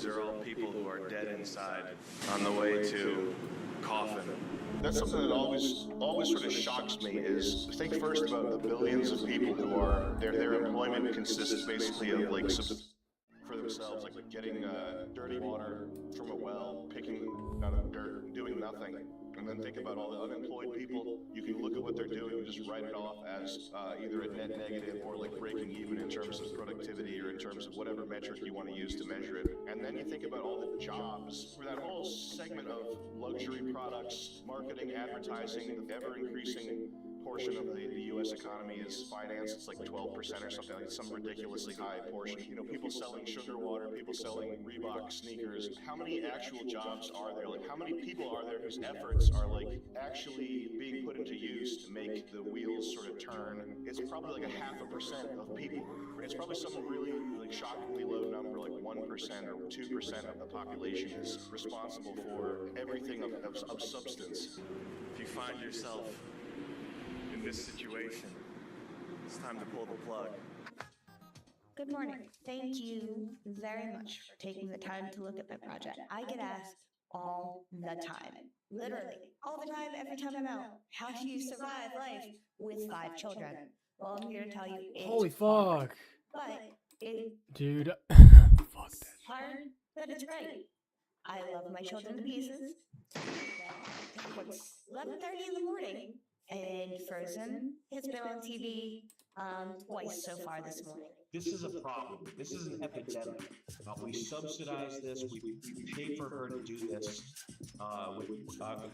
These are all people who are dead inside on the way to coffin. That's something that always sort of shocks me is think first about the billions of people who are their employment consists basically of like for themselves, like getting dirty water from a well, picking out of dirt, and doing nothing. And then think about all the unemployed people. You can look at what they're doing and just write it off as either a net negative or like breaking even in terms of productivity or in terms of whatever metric you want to use to measure it. And then you think about all the jobs for that whole segment of luxury products, marketing, advertising, the ever-increasing portion of the U.S. economy is finance. It's like 12% or something, like some ridiculously high portion. You know, people selling sugar water, people selling Reebok sneakers. How many actual jobs are there? Like, how many people are there whose efforts are like actually being put into use to make the wheels sort of turn? It's probably like 0.5% of people. It's probably some really like shockingly low number, like 1% or 2% of the population is responsible for everything of substance. If you find yourself in this situation, it's time to pull the plug. Good morning. Thank you very much for taking the time to look at my project. I get asked all the time, literally all the time, every time I'm out, how do you survive life with 5 children? Well, I'm here to tell you it's holy hard, fuck. but it Dude. Fuck that. hard, but it's right. I love my children to pieces. It's 11:30 in the morning, and Frozen has been on TV twice so far this morning. This is a problem. This is an epidemic. We subsidize this. We pay for her to do this.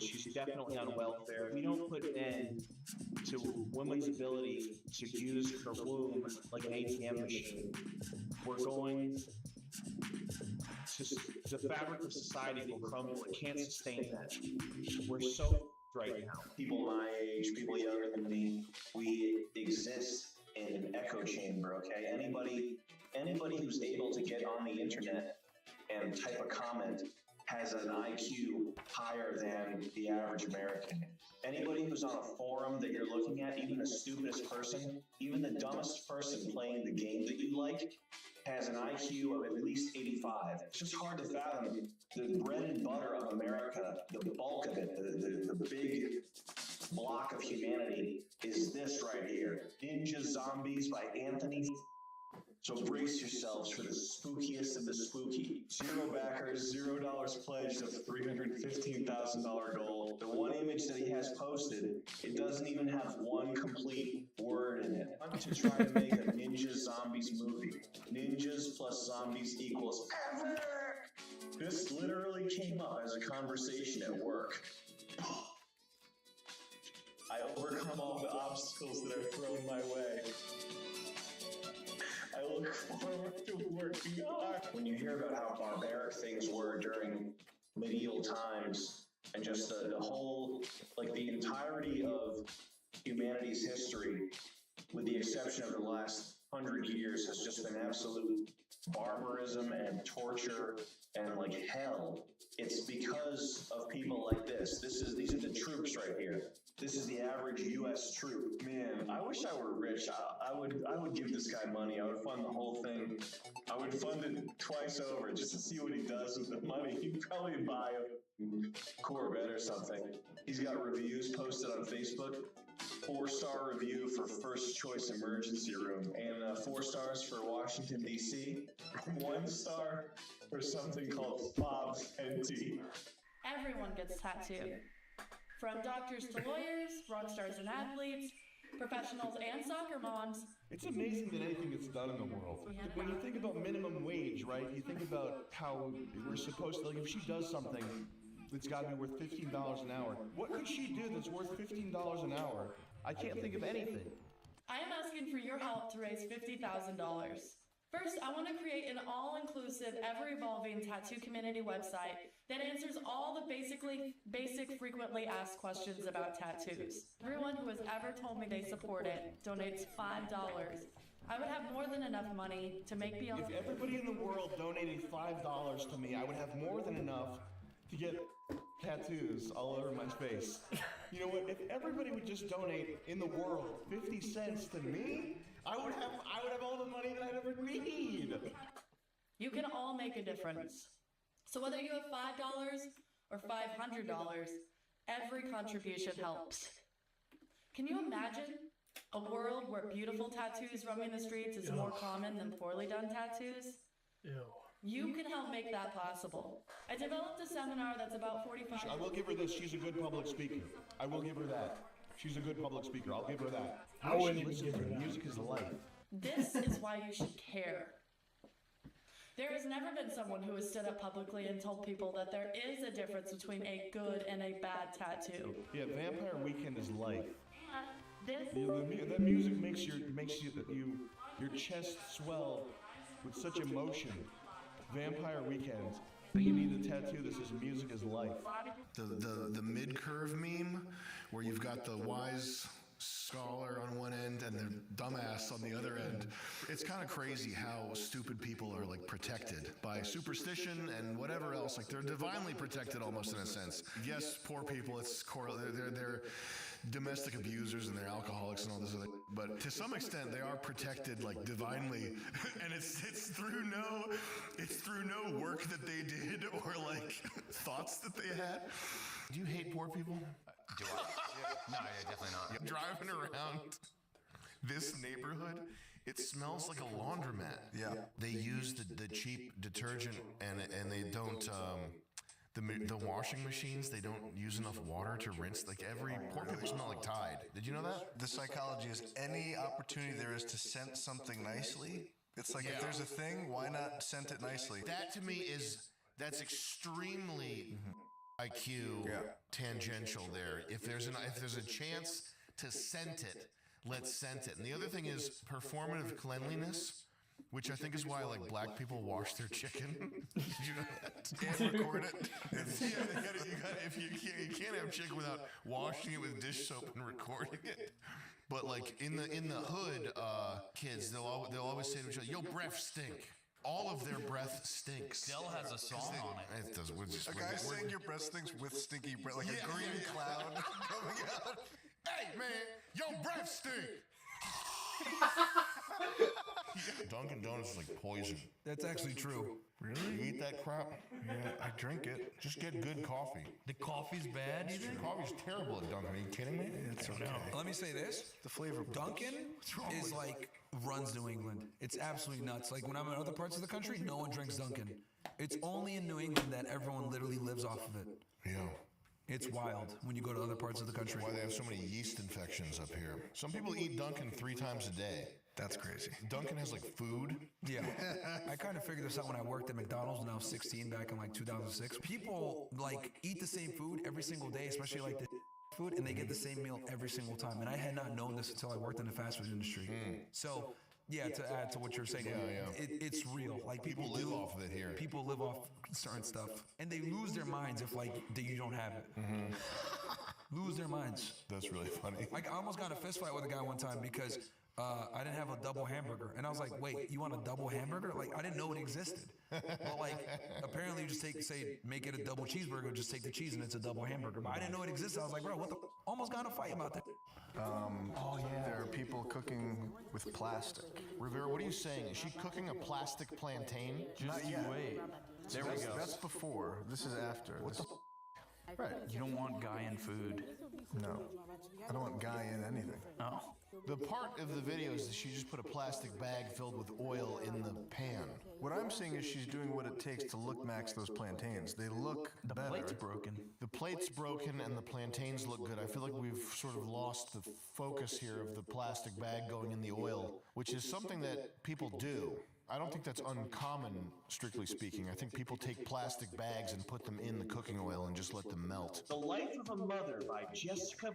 She's definitely on welfare. We don't put an end to women's ability to use her womb like an ATM machine. We're going to, the fabric of society will crumble. It can't sustain that. We're so right now. People my age, people younger than me, we exist in an echo chamber, okay? Anybody who's able to get on the internet and type a comment has an IQ higher than the average American. Anybody who's on a forum that you're looking at, even the stupidest person, even the dumbest person playing the game that you like, has an IQ of at least 85. It's just hard to fathom. The bread and butter of America, the bulk of it, the big block of humanity is this right here. Ninja Zombies by Anthony. So brace yourselves for the spookiest of the spooky. 0 backers, $0 pledged of $315,000 goal. The one image that he has posted, it doesn't even have one complete word in it. To try to make a Ninja Zombies movie. Ninjas plus zombies equals ever. This literally came up as a conversation at work. I overcome all the obstacles that are thrown my way. I look forward to working hard. When you hear about how barbaric things were during medieval times and just the whole, like the entirety of humanity's history, with the exception of the last 100 years, has just been absolute barbarism and torture and like hell. It's because of people like this. These are the troops right here. This is the average U.S. troop. Man, I wish I were rich. I would give this guy money. I would fund the whole thing. I would fund it twice over just to see what he does with the money. He'd probably buy a Corvette or something. He's got reviews posted on Facebook. 4-star review for First Choice Emergency Room, and 4 stars for Washington, D.C. 1 star for something called Fob Fenty. Everyone gets tattooed. From doctors to lawyers, rock stars and athletes, professionals and soccer moms. It's amazing that anything gets done in the world. When you think about minimum wage, right, you think about how we're supposed to, like, if she does something that's got to be worth $15 an hour, what could she do that's worth $15 an hour? I can't think of anything. I am asking for your help to raise $50,000. First, I want to create an all-inclusive, ever-evolving tattoo community website that answers all the basic frequently asked questions about tattoos. Everyone who has ever told me they support it donates $5. I would have more than enough money to make beyond. If everybody in the world donated $5 to me, I would have more than enough to get tattoos all over my face. You know what? If everybody would just donate in the world 50 cents to me, I would have all the money that I'd ever need. You can all make a difference. So whether you have $5 or $500, every contribution helps. Can you imagine a world where beautiful tattoos roaming the streets is more common than poorly done tattoos? Ew. You can help make that possible. I developed a seminar that's about 45 I will give her this. She's a good public speaker. I will give her that. She's a good public speaker. I'll give her that. I wouldn't even Listen give to her that. Music is life. This is why you should care. There has never been someone who has stood up publicly and told people that there is a difference between a good and a bad tattoo. Yeah, Vampire Weekend is life. This That music makes your chest swell with such emotion. Vampire Weekend. You need a tattoo that says music is life. The mid curve meme, where you've got the wise scholar on one end and the dumbass on the other end. It's kind of crazy how stupid people are like protected by superstition and whatever else. Like they're divinely protected almost in a sense. Yes, poor people. It's they're domestic abusers and they're alcoholics and all this other. But to some extent, they are protected like divinely, and it's through no work that they did or like thoughts that they had. Do you hate poor people? Do I? No, yeah, definitely not. Driving around this neighborhood, it smells like a laundromat. Yeah. They use the cheap detergent and they don't the washing machines, they don't use enough water to rinse. Like poor people smell like Tide. Did you know that? The psychology is any opportunity there is to scent something nicely. It's like if there's a thing, why not scent it nicely? That to me that's extremely IQ tangential there. If there's a chance to scent it, let's scent it. And the other thing is performative cleanliness, which I think is why like black people wash their chicken. Did you know that? And record it. You can't have chicken without washing it with dish soap and recording it. But like in the hood, kids they'll always say to each other, "Yo, breath stink." All of their breath stinks. Still has a song on it. It does. A guy saying your breath stinks with stinky breath, like a green cloud coming out. Hey man, your breath stink. Dunkin' Donuts is like poison. That's actually true. Really? You eat that crap? Yeah, I drink it. Just get good coffee. The coffee's bad, you think? Coffee's terrible at Dunkin'. Are you kidding me? It's okay. Let me say this. The flavor. Dunkin' is like runs New England. It's absolutely nuts. Like when I'm in other parts of the country, no one drinks Dunkin'. It's only in New England that everyone literally lives off of it. Yeah. It's wild when you go to other parts of the country. Why they have so many yeast infections up here. Some people eat Dunkin' 3 times a day. That's crazy. Dunkin' has like food. Yeah. I kind of figured this out when I worked at McDonald's when I was 16 back in like 2006. People like eat the same food every single day, especially like the food, and they get the same meal every single time. And I had not known this until I worked in the fast food industry. So yeah, to add to what you're saying, it's real. Like people live off of it here. People live off certain stuff, and they lose their minds if like you don't have it. Lose their minds. That's really funny. I almost got in a fist fight with a guy one time because I didn't have a double hamburger, and I was like, "Wait, you want a double hamburger?" Like I didn't know it existed. But like apparently, you just make it a double cheeseburger, just take the cheese, and it's a double hamburger. But I didn't know it existed. I was like, "Bro, what the?" Almost got in a fight about that. There are people cooking with plastic. Rivera, what are you saying? Is she cooking a plastic plantain? Not yet. Wait. There we go. That's before. This is after. What the? Right. You don't want guy in food. No. I don't want guy in anything. Oh. The part of the video is that she just put a plastic bag filled with oil in the pan. What I'm seeing is she's doing what it takes to look max those plantains. They look The better. plate's broken. The plate's broken and the plantains look good. I feel like we've sort of lost the focus here of the plastic bag going in the oil, which is something that people do. I don't think that's uncommon, strictly speaking. I think people take plastic bags and put them in the cooking oil and just let them melt. The Life of a Mother by Jessica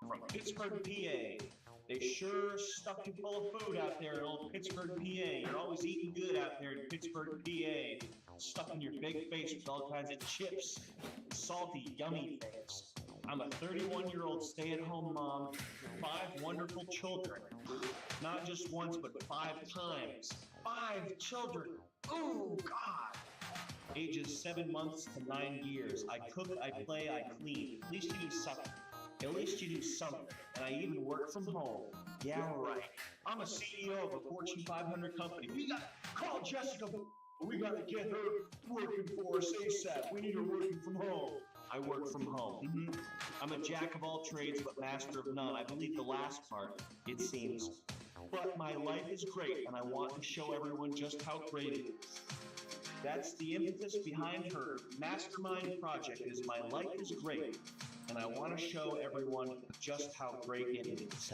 from Pittsburgh, PA. They sure stuck you full of food out there in old Pittsburgh, PA. You're always eating good out there in Pittsburgh, PA. Stuck in your big face with all kinds of chips, salty, yummy things. I'm a 31-year-old stay-at-home mom with 5 wonderful children. Not just once, but 5 times. 5 children. Oh, God. Ages 7 months to 9 years. I cook, I play, I clean. At least you do something. At least you do something. And I even work from home. Yeah, right. I'm a CEO of a Fortune 500 company. We got call Jessica We got to get her working for us ASAP. We need her working from home. I work from home. Mm-hmm. I'm a jack of all trades, but master of none. I believe the last part, it seems. But my life is great, and I want to show everyone just how great it is. That's the impetus behind her mastermind project is my life is great, and I want to show everyone just how great it is.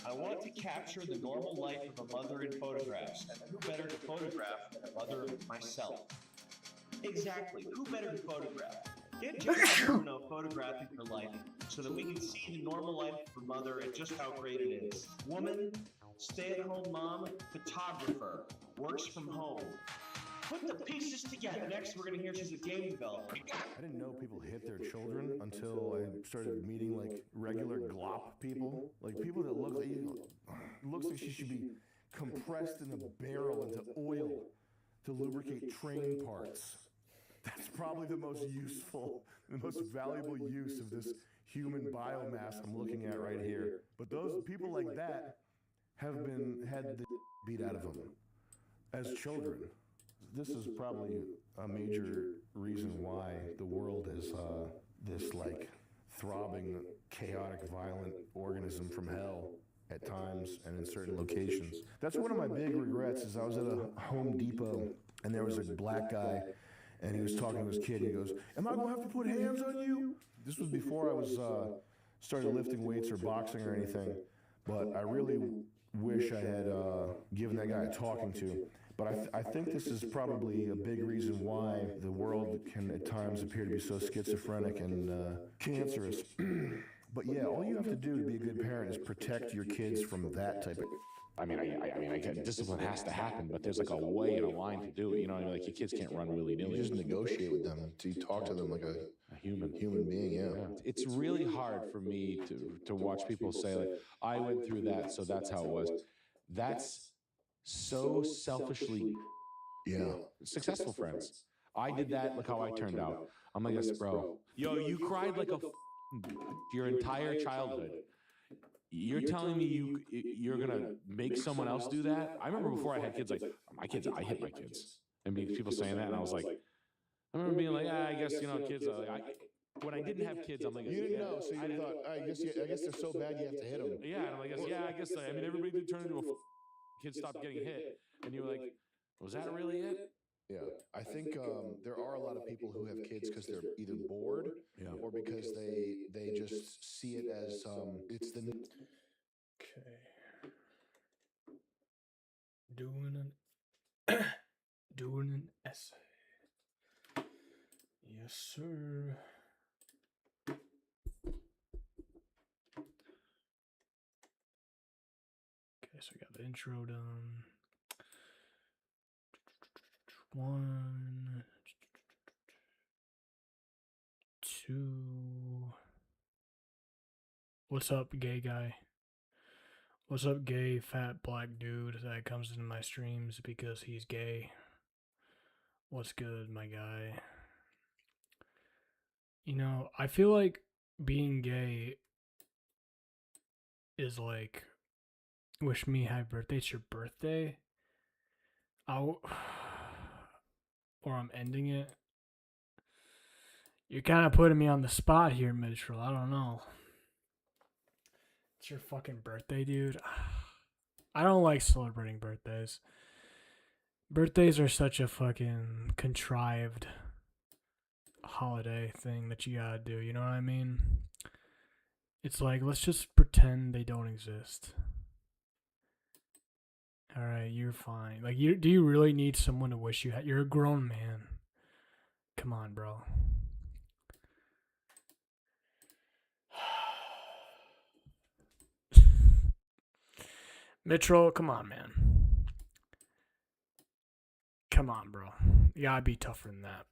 I want to capture the normal life of a mother in photographs, and who better to photograph than a mother myself? Exactly, who better to photograph? Get Jessica Bruno photographing her life so that we can see the normal life of her mother and just how great it is. Woman, stay-at-home mom, photographer, works from home. Put the pieces together. Next, we're going to hear she's a game developer. I didn't know people hit their children until I started meeting like regular glop people, like people that look like looks like she should be compressed in a barrel into oil to lubricate train parts. That's probably the most useful, the most valuable use of this human biomass I'm looking at right here. But those people like that have had the beat out of them as children. This is probably a major reason why the world is this like throbbing, chaotic, violent organism from hell at times and in certain locations. That's one of my big regrets is I was at a Home Depot and there was a black guy and he was talking to his kid. And he goes, "Am I going to have to put hands on you?" This was before I was started lifting weights or boxing or anything, but I really wish I had given that guy a talking to. But I think this is probably a big reason why the world can at times appear to be so schizophrenic and cancerous. But yeah, all you have to do to be a good parent is protect your kids from that type of. I mean, I get discipline has to happen, but there's like a way and a line to do it. You know what I mean? Like your kids can't run willy nilly. You just negotiate with them. You talk to them like a human being. Yeah. It's really hard for me to watch people say like, I went through that, so that's how it was. That's so selfishly. Yeah. Successful friends. I did that. Look how I turned out. I'm like, yes, bro. Yo, you cried like a your entire childhood. You're telling me you're gonna make someone else do that? I remember before I had kids, like my kids, I hit my kids, and people saying that, and I was like, I remember being like, I guess kids. When I didn't have kids, I'm like, you didn't know, so you thought, I guess they're so bad you have to hit them. Yeah, and I'm like, I guess. I mean, everybody did turn into a kid, stopped getting hit, and you were like, was that really it? Yeah, I think there are a lot of people who have kids because they're either bored or because they just see it as it's the. Okay. Doing an essay. Yes, sir. Okay, so we got the intro done. 1, 2. What's up, gay guy? What's up, gay fat black dude that comes into my streams because he's gay? What's good, my guy? You know, I feel like being gay is like, wish me happy birthday, it's your birthday. Or I'm ending it. You're kind of putting me on the spot here, Mitchell. I don't know. It's your fucking birthday, dude. I don't like celebrating birthdays. Birthdays are such a fucking contrived holiday thing that you gotta do. You know what I mean? It's like, let's just pretend they don't exist. All right, you're fine. Like, do you really need someone to wish you had? You're a grown man. Come on, bro. Mitchell, come on, man. Come on, bro. You gotta be tougher than that.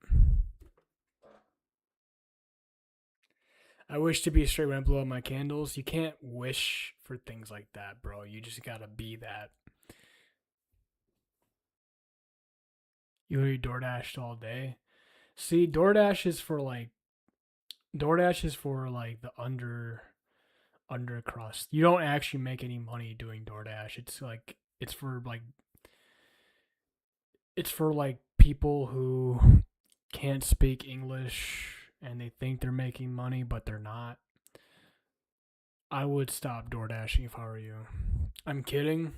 I wish to be straight when I blow out my candles. You can't wish for things like that, bro. You just gotta be that. You already DoorDashed all day. See, DoorDash is for like the undercrust. You don't actually make any money doing DoorDash. It's for like it's for like people who can't speak English and they think they're making money, but they're not. I would stop door dashing if I were you. I'm kidding.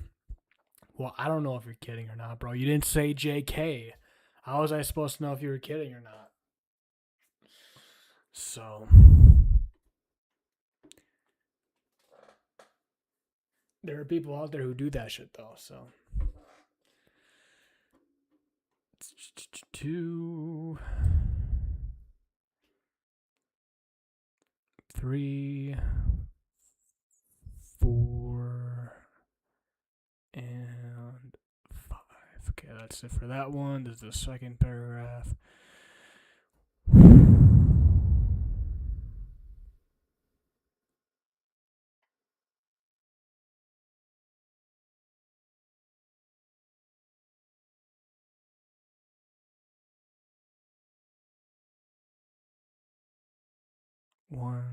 Well, I don't know if you're kidding or not, bro. You didn't say JK. How was I supposed to know if you were kidding or not? So, there are people out there who do that shit, though, so. 2, 3, 4, and 5. Okay, that's it for that one. This is the second paragraph. One.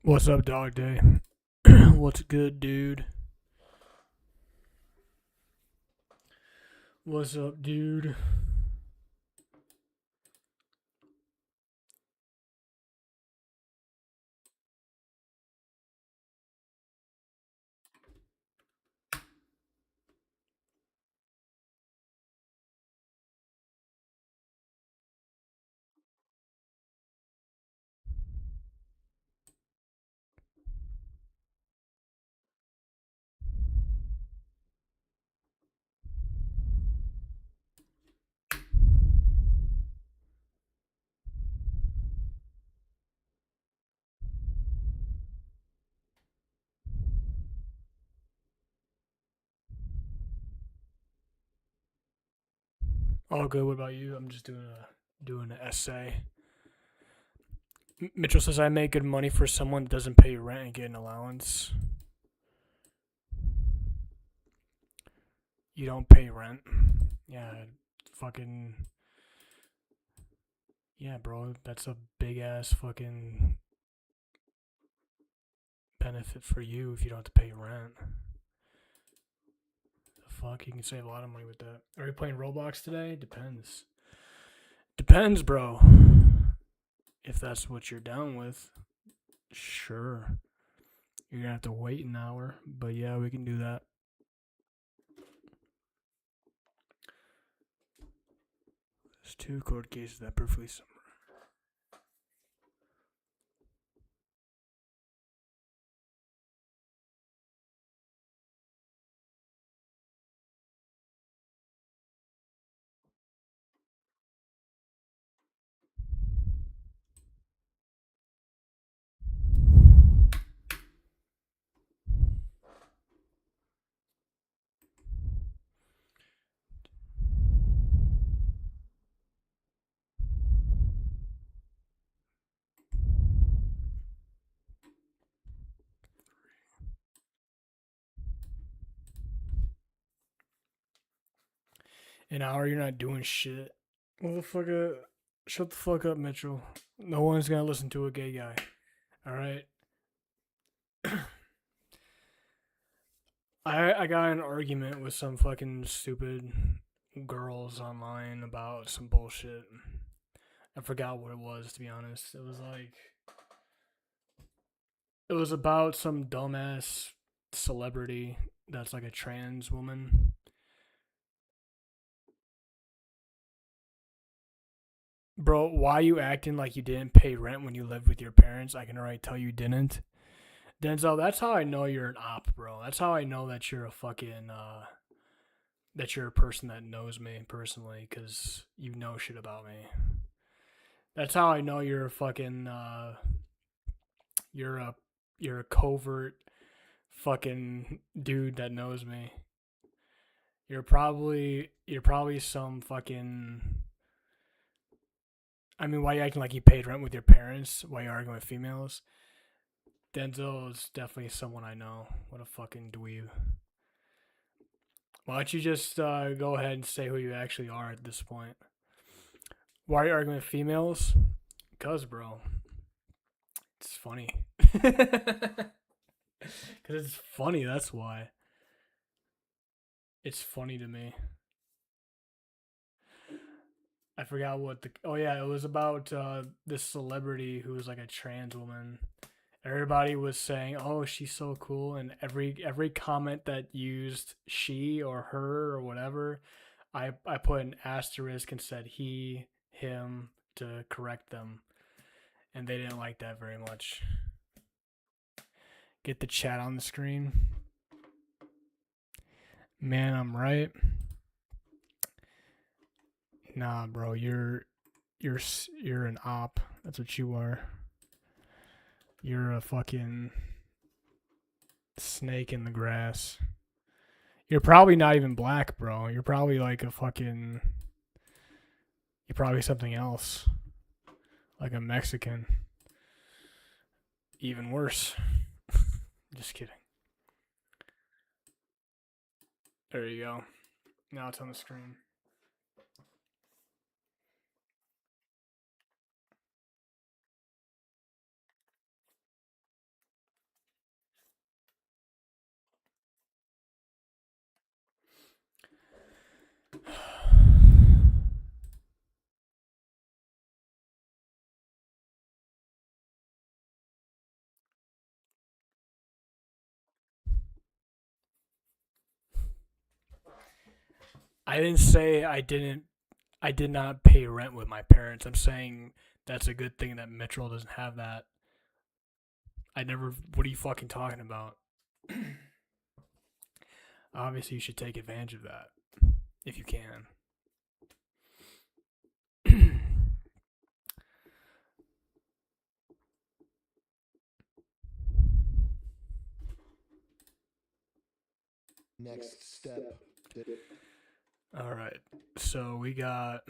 What's up, Dog Day? What's good, dude? What's up, dude? All good. What about you? I'm just doing an essay. Mitchell says I make good money for someone that doesn't pay rent and get an allowance. You don't pay rent. Yeah, fucking. Yeah, bro. That's a big ass fucking benefit for you if you don't have to pay rent. The fuck? You can save a lot of money with that. Are you playing Roblox today? Depends. Depends, bro. If that's what you're down with, sure. You're gonna have to wait an hour, but yeah, we can do that. There's 2 court cases that perfectly summer. An hour, you're not doing shit. Motherfucker, shut the fuck up, Mitchell. No one's gonna listen to a gay guy. Alright? I got in an argument with some fucking stupid girls online about some bullshit. I forgot what it was, to be honest. It was about some dumbass celebrity that's like a trans woman. Bro, why you acting like you didn't pay rent when you lived with your parents? I can already tell you didn't. Denzel, that's how I know you're an op, bro. That's how I know that you're a fucking, that you're a person that knows me personally, because you know shit about me. That's how I know you're a fucking, you're a covert fucking dude that knows me. You're probably some fucking. I mean, why are you acting like you paid rent with your parents? Why are you arguing with females? Denzel is definitely someone I know. What a fucking dweeb. Why don't you just go ahead and say who you actually are at this point? Why are you arguing with females? Cause, bro, it's funny. Cause it's funny. That's why. It's funny to me. I forgot what the. Oh yeah, it was about this celebrity who was like a trans woman. Everybody was saying, "Oh, she's so cool," and every comment that used she or her or whatever, I put an asterisk and said he, him to correct them, and they didn't like that very much. Get the chat on the screen. Man, I'm right. Nah, bro, you're an op. That's what you are. You're a fucking snake in the grass. You're probably not even black, bro. You're probably like a fucking. You're probably something else. Like a Mexican. Even worse. Just kidding. There you go. Now it's on the screen. I didn't say I did not pay rent with my parents. I'm saying that's a good thing that Metro doesn't have that. I never. What are you fucking talking about? Obviously, you should take advantage of that if you can. Next step. All right. So we got.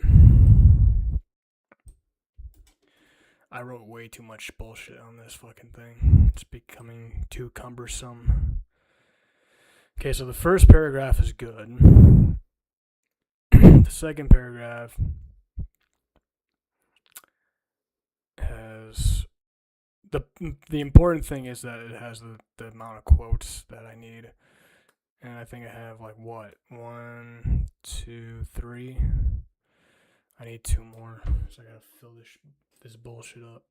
I wrote way too much bullshit on this fucking thing. It's becoming too cumbersome. Okay, so the first paragraph is good. The second paragraph has the important thing is that it has the amount of quotes that I need. And I think I have like what? 1, 2, 3. I need 2 more. So I gotta fill this bullshit up.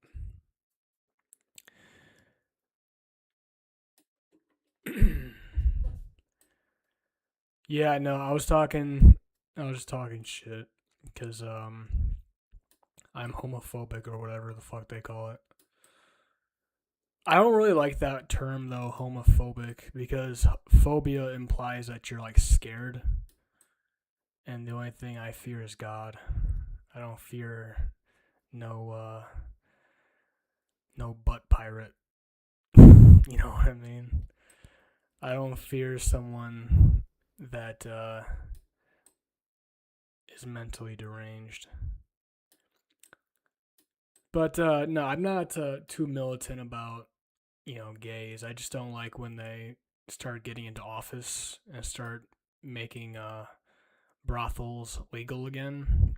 Yeah, no, I was just talking shit because I'm homophobic or whatever the fuck they call it. I don't really like that term though, homophobic, because phobia implies that you're like scared. And the only thing I fear is God. I don't fear no butt pirate. You know what I mean? I don't fear someone that is mentally deranged. But no, I'm not too militant about, gays. I just don't like when they start getting into office and start making brothels legal again.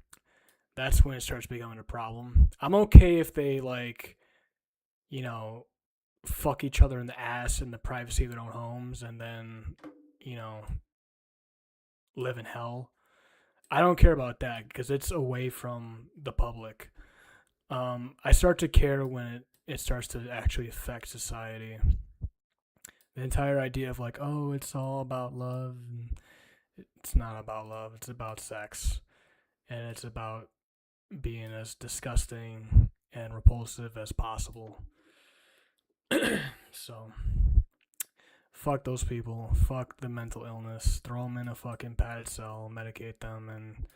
That's when it starts becoming a problem. I'm okay if they fuck each other in the ass in the privacy of their own homes and then, live in hell. I don't care about that because it's away from the public. I start to care when it starts to actually affect society. The entire idea of like, oh, it's all about love. It's not about love. It's about sex. And it's about being as disgusting and repulsive as possible. So, fuck those people. Fuck the mental illness. Throw them in a fucking padded cell, medicate them, and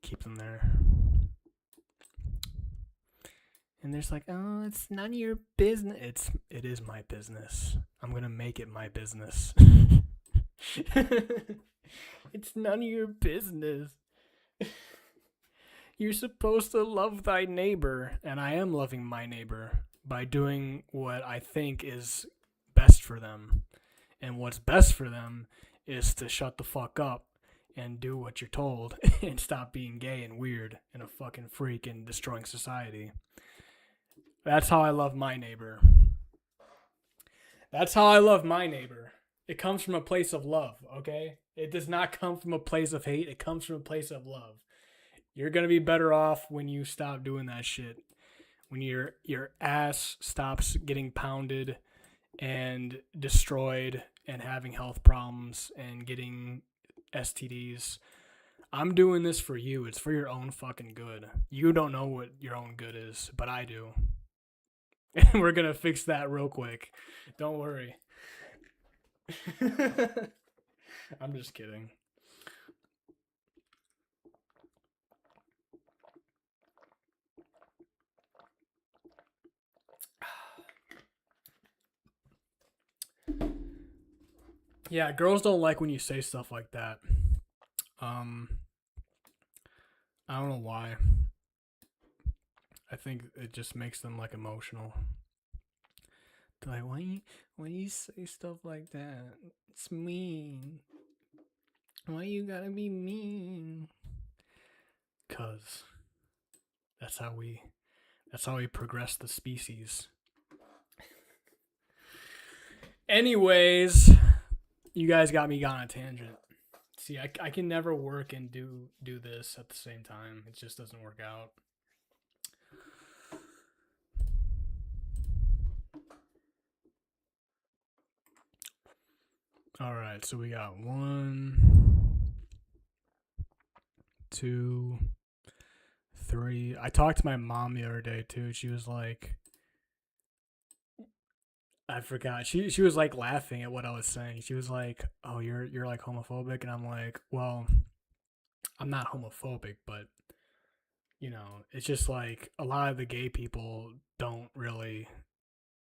keep them there. And there's like, oh, it's none of your business. It is my business. I'm gonna make it my business. It's none of your business. You're supposed to love thy neighbor, and I am loving my neighbor by doing what I think is best for them. And what's best for them is to shut the fuck up and do what you're told and stop being gay and weird and a fucking freak and destroying society. That's how I love my neighbor. That's how I love my neighbor. It comes from a place of love, okay? It does not come from a place of hate. It comes from a place of love. You're going to be better off when you stop doing that shit. When your ass stops getting pounded and destroyed and having health problems and getting STDs. I'm doing this for you. It's for your own fucking good. You don't know what your own good is, but I do. And we're going to fix that real quick. Don't worry. I'm just kidding. Yeah, girls don't like when you say stuff like that. I don't know why. I think it just makes them like emotional. They're like, why you say stuff like that? It's mean. Why you gotta be mean? 'Cause that's how we progress the species. Anyways, you guys got me on a tangent. See, I can never work and do this at the same time. It just doesn't work out. All right, so we got 1, 2, 3. I talked to my mom the other day too. She was like, I forgot. She was like laughing at what I was saying. She was like, "Oh, you're like homophobic," and I'm like, "Well, I'm not homophobic, but you know, it's just like a lot of the gay people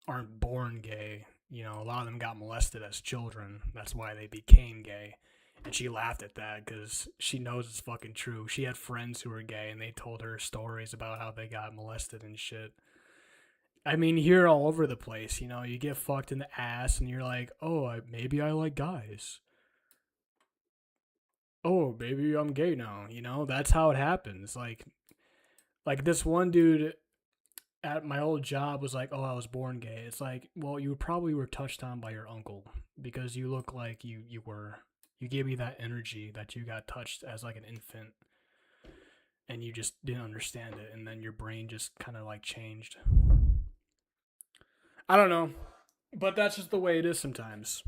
aren't born gay. You know, a lot of them got molested as children. That's why they became gay." And she laughed at that because she knows it's fucking true. She had friends who were gay and they told her stories about how they got molested and shit. I mean, you're all over the place, you know. You get fucked in the ass and you're like, "Oh, maybe I like guys. Oh, maybe I'm gay now." You know, that's how it happens. Like this one dude at my old job was like, "Oh, I was born gay." It's like, well, you probably were touched on by your uncle because you look like you were. You gave me that energy that you got touched as like an infant and you just didn't understand it, and then your brain just kind of like changed. I don't know, but that's just the way it is sometimes.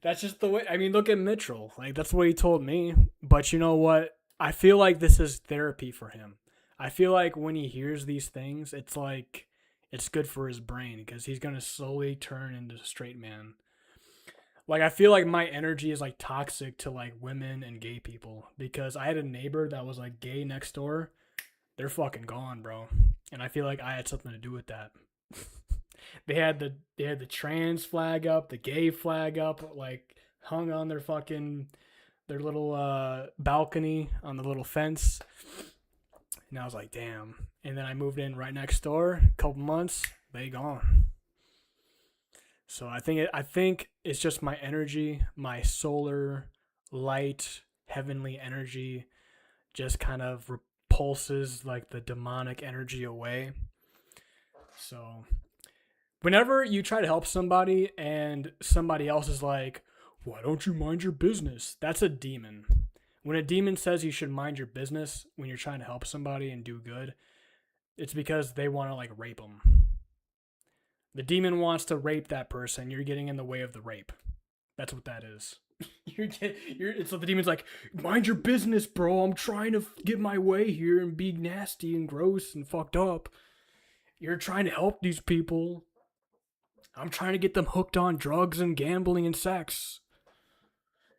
That's just the way. I mean, look at Mitchell. Like, that's what he told me. But you know what? I feel like this is therapy for him. I feel like when he hears these things, it's like it's good for his brain because he's going to slowly turn into a straight man. Like, I feel like my energy is like toxic to like women and gay people because I had a neighbor that was like gay next door. They're fucking gone, bro. And I feel like I had something to do with that. They had the trans flag up, the gay flag up, like hung on their little balcony on the little fence. And I was like, damn. And then I moved in right next door, a couple months, they gone. So I think it's just my energy, my solar light, heavenly energy just kind of repulses like the demonic energy away. So whenever you try to help somebody and somebody else is like, "Why don't you mind your business?" That's a demon. When a demon says you should mind your business when you're trying to help somebody and do good, it's because they want to like rape them. The demon wants to rape that person. You're getting in the way of the rape. That's what that is. It's like the demon's like, "Mind your business, bro. I'm trying to get my way here and be nasty and gross and fucked up. You're trying to help these people. I'm trying to get them hooked on drugs and gambling and sex."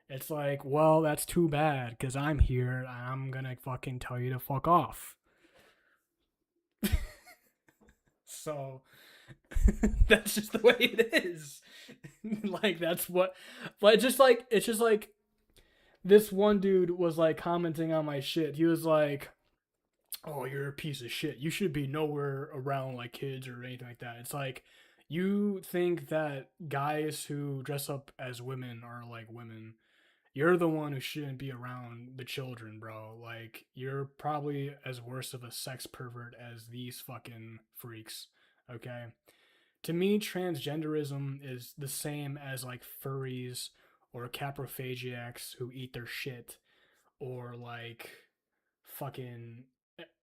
It's like, well, that's too bad because I'm here and I'm gonna fucking tell you to fuck off. So that's just the way it is. Like that's what, but it's just like this one dude was like commenting on my shit. He was like, "Oh, you're a piece of shit. You should be nowhere around like kids or anything like that." It's like, You think that guys who dress up as women are like women. You're the one who shouldn't be around the children, bro. Like, you're probably as worse of a sex pervert as these fucking freaks, okay? To me, transgenderism is the same as like furries or caprophagiacs who eat their shit, or like fucking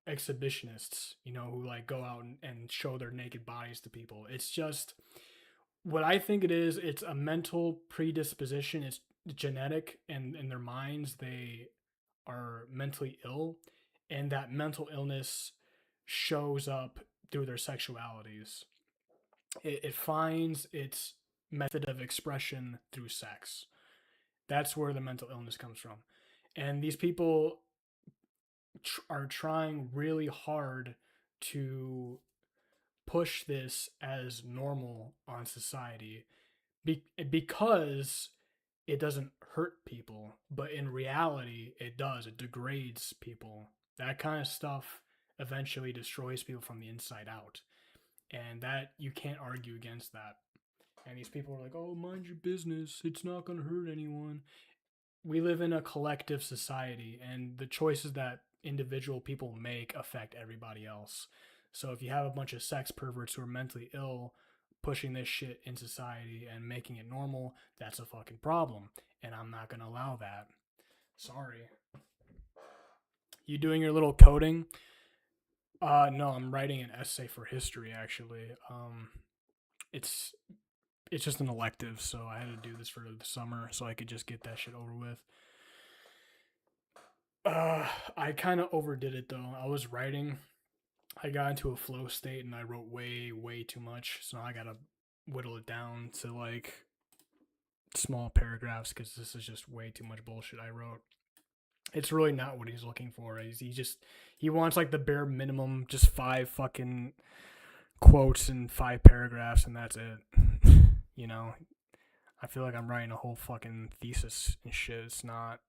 exhibitionists, who like go out and show their naked bodies to people. It's just what I think it is. It's a mental predisposition. It's genetic, and in their minds they are mentally ill, and that mental illness shows up through their sexualities. It finds its method of expression through sex. That's where the mental illness comes from. And these people are trying really hard to push this as normal on society because it doesn't hurt people, but in reality, it does. It degrades people. That kind of stuff eventually destroys people from the inside out. And that, you can't argue against that. And these people are like, oh, mind your business. It's not going to hurt anyone. We live in a collective society, and the choices that individual people make affect everybody else. So if you have a bunch of sex perverts who are mentally ill pushing this shit in society and making it normal, that's a fucking problem. And I'm not going to allow that. Sorry. You doing your little coding? No, I'm writing an essay for history, actually. It's just an elective, so I had to do this for the summer so I could just get that shit over with. I kind of overdid it though. I was writing, I got into a flow state and I wrote way too much. So now I gotta whittle it down to like small paragraphs because this is just way too much bullshit I wrote. It's really not what he's looking for. He wants like the bare minimum, just 5 fucking quotes and 5 paragraphs, and that's it. I feel like I'm writing a whole fucking thesis and shit. It's not.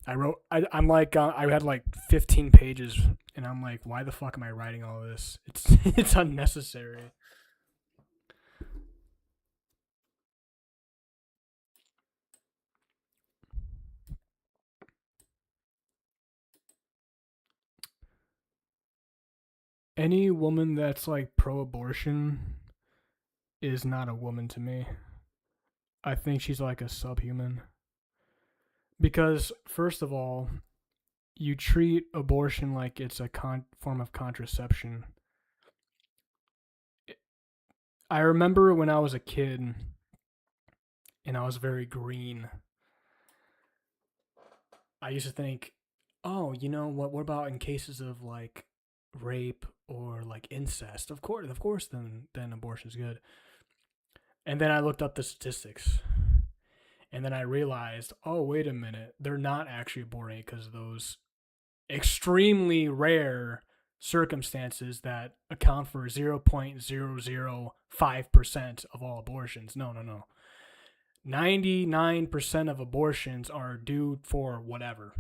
I'm like, I had like 15 pages, and I'm like, why the fuck am I writing all this? It's unnecessary. Any woman that's like pro-abortion is not a woman to me. I think she's like a subhuman. Because, first of all, you treat abortion like it's a form of contraception. I remember when I was a kid and I was very green, I used to think, oh, what about in cases of like rape or like incest? Of course, then abortion's good. And then I looked up the statistics. And then I realized, oh, wait a minute, they're not actually aborting because of those extremely rare circumstances that account for 0.005% of all abortions. No. 99% of abortions are due for whatever,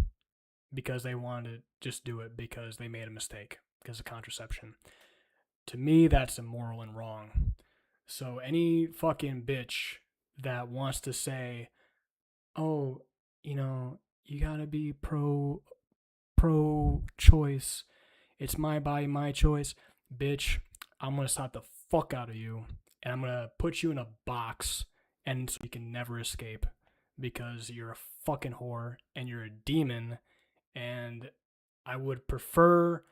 because they want to just do it because they made a mistake because of contraception. To me, that's immoral and wrong. So any fucking bitch that wants to say, oh, you gotta be pro-choice. It's my body, my choice. Bitch, I'm gonna slap the fuck out of you, and I'm gonna put you in a box, and so you can never escape, because you're a fucking whore and you're a demon, and I would prefer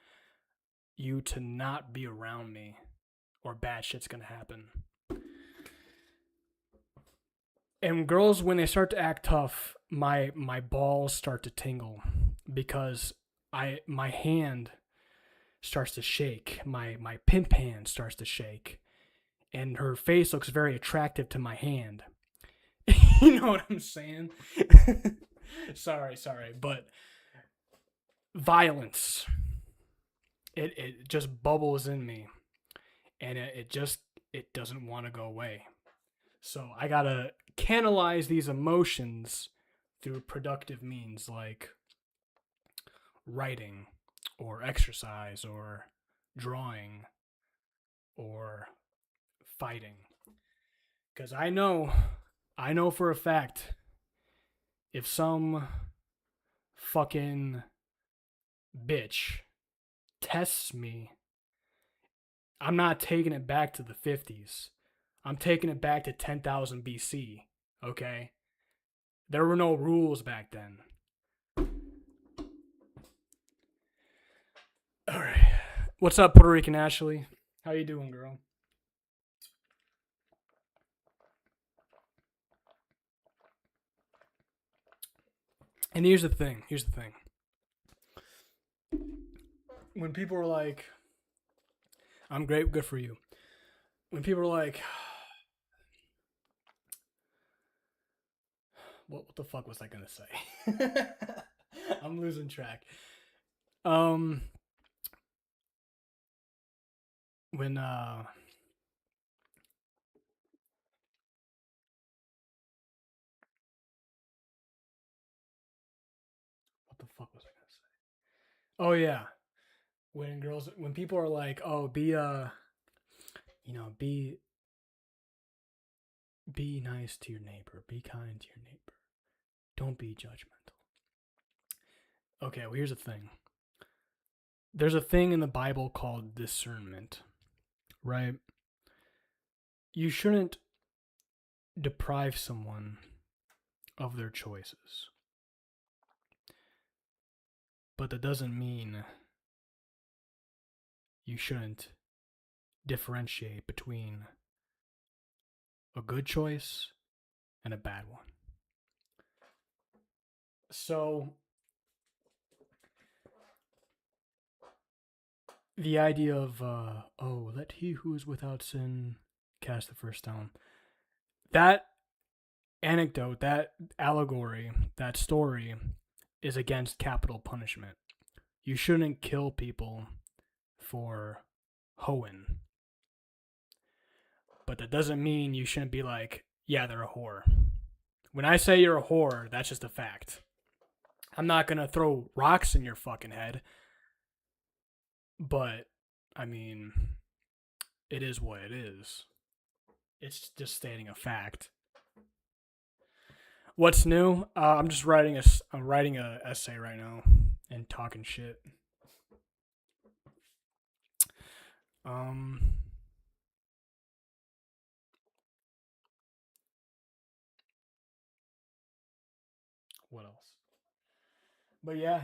you to not be around me, or bad shit's gonna happen. And girls, when they start to act tough, my balls start to tingle, because my hand starts to shake, my pimp hand starts to shake, and her face looks very attractive to my hand. You know what I'm saying? sorry, but violence, it just bubbles in me, and it doesn't want to go away. So I gotta canalize these emotions through productive means like writing or exercise or drawing or fighting. Because I know for a fact, if some fucking bitch tests me, I'm not taking it back to the 50s. I'm taking it back to 10,000 BC, okay? There were no rules back then. All right. What's up, Puerto Rican Ashley? How you doing, girl? And here's the thing. When people are like, I'm great, good for you. When people are like, what the fuck was I gonna say? I'm losing track. When what the fuck was I gonna say? Oh yeah. When people are like, oh, be nice to your neighbor, be kind to your neighbor, don't be judgmental. Okay, well, here's the thing. There's a thing in the Bible called discernment, right? You shouldn't deprive someone of their choices. But that doesn't mean you shouldn't differentiate between a good choice and a bad one. So, the idea of, let he who is without sin cast the first stone. That anecdote, that allegory, that story is against capital punishment. You shouldn't kill people for hoeing. But that doesn't mean you shouldn't be like, yeah, they're a whore. When I say you're a whore, that's just a fact. I'm not going to throw rocks in your fucking head. But, I mean, it is what it is. It's just stating a fact. What's new? I'm just writing a essay right now and talking shit. What else? But yeah,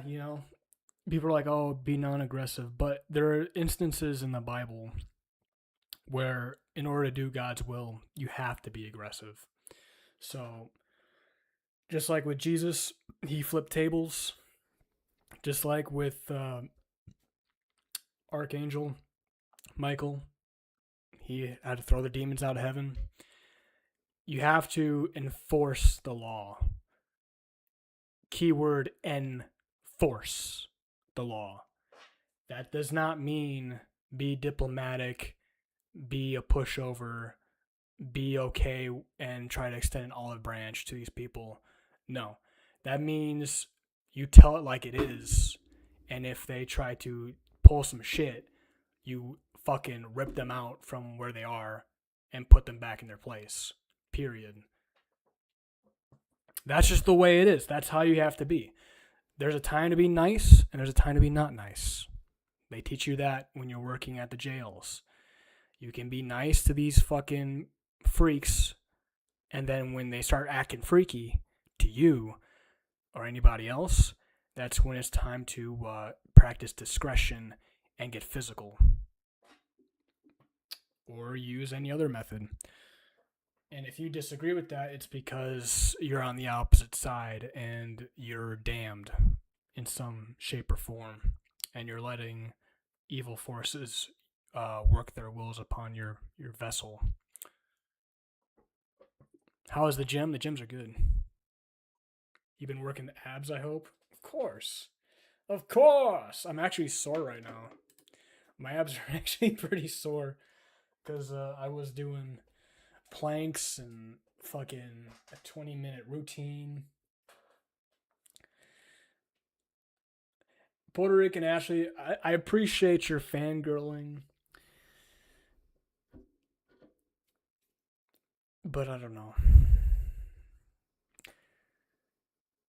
people are like, oh, be non-aggressive. But there are instances in the Bible where in order to do God's will, you have to be aggressive. So, just like with Jesus, he flipped tables. Just like with Archangel Michael, he had to throw the demons out of heaven. You have to enforce the law. Keyword enforce the law. That does not mean be diplomatic, be a pushover, be okay and try to extend an olive branch to these people. No. That means you tell it like it is, and if they try to pull some shit, you fucking rip them out from where they are and put them back in their place. Period. That's just the way it is. That's how you have to be. There's a time to be nice, and there's a time to be not nice. They teach you that when you're working at the jails. You can be nice to these fucking freaks, and then when they start acting freaky to you or anybody else, that's when it's time to practice discretion and get physical. Or use any other method. And if you disagree with that, it's because you're on the opposite side and you're damned in some shape or form. And you're letting evil forces work their wills upon your vessel. How is the gym? The gyms are good. You've been working the abs, I hope? Of course. Of course! I'm actually sore right now. My abs are actually pretty sore because I was doing planks and fucking a 20-minute routine. Puerto Rican Ashley, I appreciate your fangirling. But I don't know.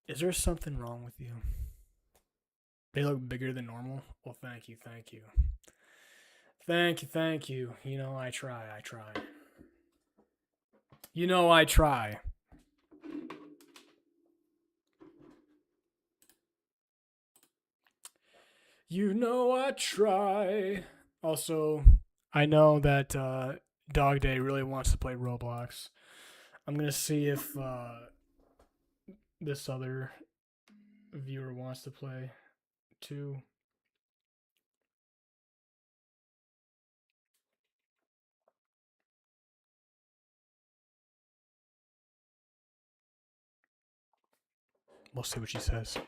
Is there something wrong with you? They look bigger than normal? Well, thank you, thank you. Thank you, thank you. You know, I try, I try. You know, I try. You know, I try. Also, I know that Dog Day really wants to play Roblox. I'm going to see if this other viewer wants to play too. We'll see what she says.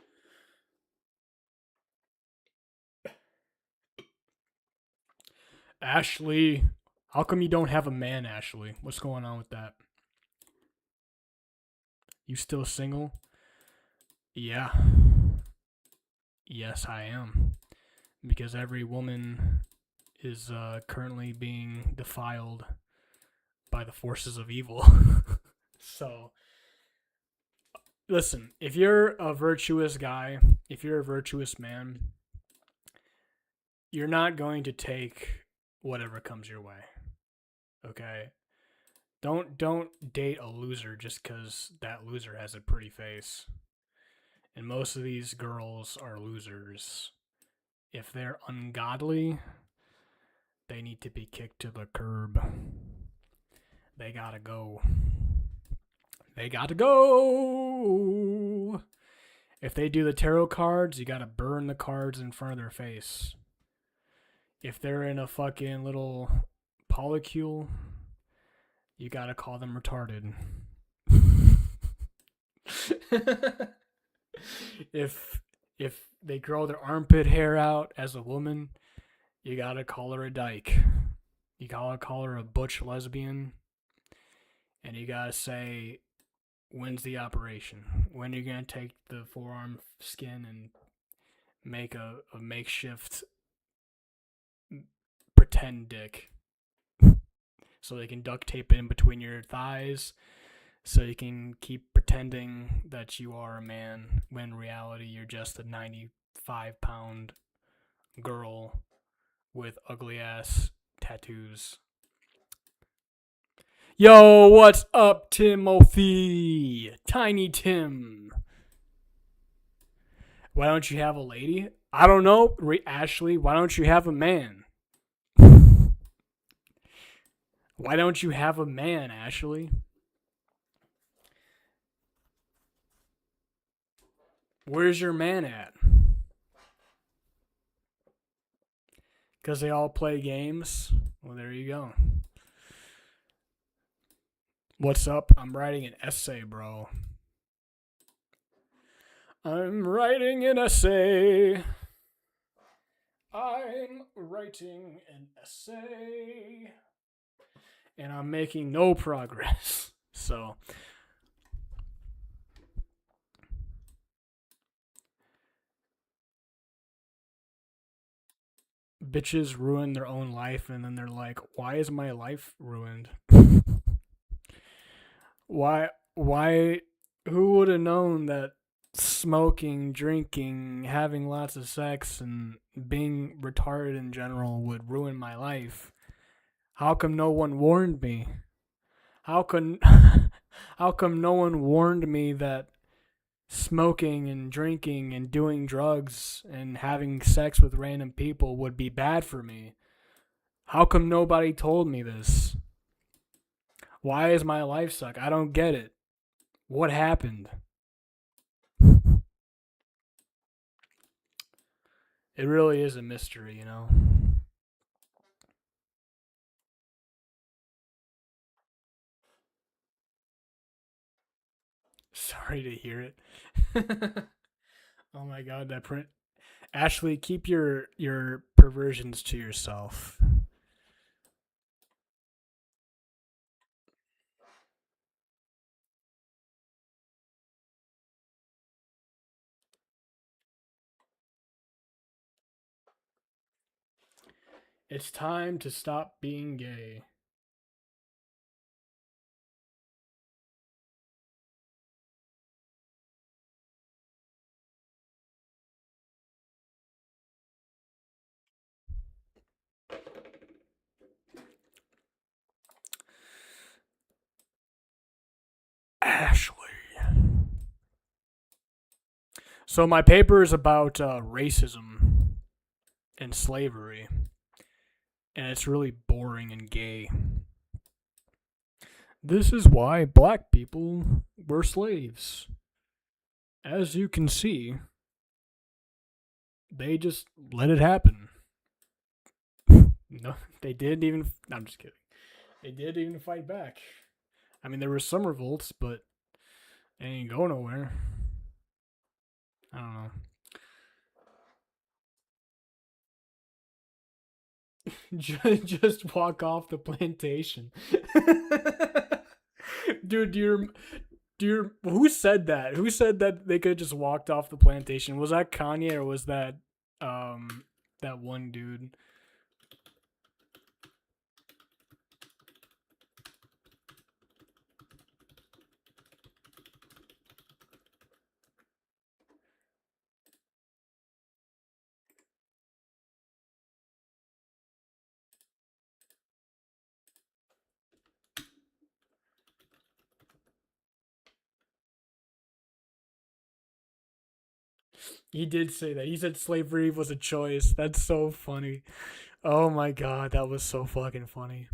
Ashley, how come you don't have a man, Ashley? What's going on with that? You still single? Yeah. Yes, I am. Because every woman is currently being defiled by the forces of evil. So, listen, if you're a virtuous guy, if you're a virtuous man, you're not going to take whatever comes your way. Okay? Don't date a loser just cuz that loser has a pretty face. And most of these girls are losers. If they're ungodly, they need to be kicked to the curb. They gotta go. They gotta go. If they do the tarot cards, you gotta burn the cards in front of their face. If they're in a fucking little polycule, you gotta call them retarded. if they grow their armpit hair out as a woman, you gotta call her a dyke. You gotta call her a butch lesbian. And you gotta say, when's the operation? When are you gonna take the forearm skin and make a makeshift pretend dick? So they can duct tape it in between your thighs so you can keep pretending that you are a man when in reality you're just a 95-pound girl with ugly ass tattoos. Yo, what's up, Timothy? Tiny Tim. Why don't you have a lady? I don't know, Ashley. Why don't you have a man? Why don't you have a man, Ashley? Where's your man at? Because they all play games? Well, there you go. What's up? I'm writing an essay, bro. I'm writing an essay. I'm writing an essay. And I'm making no progress. So, bitches ruin their own life and then they're like, why is my life ruined? Why who would have known that smoking, drinking, having lots of sex and being retarded in general would ruin my life? How come no one warned me? How come no one warned me that smoking and drinking and doing drugs and having sex with random people would be bad for me? How come nobody told me this? Why is my life suck? I don't get it. What happened? It really is a mystery, you know? Sorry to hear it. Oh my god, that print. Ashley, keep your perversions to yourself. It's time to stop being gay. So my paper is about racism and slavery, and it's really boring and gay. This is why black people were slaves. As you can see, they just let it happen. No, they didn't even. No, I'm just kidding. They did even fight back. I mean, there were some revolts, but they ain't go nowhere. I don't know. Just walk off the plantation. Dude, who said that? Who said that they could have just walked off the plantation? Was that Kanye or was that that one dude? He did say that. He said slavery was a choice. That's so funny. Oh my god, that was so fucking funny.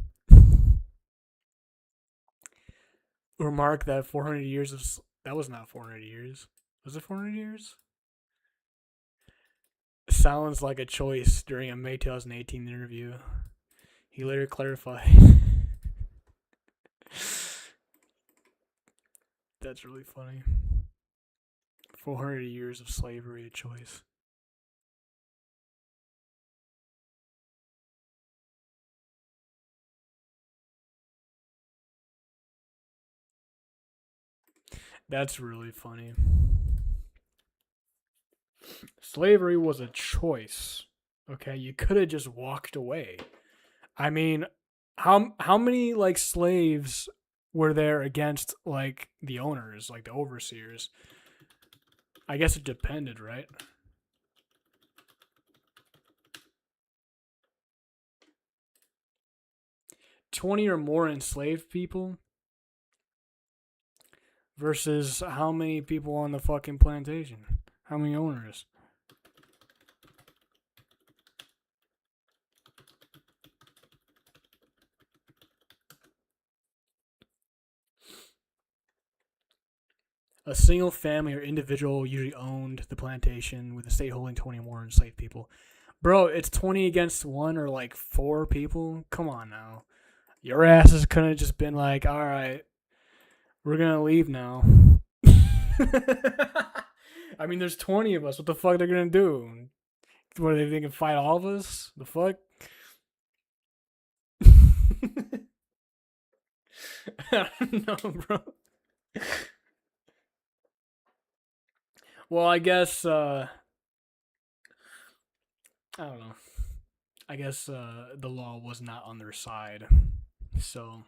Remark that 400 years of that was not 400 years. Was it 400 years? Sounds like a choice during a May 2018 interview. He later clarified. That's really funny. 400 years of slavery, a choice. That's really funny. Slavery was a choice. Okay, you could have just walked away. I mean, how many like slaves were there against like the owners, like the overseers? I guess it depended, right? $20 or more enslaved people versus how many people on the fucking plantation? How many owners? A single family or individual usually owned the plantation, with the state holding 20 more enslaved people. Bro, it's 20 against 1 or like 4 people? Come on now. Your asses couldn't have just been like, alright, we're gonna leave now. I mean, there's 20 of us. What the fuck are they gonna do? What, are they gonna fight all of us? The fuck? I don't know, bro. Well, I guess, I don't know. I guess the law was not on their side. So.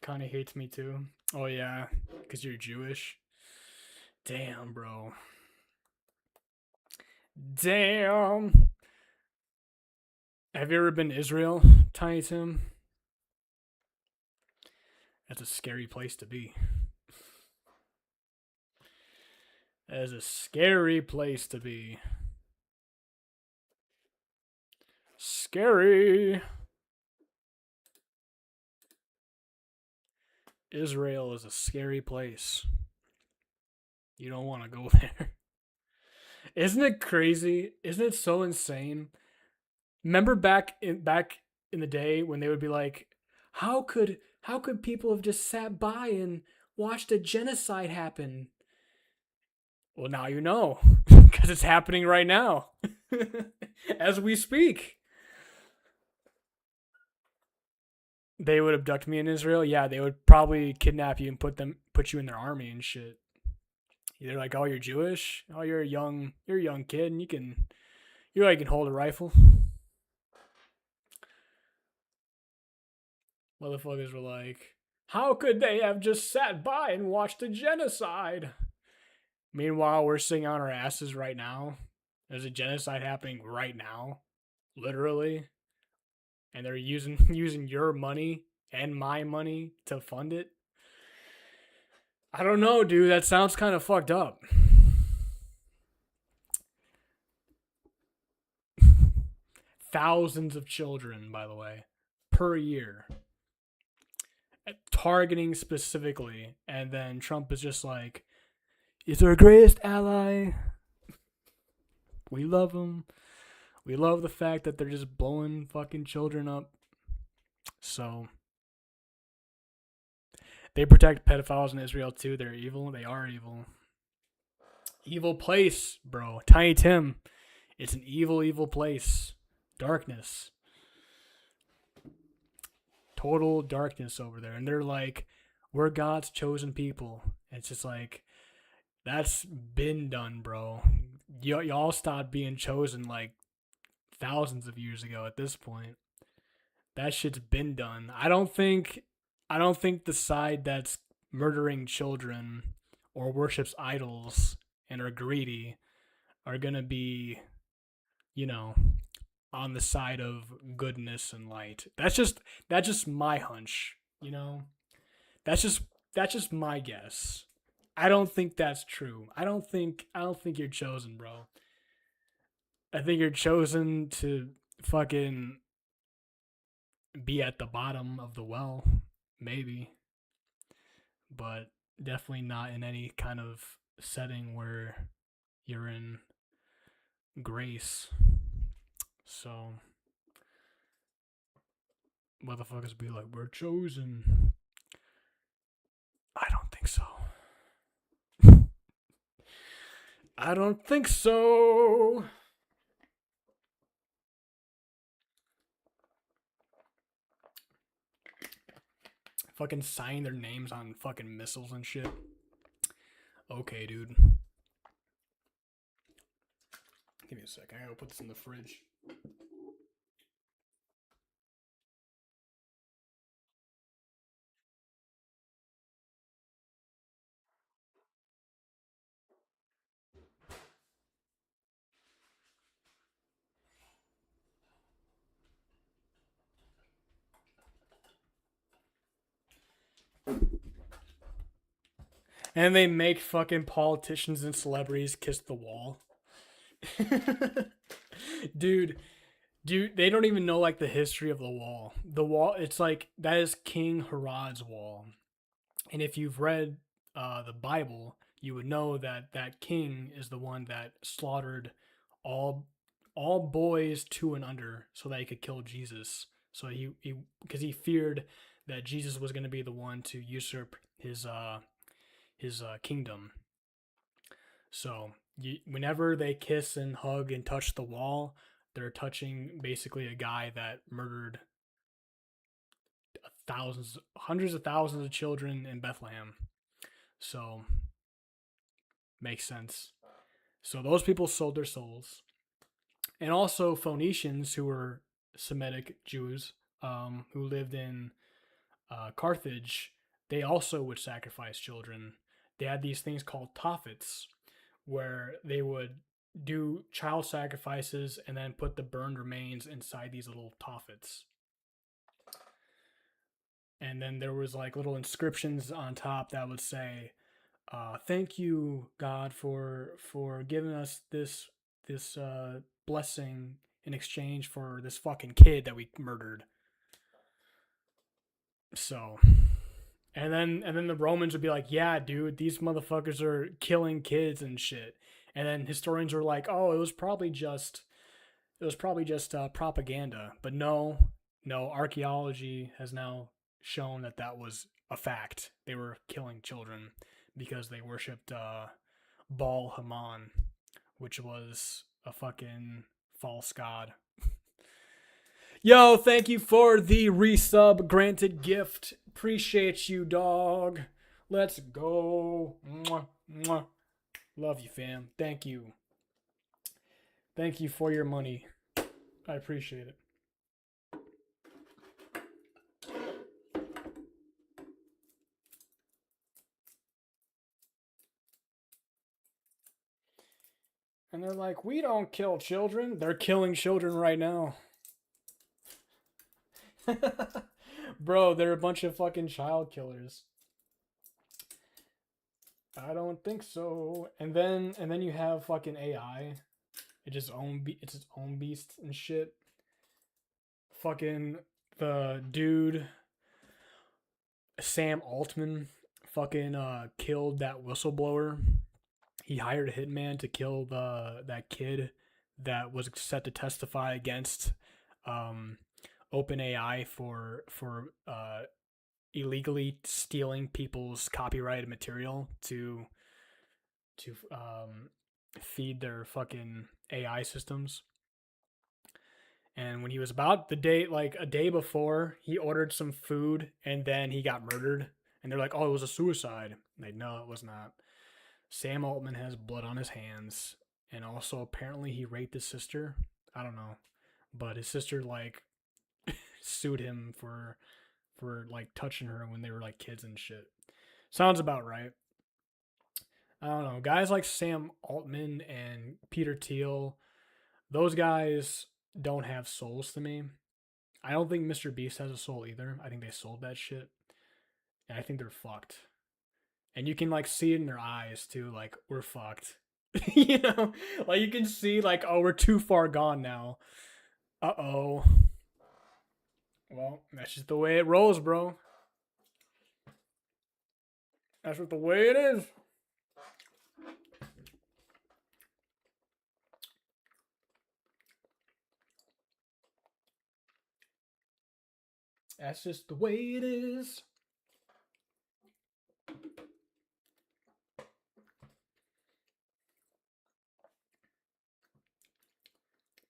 Kinda hates me too. Oh, yeah. Because you're Jewish. Damn, bro. Damn. Have you ever been to Israel, Tiny Tim? That's a scary place to be. That is a scary place to be. Scary. Israel is a scary place. You don't want to go there. Isn't it crazy? Isn't it so insane? Remember back in the day when they would be like, how could people have just sat by and watched a genocide happen? Well, now you know, because it's happening right now, as we speak. They would abduct me in Israel. Yeah, they would probably kidnap you and put you in their army and shit. They're like, oh, you're Jewish. Oh, you're a young kid, and you can hold a rifle. Motherfuckers were like, how could they have just sat by and watched a genocide? Meanwhile, we're sitting on our asses right now. There's a genocide happening right now, literally, and they're using your money and my money to fund it. I don't know, dude. That sounds kind of fucked up. Thousands of children, by the way, per year, targeting specifically, and then Trump is just like, "It's our greatest ally. We love them. We love the fact that they're just blowing fucking children up." So they protect pedophiles in Israel too. They're evil. They are evil. Evil place, bro. Tiny Tim. It's an evil, evil place. Darkness. Total darkness over there. And they're like, we're God's chosen people. And it's just like, that's been done, bro. Y'all stopped being chosen like thousands of years ago at this point. That shit's been done. I don't think the side that's murdering children or worships idols and are greedy are gonna be, on the side of goodness and light. That's just my hunch, That's just my guess. I don't think that's true. I don't think you're chosen, bro. I think you're chosen to fucking be at the bottom of the well, maybe. But definitely not in any kind of setting where you're in grace. So motherfuckers be like, we're chosen. I don't think so. I don't think so. Fucking sign their names on fucking missiles and shit. Okay, dude. Give me a sec. I gotta put this in the fridge. And they make fucking politicians and celebrities kiss the wall. Dude, they don't even know like the history of the wall. The wall, it's like that is King Herod's wall. And if you've read the Bible, you would know that that king is the one that slaughtered all boys 2 and under so that he could kill Jesus. So he because he feared that Jesus was going to be the one to usurp his kingdom. So whenever they kiss and hug and touch the wall, they're touching basically a guy that murdered hundreds of thousands of children in Bethlehem. So makes sense. So those people sold their souls. And also Phoenicians, who were Semitic Jews, who lived in Carthage, they also would sacrifice children. They had these things called tophets, where they would do child sacrifices and then put the burned remains inside these little tophets. And then there was like little inscriptions on top that would say, "Thank you, God, for giving us this blessing in exchange for this fucking kid that we murdered." So, and then the Romans would be like, "Yeah, dude, these motherfuckers are killing kids and shit." And then historians were like, "Oh, it was probably just propaganda." But no, archaeology has now shown that that was a fact. They were killing children because they worshipped Baal Haman, which was a fucking false god. Yo, thank you for the resub granted gift. Appreciate you, dog. Let's go. Mwah, mwah. Love you, fam. Thank you. Thank you for your money. I appreciate it. And they're like, we don't kill children. They're killing children right now. Bro, they're a bunch of fucking child killers. I don't think so. And then you have fucking AI. It's its own beast and shit. Fucking the dude Sam Altman fucking killed that whistleblower. He hired a hitman to kill that kid that was set to testify against OpenAI for illegally stealing people's copyrighted material to feed their fucking AI systems. And when he was about a day before, he ordered some food and then he got murdered. And they're like, "Oh, it was a suicide." Like, no, it was not. Sam Altman has blood on his hands, and also apparently he raped his sister. I don't know, but his sister like sued him for like touching her when they were like kids and shit. Sounds about right. I don't know. Guys like Sam Altman and Peter Thiel, those guys don't have souls to me. I don't think Mr. Beast has a soul either. I think they sold that shit. And I think they're fucked. And you can like see it in their eyes too, like, we're fucked. You know? Like you can see like, oh, we're too far gone now. Uh-oh. Well, that's just the way it rolls, bro. That's what the way it is. That's just the way it is.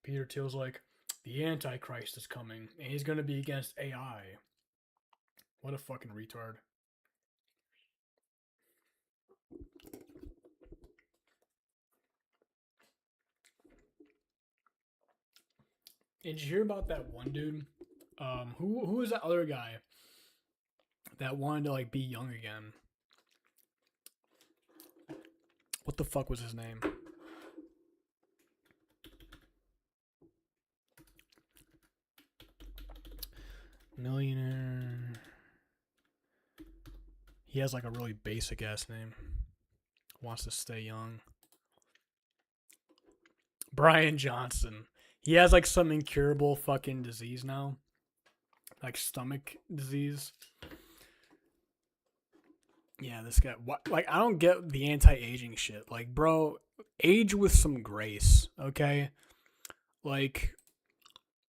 Peter Thiel's like, the Antichrist is coming, and he's gonna be against AI. What a fucking retard. Did you hear about that one dude? Who was that other guy that wanted to like be young again? What the fuck was his name? Millionaire. He has like a really basic ass name. Wants to stay young. Brian Johnson. He has like some incurable fucking disease now. Like stomach disease. Yeah, this guy. What? Like, I don't get the anti-aging shit. Like, bro, age with some grace, okay? Like,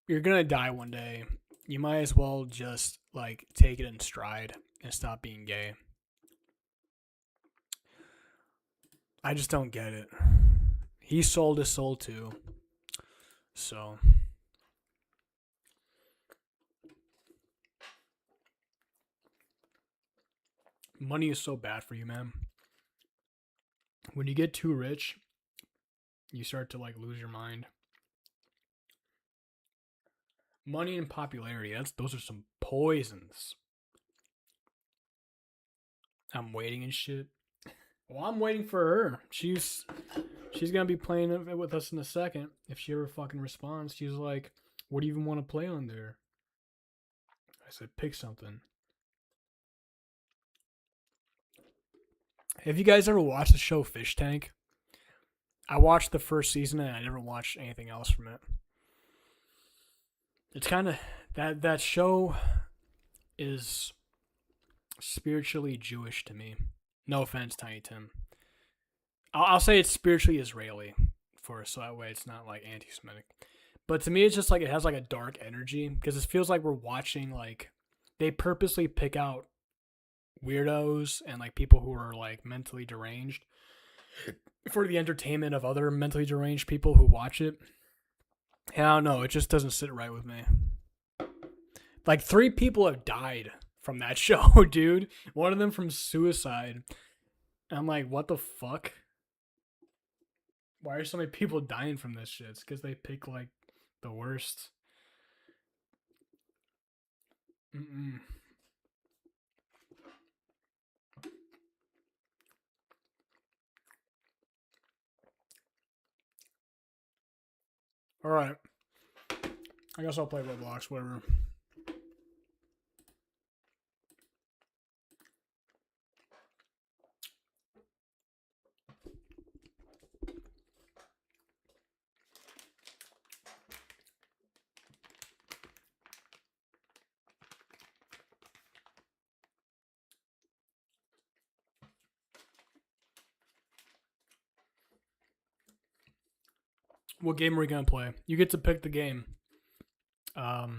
you're gonna die one day. You might as well just like take it in stride and stop being gay. I just don't get it. He sold his soul too. So money is so bad for you, man. When you get too rich, you start to like lose your mind. Money and popularity, those are some poisons. I'm waiting and shit. Well, I'm waiting for her. She's gonna be playing it with us in a second. If she ever fucking responds, she's like, "What do you even want to play on there?" I said, "Pick something." Have you guys ever watched the show Fish Tank? I watched the first season and I never watched anything else from it. It's kind of that show is spiritually Jewish to me. No offense, Tiny Tim. I'll say it's spiritually Israeli so that way it's not like anti-Semitic. But to me, it's just like it has like a dark energy because it feels like we're watching like they purposely pick out weirdos and like people who are like mentally deranged for the entertainment of other mentally deranged people who watch it. And I don't know, it just doesn't sit right with me. Like 3 people have died from that show, dude. One of them from suicide. And I'm like, what the fuck? Why are so many people dying from this shit? It's because they pick like the worst. Mm-mm. All right. I guess I'll play Roblox, whatever. What game are we gonna play? You get to pick the game. Dog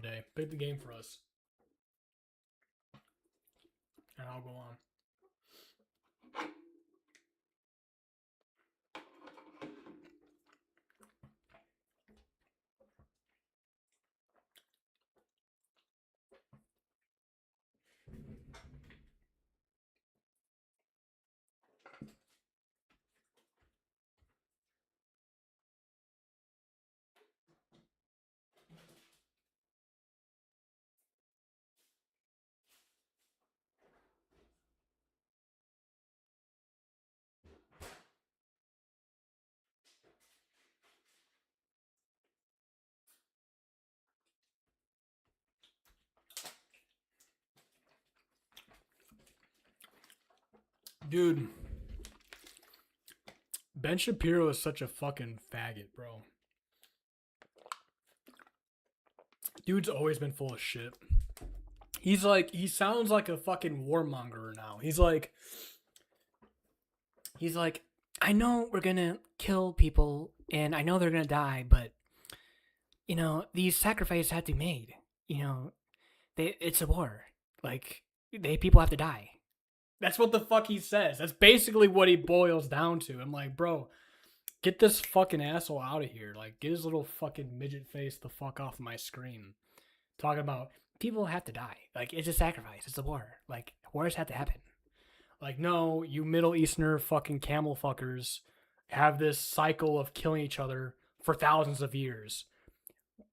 Day. Pick the game for us. And I'll go on. Dude, Ben Shapiro is such a fucking faggot, bro. Dude's always been full of shit. He's like, he sounds like a fucking warmonger now. He's like, I know we're gonna kill people and I know they're gonna die, but you know, these sacrifices have to be made. You know, it's a war. Like, people have to die. That's what the fuck he says. That's basically what he boils down to. I'm like, bro, get this fucking asshole out of here. Like, get his little fucking midget face the fuck off my screen. Talking about people have to die. Like, it's a sacrifice. It's a war. Like, wars have to happen. Like, no, you Middle Easterner fucking camel fuckers have this cycle of killing each other for thousands of years.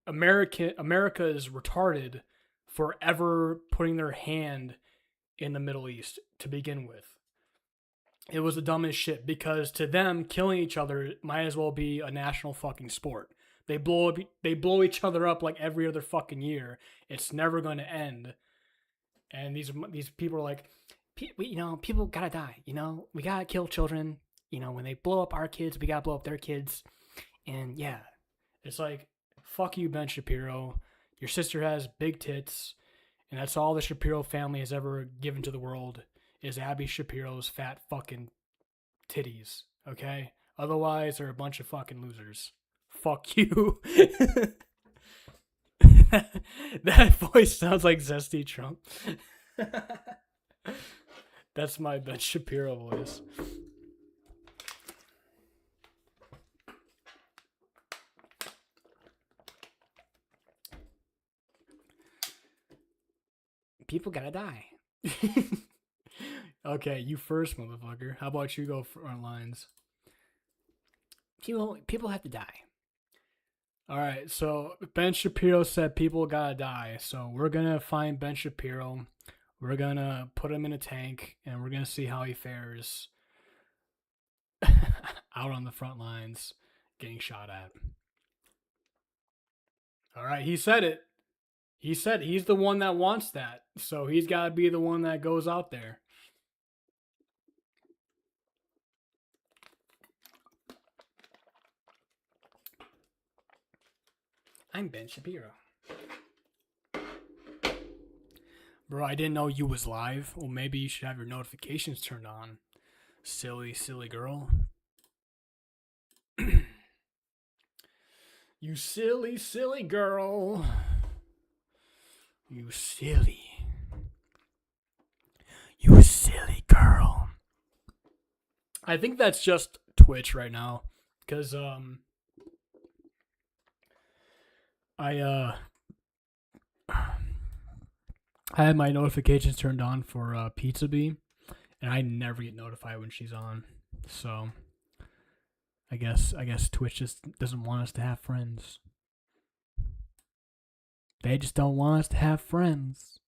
America is retarded for ever putting their hand in the Middle East to begin with. It was the dumbest shit because to them, killing each other might as well be a national fucking sport. They blow each other up like every other fucking year. It's never going to end. And these people are like, people gotta die. You know, we gotta kill children. You know, when they blow up our kids, we gotta blow up their kids. And yeah, it's like, fuck you, Ben Shapiro. Your sister has big tits. And that's all the Shapiro family has ever given to the world is Abby Shapiro's fat fucking titties. Okay? Otherwise, they're a bunch of fucking losers. Fuck you. That voice sounds like Zesty Trump. That's my Ben Shapiro voice. People gotta die. Okay, you first, motherfucker. How about you go front lines? People have to die. All right, so Ben Shapiro said people gotta die. So we're gonna find Ben Shapiro. We're gonna put him in a tank, and we're gonna see how he fares out on the front lines, getting shot at. All right, he said it. He said he's the one that wants that. So he's got to be the one that goes out there. I'm Ben Shapiro. Bro, I didn't know you was live. Well, maybe you should have your notifications turned on. Silly, silly girl. You silly, silly girl. You silly. You silly girl. I think that's just Twitch right now. Because, I had my notifications turned on for Pizza Bee, and I never get notified when she's on. So, I guess Twitch just doesn't want us to have friends. They just don't want us to have friends.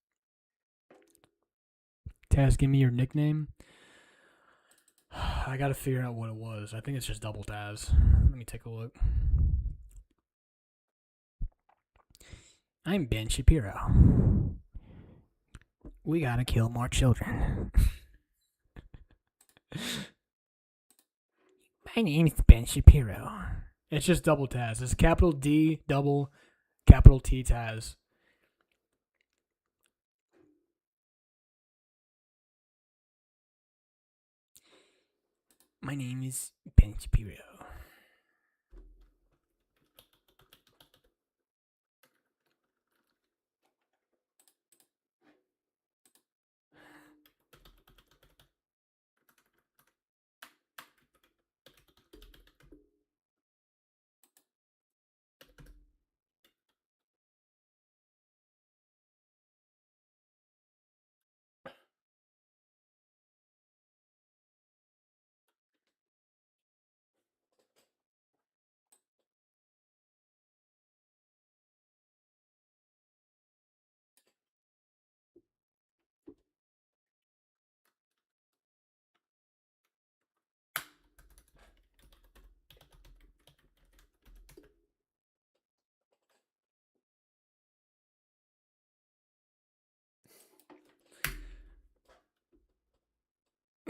Taz, give me your nickname. I gotta figure out what it was. I think it's just double Taz. Let me take a look. I'm Ben Shapiro. We gotta kill more children. My name's Ben Shapiro. It's just double Taz. It's capital D, double, capital T Taz. My name is Ben Shapiro.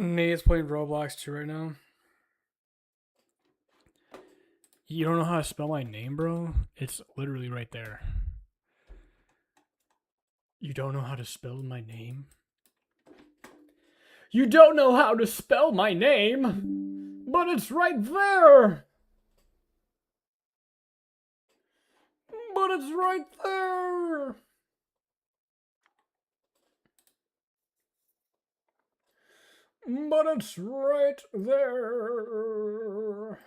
Nate's playing Roblox too right now. You don't know how to spell my name, bro? It's literally right there. You don't know how to spell my name? You don't know how to spell my name? But it's right there! But it's right there! But it's right there!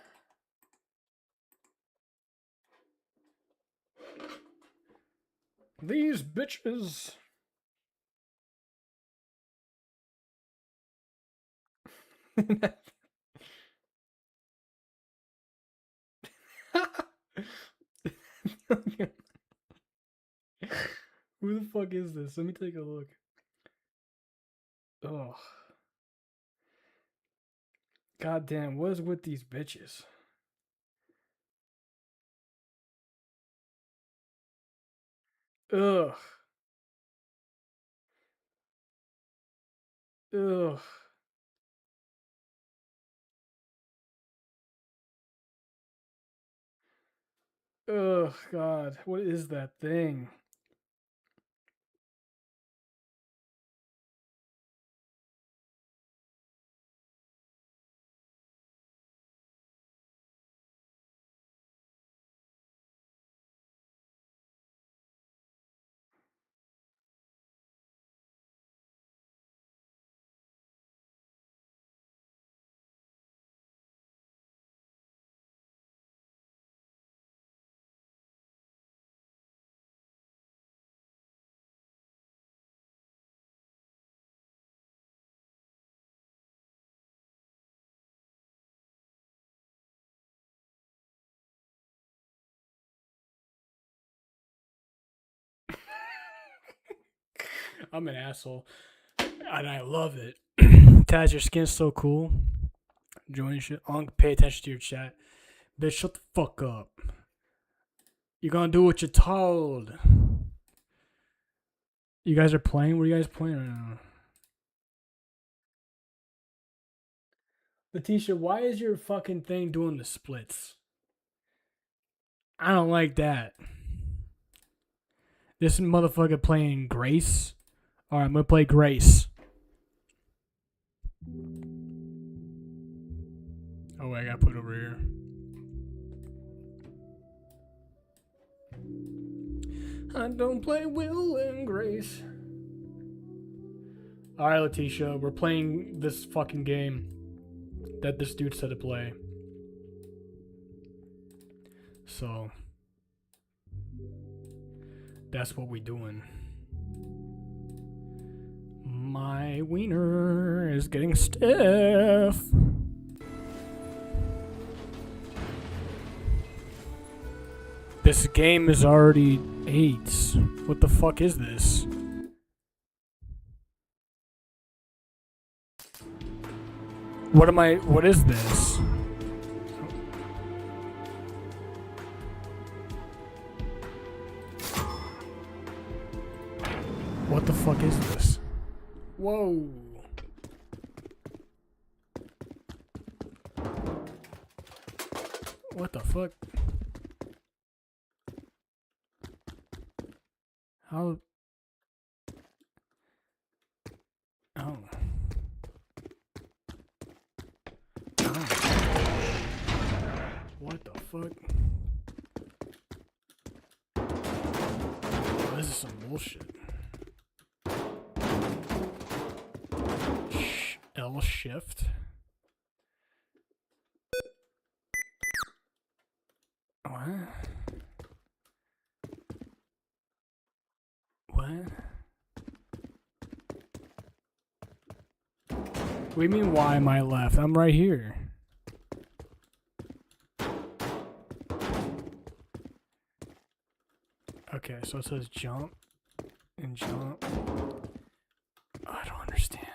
These bitches. Who the fuck is this? Let me take a look. Oh. God damn, what is with these bitches? Ugh. Ugh. Ugh, God. What is that thing? I'm an asshole. And I love it. Taz, your skin's so cool. Join shit. Pay attention to your chat. Bitch, shut the fuck up. You're gonna do what you're told. You guys are playing? What are you guys playing right now? Letitia, why is your fucking thing doing the splits? I don't like that. This motherfucker playing Grace. Alright, I'm gonna play Grace. Oh, wait, I gotta put it over here. I don't play Will and Grace. Alright, Letitia, we're playing this fucking game that this dude said to play. So, that's what we doing. My wiener is getting stiff. This game is already 8. What the fuck is this? What is this? What the fuck is this? Whoa. What the fuck? How? Oh. What the fuck? Oh, this is some bullshit. L shift. What? What? What do you mean, why am I left? I'm right here. Okay, so it says jump and jump. I don't understand.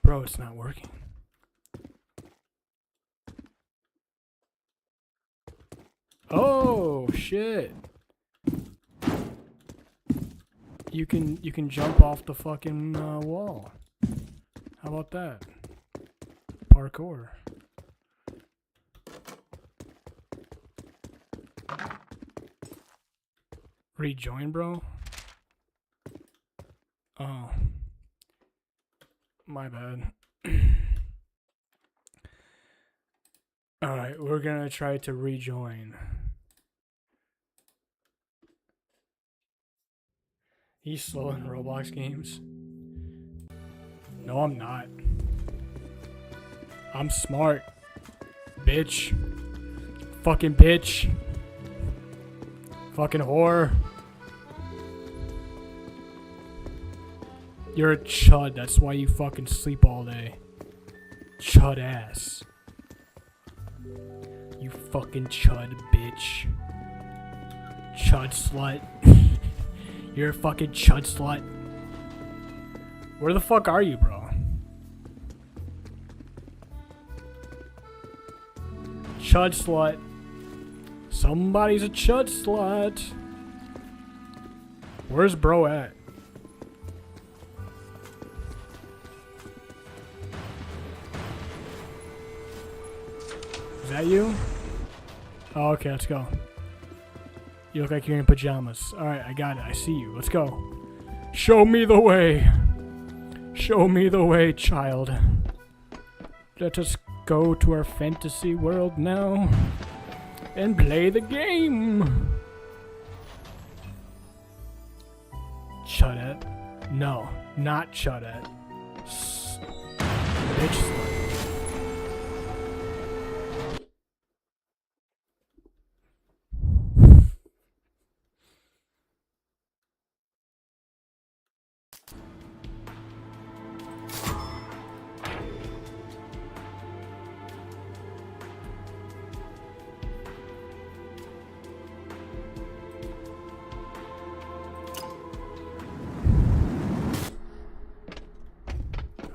Bro, it's not working. Oh shit. You can jump off the fucking wall. How about that? Parkour. Rejoin, bro? Oh. My bad. Alright, we're gonna try to rejoin. He's slow in Roblox games. No, I'm not. I'm smart. Bitch. Fucking bitch. Fucking whore. You're a chud, that's why you fucking sleep all day. Chud ass. You fucking chud bitch. Chud slut. You're a fucking chud slut. Where the fuck are you, bro? Chud slut. Somebody's a chud slut. Where's bro at? Is that you? Oh, okay, let's go. You look like you're in pajamas. Alright, I got it. I see you. Let's go. Show me the way. Show me the way, child. Let us go to our fantasy world now and play the game. Chudette. No, not Chudette. Bitch slut.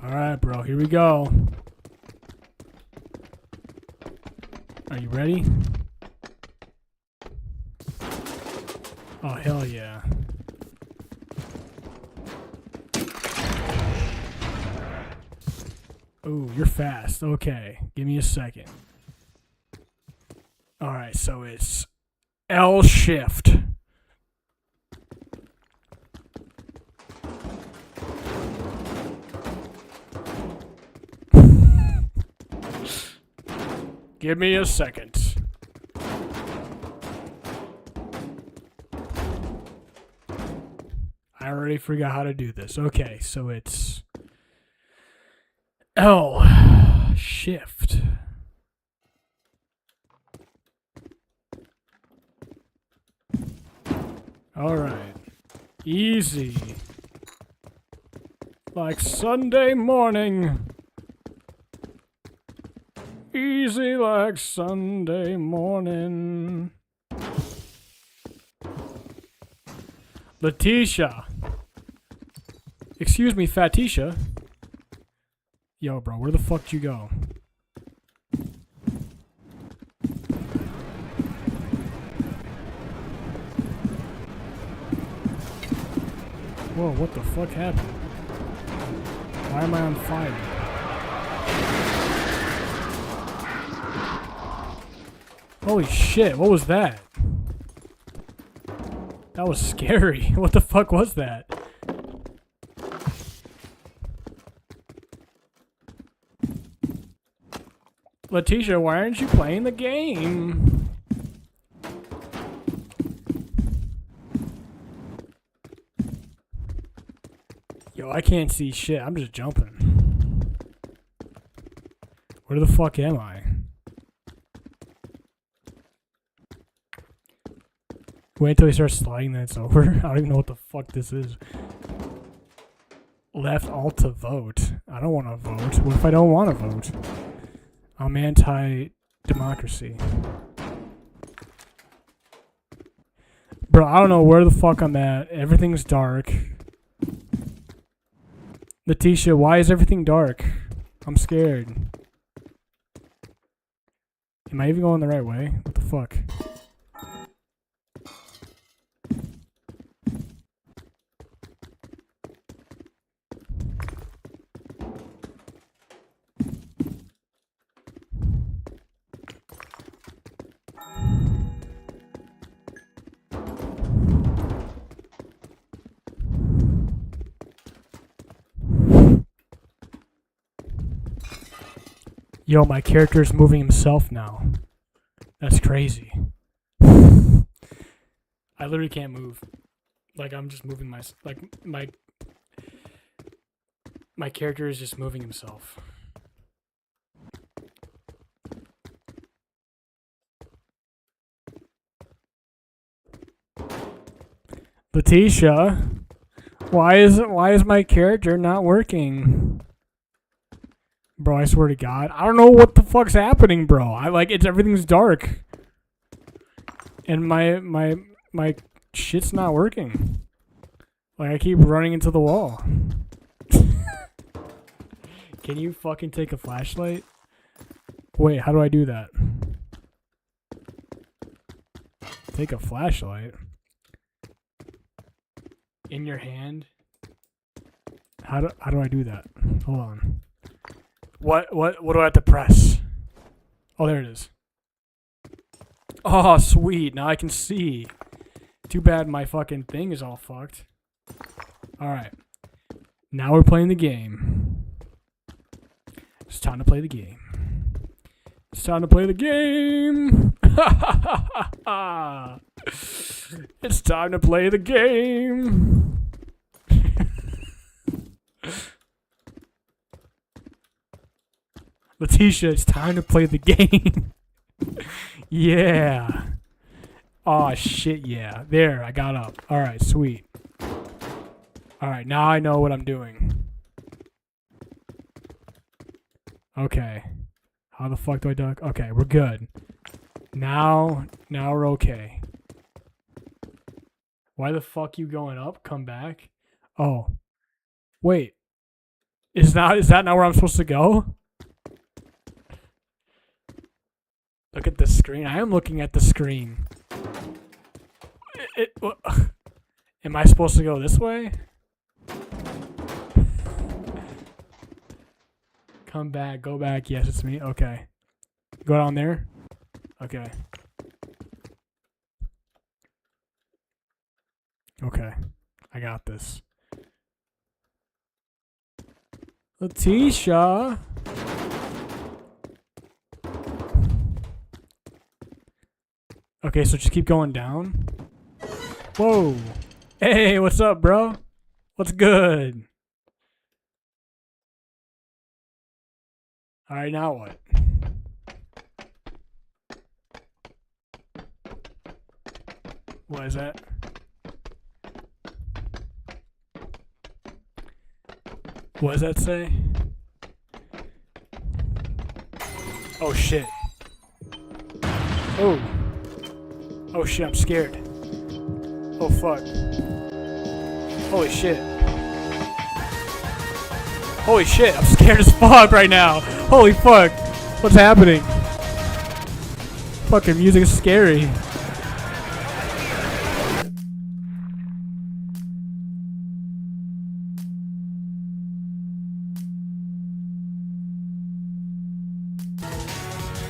Alright, bro, here we go. Are you ready? Oh, hell yeah. Ooh, you're fast. Okay, give me a second. Alright, so it's L shift. Give me a second. I already forgot how to do this. Okay, so it's L shift. All right. Easy. Like Sunday morning. Easy like Sunday morning. Letitia. Excuse me, Fatisha. Yo, bro, where the fuck did you go? Whoa, what the fuck happened? Why am I on fire? Holy shit, what was that? That was scary. What the fuck was that? Letitia, why aren't you playing the game? Yo, I can't see shit. I'm just jumping. Where the fuck am I? Wait until he starts sliding, then it's over. I don't even know what the fuck this is. Left alt to vote. I don't want to vote. What if I don't want to vote? I'm anti-democracy. Bro, I don't know where the fuck I'm at. Everything's dark. Letitia, why is everything dark? I'm scared. Am I even going the right way? What the fuck? Yo, my character's moving himself now. That's crazy. I literally can't move. Like, I'm just moving my character is just moving himself. Letitia, why is my character not working? Bro, I swear to God, I don't know what the fuck's happening, bro. Everything's dark, and my shit's not working. Like, I keep running into the wall. Can you fucking take a flashlight? Wait, how do I do that? Take a flashlight in your hand. How do I do that? Hold on. What do I have to press? Oh, there it is. Oh, sweet. Now I can see. Too bad my fucking thing is all fucked. Alright. Now we're playing the game. It's time to play the game. It's time to play the game. It's time to play the game. Letitia, it's time to play the game. Yeah. Oh, shit, yeah. There, I got up. Alright, sweet. Alright, now I know what I'm doing. Okay. How the fuck do I duck? Okay, we're good. Now we're okay. Why the fuck you going up? Come back. Oh. Wait. Is that not where I'm supposed to go? Look at the screen. I am looking at the screen. Am I supposed to go this way? Come back. Go back. Yes, it's me. Okay. Go down there. Okay. Okay. I got this. Letitia. Okay, so just keep going down. Whoa. Hey, what's up, bro? What's good? Alright, now what? What is that? What does that say? Oh, shit. Oh. Oh shit, I'm scared. Oh fuck. Holy shit. Holy shit, I'm scared as fuck right now. Holy fuck. What's happening? Fucking music is scary.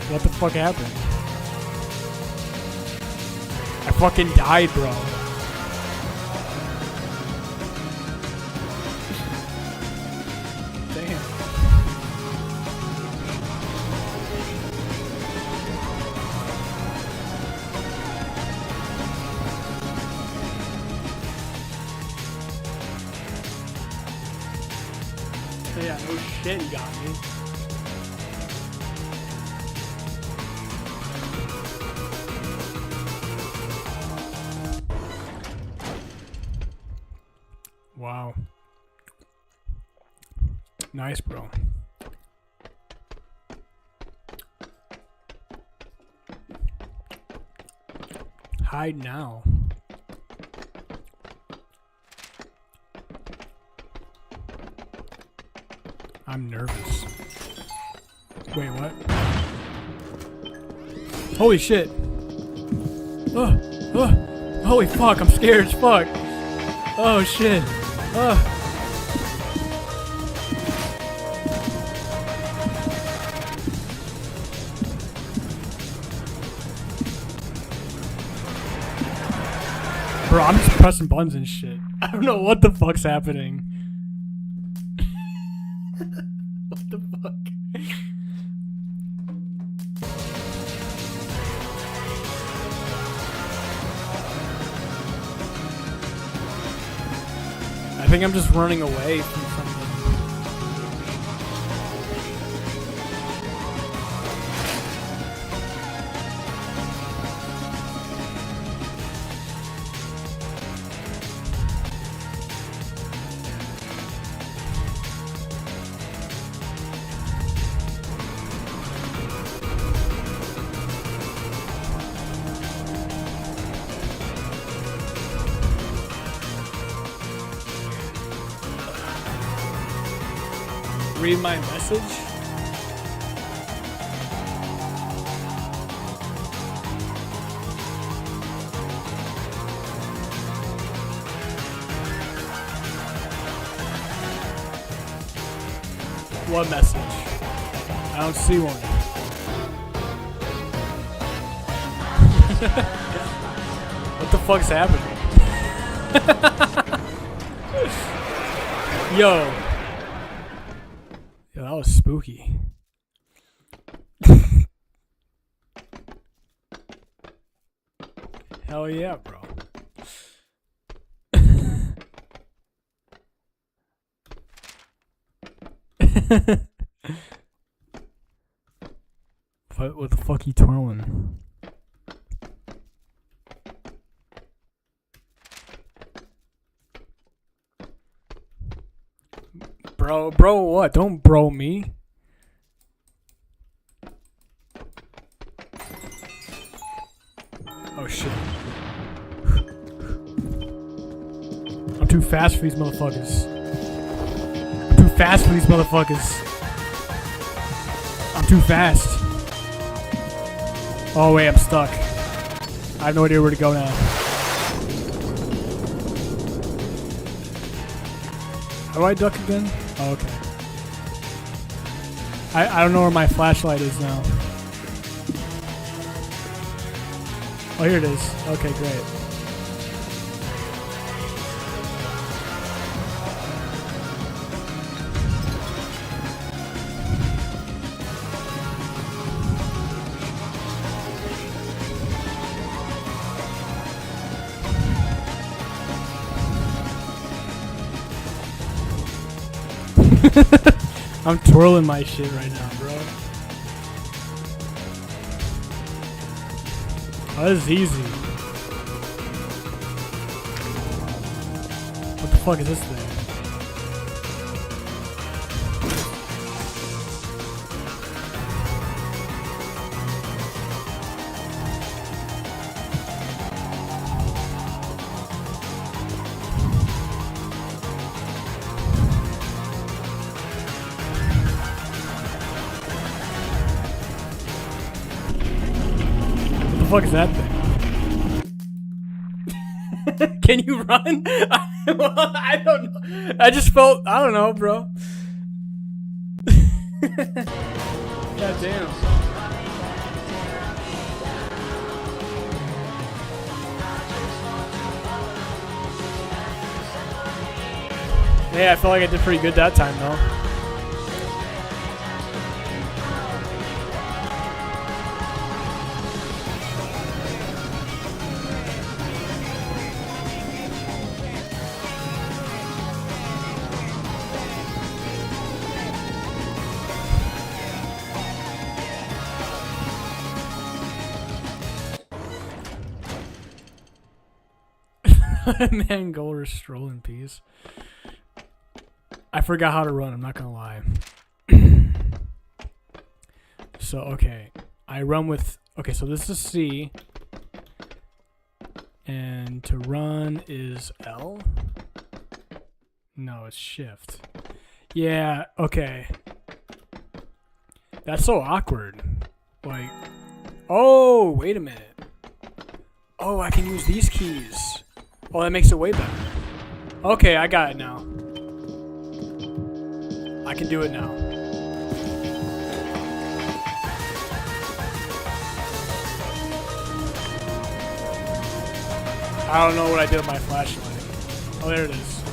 What the fuck happened? I fucking died, bro. Damn. Yeah, no shit, you got me. Wow. Nice, bro. Hide now. I'm nervous. Wait, what? Holy shit. Holy fuck, I'm scared as fuck. Oh shit. Bro, I'm just pressing buttons and shit. I don't know what the fuck's happening. What the fuck? I think I'm just running away from something. Read my message? What message? I don't see one. What the fuck's happening? Yo. Yo, that was spooky. Hell yeah, bro. What the fuck you twirling? Bro, what? Don't bro me. Oh shit. I'm too fast for these motherfuckers. I'm too fast for these motherfuckers. I'm too fast. Oh wait, I'm stuck. I have no idea where to go now. How do I duck again? Oh, okay. I don't know where my flashlight is now. Oh, here it is. Okay, great. I'm twirling my shit right now, bro. Oh, this is easy. What the fuck is this thing? fuck is that thing? Can you run? I don't know. I just felt, I don't know, bro. God damn. Hey, I felt like I did pretty good that time, though. Man, Golder stroll in peace. I forgot how to run, I'm not gonna lie. So, okay. I run with... Okay, so this is C. And to run is L? No, it's shift. Yeah, okay. That's so awkward. Like... Oh, wait a minute. Oh, I can use these keys. Oh, that makes it way better. Okay, I got it now. I can do it now. I don't know what I did with my flashlight. Oh, there it is.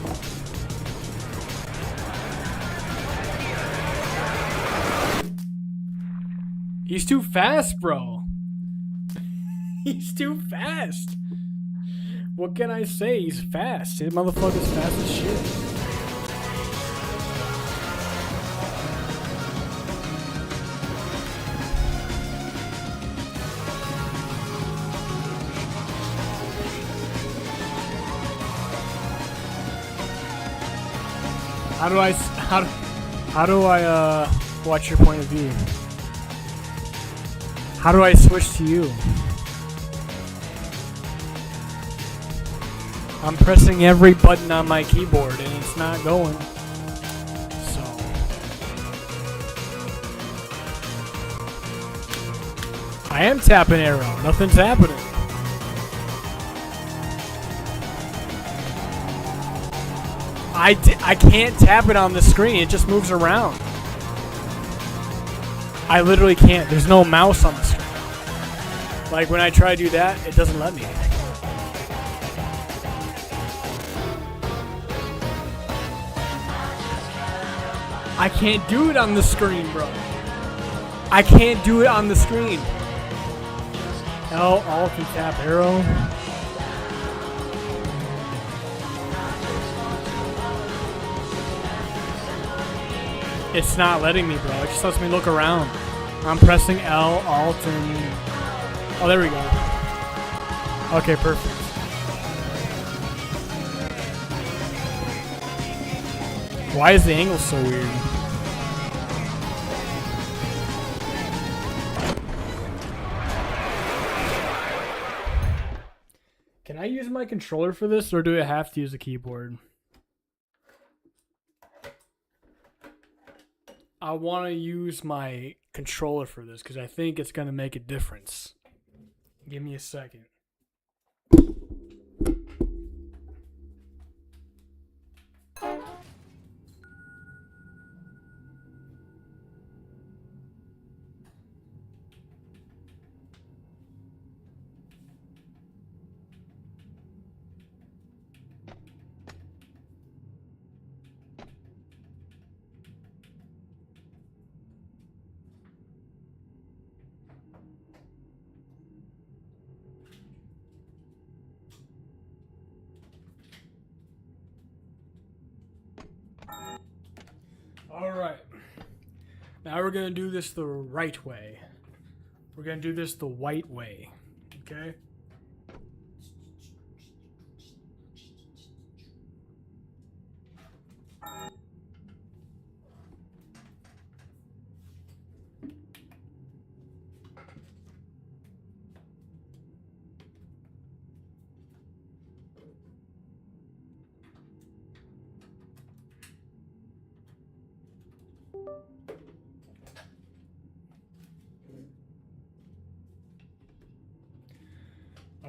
He's too fast, bro. He's too fast. What can I say? He's fast. This motherfucker's fast as shit. How do I watch your point of view? How do I switch to you? I'm pressing every button on my keyboard and it's not going. So I am tapping arrow. Nothing's happening. I can't tap it on the screen. It just moves around. I literally can't. There's no mouse on the screen. Like when I try to do that, it doesn't let me. I can't do it on the screen, bro. I can't do it on the screen. L, Alt, and tap arrow. It's not letting me, bro. It just lets me look around. I'm pressing L, Alt, and... Oh, there we go. Okay, perfect. Why is the angle so weird? Can I use my controller for this, or do I have to use a keyboard? I want to use my controller for this because I think it's going to make a difference. Give me a second. All right. Now we're going to do this the right way. We're going to do this the white way. Okay?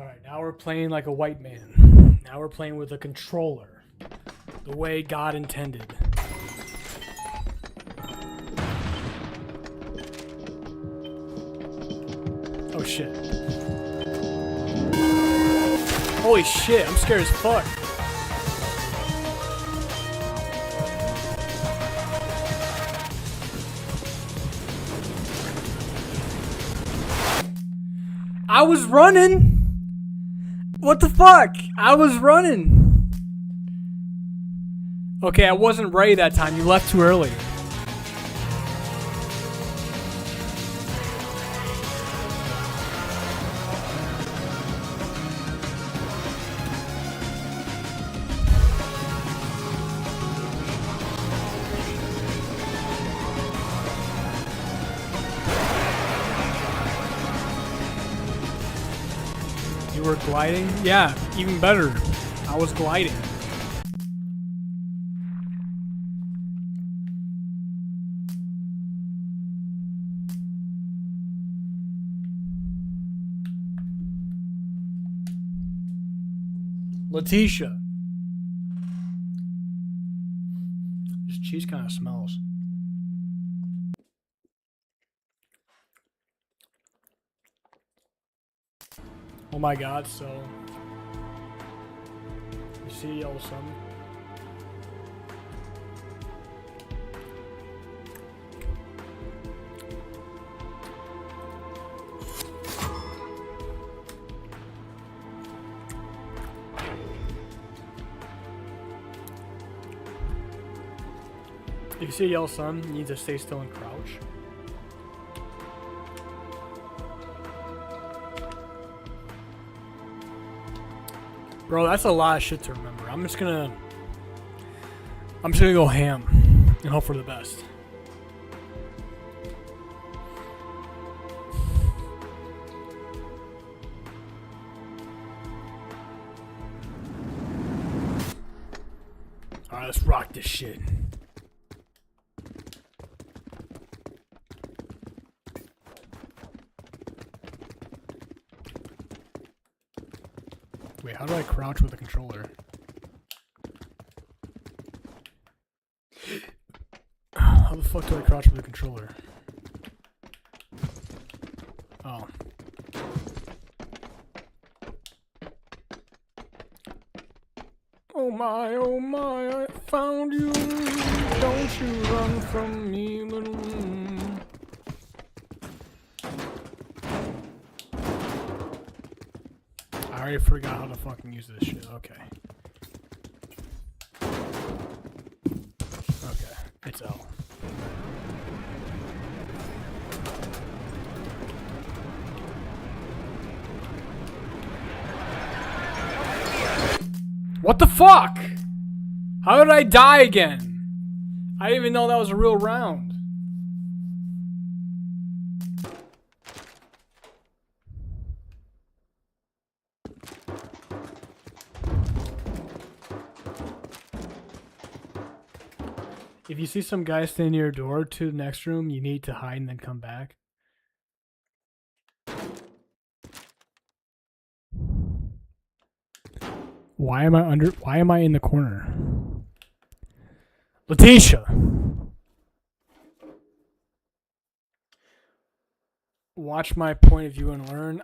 Alright, now we're playing like a white man. Now we're playing with a controller. The way God intended. Oh shit. Holy shit, I'm scared as fuck. I was running! What the fuck? I was running! Okay, I wasn't ready that time. You left too early. You were gliding? Yeah, even better. I was gliding. Letitia. This cheese kind of smells. Oh my god, so you see yellow sun? If you see a yellow sun, you need to stay still and crouch. Bro, that's a lot of shit to remember. I'm just gonna go ham and hope for the best. Alright, let's rock this shit. Wait, how do I crouch with a controller? How the fuck do I crouch with a controller? Oh. Oh my, I found you. Don't you run from me, little. I already forgot how to fucking use this shit. Okay. Okay, it's L. What the fuck? How did I die again? I didn't even know that was a real round. If you see some guy standing near your door to the next room, you need to hide and then come back. Why am I in the corner? Letitia! Watch my point of view and learn.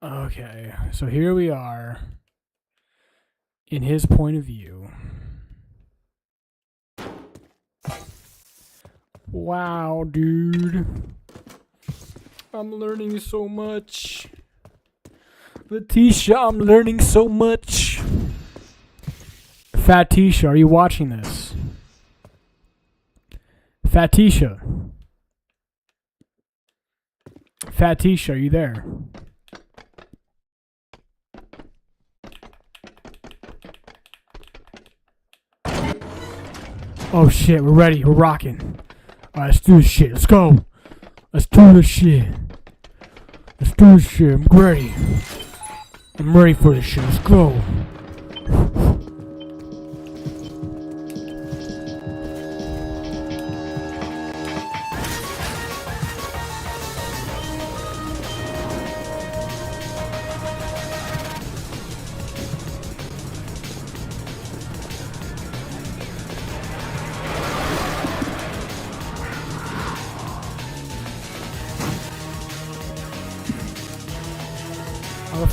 Okay, so here we are in his point of view. Wow, dude. I'm learning so much. Letitia, I'm learning so much. Fatisha, are you watching this? Fatisha. Fatisha, are you there? Oh shit, we're ready. We're rocking. Alright, let's do this shit. Let's go. Let's do this shit. Let's do this shit. I'm ready. I'm ready for this shit. Let's go.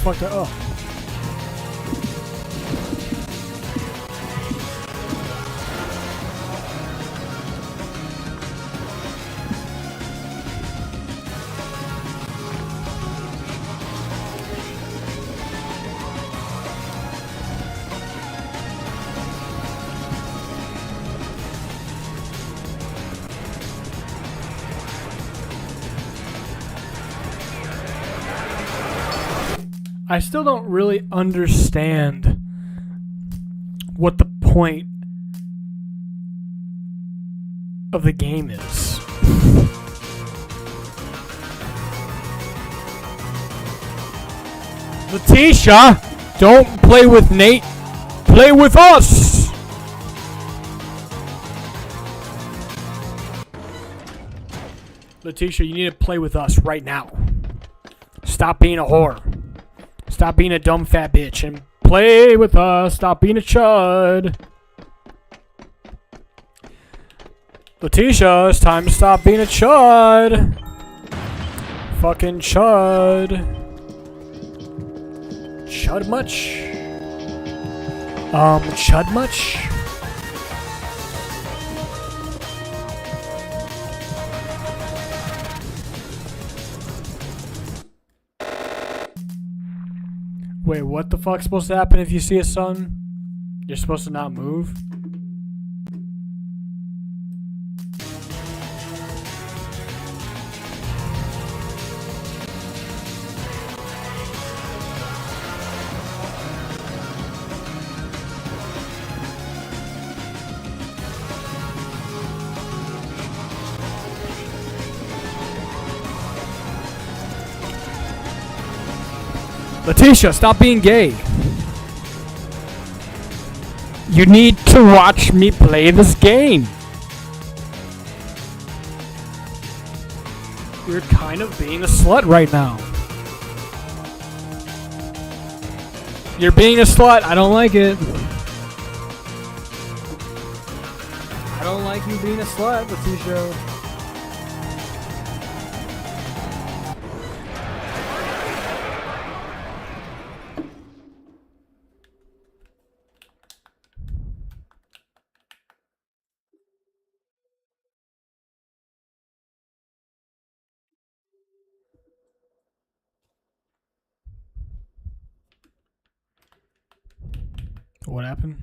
fuck that? Oh. I still don't really understand what the point of the game is. Letitia, don't play with Nate. Play with us. Letitia, you need to play with us right now. Stop being a whore. Stop being a dumb fat bitch and play with us. Stop being a chud. Letitia, it's time to stop being a chud. Fucking chud. Chud much? Chud much? Wait, what the fuck's supposed to happen if you see a sun? You're supposed to not move? Letitia, stop being gay. You need to watch me play this game. You're kind of being a slut right now. You're being a slut. I don't like it. I don't like you being a slut, Letitia. What happened?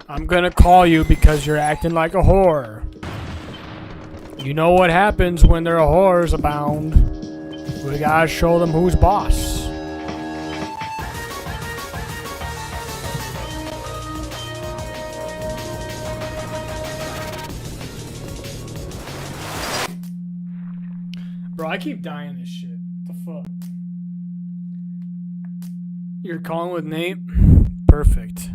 I'm gonna call you because you're acting like a whore. You know what happens when there are whores abound. We gotta show them who's boss. Bro, I keep dying this shit. What the fuck? You're calling with Nate? Perfect.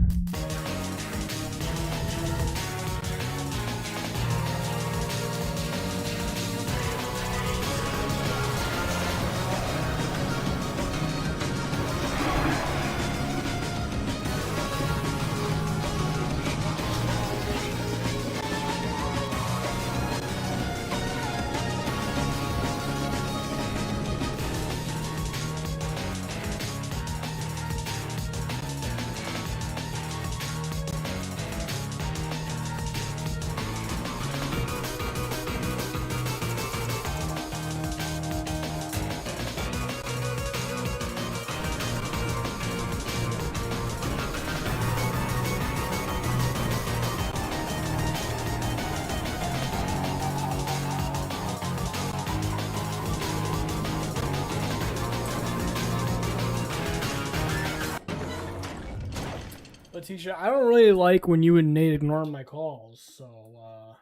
Letitia, I don't really like when you and Nate ignore my calls, so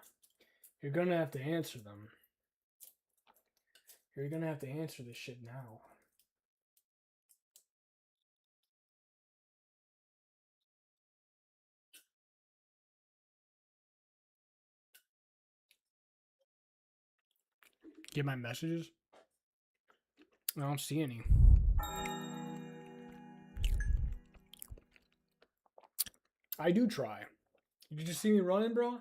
you're gonna have to answer them. You're gonna have to answer this shit now. Get my messages? I don't see any. I do try. Did you just see me running, bro?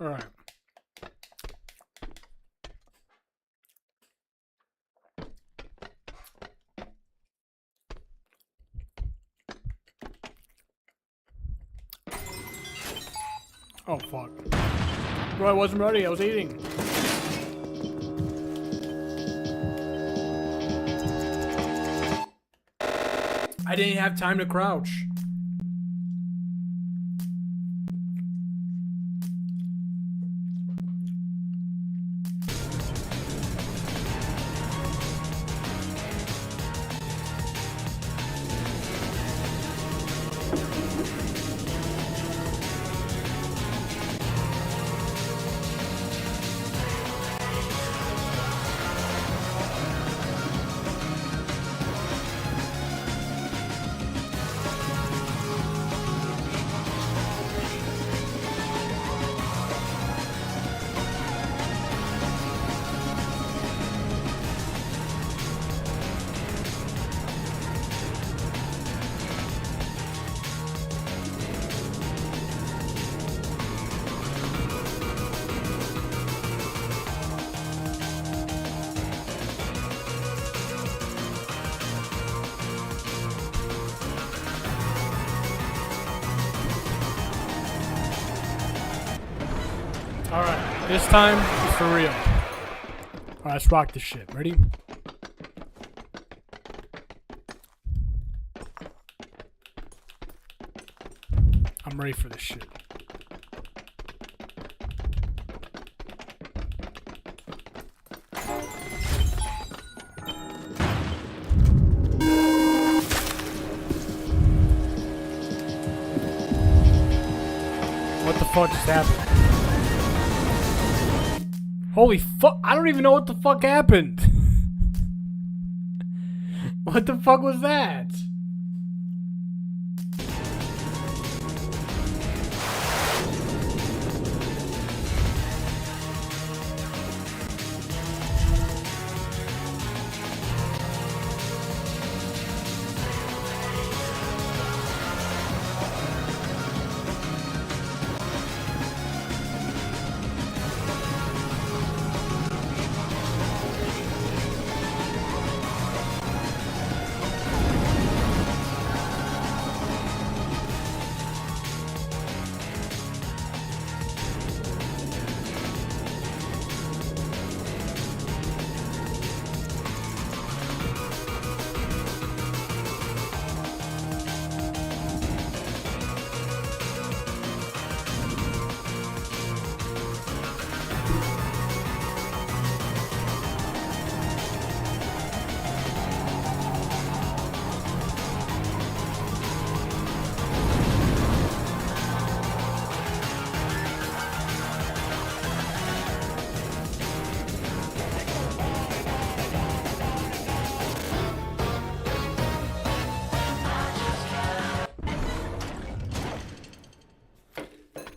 All right. Oh, fuck. Bro, I wasn't ready. I was eating. I didn't have time to crouch. Alright, this time is for real. Alright, let's rock this shit. Ready? I'm ready for this shit. What the fuck just happened? Holy fuck, I don't even know what the fuck happened. What the fuck was that?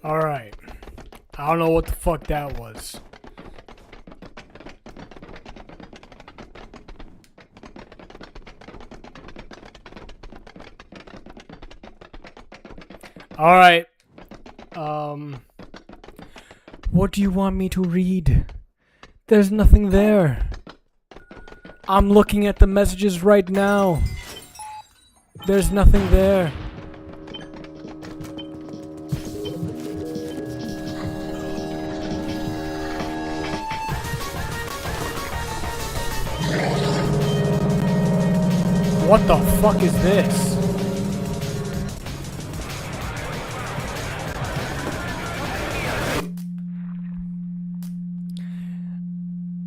Alright. I don't know what the fuck that was. Alright. What do you want me to read? There's nothing there. I'm looking at the messages right now. There's nothing there. What the fuck is this?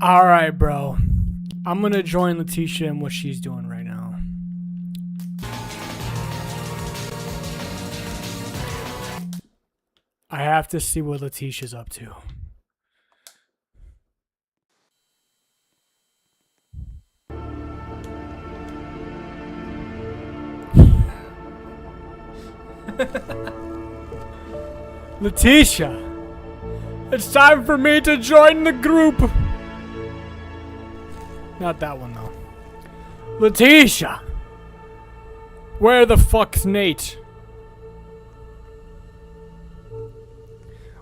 Alright, bro. I'm gonna join Letitia in what she's doing right now. I have to see what Letitia's up to. Letitia! It's time for me to join the group! Not that one, though. Letitia! Where the fuck's Nate?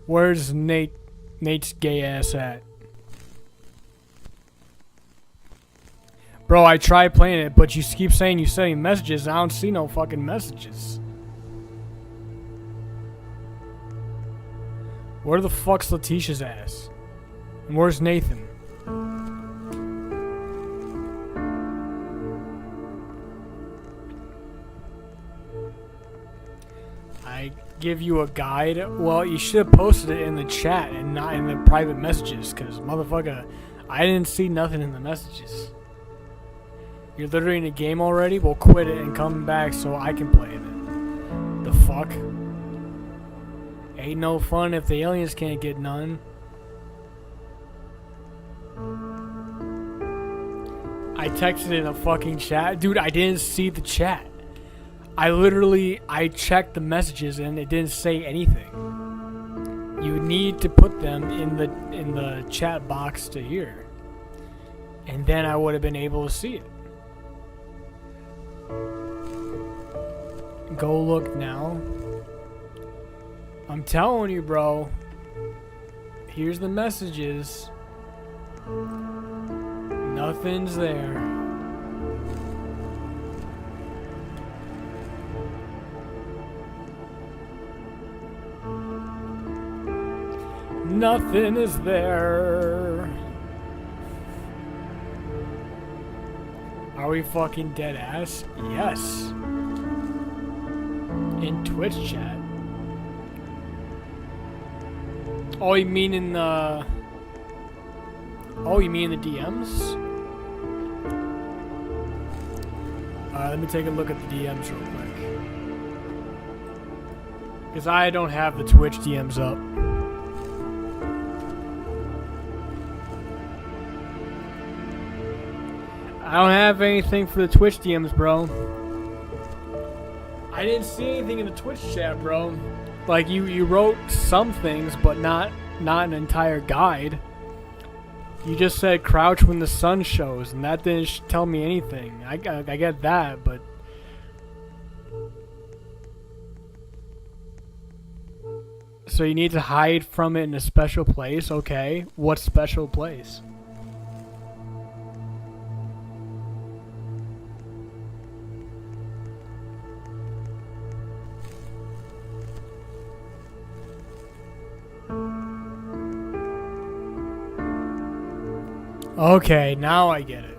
Where's Nate? Nate's gay ass at? Bro, I tried playing it, but you keep saying you sending messages. I don't see no fucking messages. Where the fuck's Letitia's ass? And where's Nathan? I give you a guide. Well, you should have posted it in the chat and not in the private messages, because motherfucker, I didn't see nothing in the messages. You're literally in a game already? Well, quit it and come back so I can play it. The fuck? Ain't no fun if the aliens can't get none. I texted in a fucking chat. Dude, I didn't see the chat. I checked the messages and it didn't say anything. You need to put them in the chat box to hear. And then I would have been able to see it. Go look now. I'm telling you, bro. Here's the messages. Nothing's there. Nothing is there. Are we fucking dead ass? Yes. In Twitch chat. Oh, you mean in the... Oh, you mean in the DMs? Let me take a look at the DMs real quick. Because I don't have the Twitch DMs up. I don't have anything for the Twitch DMs, bro. I didn't see anything in the Twitch chat, bro. Like, you wrote some things, but not an entire guide. You just said crouch when the sun shows, and that didn't tell me anything. I get that, but... So you need to hide from it in a special place? Okay. What special place? Okay, now I get it.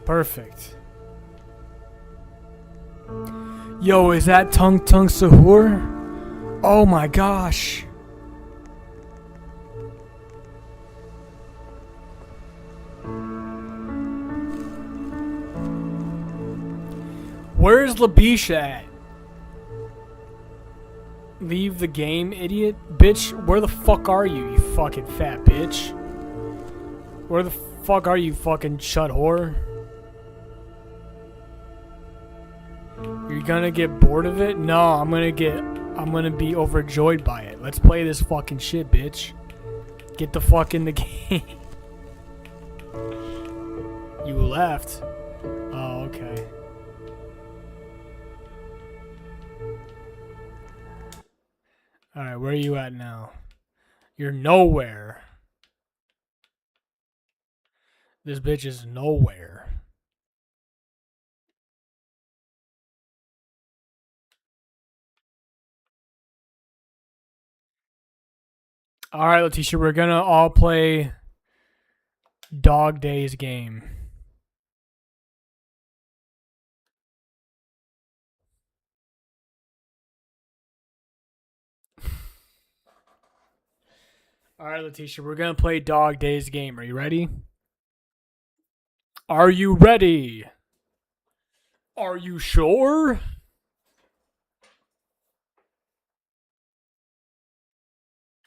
Perfect. Yo, is that Tung Tung Sahur? Oh my gosh. Where's Labisha at? Leave the game, idiot. Bitch, where the fuck are you, you fucking fat bitch? Where the fuck are you, fucking chud whore? You're gonna get bored of it? No, I'm gonna be overjoyed by it. Let's play this fucking shit, bitch. Get the fuck in the game. You left. Oh, okay. Alright, where are you at now? You're nowhere. This bitch is nowhere. Alright, Letitia, we're gonna all play Dog Days game. Alright, Letitia, we're gonna play Dog Days game. Are you ready? Are you ready? Are you sure?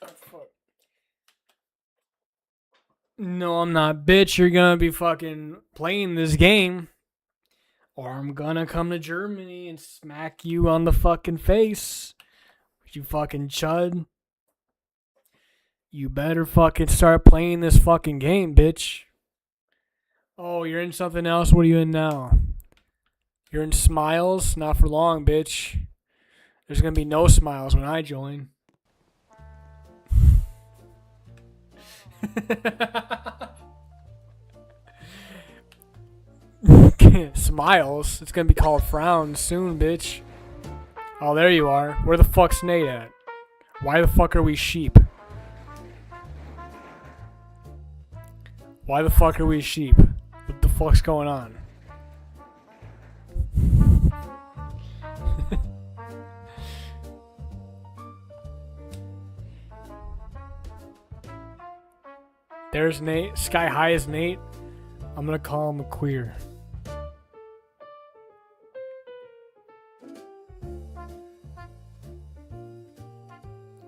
Oh, fuck. No, I'm not, bitch. You're gonna be fucking playing this game, or I'm gonna come to Germany and smack you on the fucking face. You fucking chud. You better fucking start playing this fucking game, bitch. Oh, you're in something else? What are you in now? You're in Smiles? Not for long, bitch. There's gonna be no Smiles when I join. Smiles. It's gonna be called frowns soon, bitch. Oh, there you are. Where the fuck's Nate at? Why the fuck are we sheep? Why the fuck are we sheep? What the fuck's going on? There's Nate. Sky High is Nate. I'm gonna call him a queer.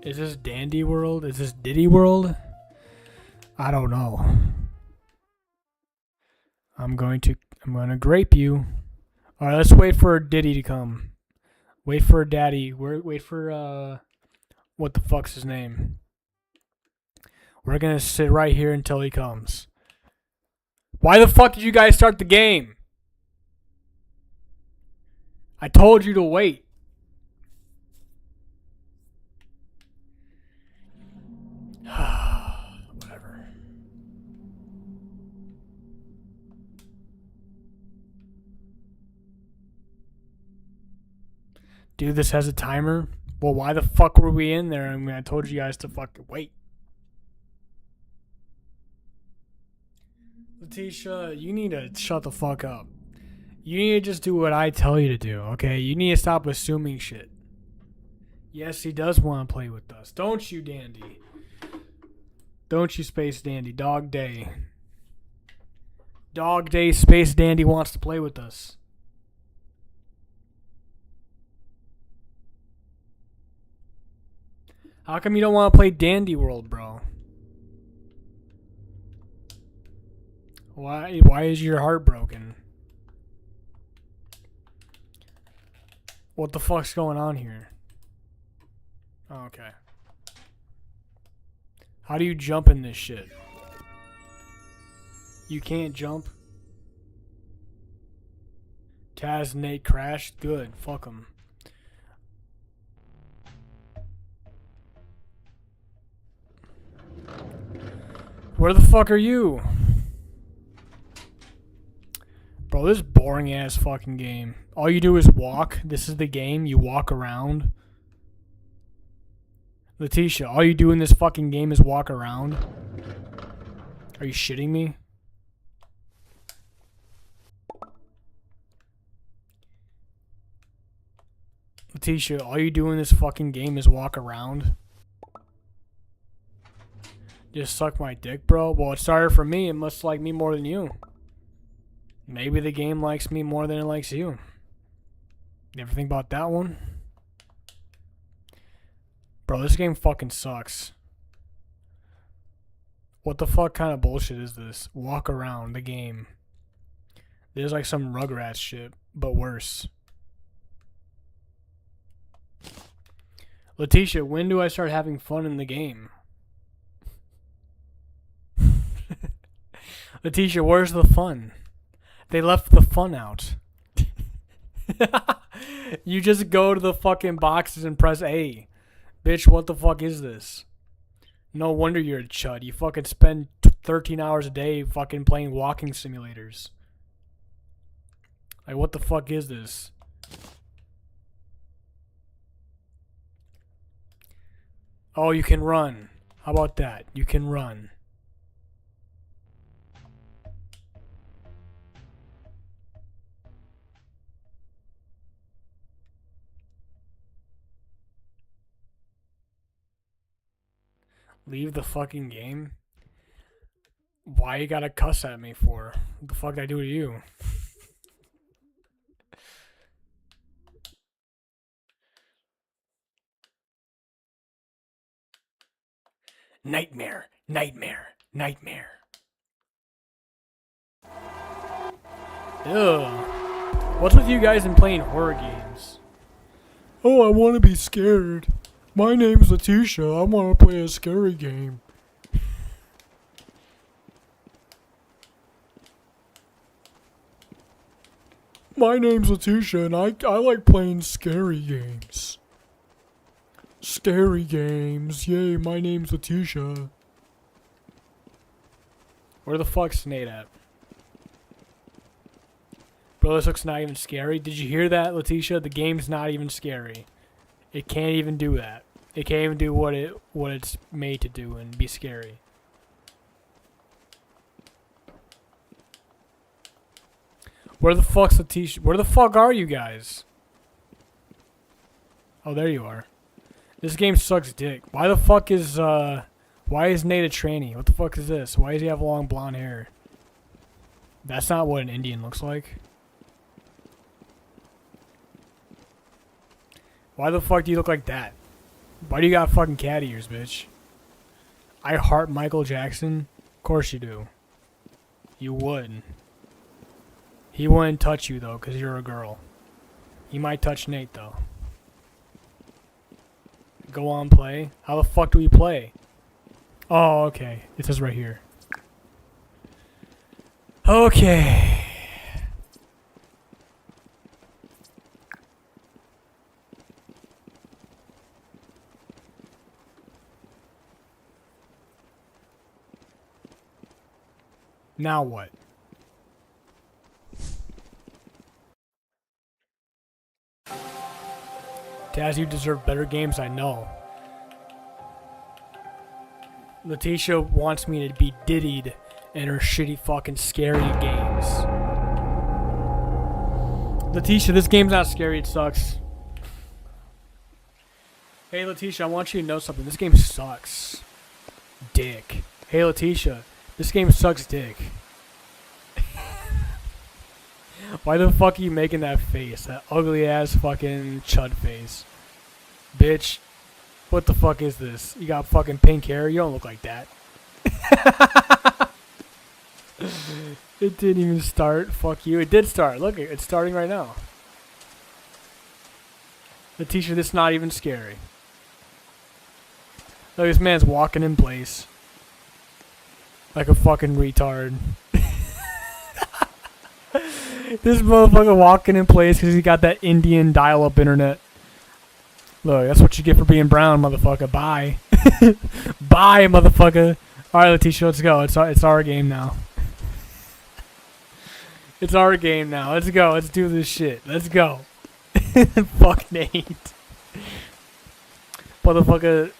Is this Dandy World? Is this Diddy World? I don't know. I'm gonna grape you. Alright, let's wait for Diddy to come. Wait for Daddy. Wait for what the fuck's his name? We're gonna sit right here until he comes. Why the fuck did you guys start the game? I told you to wait. Whatever. Dude, this has a timer? Well, why the fuck were we in there? I mean, I told you guys to fucking wait. Letitia, you need to shut the fuck up. You need to just do what I tell you to do, okay? You need to stop assuming shit. Yes, he does want to play with us. Don't you, Dandy? Don't you, Space Dandy? Dog Day. Dog Day, Space Dandy wants to play with us. How come you don't want to play Dandy World, bro? Why is your heart broken? What the fuck's going on here? Oh, okay. How do you jump in this shit? You can't jump? Taz and Nate crashed? Good. Fuck them. Where the fuck are you? Bro, this boring ass fucking game. All you do is walk. This is the game. You walk around. Letitia, all you do in this fucking game is walk around. Are you shitting me? Letitia, all you do in this fucking game is walk around. Just suck my dick, bro? Well, it started for me. It must like me more than you. Maybe the game likes me more than it likes you. You ever think about that one? Bro, this game fucking sucks. What the fuck kind of bullshit is this? Walk around the game. There's like some Rugrats shit, but worse. Letitia, when do I start having fun in the game? Letitia, where's the fun? They left the fun out. You just go to the fucking boxes and press A. Bitch, what the fuck is this? No wonder you're a chud. You fucking spend 13 hours a day fucking playing walking simulators. Like, what the fuck is this? Oh, you can run. How about that? You can run. Leave the fucking game? Why you gotta cuss at me for? What the fuck did I do to you? Nightmare, nightmare, nightmare. Ugh. What's with you guys in playing horror games? Oh, I want to be scared. My name's Letitia. I want to play a scary game. My name's Letitia, and I like playing scary games. Scary games. Yay, my name's Letitia. Where the fuck's Nate at? Bro, this looks not even scary. Did you hear that, Letitia? The game's not even scary. It can't even do that. It can't even do what it's made to do and be scary. Where the fuck's Letitia? Where the fuck are you guys? Oh, there you are. This game sucks dick. Why the fuck is why is Nate a tranny? What the fuck is this? Why does he have long blonde hair? That's not what an Indian looks like. Why the fuck do you look like that? Why do you got fucking cat ears, bitch? I heart Michael Jackson? Of course you do. You would. He wouldn't touch you, though, because you're a girl. He might touch Nate, though. Go on, play. How the fuck do we play? Oh, okay. It says right here. Okay. Now what? Taz, you deserve better games, I know. Letitia wants me to be diddied in her shitty fucking scary games. Letitia, this game's not scary, it sucks. Hey Letitia, I want you to know something. This game sucks. Dick. Hey Letitia, this game sucks dick. Why the fuck are you making that face? That ugly ass fucking chud face. Bitch. What the fuck is this? You got fucking pink hair? You don't look like that. It didn't even start. Fuck you. It did start. Look, it's starting right now. Letitia, this is not even scary. Look, this man's walking in place. Like a fucking retard. This motherfucker walking in place because he got that Indian dial-up internet. Look, that's what you get for being brown, motherfucker. Bye. Bye, motherfucker. Alright, Letitia, let's go. It's our game now. It's our game now. Let's go. Let's do this shit. Let's go. Fuck Nate. Motherfucker,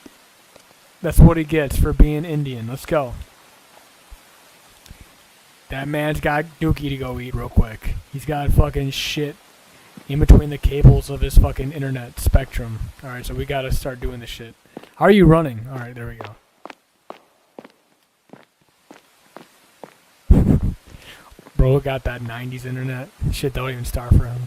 that's what he gets for being Indian. Let's go. That man's got dookie to go eat real quick. He's got fucking shit in between the cables of his fucking internet spectrum. Alright, so we gotta start doing this shit. How are you running? Alright, there we go. Bro got that 90s internet. Shit don't even start for him.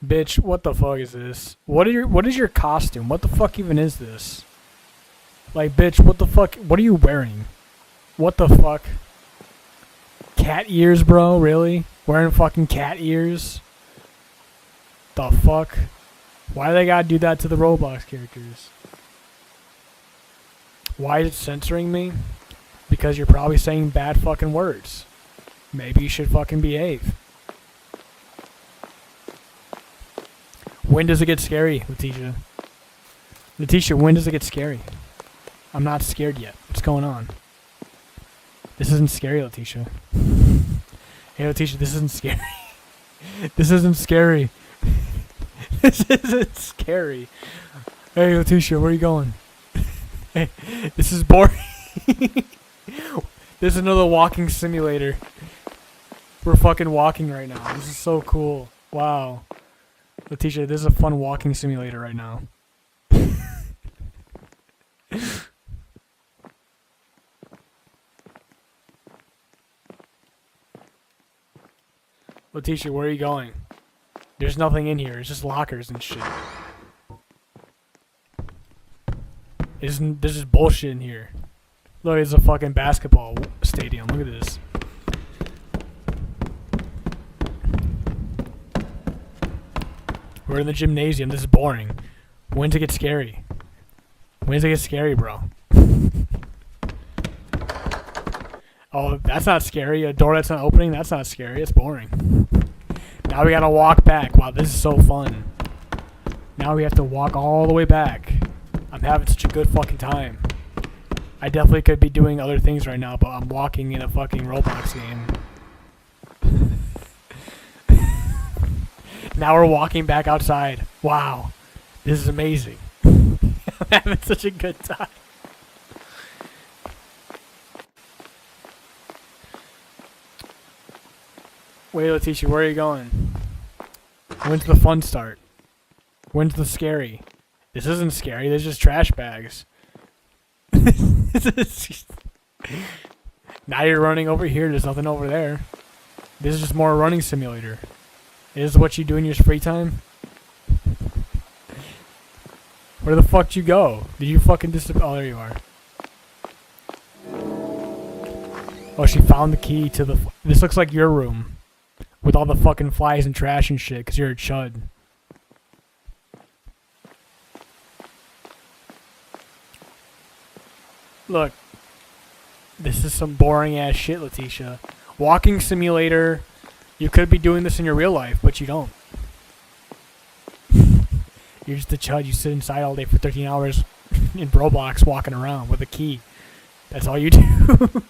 Bitch, what the fuck is this? What is your costume? What the fuck even is this? Like, bitch, what the fuck? What are you wearing? What the fuck? Cat ears, bro? Really? Wearing fucking cat ears? The fuck? Why do they gotta do that to the Roblox characters? Why is it censoring me? Because you're probably saying bad fucking words. Maybe you should fucking behave. When does it get scary, Letitia? Letitia, when does it get scary? I'm not scared yet. What's going on? This isn't scary, Letitia. Hey, Letitia, this isn't scary. This isn't scary. This isn't scary. Hey, Letitia, where are you going? Hey, this is boring. This is another walking simulator. We're fucking walking right now. This is so cool. Wow. Letitia, this is a fun walking simulator right now. Letitia, where are you going? There's nothing in here. It's just lockers and shit. This is bullshit in here. Look, it's a fucking basketball stadium. Look at this. We're in the gymnasium. This is boring. When's it get scary? When's it get scary, bro? Oh, that's not scary. A door that's not opening, that's not scary. It's boring. Now we gotta walk back. Wow, this is so fun. Now we have to walk all the way back. I'm having such a good fucking time. I definitely could be doing other things right now, but I'm walking in a fucking Roblox game. Now we're walking back outside. Wow. This is amazing. I'm having such a good time. Wait, Letitia, where are you going? When's the fun start? When's the scary? This isn't scary, this is just trash bags. Now you're running over here, there's nothing over there. This is just more a running simulator. This is what you do in your free time? Where the fuck did you go? Did you fucking disappear? Oh, there you are. Oh, she found the key to the... This looks like your room. With all the fucking flies and trash and shit, because you're a chud. Look. This is some boring ass shit, Letitia. Walking simulator. You could be doing this in your real life, but you don't. You're just a chud. You sit inside all day for 13 hours in Roblox walking around with a key. That's all you do.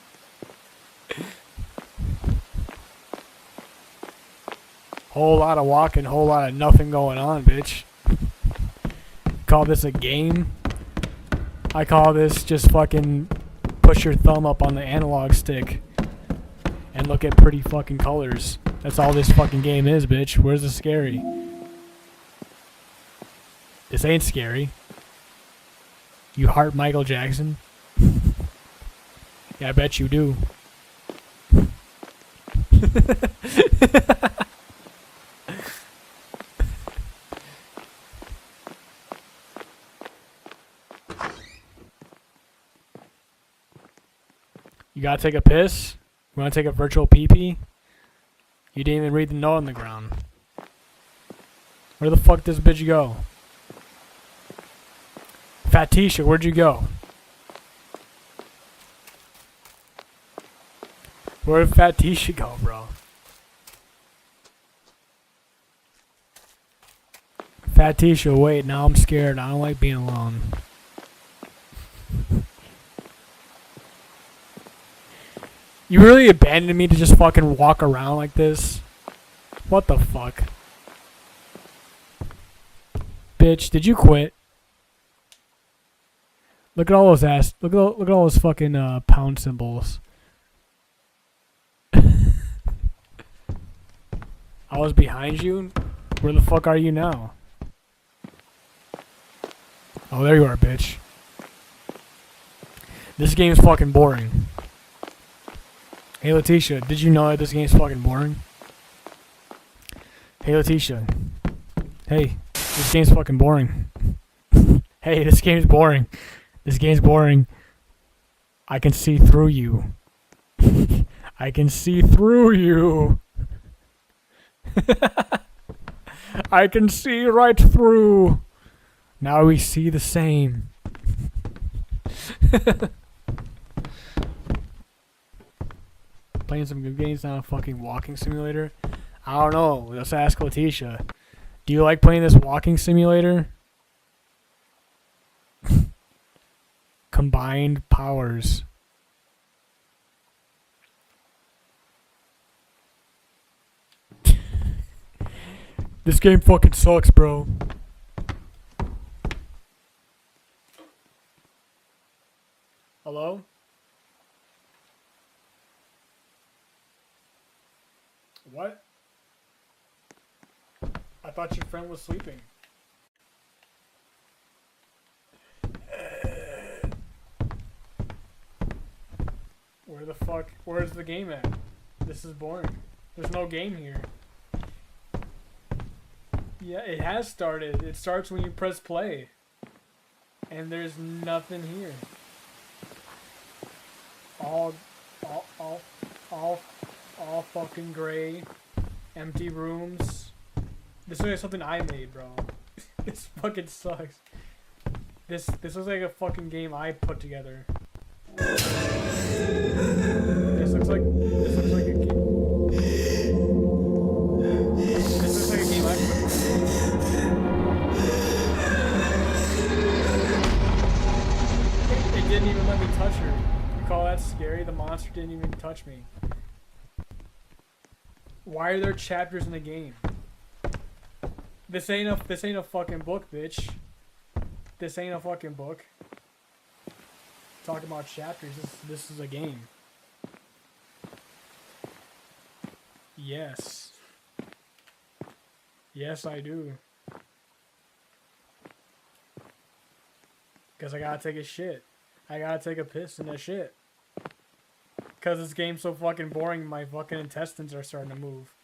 Whole lot of walking, whole lot of nothing going on, bitch. Call this a game? I call this just fucking push your thumb up on the analog stick and look at pretty fucking colors. That's all this fucking game is, bitch. Where's the scary? This ain't scary. You heart Michael Jackson? Yeah, I bet you do. You gotta take a piss? You wanna take a virtual pee-pee? You didn't even read the note on the ground. Where the fuck does this bitch go? Fat Tisha, where'd you go? Where did Fat Tisha go, bro? Fat Tisha, wait, now I'm scared. I don't like being alone. You really abandoned me to just fucking walk around like this? What the fuck? Bitch, did you quit? Look at all those ass. Look at all those fucking pound symbols. I was behind you? Where the fuck are you now? Oh, there you are, bitch. This game's fucking boring. Hey, Letitia, did you know that this game's fucking boring? Hey, Letitia. Hey, this game's fucking boring. Hey, this game's boring. This game's boring. I can see through you. I can see through you. I can see right through. Now we see the same. Playing some good games, not a fucking walking simulator. I don't know. Let's ask Letitia. Do you like playing this walking simulator? Combined powers. This game fucking sucks, bro. Hello? What? I thought your friend was sleeping. Where the fuck? Where's the game at? This is boring. There's no game here. Yeah, it has started. It starts when you press play. And there's nothing here. All fucking gray. Empty rooms. This looks like something I made, bro. This fucking sucks. This looks like a fucking game I put together. This looks like a game. This looks like a game I put together. It didn't even let me touch her. touch me. Why are there chapters in the game? This ain't a fucking book, bitch. This ain't a fucking book. Talking about chapters. This is a game. Yes. Yes, I do. Because I gotta take a shit. I gotta take a piss in a shit. Because this game's so fucking boring, my fucking intestines are starting to move.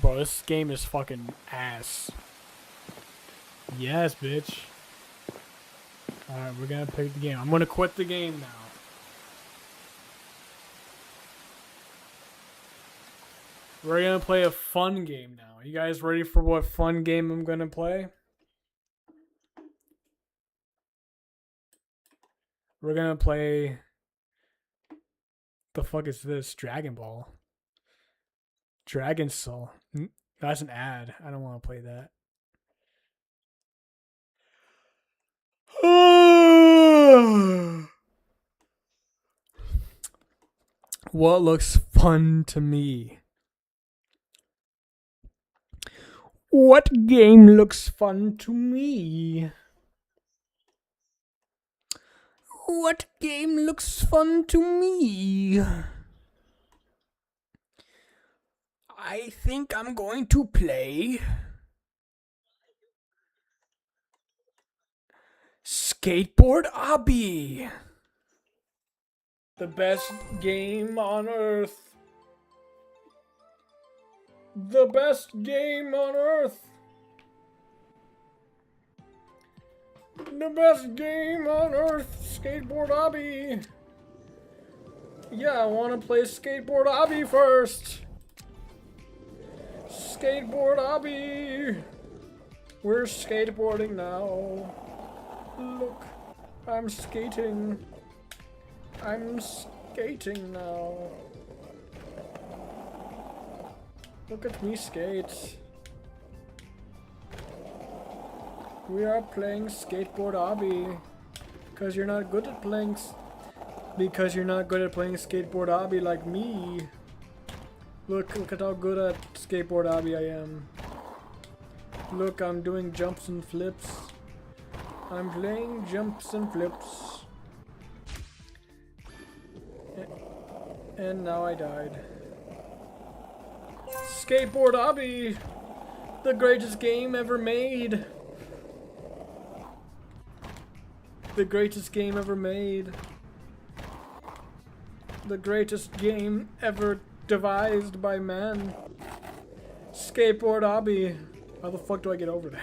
Bro, this game is fucking ass. Yes, bitch. Alright, we're gonna pick the game. I'm gonna quit the game now. We're gonna play a fun game now. You guys ready for what fun game I'm gonna play? We're gonna play... The fuck is this? Dragon Ball. Dragon Soul. That's an ad. I don't want to play that. What looks fun to me? What game looks fun to me? What game looks fun to me? I think I'm going to play Skateboard Obby. The best game on earth. The best game on earth. The best game on earth. Skateboard Obby. Yeah, I want to play Skateboard Obby first. Skateboard Obby. We're skateboarding now. Look, I'm skating. I'm skating now. Look at me skate. We are playing Skateboard Obby. Because you're not good at playing... Because you're not good at playing Skateboard Obby like me. Look at how good at Skateboard Obby I am. Look, I'm doing jumps and flips. I'm playing jumps and flips. And now I died. Skateboard Obby! The greatest game ever made! The greatest game ever made. The greatest game ever devised by man. Skateboard Obby. How the fuck do I get over there?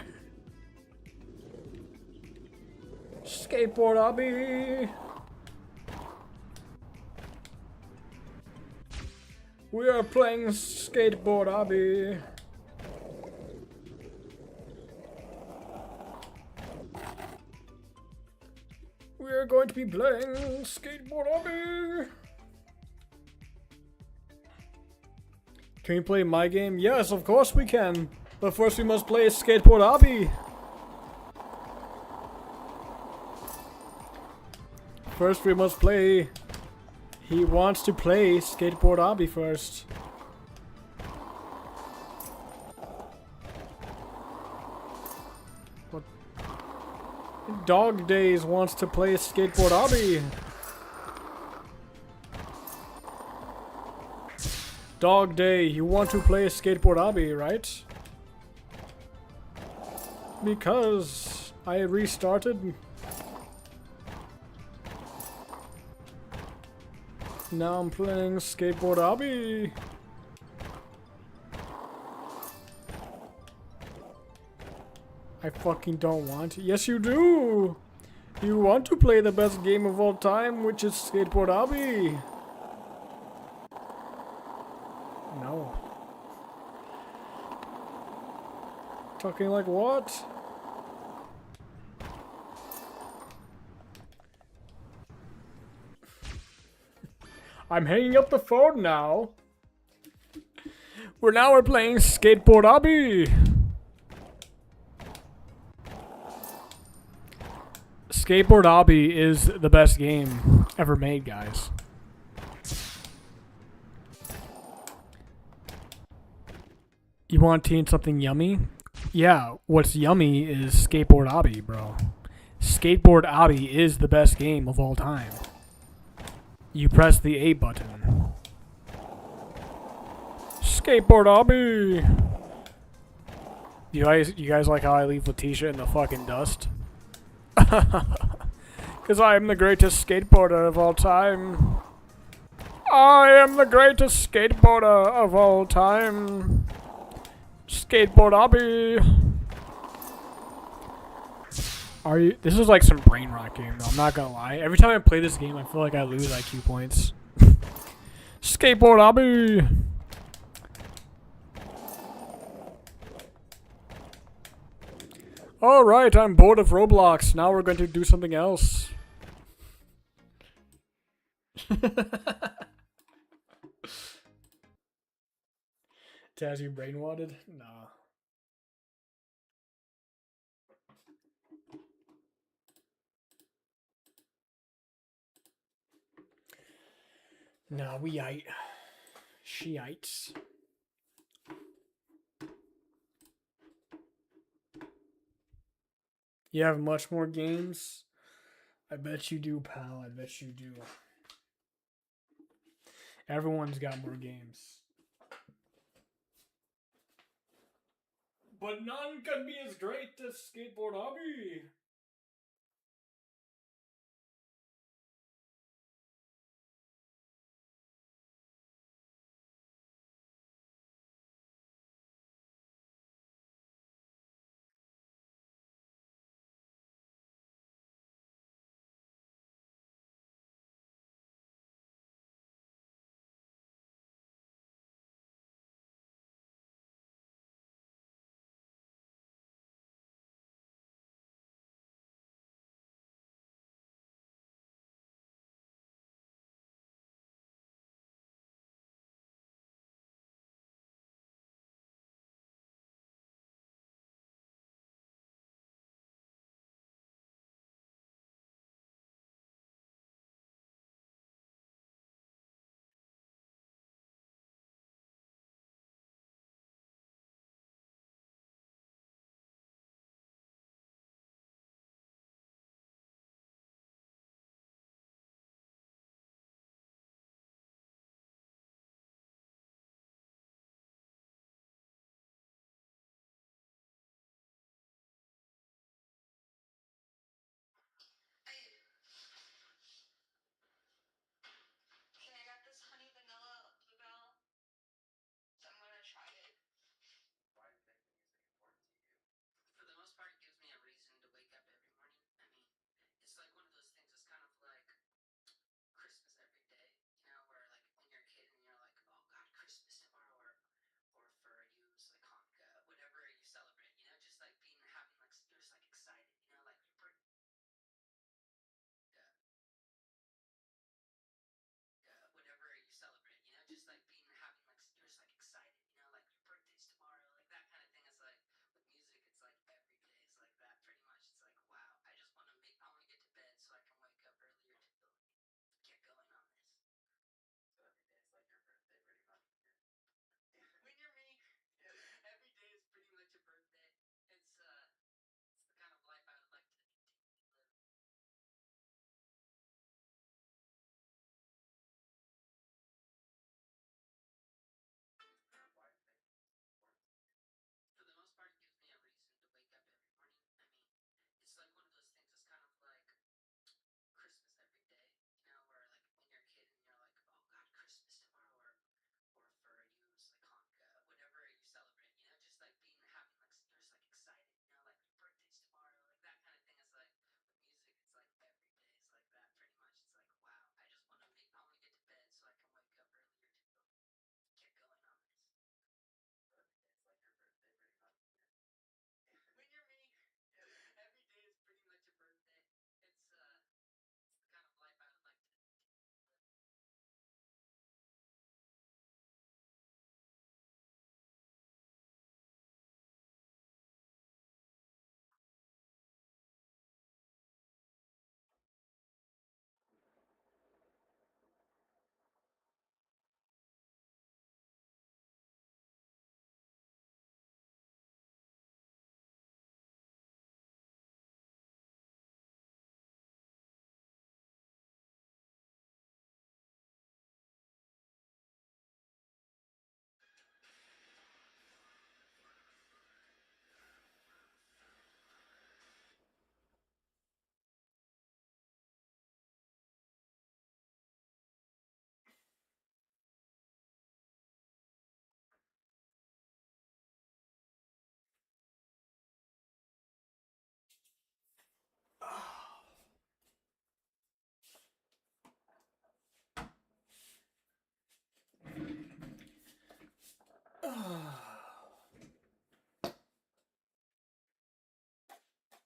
Skateboard Obby. We are playing Skateboard Obby. We are going to be playing Skateboard Obby. Can we play my game? Yes, of course we can. But first we must play Skateboard Obby. First we must play... He wants to play Skateboard Obby first. What? Dog Days wants to play Skateboard Obby. Dog Day, you want to play Skateboard Obby, right? Because I restarted. Now I'm playing Skateboard Obby. I fucking don't want to. Yes, you do. You want to play the best game of all time, which is Skateboard Obby. No. Talking like what? I'm hanging up the phone now. We're playing Skateboard Obby. Skateboard Obby is the best game ever made, guys. You want to eat something yummy? Yeah, what's yummy is Skateboard Obby, bro. Skateboard Obby is the best game of all time. You press the A button. Skateboard Obby! You guys like how I leave Letitia in the fucking dust? Because I am the greatest skateboarder of all time. I am the greatest skateboarder of all time. Skateboard Obby. Are you? This is like some brain rot game, though. I'm not gonna lie. Every time I play this game, I feel like I lose IQ points. Skateboard Obby. Alright, I'm bored of Roblox. Now we're going to do something else. Taz, you brainwatted? Nah. Nah, we ate. She-ites. You have much more games? I bet you do, pal. I bet you do. Everyone's got more games. But none can be as great as Skateboard Obby.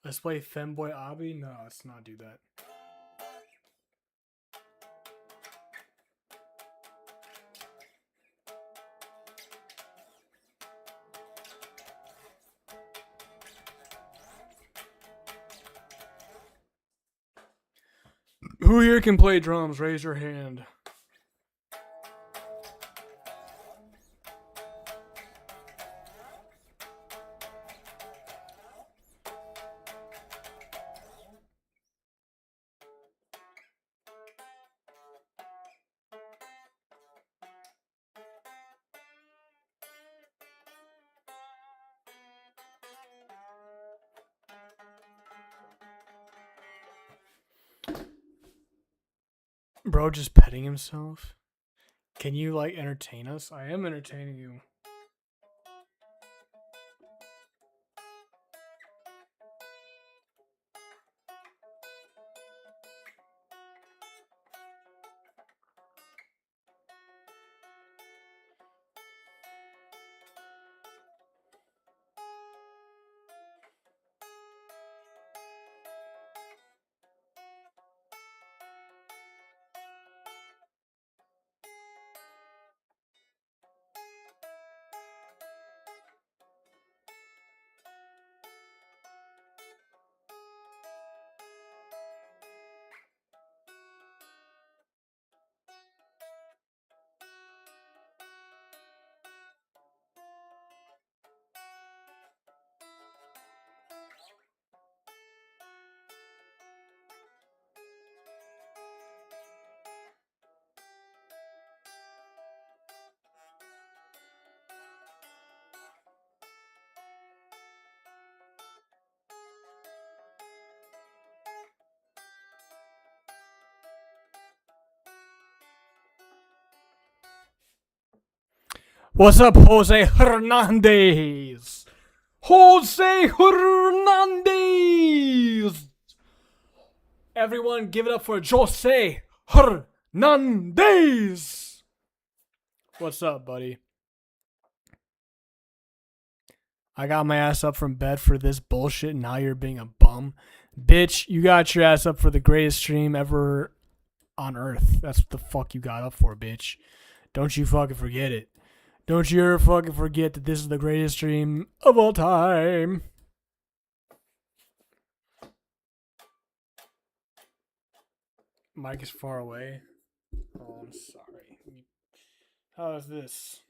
Let's play Femboy Obby? No, let's not do that. Who here can play drums? Raise your hand. Bro just petting himself? Can you, like, entertain us? I am entertaining you. What's up, Jose Hernandez? Jose Hernandez! Everyone give it up for Jose Hernandez! What's up, buddy? I got my ass up from bed for this bullshit, and now you're being a bum. Bitch, you got your ass up for the greatest stream ever on Earth. That's what the fuck you got up for, bitch. Don't you fucking forget it. Don't you ever fucking forget that this is the greatest stream of all time. Mike is far away. Oh, I'm sorry. How is this?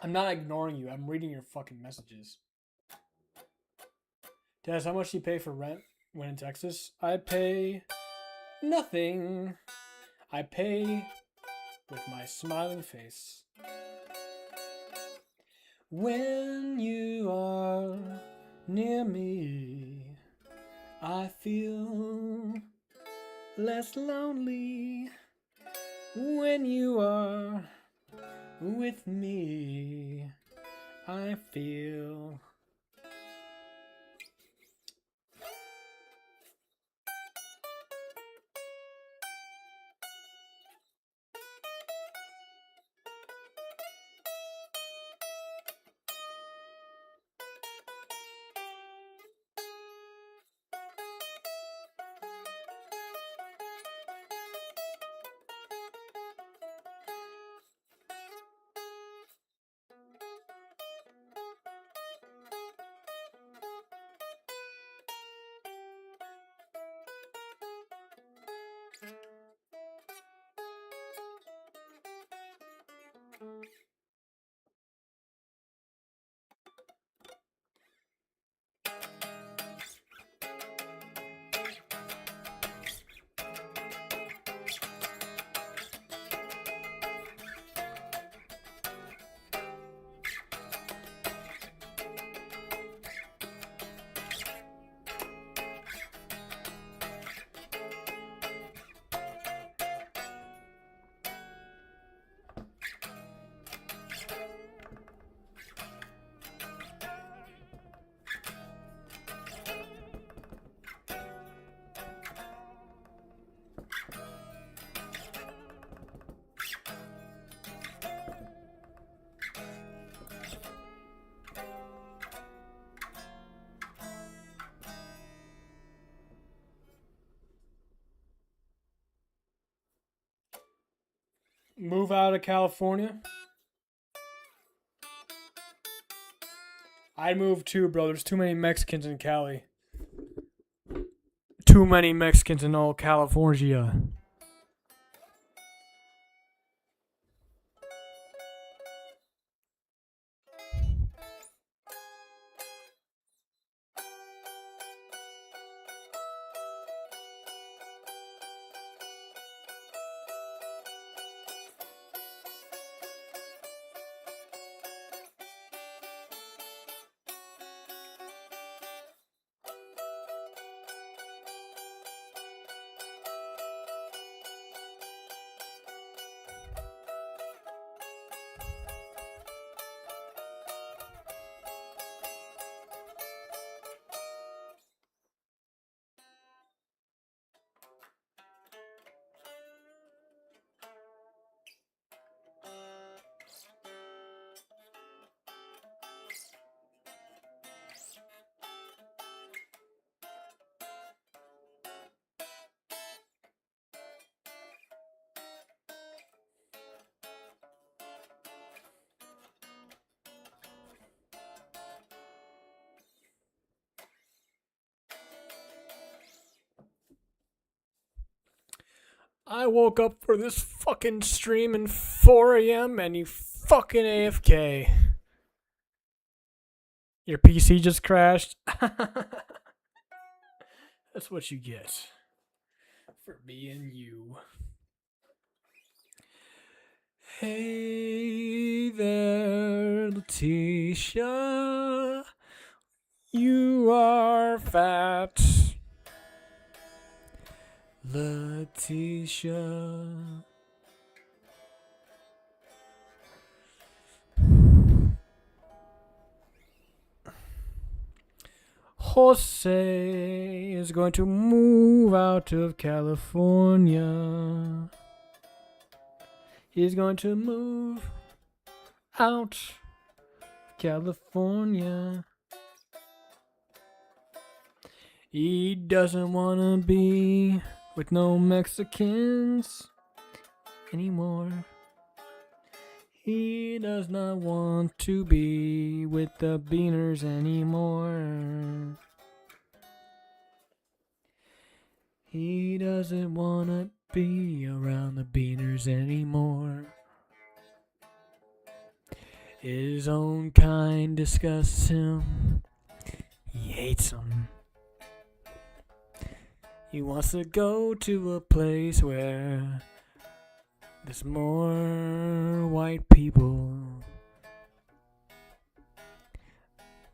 I'm not ignoring you. I'm reading your fucking messages. Des, how much do you pay for rent when in Texas? I pay nothing. I pay with my smiling face. When you are near me, I feel less lonely. When you are with me, I feel Move out of California? I'd move too, bro. There's too many Mexicans in Cali. Too many Mexicans in all California. I woke up for this fucking stream at 4 a.m. and you fucking AFK. Your PC just crashed. That's what you get for being you. Hey there, Letitia. You are fat. Letitia. Jose is going to move out of California. He's going to move out of California. He doesn't want to be with no Mexicans anymore. He does not want to be with the Beaners anymore. He doesn't want to be around the Beaners anymore. His own kind disgusts him. He hates them. He wants to go to a place where there's more white people.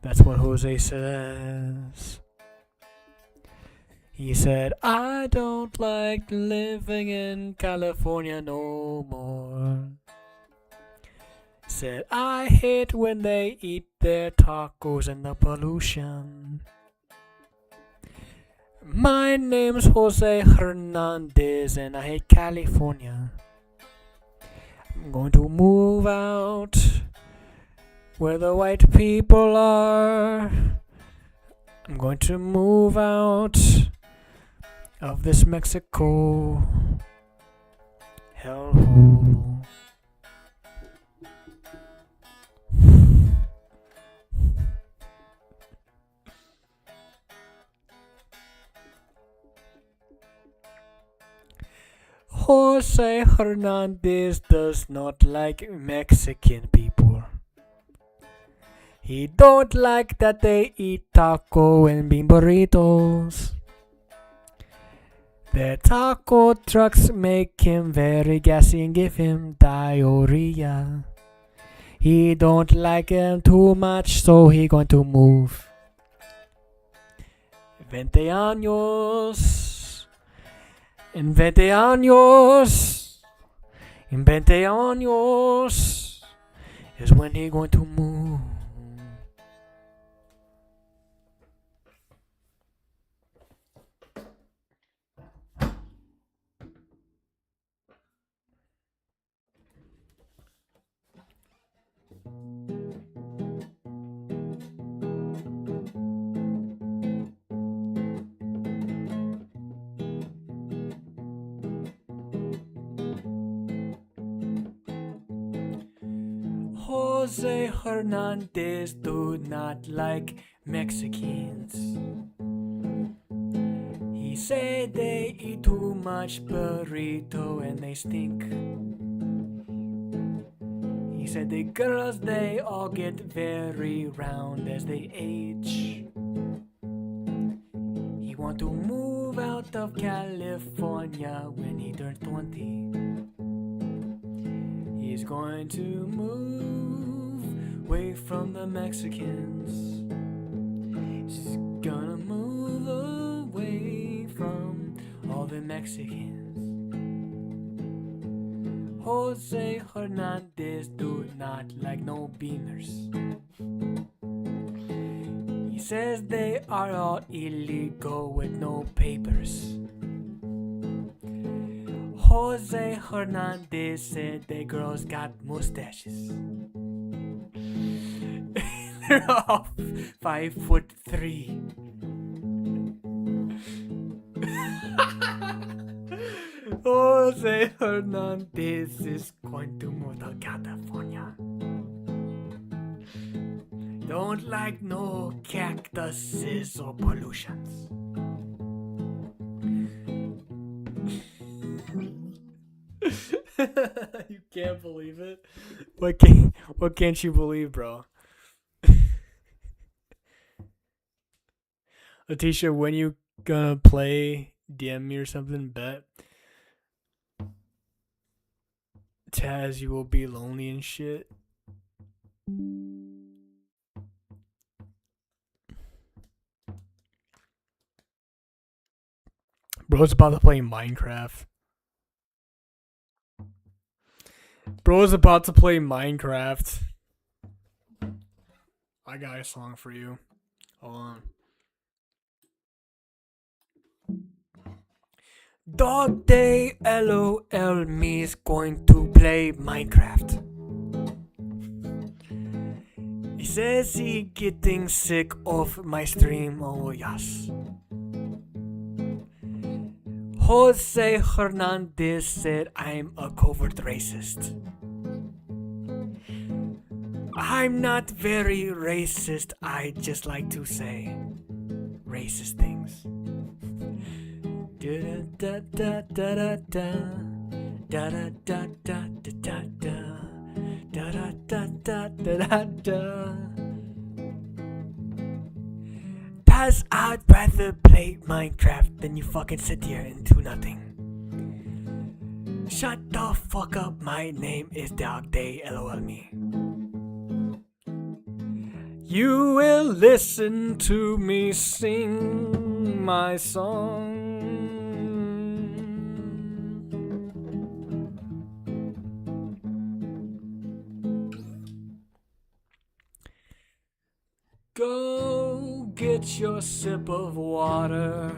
That's what Jose says. He said, I don't like living in California no more. Said, I hate when they eat their tacos and the pollution. My name's Jose Hernandez and I hate California. I'm going to move out where the white people are. I'm going to move out of this Mexico hellhole. Jose Hernandez does not like Mexican people. He don't like that they eat taco and bean burritos. The taco trucks make him very gassy and give him diarrhea. He don't like them too much, so he going to move. 20 años. En 20 años. En 20 años is when he going to move. Jose Hernandez do not like Mexicans. He said they eat too much burrito and they stink. He said the girls, they all get very round as they age. He want to move out of California when he turns 20. He's going to move away from the Mexicans. He's gonna move away from all the Mexicans. Jose Hernandez do not like no beaners. He says they are all illegal with no papers. Jose Hernandez said the girls got mustaches. They're all 5'3". Jose Hernandez is going to move to California. Don't like no cactuses or pollutions. You can't believe it. What can't you believe, bro? Letitia, when you gonna play DM me or something, bet Taz, you will be lonely and shit. Bro's about to play Minecraft. Bro's about to play Minecraft. I got a song for you. Hold on. Dog Day LOL me is going to play Minecraft. He says he getting sick of my stream, oh yes. Jose Hernandez said I'm a covert racist. I'm not very racist, I just like to say racist things. Da da da da da da da da da da da da da da da da da. Taz, I'd rather play Minecraft than you fucking sit here and do nothing. Shut the fuck up, my name is Dog Day, LOL me. You will listen to me sing my song. Go get your sip of water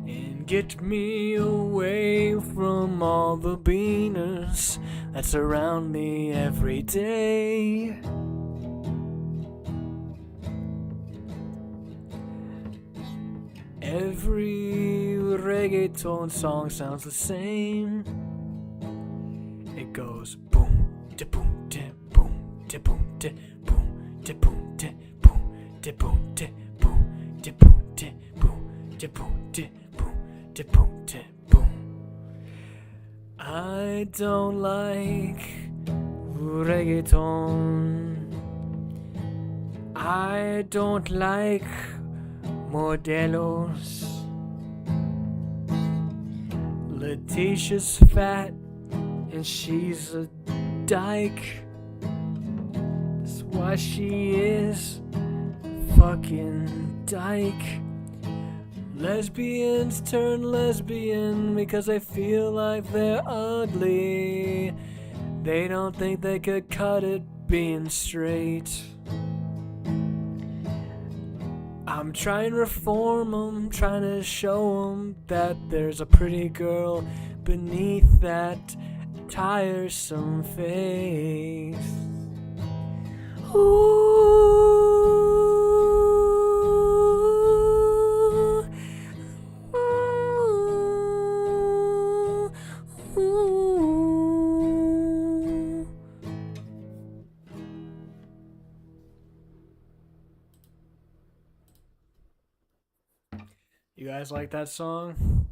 and get me away from all the beaners that surround me every day. Every reggaeton song sounds the same. It goes boom, da boom, da boom, da boom, da boom, da boom, da boom, da boom, da boom, da boom, da boom, da boom, da boom, boom. I don't like reggaeton. I don't like modelos. Letitia's fat and she's a dyke. That's why she is fucking dyke. Lesbians turn lesbian because they feel like they're ugly. They don't think they could cut it being straight. I'm trying to reform them, trying to show them that there's a pretty girl beneath that tiresome face. Ooh, ooh, ooh. You guys like that song?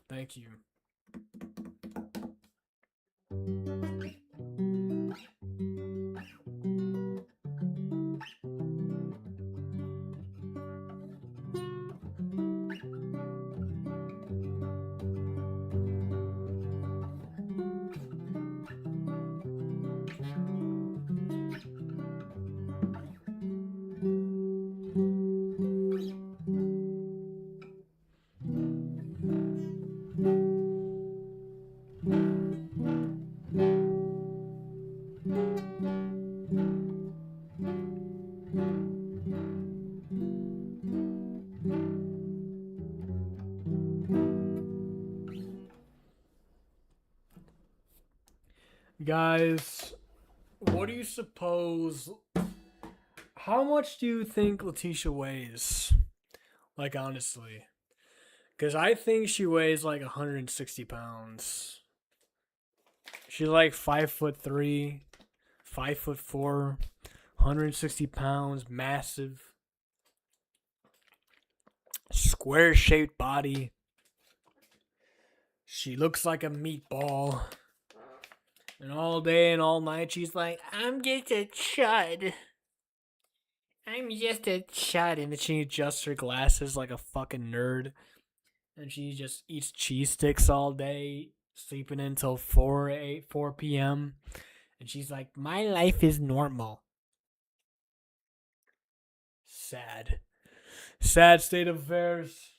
Thank you. Guys, what do you suppose? How much do you think Letitia weighs? Like, honestly. Because I think she weighs like 160 pounds. She's like 5'3", 5'4", 160 pounds, massive, square shaped body. She looks like a meatball. And all day and all night she's like, I'm just a chud. I'm just a chud. And then she adjusts her glasses like a fucking nerd. And she just eats cheese sticks all day, sleeping until 4 p.m. And she's like, my life is normal. Sad. Sad state of affairs.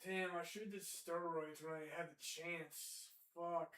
Damn, I should have did steroids when I had the chance. Fuck.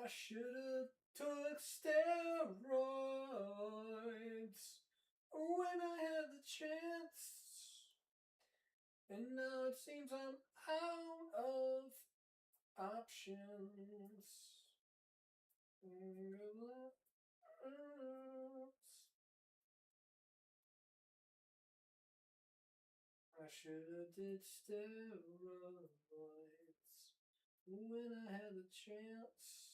I should have took steroids when I had the chance. And now it seems I'm out of options. I should have did steroids when I had the chance.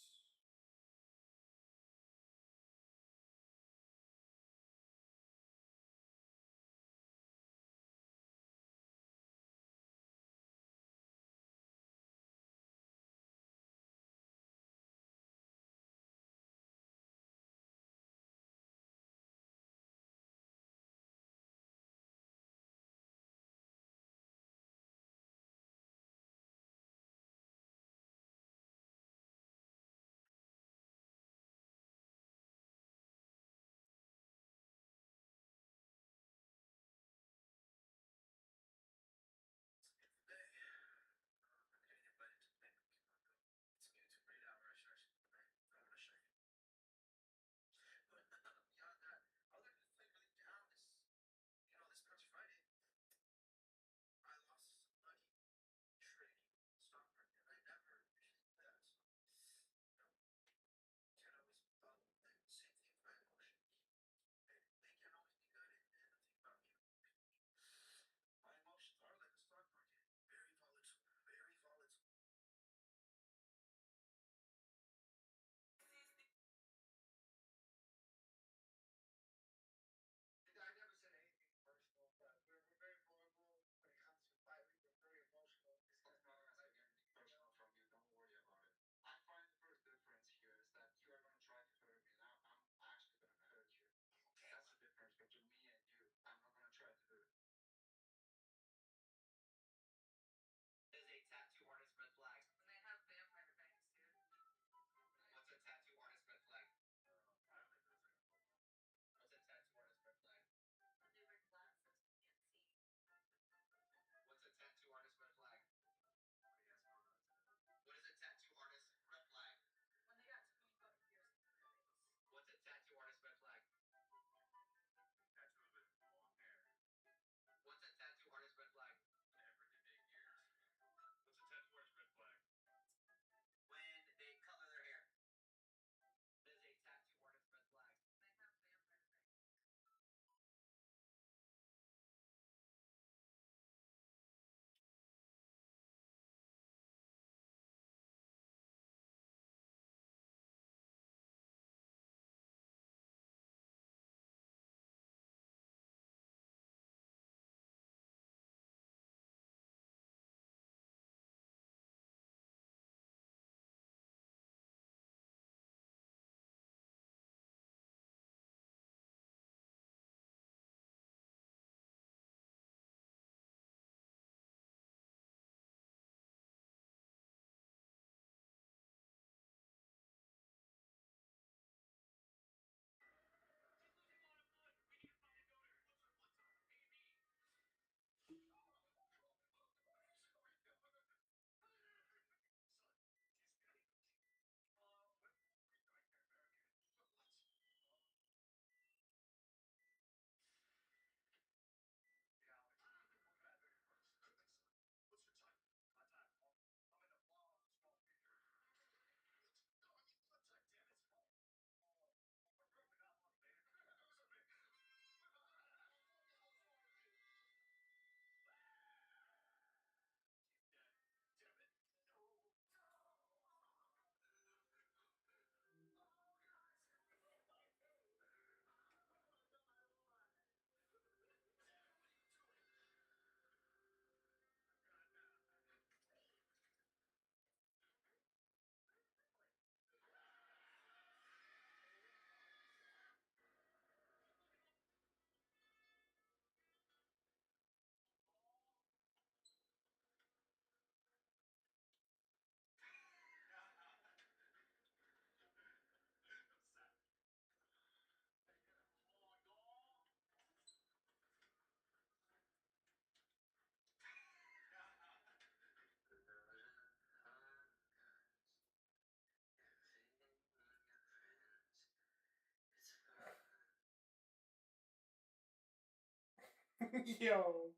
Yo,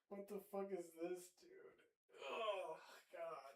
what the fuck is this, dude? Oh, God.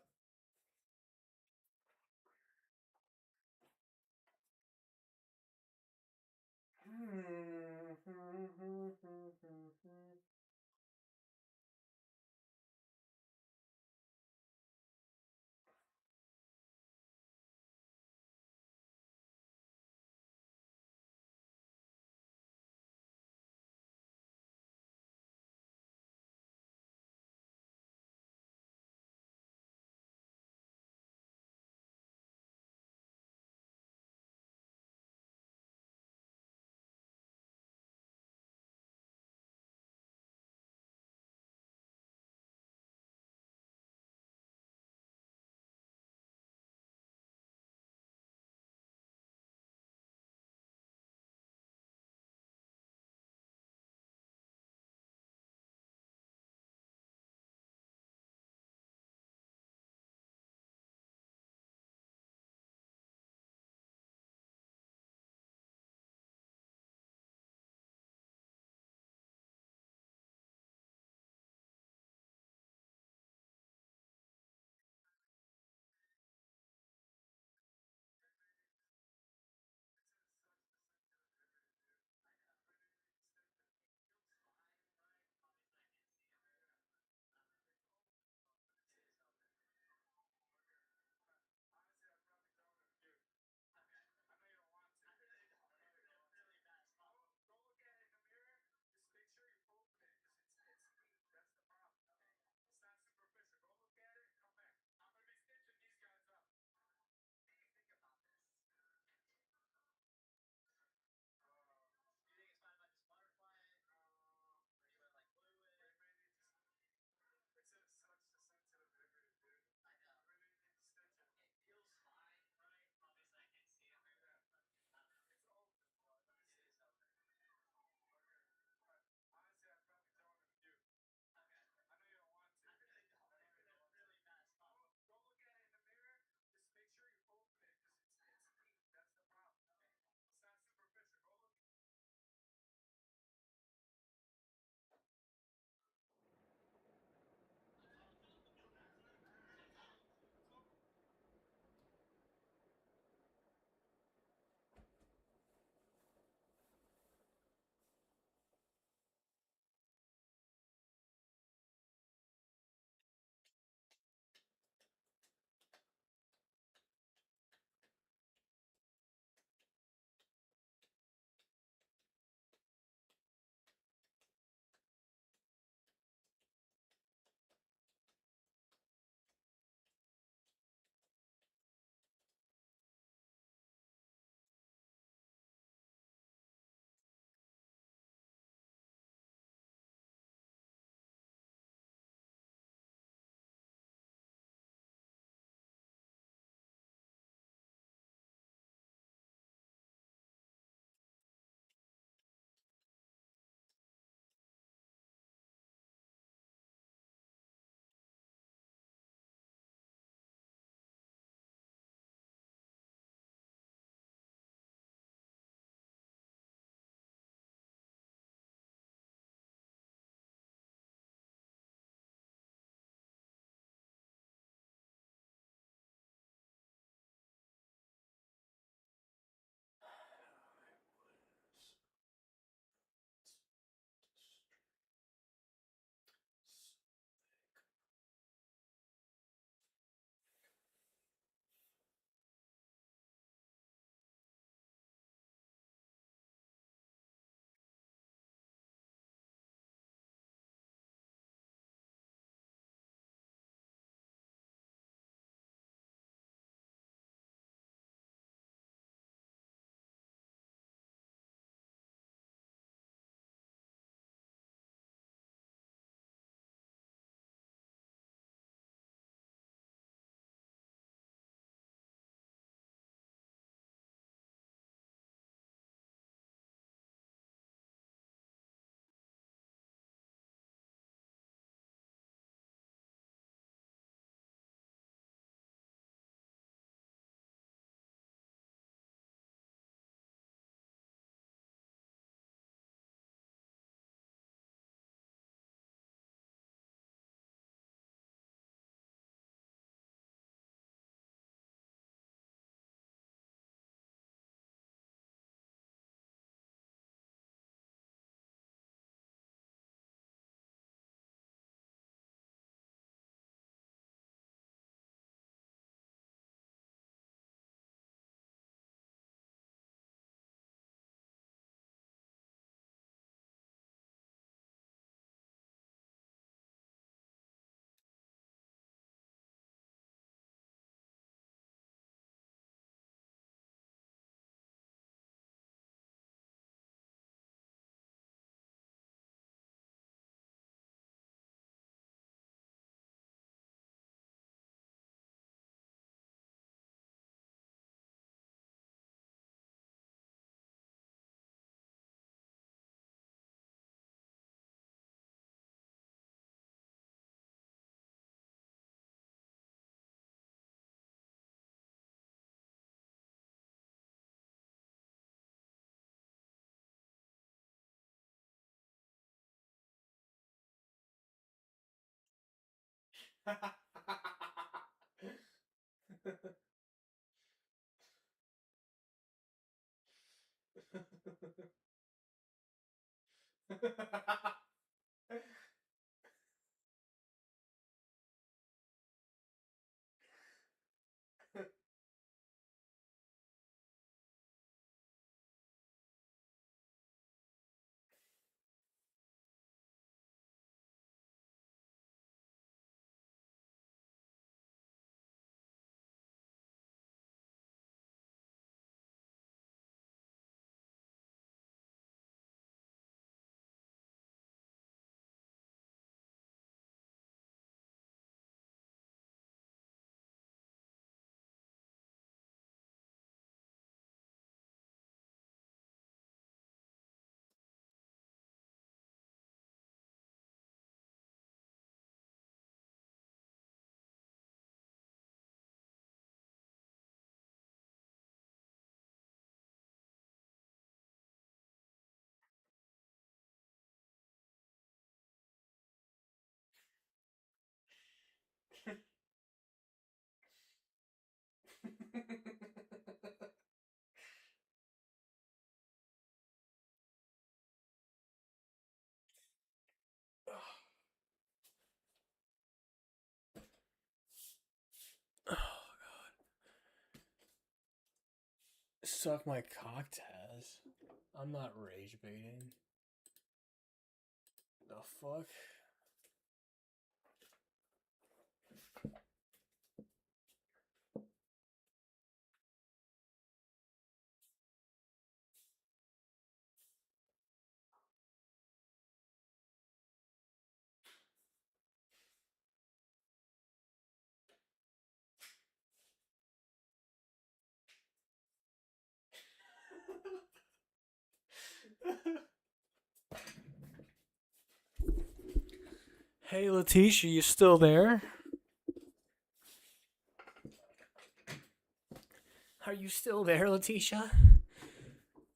Suck my cock, Taz. I'm not rage baiting. The fuck? Hey, Letitia, you still there? Are you still there, Letitia?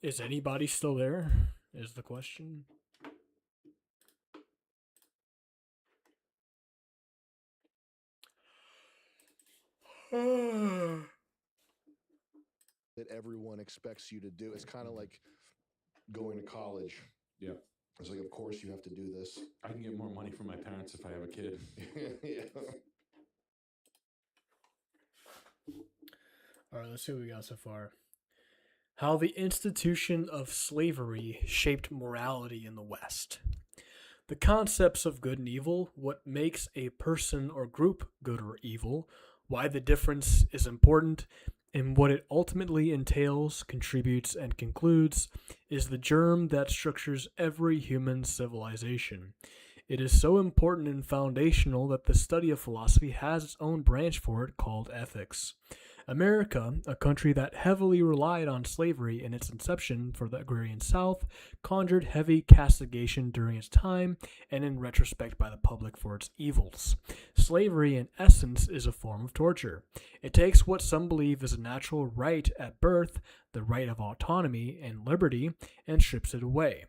Is anybody still there? Is the question. That everyone expects you to do. It's kind of like going to college. Yeah. It's like, of course you have to do this. I can get more money from my parents if I have a kid. Yeah. All right, let's see what we got so far. How the institution of slavery shaped morality in the West. The concepts of good and evil, what makes a person or group good or evil, why the difference is important, and what it ultimately entails, contributes, and concludes, is the germ that structures every human civilization. It is so important and foundational that the study of philosophy has its own branch for it called ethics. America, a country that heavily relied on slavery in its inception for the agrarian South, conjured heavy castigation during its time and in retrospect by the public for its evils. Slavery, in essence, is a form of torture. It takes what some believe is a natural right at birth, the right of autonomy and liberty, and strips it away.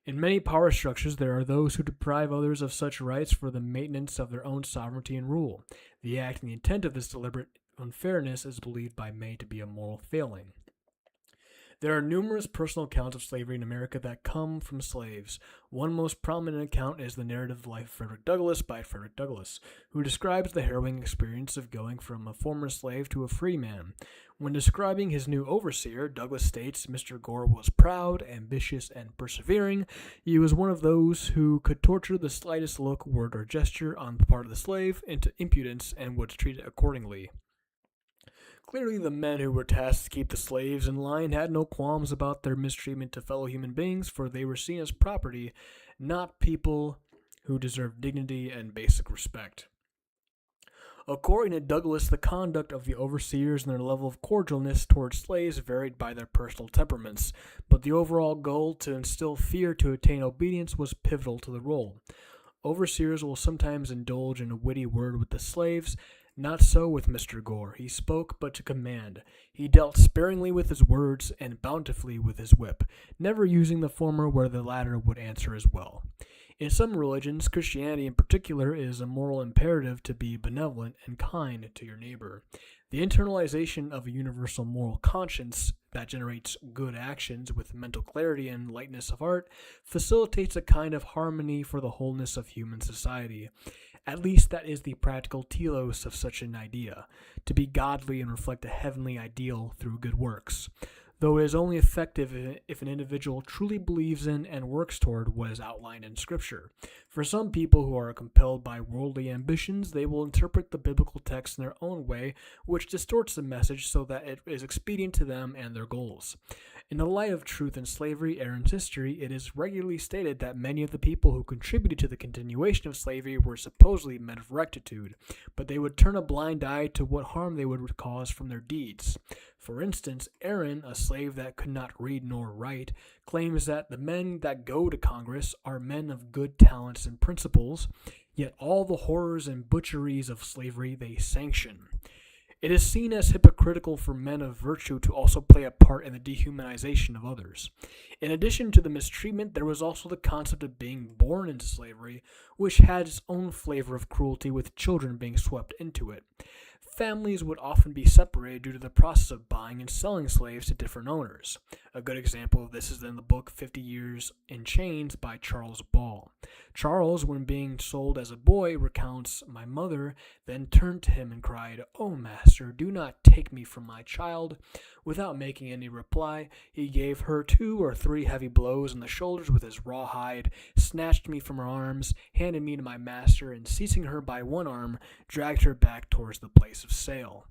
In many power structures, there are those who deprive others of such rights for the maintenance of their own sovereignty and rule. The act and the intent of this deliberate unfairness is believed by many to be a moral failing. There are numerous personal accounts of slavery in America that come from slaves. One most prominent account is the narrative Life of Frederick Douglass by Frederick Douglass, who describes the harrowing experience of going from a former slave to a free man. When describing his new overseer, Douglass states Mr. Gore was proud, ambitious, and persevering. He was one of those who could torture the slightest look, word, or gesture on the part of the slave into impudence and would treat it accordingly. Clearly, the men who were tasked to keep the slaves in line had no qualms about their mistreatment to fellow human beings, for they were seen as property, not people who deserved dignity and basic respect. According to Douglass, the conduct of the overseers and their level of cordialness towards slaves varied by their personal temperaments, but the overall goal to instill fear to attain obedience was pivotal to the role. Overseers will sometimes indulge in a witty word with the slaves. Not so with Mr. Gore. He spoke but to command. He dealt sparingly with his words and bountifully with his whip, never using the former where the latter would answer as well. In some religions, Christianity in particular, it is a moral imperative to be benevolent and kind to your neighbor. The internalization of a universal moral conscience that generates good actions with mental clarity and lightness of heart facilitates a kind of harmony for the wholeness of human society. At least that is the practical telos of such an idea, to be godly and reflect a heavenly ideal through good works, though it is only effective if an individual truly believes in and works toward what is outlined in Scripture. For some people who are compelled by worldly ambitions, they will interpret the biblical text in their own way, which distorts the message so that it is expedient to them and their goals. In the light of truth in slavery Aaron's history, it is regularly stated that many of the people who contributed to the continuation of slavery were supposedly men of rectitude, but they would turn a blind eye to what harm they would cause from their deeds. For instance, Aaron, a slave that could not read nor write, claims that the men that go to Congress are men of good talents and principles, yet all the horrors and butcheries of slavery they sanction. It is seen as hypocritical for men of virtue to also play a part in the dehumanization of others. In addition to the mistreatment, there was also the concept of being born into slavery, which had its own flavor of cruelty with children being swept into it. Families would often be separated due to the process of buying and selling slaves to different owners. A good example of this is in the book 50 Years in Chains by Charles Ball. Charles, when being sold as a boy, recounts, "My mother then turned to him and cried, 'O master, do not take me from my child.' Without making any reply, he gave her 2 or 3 heavy blows on the shoulders with his rawhide, snatched me from her arms, handed me to my master, and seizing her by one arm, dragged her back towards the place of sale."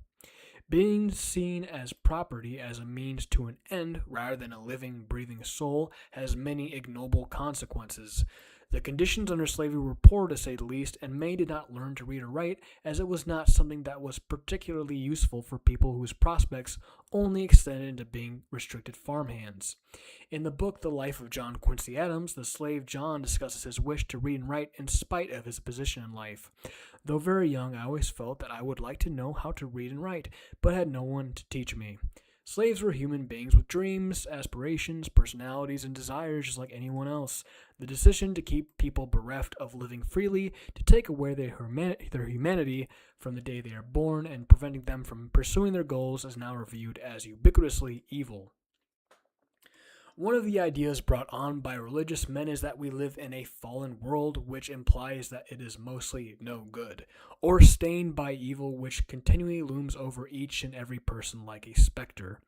Being seen as property as a means to an end rather than a living, breathing soul has many ignoble consequences. The conditions under slavery were poor, to say the least, and many did not learn to read or write, as it was not something that was particularly useful for people whose prospects only extended into being restricted farmhands. In the book The Life of John Quincy Adams, the slave John discusses his wish to read and write in spite of his position in life. Though very young, I always felt that I would like to know how to read and write, but had no one to teach me. Slaves were human beings with dreams, aspirations, personalities, and desires just like anyone else. The decision to keep people bereft of living freely, to take away their humanity from the day they are born, and preventing them from pursuing their goals is now reviewed as ubiquitously evil. One of the ideas brought on by religious men is that we live in a fallen world, which implies that it is mostly no good, or stained by evil, which continually looms over each and every person like a specter.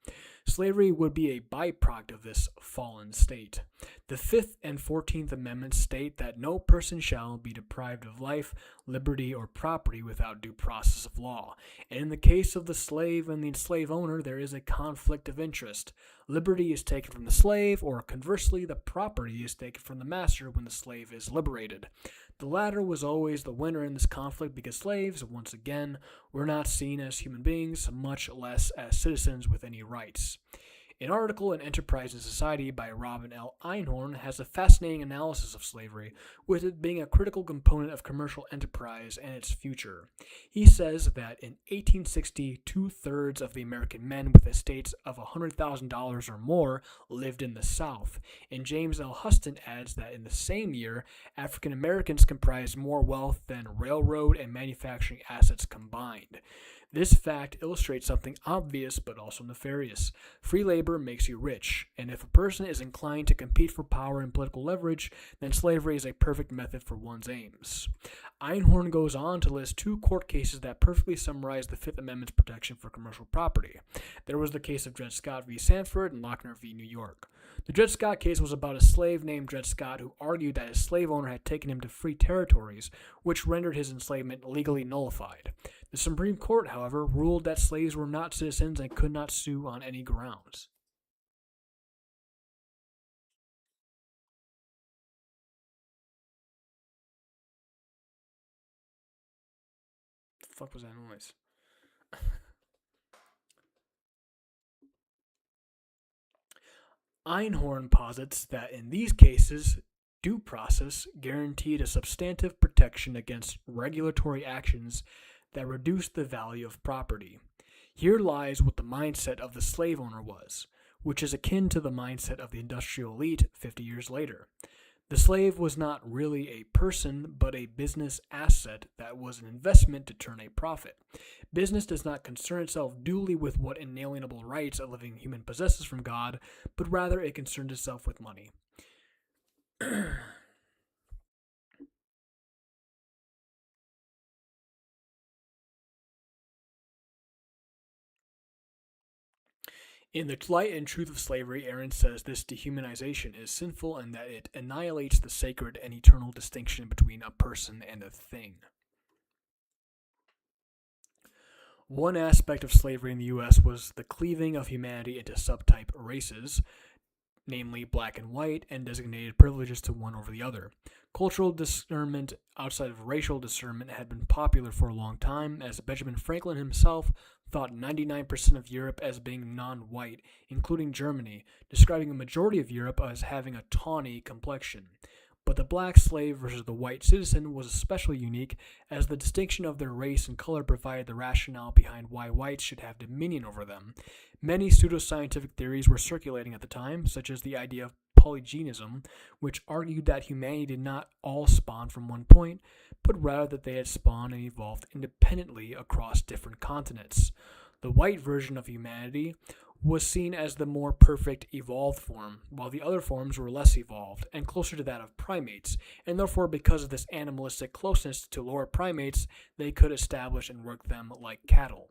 Slavery would be a byproduct of this fallen state. The 5th and 14th Amendments state that no person shall be deprived of life, liberty, or property without due process of law. And in the case of the slave and the slave owner, there is a conflict of interest. Liberty is taken from the slave, or conversely, the property is taken from the master when the slave is liberated. The latter was always the winner in this conflict because slaves, once again, were not seen as human beings, much less as citizens with any rights. An article in Enterprise and Society by Robin L. Einhorn has a fascinating analysis of slavery, with it being a critical component of commercial enterprise and its future. He says that in 1860, 2/3 of the American men with estates of $100,000 or more lived in the South, and James L. Huston adds that in the same year, African Americans comprised more wealth than railroad and manufacturing assets combined. This fact illustrates something obvious but also nefarious. Free labor makes you rich, and if a person is inclined to compete for power and political leverage, then slavery is a perfect method for one's aims. Einhorn goes on to list 2 court cases that perfectly summarize the 5th Amendment's protection for commercial property. There was the case of Dred Scott v. Sanford and Lochner v. New York. The Dred Scott case was about a slave named Dred Scott who argued that his slave owner had taken him to free territories, which rendered his enslavement legally nullified. The Supreme Court, however, ruled that slaves were not citizens and could not sue on any grounds. The fuck was that noise? Einhorn posits that in these cases, due process guaranteed a substantive protection against regulatory actions that reduce the value of property. Here lies what the mindset of the slave owner was, which is akin to the mindset of the industrial elite 50 years later. The slave was not really a person, but a business asset that was an investment to turn a profit. Business does not concern itself duly with what inalienable rights a living human possesses from God, but rather it concerns itself with money. In The Light and Truth of Slavery, Aaron says this dehumanization is sinful and that it annihilates the sacred and eternal distinction between a person and a thing. One aspect of slavery in the U.S. was the cleaving of humanity into subtype races, namely black and white, and designated privileges to one over the other. Cultural discernment outside of racial discernment had been popular for a long time, as Benjamin Franklin himself thought 99% of Europe as being non-white, including Germany, describing a majority of Europe as having a tawny complexion. But the black slave versus the white citizen was especially unique, as the distinction of their race and color provided the rationale behind why whites should have dominion over them. Many pseudoscientific theories were circulating at the time, such as the idea of polygenism, which argued that humanity did not all spawn from one point, but rather that they had spawned and evolved independently across different continents. The white version of humanity was seen as the more perfect evolved form, while the other forms were less evolved and closer to that of primates, and therefore because of this animalistic closeness to lower primates, they could establish and work them like cattle.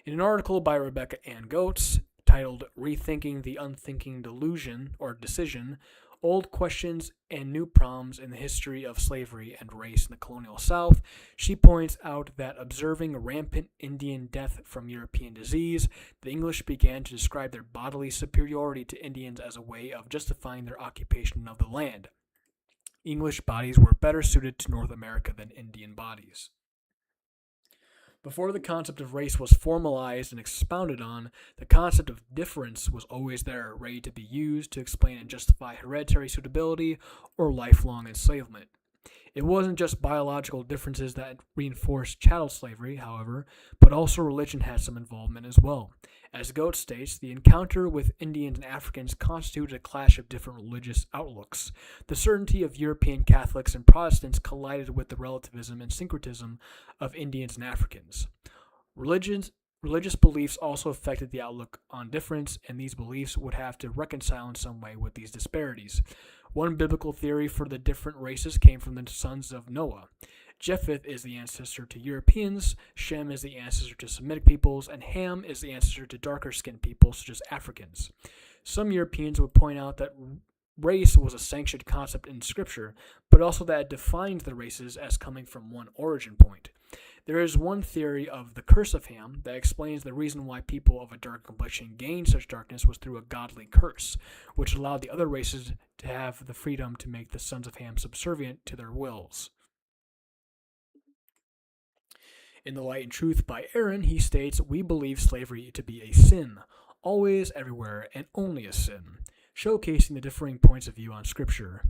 In an article by Rebecca Ann Goetz, titled Rethinking the Unthinking Delusion or Decision, Old Questions and New Problems in the History of Slavery and Race in the Colonial South, she points out that observing rampant Indian death from European disease, the English began to describe their bodily superiority to Indians as a way of justifying their occupation of the land. English bodies were better suited to North America than Indian bodies. Before the concept of race was formalized and expounded on, the concept of difference was always there, ready to be used to explain and justify hereditary suitability or lifelong enslavement. It wasn't just biological differences that reinforced chattel slavery, however, but also religion had some involvement as well. As Goetz states, the encounter with Indians and Africans constituted a clash of different religious outlooks. The certainty of European Catholics and Protestants collided with the relativism and syncretism of Indians and Africans. Religious beliefs also affected the outlook on difference, and these beliefs would have to reconcile in some way with these disparities. One biblical theory for the different races came from the sons of Noah. Japheth is the ancestor to Europeans, Shem is the ancestor to Semitic peoples, and Ham is the ancestor to darker-skinned peoples such as Africans. Some Europeans would point out that race was a sanctioned concept in Scripture, but also that it defined the races as coming from one origin point. There is one theory of the curse of Ham that explains the reason why people of a dark complexion gained such darkness was through a godly curse, which allowed the other races to have the freedom to make the sons of Ham subservient to their wills. In The Light and Truth by Aaron, he states, "We believe slavery to be a sin, always, everywhere, and only a sin," showcasing the differing points of view on Scripture.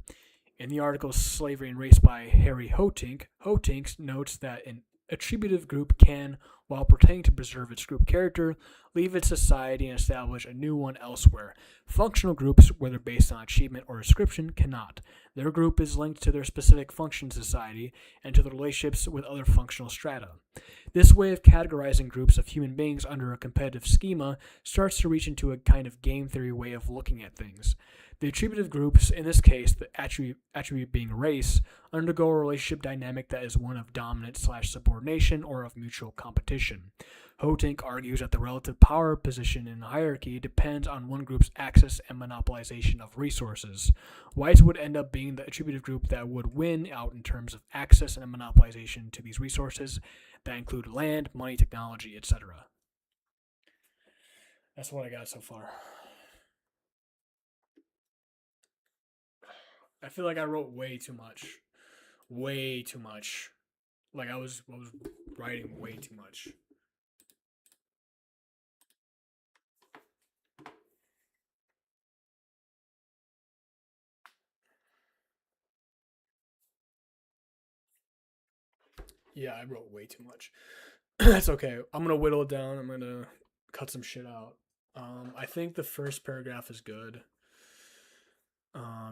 In the article Slavery and Race by Harry Hotink, Hotink notes that an attributive group can, while pretending to preserve its group character, leave its society and establish a new one elsewhere. Functional groups, whether based on achievement or description, cannot. Their group is linked to their specific function in society and to the relationships with other functional strata. This way of categorizing groups of human beings under a competitive schema starts to reach into a kind of game theory way of looking at things. The attributive groups, in this case the attribute being race, undergo a relationship dynamic that is one of dominant/subordination or of mutual competition. Hotink argues that the relative power position in the hierarchy depends on one group's access and monopolization of resources. Whites would end up being the attributive group that would win out in terms of access and monopolization to these resources that include land, money, technology, etc. That's what I got so far. I feel like I wrote way too much. Way too much. Like I was writing way too much. Yeah, I wrote way too much. That's okay. I'm going to whittle it down. I'm going to cut some shit out. I think the first paragraph is good.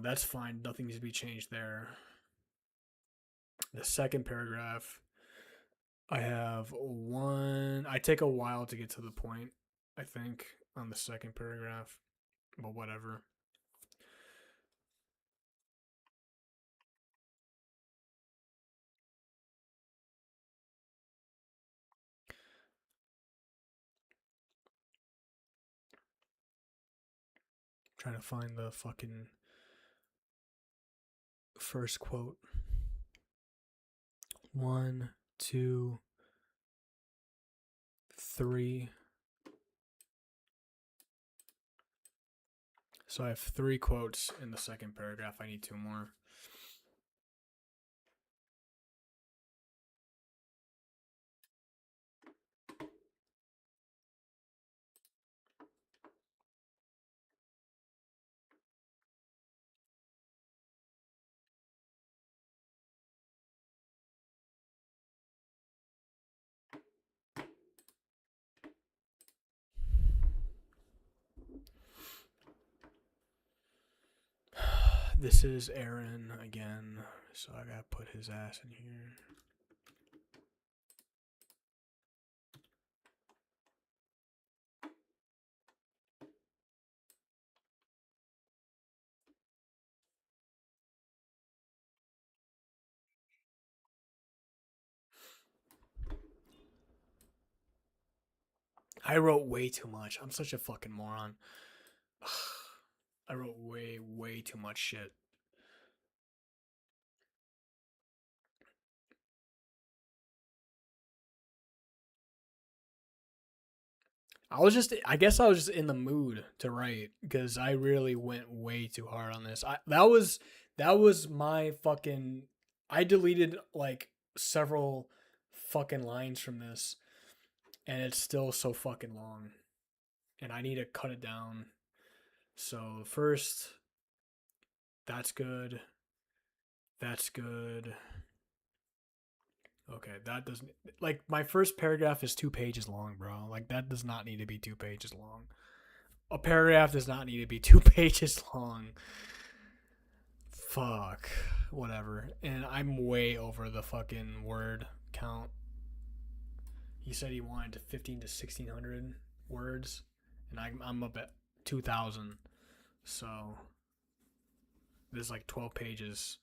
That's fine. Nothing needs to be changed there. The second paragraph, I take a while to get to the point, I think, on the second paragraph, but whatever. Trying to find the fucking first quote. 1, 2, 3. So I have 3 quotes in the second paragraph. I need 2 more. This is Aaron again, so I gotta put his ass in here. I wrote way too much. I'm such a fucking moron. I wrote way too much shit. I guess I was just in the mood to write because I really went way too hard on this. That was my fucking, I deleted like several fucking lines from this and it's still so fucking long and I need to cut it down. So first, that's good. That's good. Okay, that doesn't, like, my first paragraph is 2 pages long, bro. Like, that does not need to be 2 pages long. A paragraph does not need to be 2 pages long. Fuck. Whatever. And I'm way over the fucking word count. He said he wanted 15 to 1600 words, and I'm up at 2000. So, there's like 12 pages.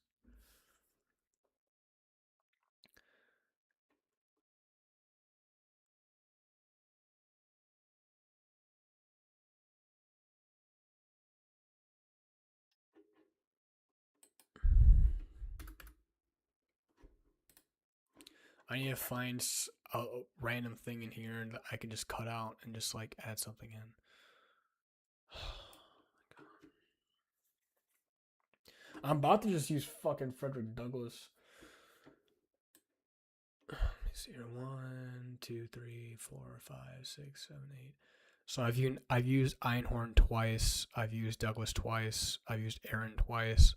I need to find a random thing in here that I can just cut out and just like add something in. I'm about to just use fucking Frederick Douglass. Let me see here. 1, 2, 3, 4, 5, 6, 7, 8. So I've used Einhorn twice. I've used Douglas twice. I've used Aaron twice.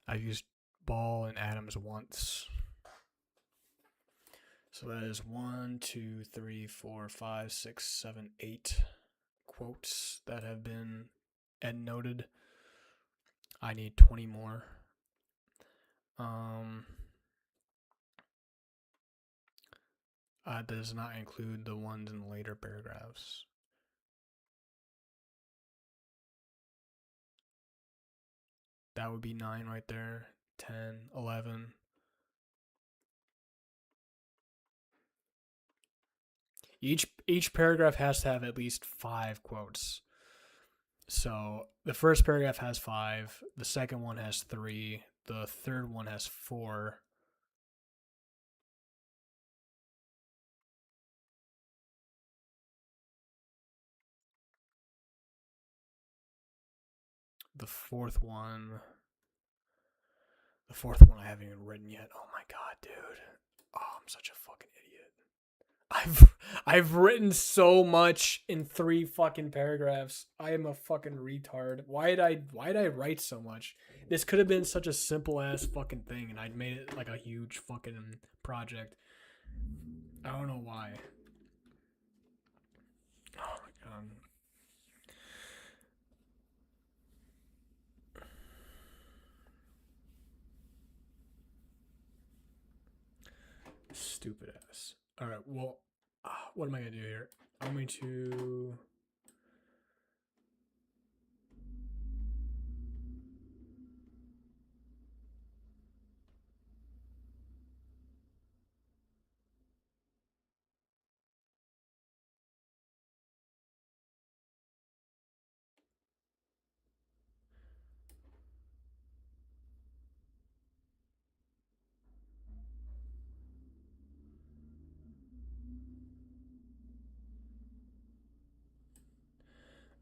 I've used Ball and Adams once. So that is 1, 2, 3, 4, 5, 6, 7, 8 quotes that have been endnoted. I need 20 more. Does not include the ones in later paragraphs. That would be 9 right there. 10, 11. Each paragraph has to have at least 5 quotes. So the first paragraph has 5. The second one has 3. The third one has 4. The fourth one I haven't even written yet. Oh my god, dude. Oh, I'm such a fucking idiot. I've written so much in 3 fucking paragraphs. I am a fucking retard. Why did I write so much? This could have been such a simple ass fucking thing and I'd made it like a huge fucking project. I don't know why. Oh my god. Stupid ass. All right. Well, what am I gonna do here? I'm going to.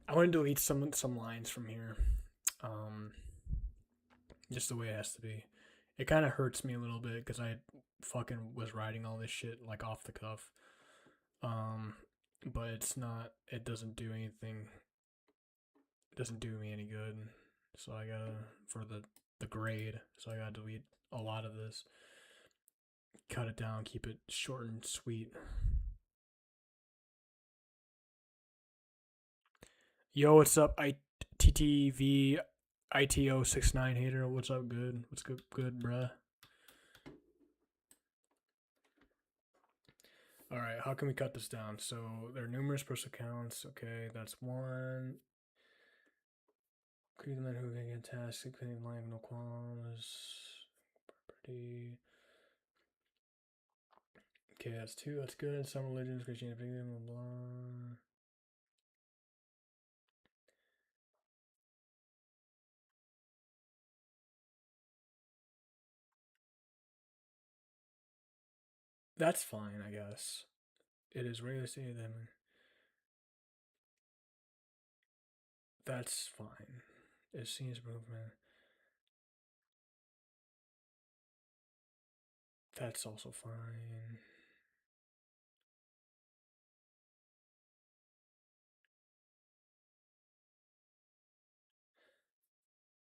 I want to delete some lines from here. Just the way it has to be. It kind of hurts me a little bit because I fucking was writing all this shit like off the cuff. But it's not. It doesn't do anything. It doesn't do me any good. So I gotta for the grade. So I gotta delete a lot of this. Cut it down. Keep it short and sweet. Yo, what's up? ITTV ITO69 hater. What's up? Good. What's good, bruh? All right, how can we cut this down? So there are numerous personal accounts. Okay, that's one. Create the man who can get tasks, create life, no qualms. Property. Okay, that's two. That's good. Some religions, Christianity, blah blah. That's fine, I guess. It is rare to say them. That's fine. It seems movement. That's also fine.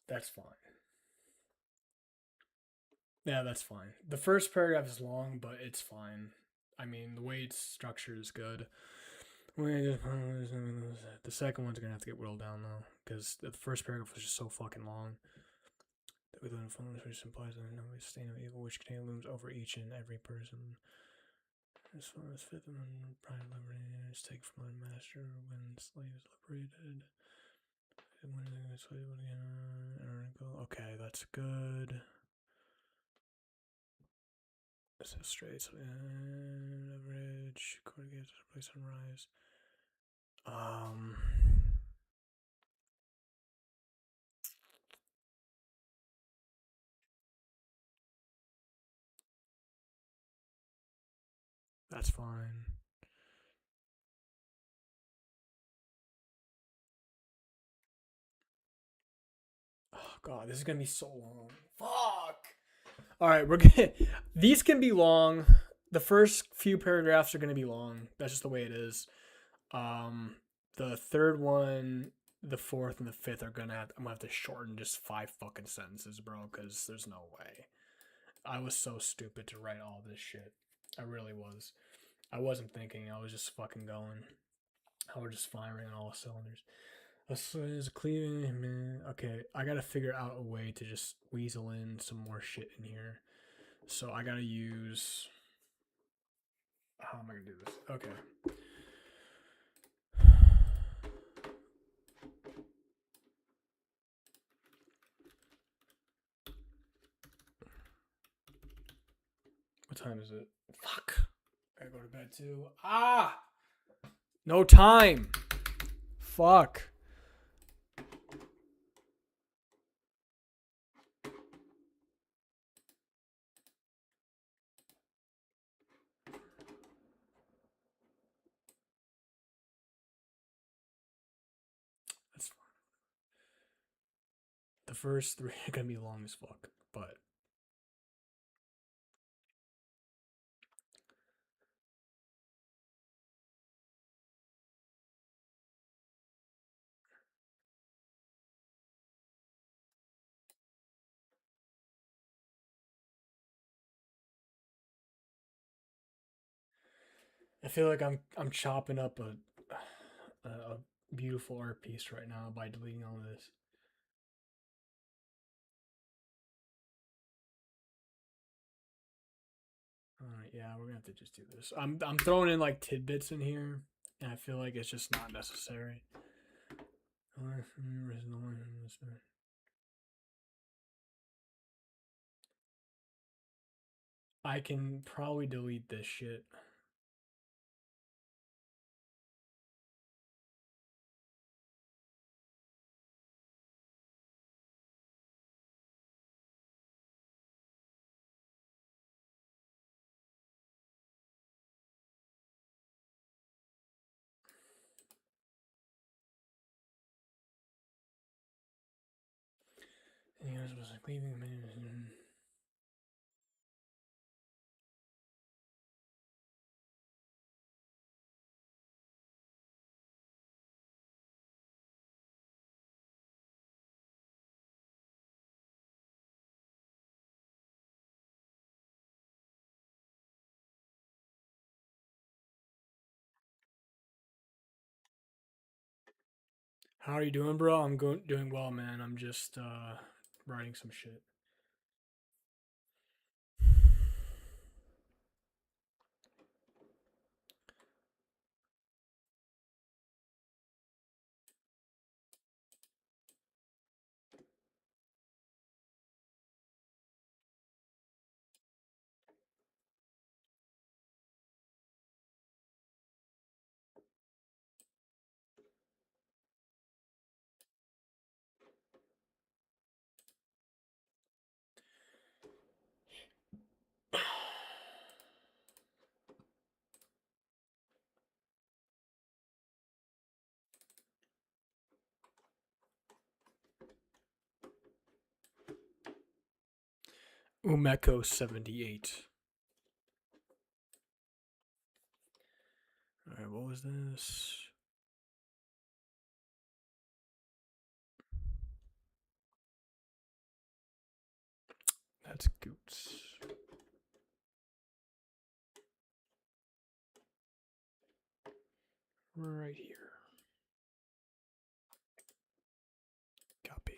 That's fine. Yeah, that's fine. The first paragraph is long, but it's fine. I mean, the way it's structured is good. The second one's gonna have to get whittled down though, because the first paragraph was just so fucking long. That we live in fullness, which implies that no stain of evil which contain looms over each and every person. As far as fifth amendment, pride, liberty is taken from the master when slaves liberated. Okay, that's good. So straight, average, corrugated, place sunrise. That's fine. Oh god, this is gonna be so long. Fuck. All right, we're gonna. These can be long. The first few paragraphs are gonna be long. That's just the way it is. The third one, the fourth, and the fifth are gonna have. I'm gonna have to shorten just 5 fucking sentences, bro. Because there's no way. I was so stupid to write all this shit. I really was. I wasn't thinking. I was just fucking going. I was just firing on all cylinders. Is cleaving, man. Okay, I gotta figure out a way to just weasel in some more shit in here. So I gotta use. How am I gonna do this? Okay. What time is it? Fuck. I gotta go to bed too. Ah! No time! Fuck. That's fine. The first 3 are gonna be long as fuck, but. I feel like I'm chopping up a beautiful art piece right now by deleting all this. Alright, Yeah, we're gonna have to just do this. I'm throwing in like tidbits in here, and I feel like it's just not necessary. I can probably delete this shit. How are you doing, bro? I'm doing well, man. I'm just writing some shit. Umeko 78. All right, what was this? That's Goots. Right here. Copy.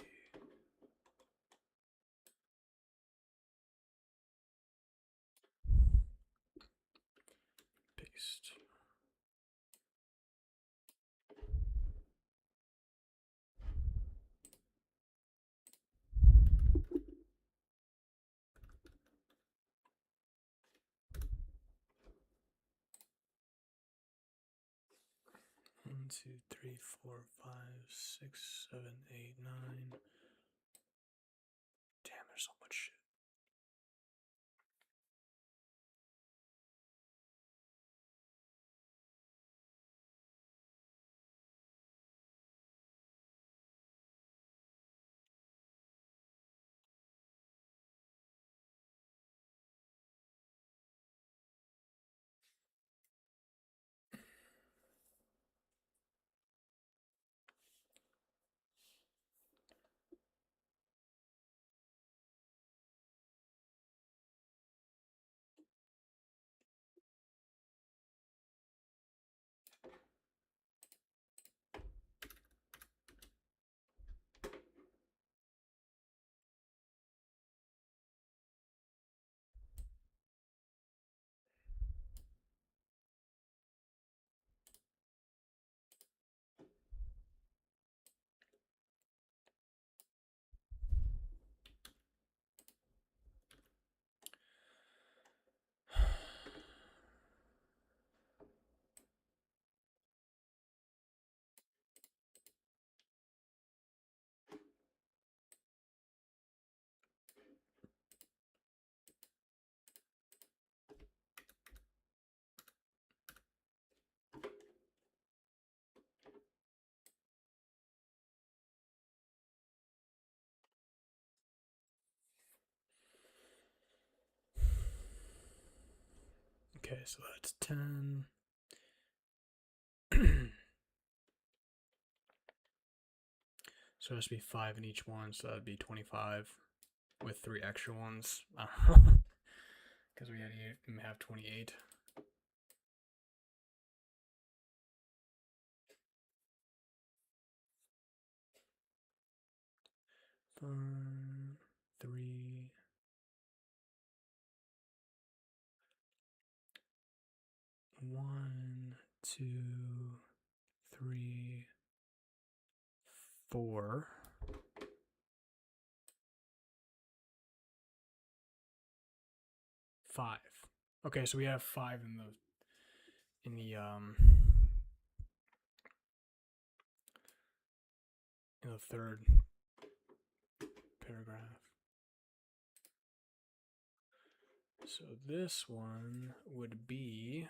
Paste. One, two, three, four, five, 6, 7, 8, 9. Damn, there's so much shit. Okay, so that's 10. So it has to be 5 in each one, so that'd be 25 with 3 extra ones. Because we had to have 28. Three. 1, 2, 3, 4. 5. Okay, so we have 5 in the third paragraph. So this one would be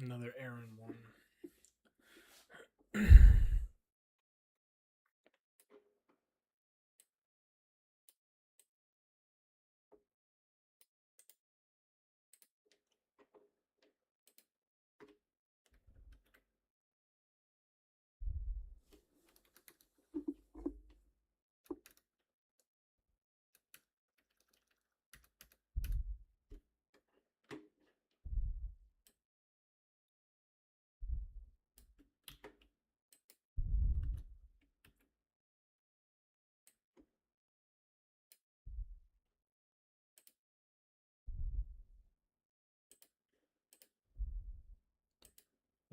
another Aaron one.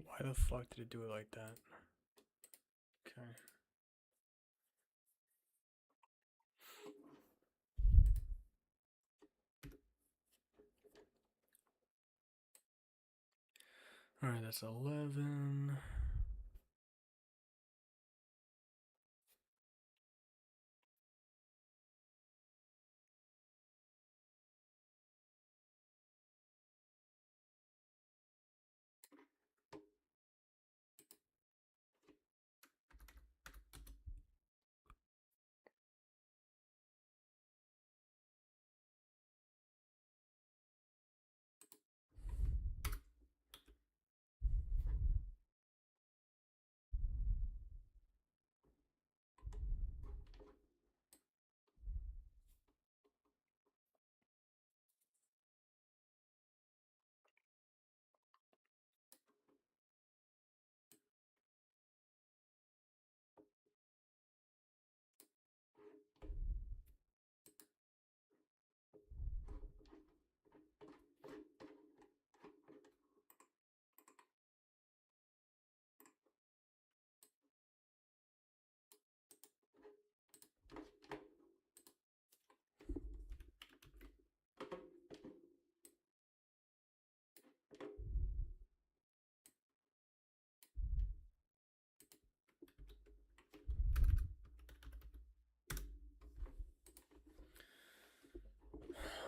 Why the fuck did it do it like that? Okay. Alright, that's 11.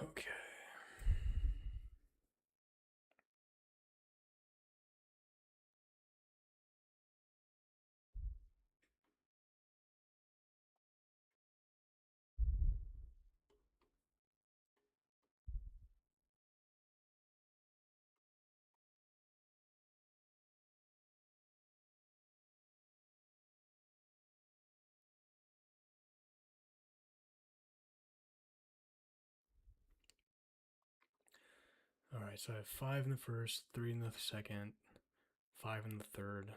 Okay. Alright, so I have 5 in the first, 3 in the second, 5 in the third.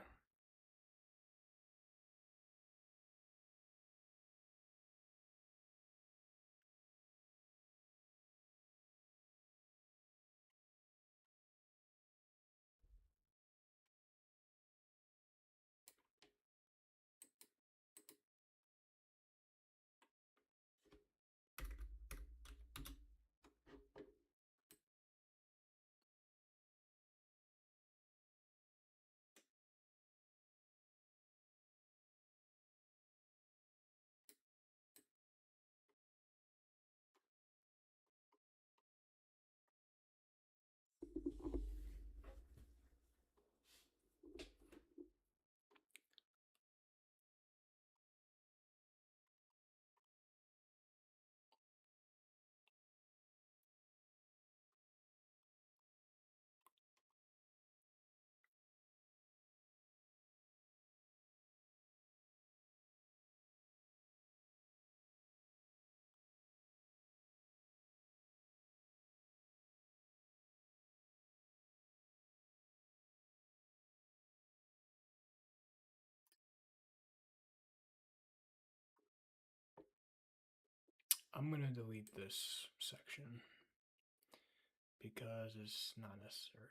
I'm gonna delete this section because it's not necessary.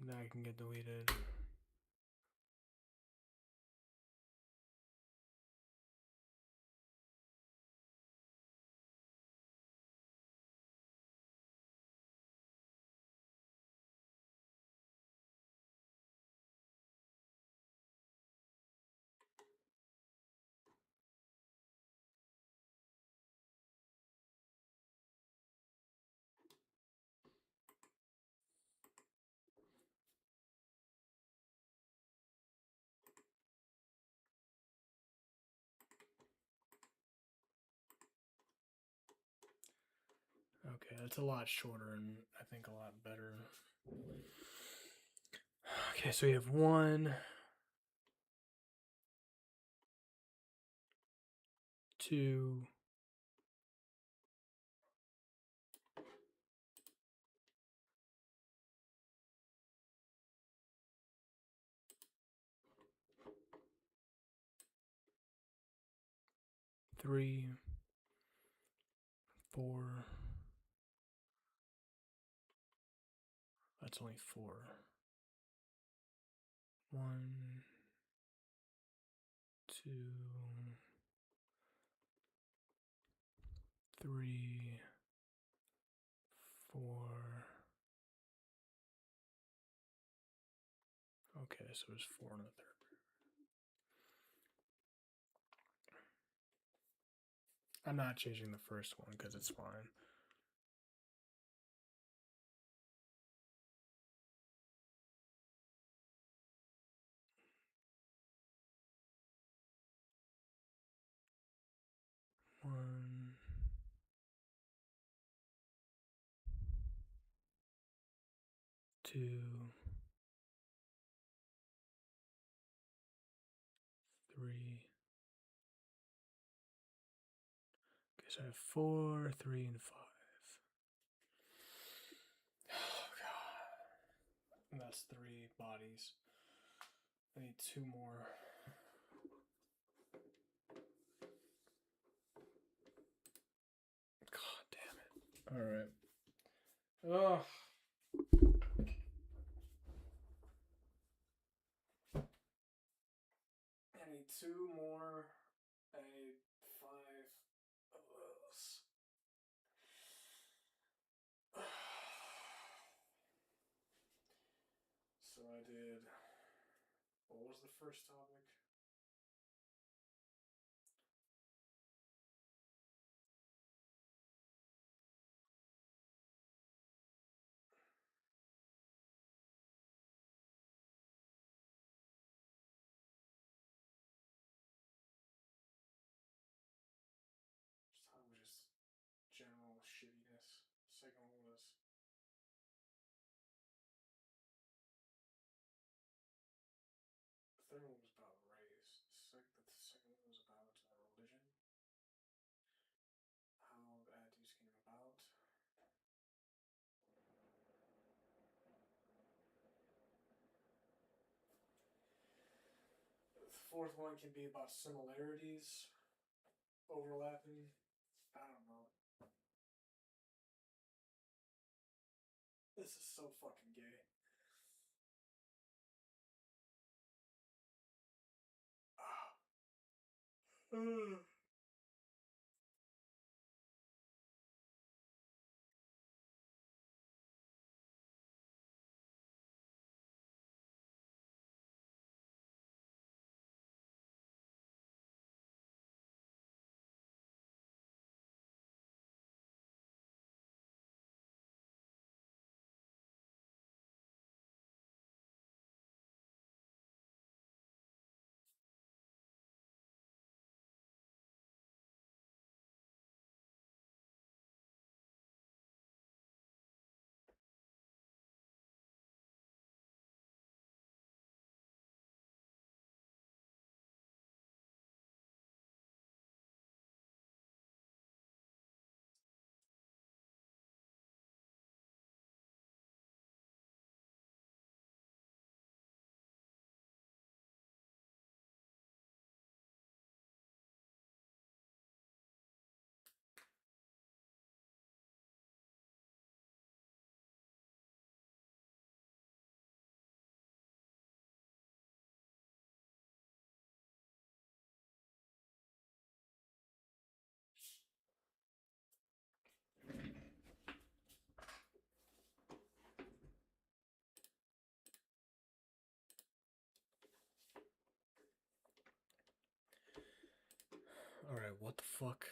Now I can get deleted. Okay, that's a lot shorter and I think a lot better. Okay, so we have 1, 2, 3, 4. That's only 4. 1, 2, 3, 4. Okay, so there's 4 in the third. I'm not changing the first one because it's fine. One, 2, 3. Okay, so I have 4, 3, and 5. Oh god. And that's 3 bodies. I need 2 more. God damn it. Alright. Ugh. I need 2 more. I need 5 of those. So I did. What was the first topic? First topic was just general shittiness. Second one was the third one was about race. The second one was about religion. How the Addies came about. The fourth one can be about similarities, overlapping. I don't know. This is so fucking gay. what the fuck?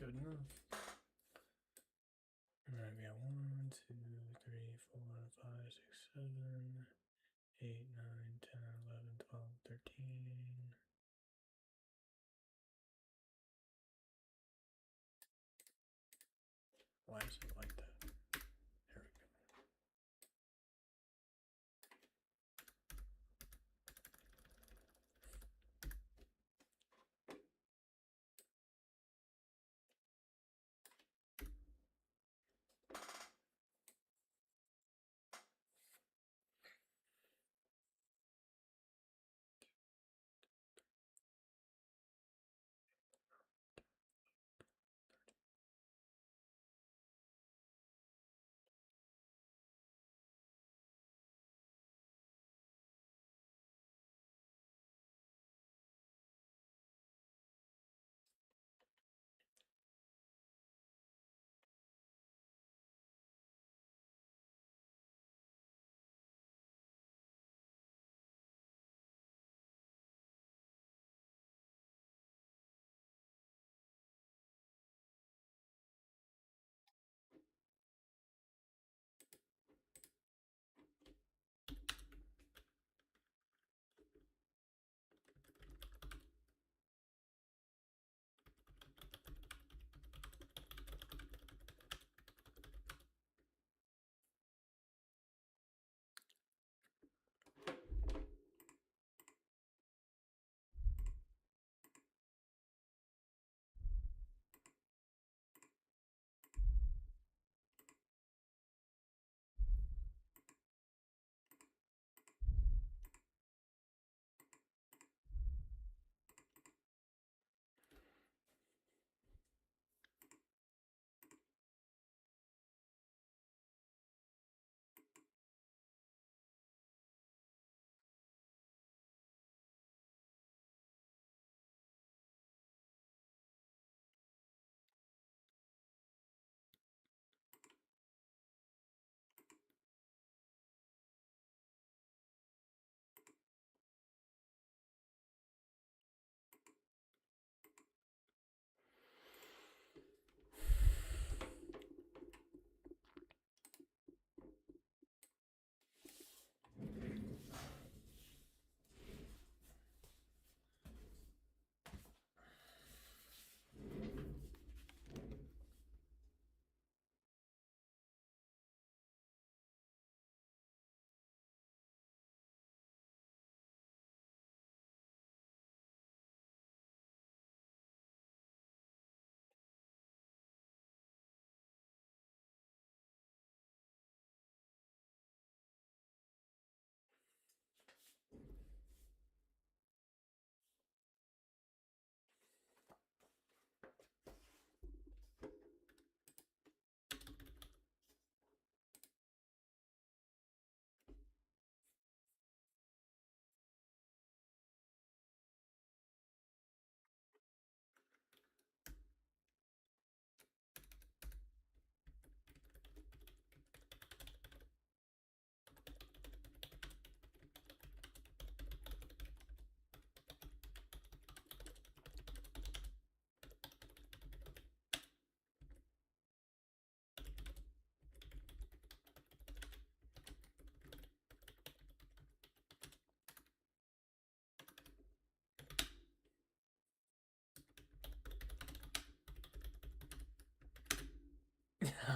Good enough. Alright, we got 1, 2, 3, 4, 5, 6, 7, 8, 9, 10, 11, 12, 13. Why is it like that? There we go.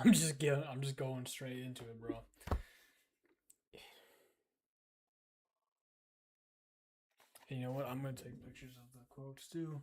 I'm just going straight into it, bro. You know what? I'm gonna take pictures of the quotes too.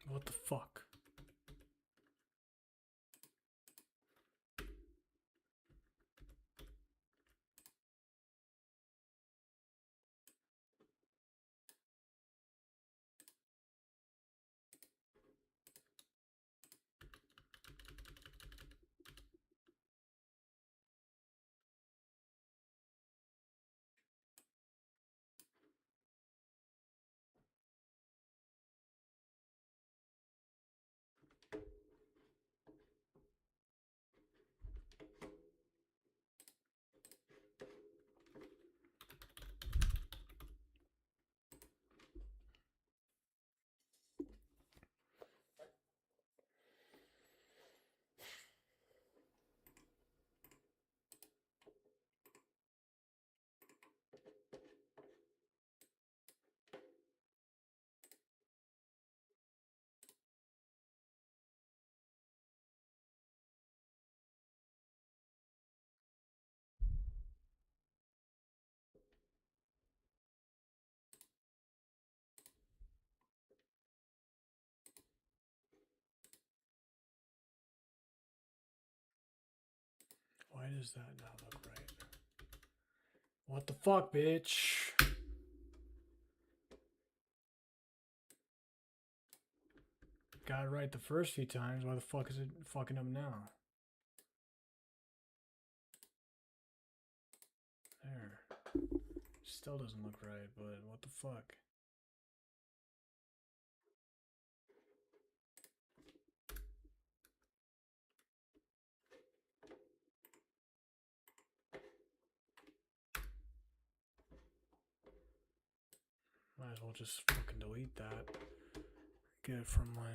What the fuck? Why does that not look right? What the fuck, bitch? Got it right the first few times. Why the fuck is it fucking up now? There. Still doesn't look right, but what the fuck? Might as well just fucking delete that. Get it from my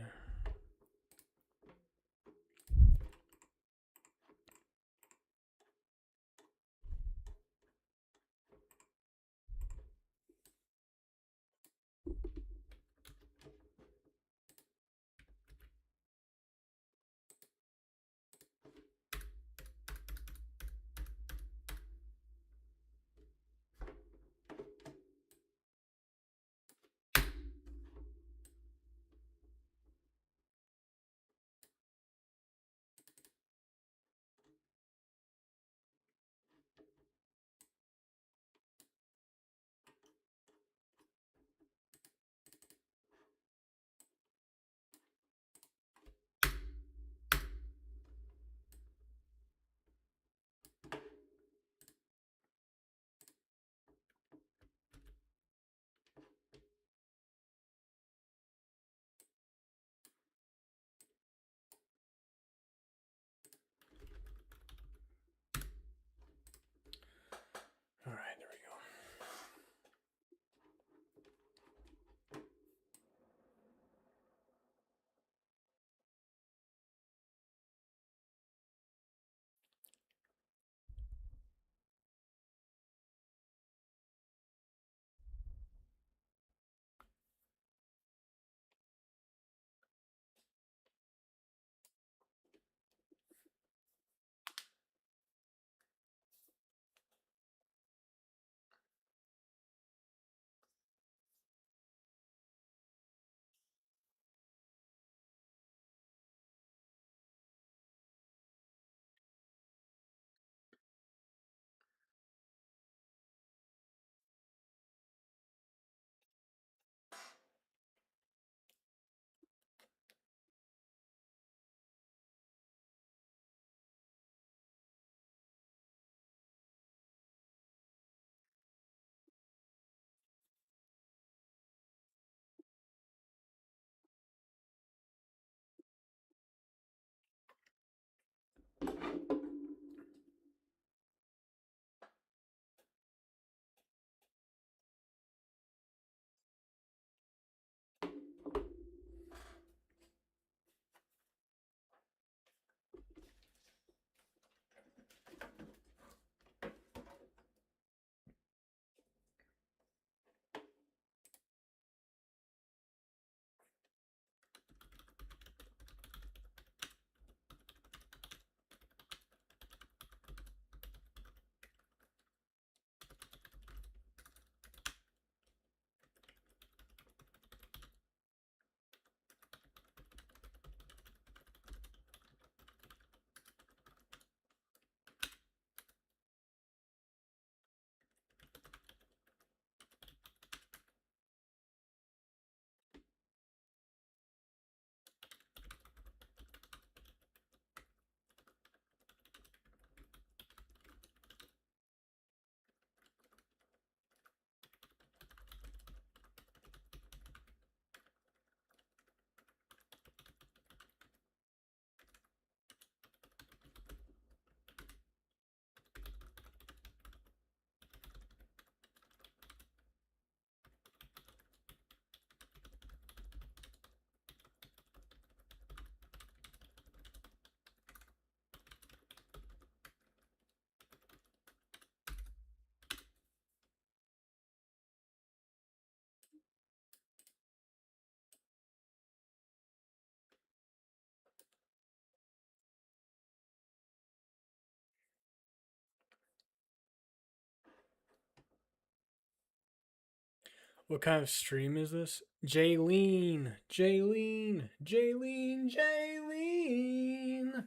What kind of stream is this? Jaylene. Jaylene. Jaylene. Jaylene.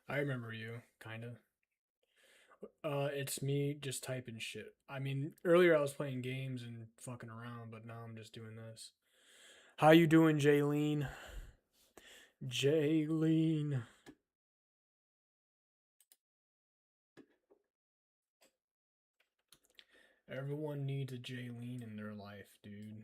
I remember you, kind of. It's me just typing shit. I mean, earlier I was playing games and fucking around, but now I'm just doing this. How you doing, Jaylene? Jaylene. Everyone needs a Jaylene in their life, dude.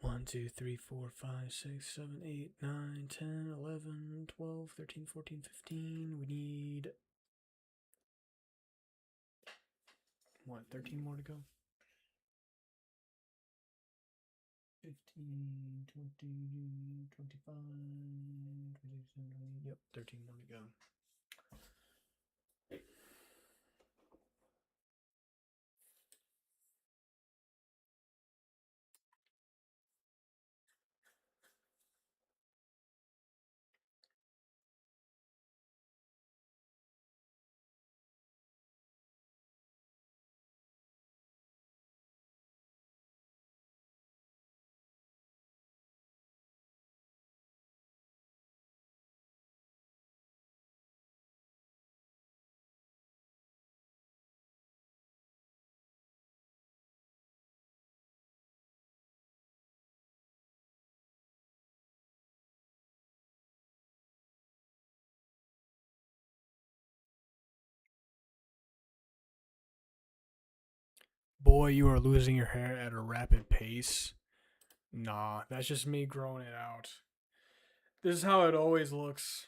One, 2, 3, 4, 5, 6, 7, 8, 9, 10, 11, 12, 13, 14, 15. We need... What, 13 more to go? 15, 20, 25, 26, 27, yep, 13 more to go. Boy, you are losing your hair at a rapid pace. Nah, that's just me growing it out. This is how it always looks.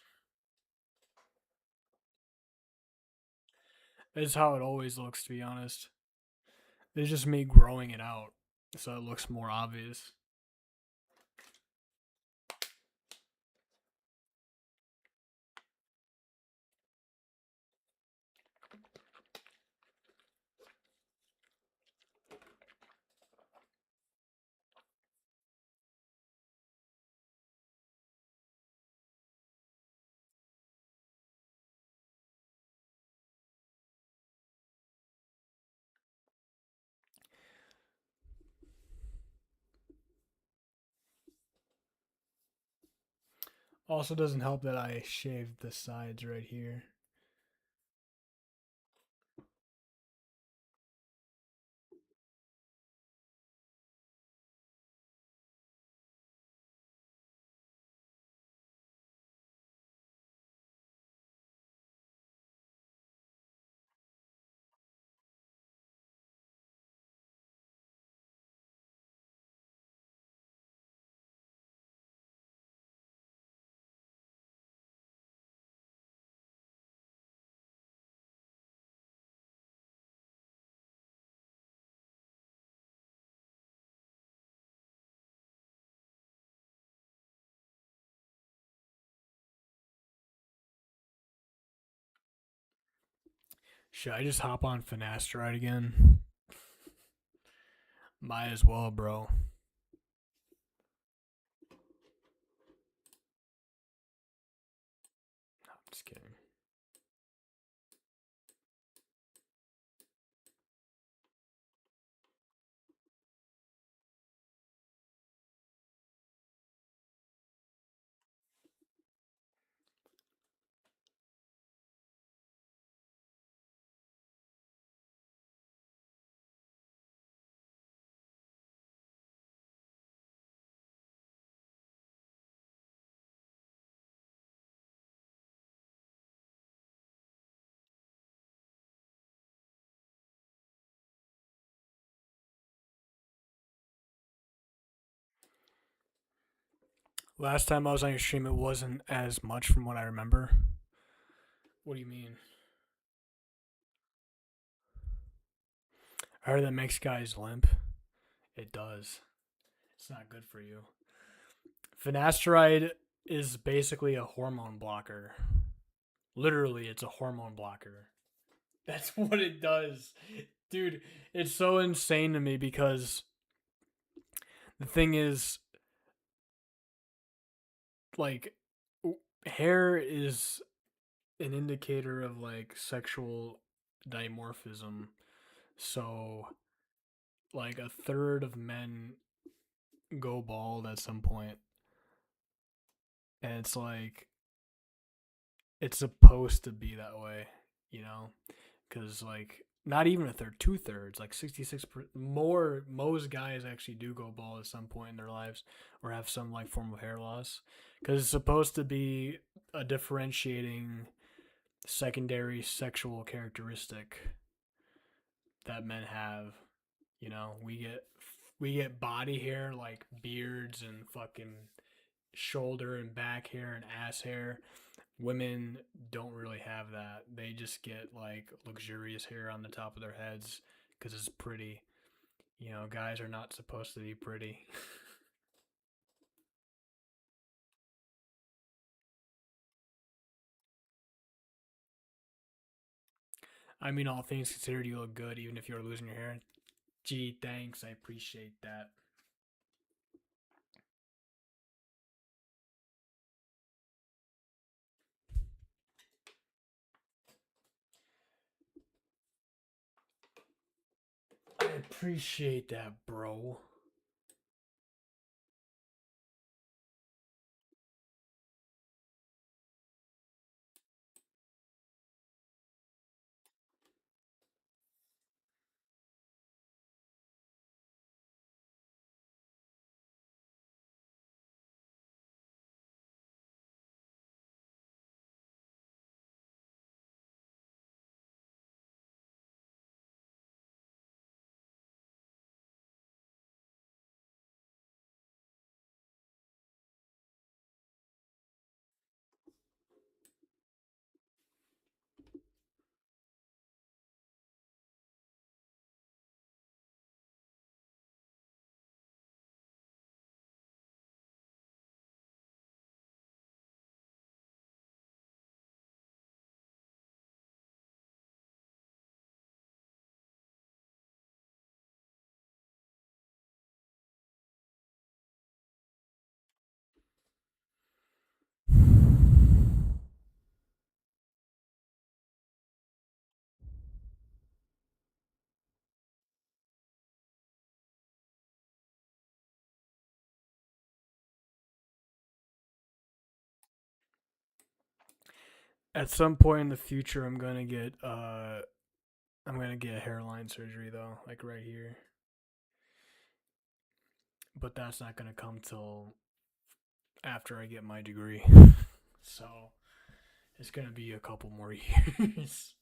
This is how it always looks, to be honest. It's just me growing it out, so it looks more obvious. Also doesn't help that I shaved the sides right here. Should I just hop on finasteride again? Might as well, bro. I'm just kidding. Last time I was on your stream, it wasn't as much from what I remember. What do you mean? I heard that makes guys limp. It does. It's not good for you. Finasteride is basically a hormone blocker. Literally, it's a hormone blocker. That's what it does. Dude, it's so insane to me because the thing is, like, hair is an indicator of like sexual dimorphism. So, like, a third of men go bald at some point, and it's like it's supposed to be that way, you know? Because like not even a third, 2/3, like 66 more. Most guys actually do go bald at some point in their lives or have some like form of hair loss, because it's supposed to be a differentiating secondary sexual characteristic that men have. You know, we get body hair like beards and fucking shoulder and back hair and ass hair. Women don't really have that. They just get like luxurious hair on the top of their heads because it's pretty. You know, guys are not supposed to be pretty. I mean, all things considered, you look good even if you're losing your hair. Gee, thanks. I appreciate that. I appreciate that, bro. At some point in the future, I'm gonna get hairline surgery though, like right here. But that's not gonna come till after I get my degree. So it's gonna be a couple more years.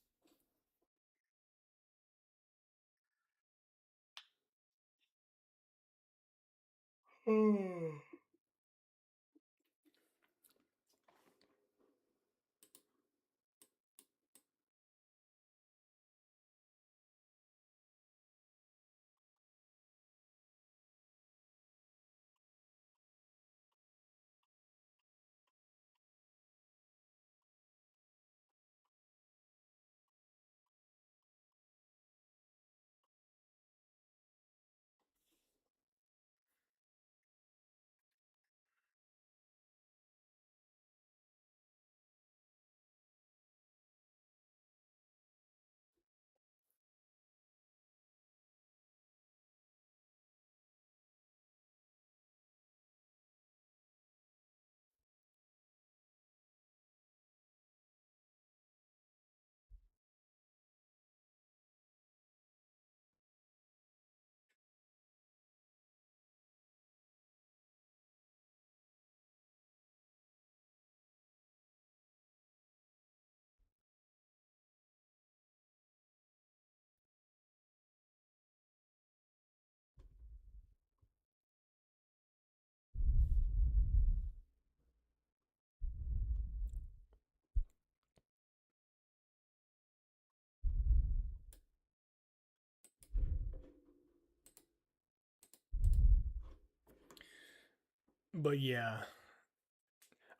But yeah,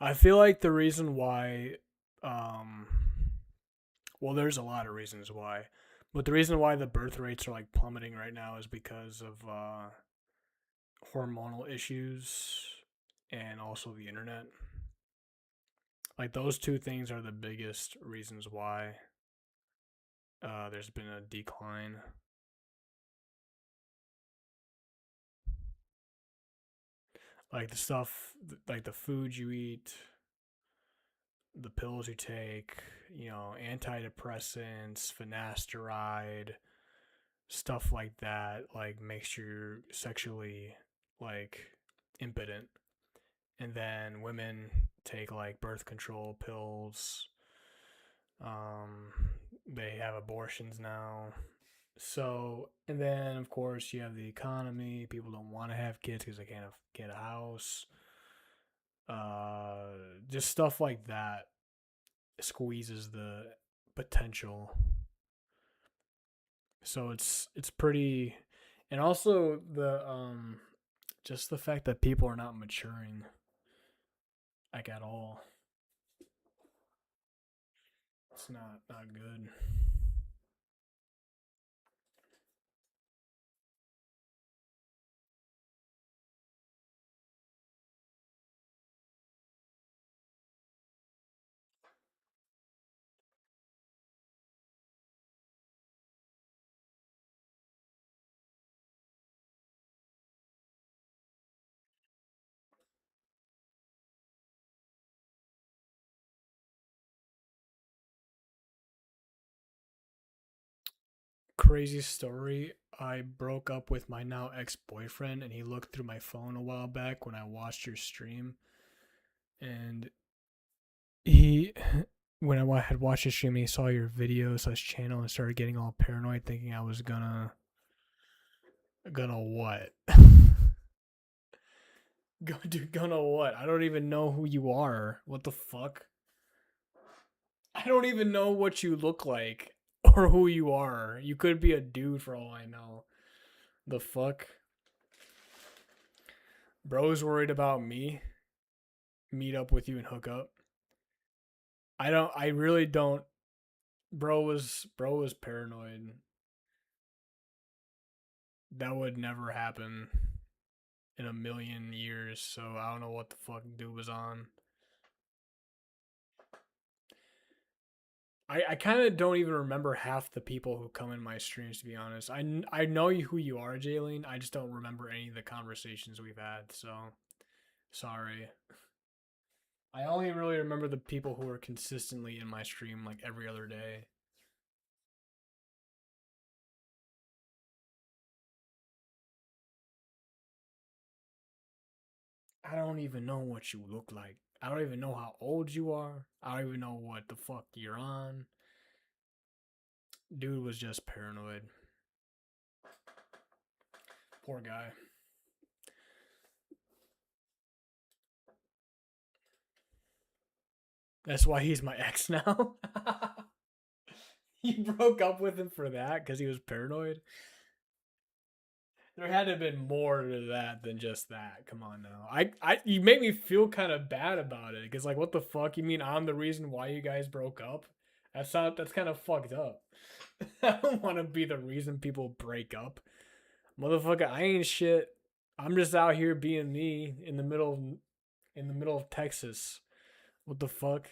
I feel like the reason why, um, well, there's a lot of reasons why, but the reason why the birth rates are like plummeting right now is because of hormonal issues and also the internet. Like those two things are the biggest reasons why there's been a decline. Like the stuff, like the food you eat, the pills you take, antidepressants, finasteride, stuff like that, like makes you sexually like impotent. And then women take like birth control pills. They have abortions now. So, and then of course you have the economy. People don't want to have kids because they can't get a house. Just stuff like that squeezes the potential. So it's pretty, and also the just the fact that people are not maturing like at all. It's not good. Crazy story. I broke up with my now ex-boyfriend and he looked through my phone a while back when I watched your stream. And he when I had watched your stream, he saw your videos, channel, and started getting all paranoid, thinking I was gonna what? Gonna what? I don't even know who you are. What the fuck? I don't even know what you look like or who you are. You could be a dude for all I know. The fuck? Bro's worried about me. Meet up with you and hook up. I really don't. Bro was paranoid. That would never happen in a million years, so I don't know what the fuck dude was on. I kind of don't even remember half the people who come in my streams, to be honest. I know who you are, Jaylene. I just don't remember any of the conversations we've had, so sorry. I only really remember the people who are consistently in my stream like every other day. I don't even know what you look like. I don't even know how old you are. I don't even know what the fuck you're on. Dude was just paranoid. Poor guy. That's why he's my ex now. You broke up with him for that because he was paranoid. There had to have been more to that than just that. Come on now. You make me feel kind of bad about it because like, what the fuck? You mean I'm the reason why you guys broke up? That's kind of fucked up. I don't want to be the reason people break up. Motherfucker, I ain't shit. I'm just out here being me in the middle of Texas. What the fuck?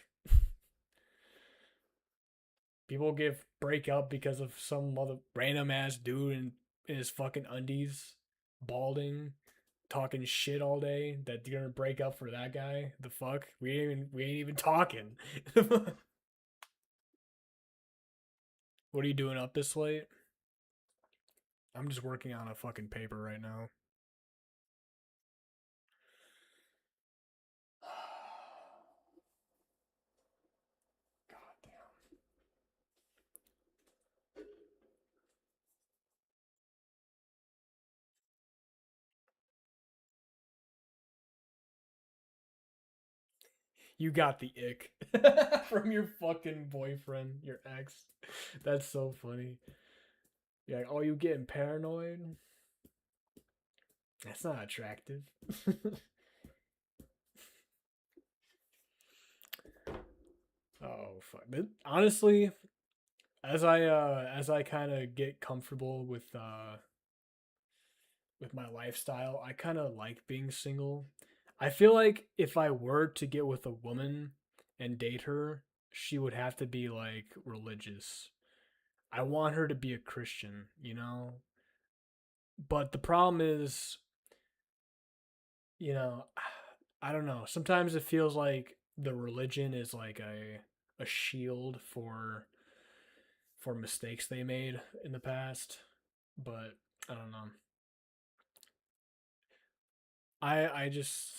People break up because of some mother random ass dude in his fucking undies, balding, talking shit all day. That you're gonna break up for that guy? The fuck? We ain't even talking. What are you doing up this late? I'm just working on a fucking paper right now. God damn. You got the ick from your fucking boyfriend, your ex. That's so funny. You're like, oh, you getting paranoid? That's not attractive. Oh fuck. But honestly, as I kind of get comfortable with with my lifestyle, I kind of like being single. I feel like if I were to get with a woman and date her, she would have to be like religious. I want her to be a Christian, you know? But the problem is, you know, I don't know. Sometimes it feels like the religion is like a shield for mistakes they made in the past. But I don't know. I just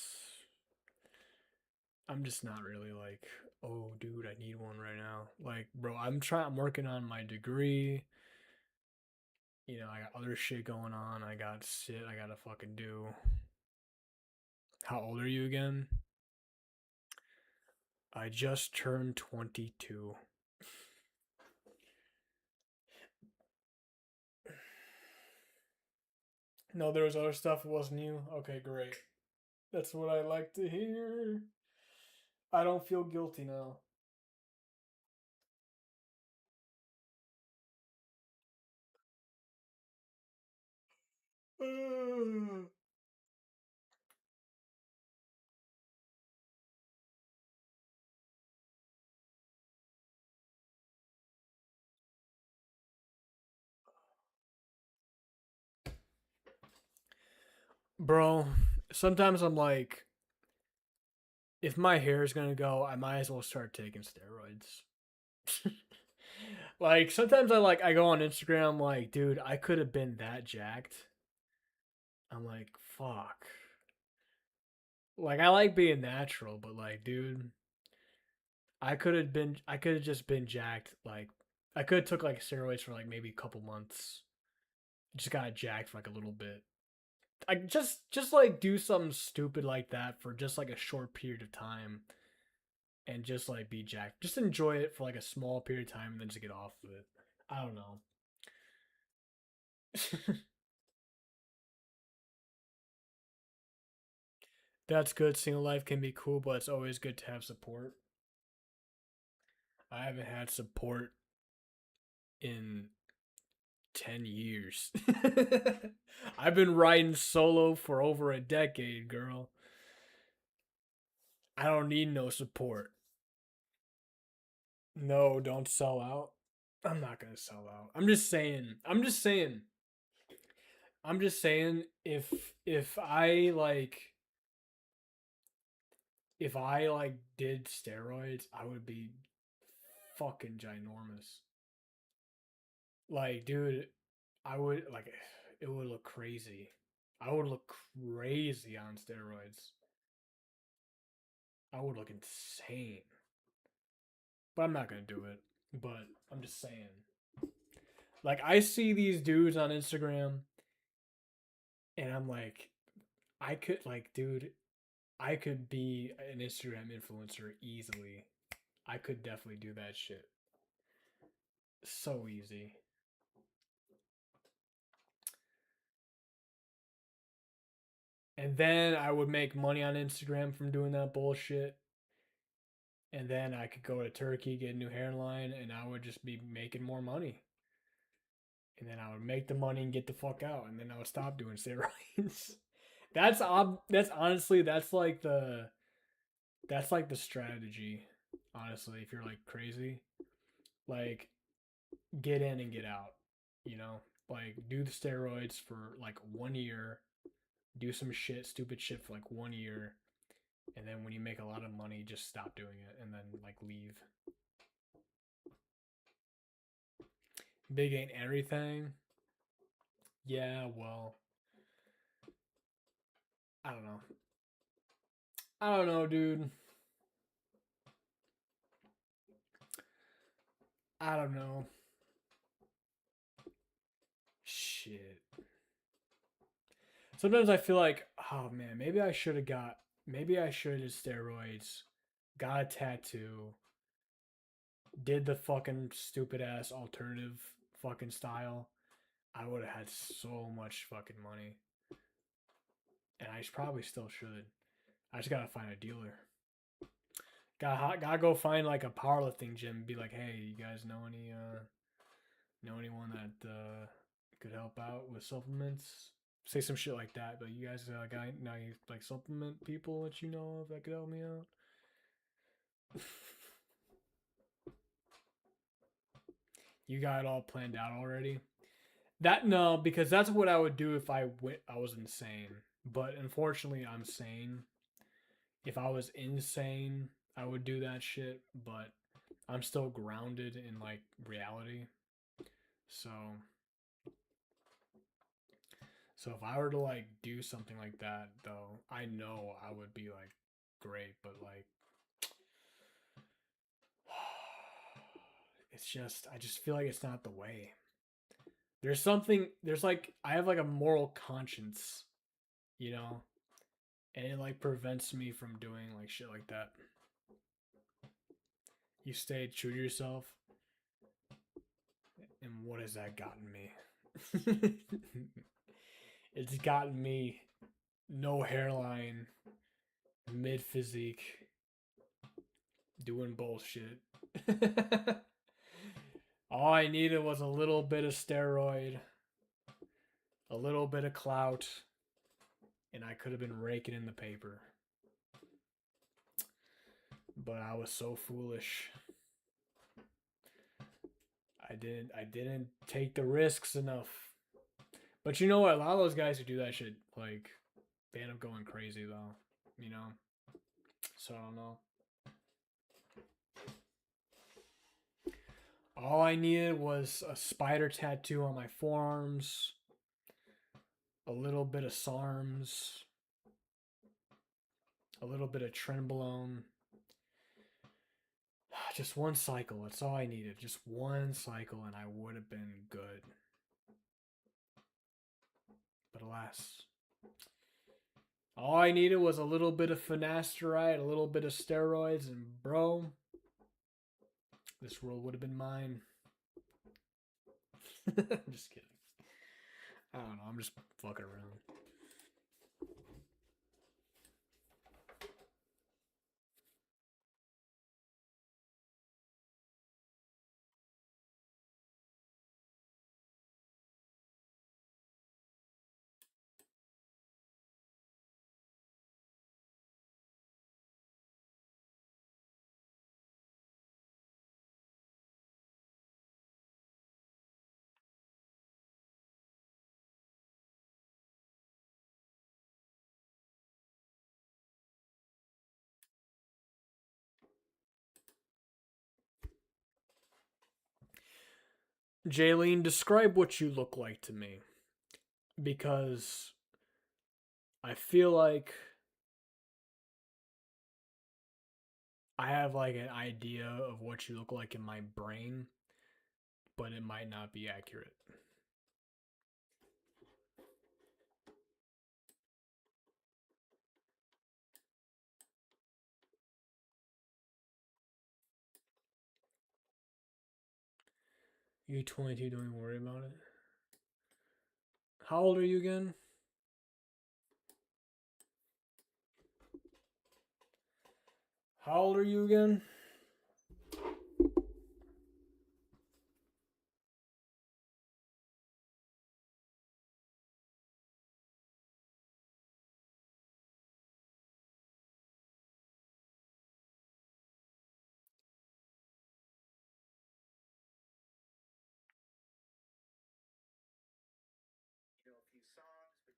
I'm just not really like, oh dude, I need one right now. Like, bro, I'm working on my degree. You know, I got other shit going on. I got shit I gotta fucking do. How old are you again? I just turned 22. No, there was other stuff. It wasn't you. Okay, great. That's what I like to hear. I don't feel guilty now. Bro, sometimes I'm like, if my hair is gonna go, I might as well start taking steroids. Like sometimes I go on Instagram, I'm like, dude, I could have been that jacked. I'm like, fuck. Like I like being natural, but like, dude, I could have just been jacked. Like I could have took like steroids for like maybe a couple months. Just got jacked for like a little bit. I just like do something stupid like that for just like a short period of time and just like be jacked. Just enjoy it for like a small period of time and then just get off of it. I don't know. That's good. Single life can be cool, but it's always good to have support. I haven't had support in 10 years. I've been riding solo for over a decade, girl. I don't need no support. No, don't sell out. I'm not going to sell out. I'm just saying if I like if I like did steroids, I would be fucking ginormous. Like, dude, I would like it would look crazy. I would look crazy on steroids. I would look insane. But I'm not gonna do it. But I'm just saying. Like I see these dudes on Instagram and I'm like, I could like, dude, I could be an Instagram influencer easily. I could definitely do that shit. So easy. And then I would make money on Instagram from doing that bullshit. And then I could go to Turkey, get a new hairline, and I would just be making more money. And then I would make the money and get the fuck out, and then I would stop doing steroids. That's honestly that's like the strategy. Honestly, if you're like crazy, like get in and get out. You know, like do the steroids for like 1 year, do some shit, stupid shit for like 1 year, and then when you make a lot of money, just stop doing it and then like leave. Big ain't everything. Yeah, well, I don't know. I don't know, dude. I don't know. Shit. Sometimes I feel like, oh man, maybe I should have steroids, got a tattoo, did the fucking stupid ass alternative fucking style. I would have had so much fucking money. And I probably still should. I just gotta find a dealer. Gotta go find like a powerlifting gym and be like, hey, you guys know anyone that could help out with supplements? say some shit like that. But you guys, guy, now you like supplement people that you know of that could help me out. You got it all planned out already. That no, because that's what I would do if I was insane. But unfortunately, I'm sane. If I was insane, I would do that shit. But I'm still grounded in like reality. So if I were to like do something like that, though, I know I would be like great. But like, it's just I just feel like it's not the way. There's like I have like a moral conscience, you know, and it like prevents me from doing like shit like that. You stayed true to yourself, and what has that gotten me? It's gotten me no hairline, mid physique, doing bullshit. All I needed was a little bit of steroid, a little bit of clout, and I could have been raking in the paper. But I was so foolish. I didn't take the risks enough. But you know what? A lot of those guys who do that shit, like, they end up going crazy though. You know? So I don't know. All I needed was a spider tattoo on my forearms, a little bit of SARMs, a little bit of trenbolone. Just one cycle. That's all I needed. Just one cycle, and I would have been good. But alas, all I needed was a little bit of finasteride, a little bit of steroids, and bro, this world would have been mine. I'm just kidding. I don't know. I'm just fucking around. Jaylene, describe what you look like to me. Because I feel like I have like an idea of what you look like in my brain, but it might not be accurate. You 22, don't even worry about it. How old are you again? How old are you again? You know a few songs, but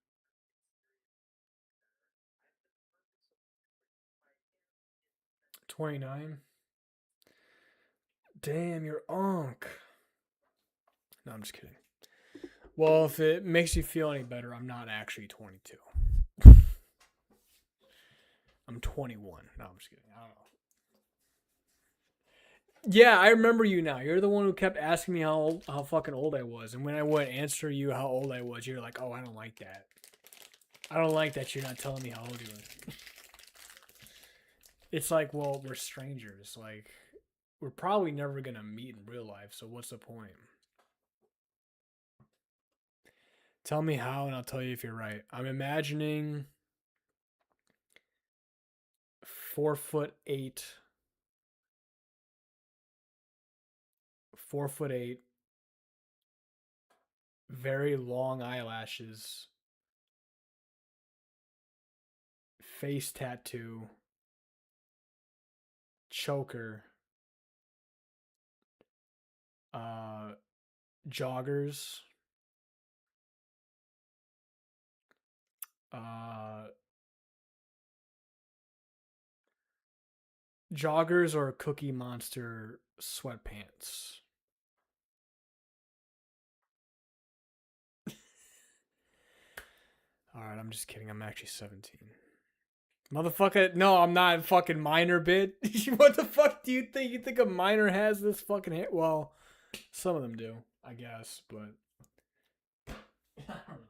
29. Damn, you're unk. No, I'm just kidding. Well, if it makes you feel any better, I'm not actually 22. I'm 21. No, I'm just kidding. I don't know. Yeah, I remember you now. You're the one who kept asking me how fucking old I was, and when I would answer you how old I was, you're like, "Oh, I don't like that. I don't like that you're not telling me how old you are." It's like, well, we're strangers. Like, we're probably never gonna meet in real life, so what's the point? Tell me how, and I'll tell you if you're right. I'm imagining 4'8", 4'8", very long eyelashes, face tattoo, choker, joggers, joggers or Cookie Monster sweatpants. Alright, I'm just kidding. I'm actually 17. Motherfucker, no, I'm not a fucking minor, bit. What the fuck do you think? You think a minor has this fucking hair? Well, some of them do, I guess, but I don't know.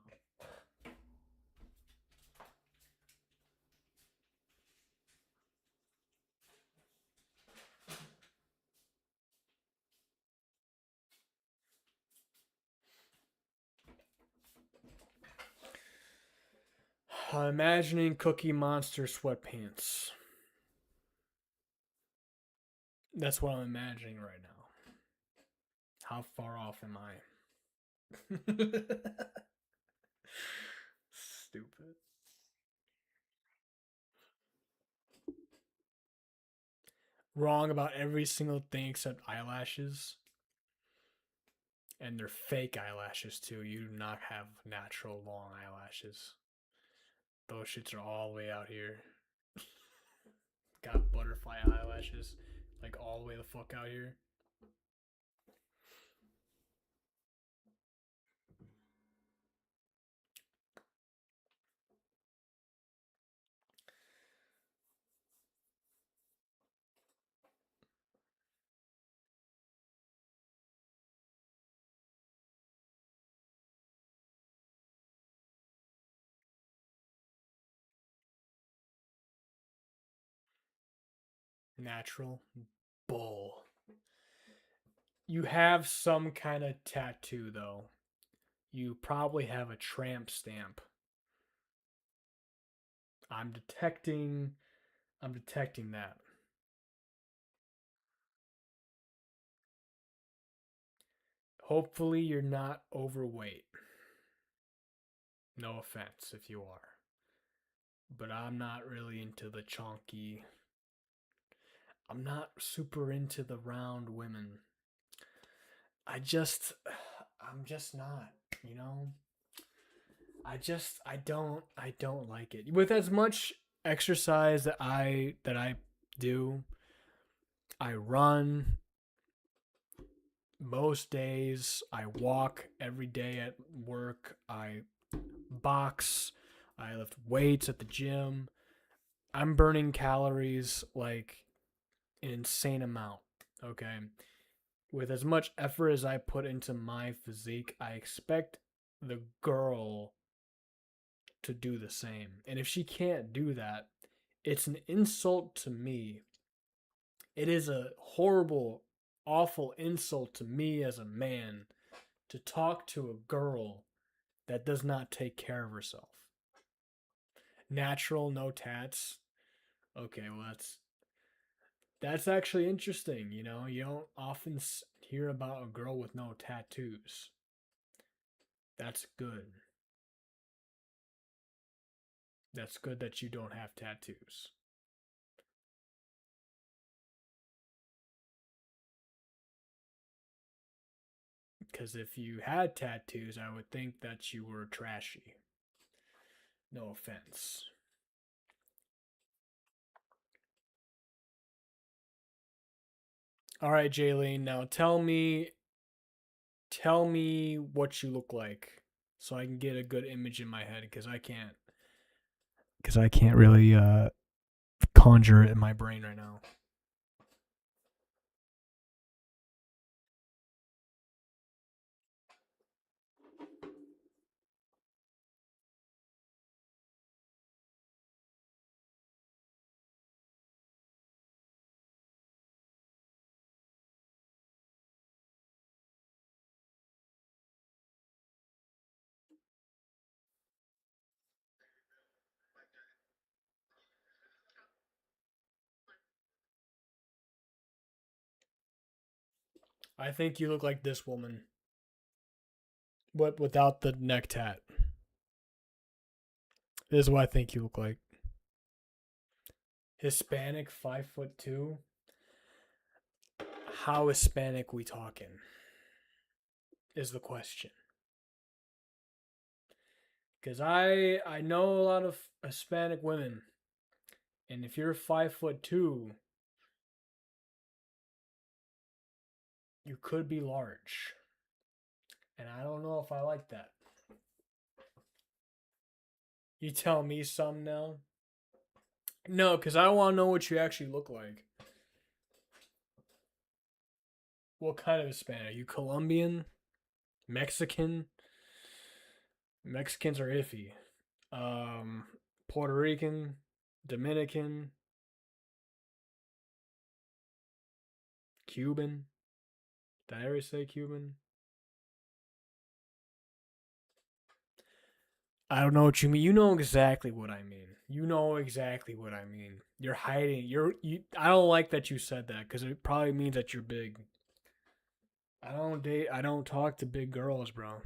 I'm imagining Cookie Monster sweatpants. That's what I'm imagining right now. How far off am I? Stupid. Wrong about every single thing except eyelashes. And they're fake eyelashes too. You do not have natural long eyelashes. Those shits are all the way out here. Got butterfly eyelashes. Like all the way the fuck out here. Natural bull. You have some kind of tattoo though. You probably have a tramp stamp. I'm detecting that. Hopefully you're not overweight. No offense if you are. But I'm not really into the chonky. I'm not super into the round women. I'm just not, you know? I don't like it. With as much exercise that I do, I run most days, I walk every day at work, I box, I lift weights at the gym. I'm burning calories like an insane amount, okay? With as much effort as I put into my physique, I expect the girl to do the same. And if she can't do that, it's an insult to me. It is a horrible, awful insult to me as a man to talk to a girl that does not take care of herself. Natural, no tats. Okay, well that's actually interesting, you know? You don't often hear about a girl with no tattoos. That's good. That's good that you don't have tattoos. Because if you had tattoos, I would think that you were trashy. No offense. All right, Jaylene, now tell me what you look like so I can get a good image in my head because I can't really conjure it in my brain right now. I think you look like this woman. But without the neck tat. This is what I think you look like. Hispanic, 5'2". How Hispanic we talking? Is the question. Because I know a lot of Hispanic women, and if you're 5'2", you could be large, and I don't know if I like that. You tell me some now. No, because I want to know what you actually look like. What kind of Hispanic? Are you Colombian? Mexican? Mexicans are iffy. Puerto Rican? Dominican? Cuban? Did I ever say Cuban? I don't know what you mean. You know exactly what I mean. You know exactly what I mean. You're hiding. You. I don't like that you said that because it probably means that you're big. I don't date. I don't talk to big girls, bro.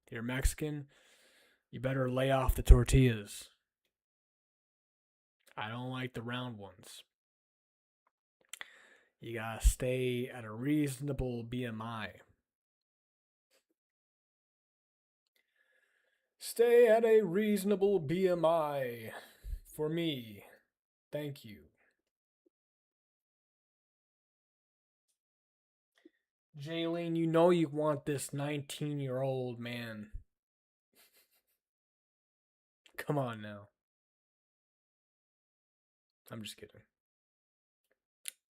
You're Mexican. You better lay off the tortillas. I don't like the round ones. You gotta stay at a reasonable BMI. Stay at a reasonable BMI for me. Thank you. Jaylene, you know you want this 19-year-old man. Come on now. I'm just kidding.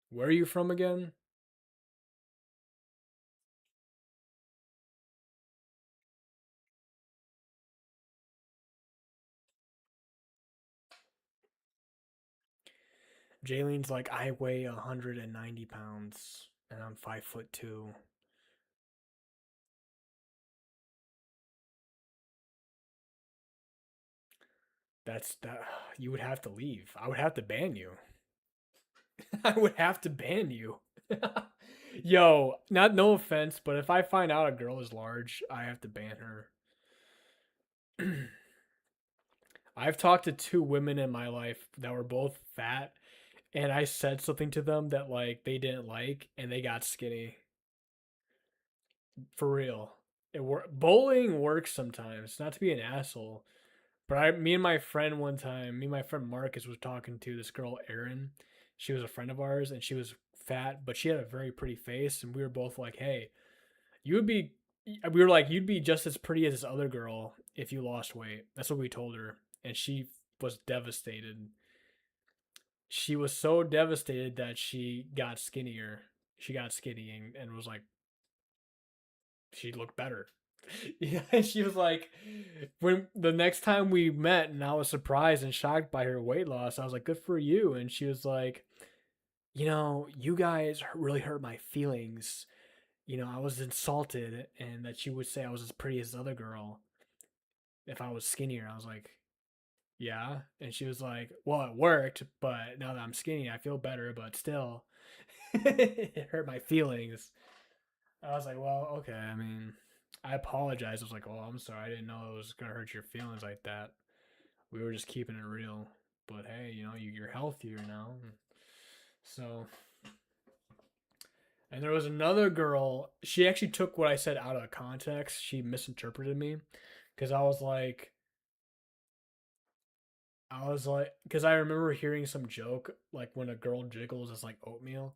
Where are you from again? Jaylene's like, I weigh 190 pounds and I'm 5'2". That's that. You would have to leave. I would have to ban you. I would have to ban you. Yo, not no offense, but if I find out a girl is large, I have to ban her. I've talked to two women in my life that were both fat, and I said something to them that like they didn't like, and they got skinny. For real, bullying works sometimes. Not to be an asshole, but me and my friend one time, me and my friend Marcus was talking to this girl Erin. She was a friend of ours, and she was fat, but she had a very pretty face, and we were both like, "Hey, you would be." We were like, "You'd be just as pretty as this other girl if you lost weight." That's what we told her, and she was devastated. She was so devastated that she got skinnier. She got skinny and was like, she looked better. Yeah, and she was like, when the next time we met, and I was surprised and shocked by her weight loss, I was like, good for you. And she was like, you guys really hurt my feelings. I was insulted, and that she would say I was as pretty as the other girl if I was skinnier. I was like, yeah. And she was like, well, it worked, but now that I'm skinny, I feel better, but still, it hurt my feelings. I was like, well, okay. I mean, I apologize. I was like, oh, I'm sorry. I didn't know it was going to hurt your feelings like that. We were just keeping it real. But hey, you're healthier now. So, and there was another girl. She actually took what I said out of context. She misinterpreted me because because I remember hearing some joke like when a girl jiggles, it's like oatmeal.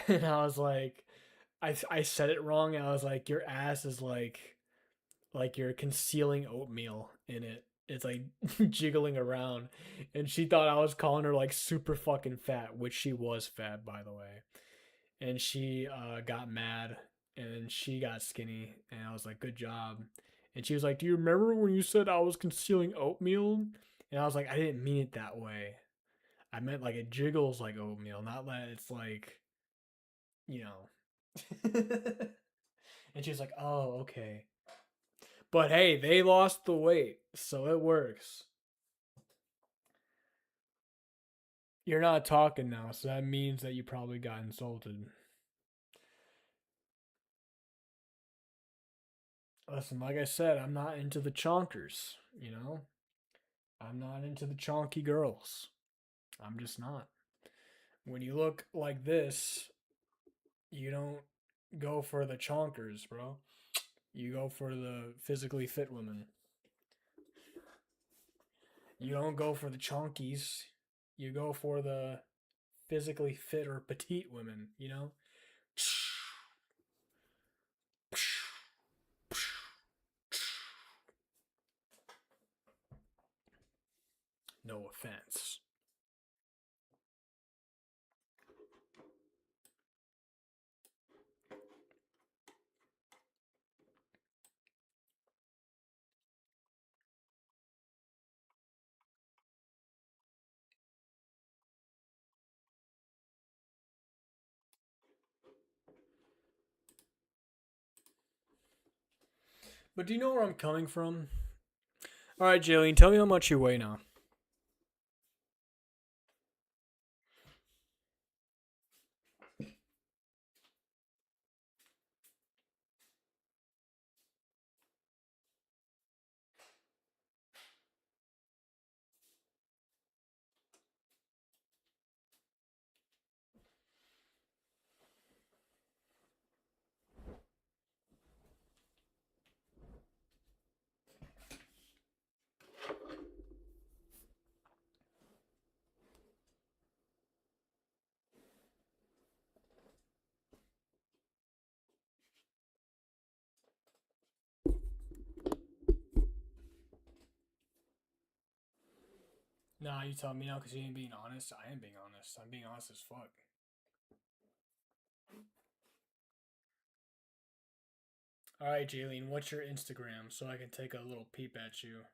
And I was like, I said it wrong. And I was like, your ass is like you're concealing oatmeal in it. It's like jiggling around. And she thought I was calling her like super fucking fat, which she was fat, by the way. And she got mad and she got skinny. And I was like, good job. And she was like, do you remember when you said I was concealing oatmeal? And I was like, I didn't mean it that way. I meant like it jiggles like oatmeal, not that it's like, you know. And she was like, oh, okay. But hey, they lost the weight, so it works. You're not talking now, so that means that you probably got insulted. Listen, like I said, I'm not into the chonkers, I'm not into the chonky girls. I'm just not. When you look like this, you don't go for the chonkers, bro. You go for the physically fit women. You don't go for the chonkies. You go for the physically fit or petite women, you know? No offense. But do you know where I'm coming from? All right, Jaylene, tell me how much you weigh now. Nah, you tell me now because you ain't being honest. I am being honest. I'm being honest as fuck. All right, Jaylene, what's your Instagram so I can take a little peep at you?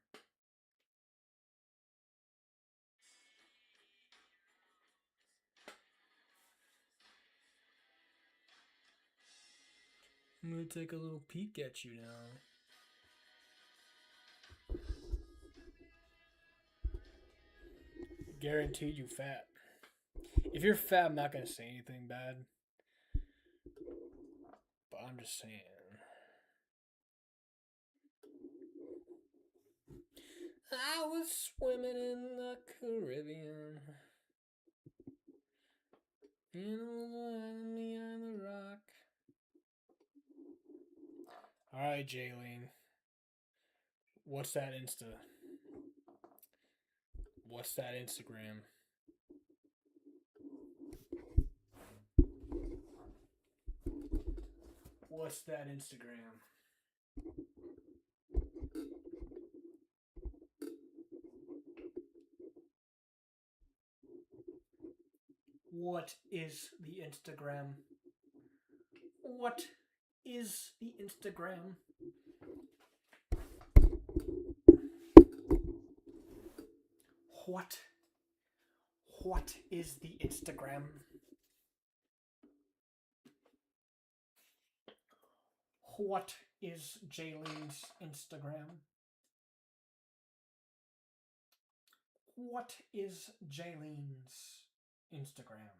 I'm gonna take a little peek at you now. Guaranteed you fat. If you're fat, I'm not gonna say anything bad. But I'm just saying. I was swimming in the Caribbean. In the land behind the rock. Alright, Jaylene. What's that Insta? What's that Instagram? What's that Instagram? What is the Instagram? What is the Instagram? What is the Instagram? What is Jaylene's Instagram? What is Jaylene's Instagram?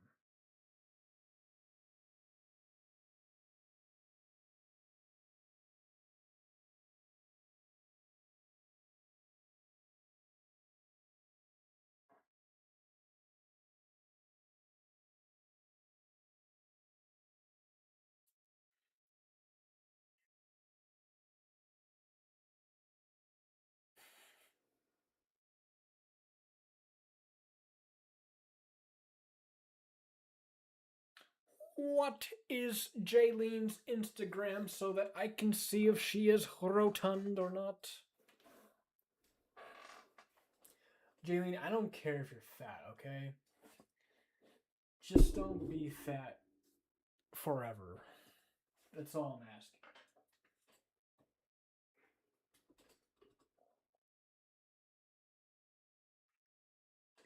What is Jaylene's Instagram so that I can see if she is rotund or not? Jaylene, I don't care if you're fat, okay? Just don't be fat forever. That's all I'm asking.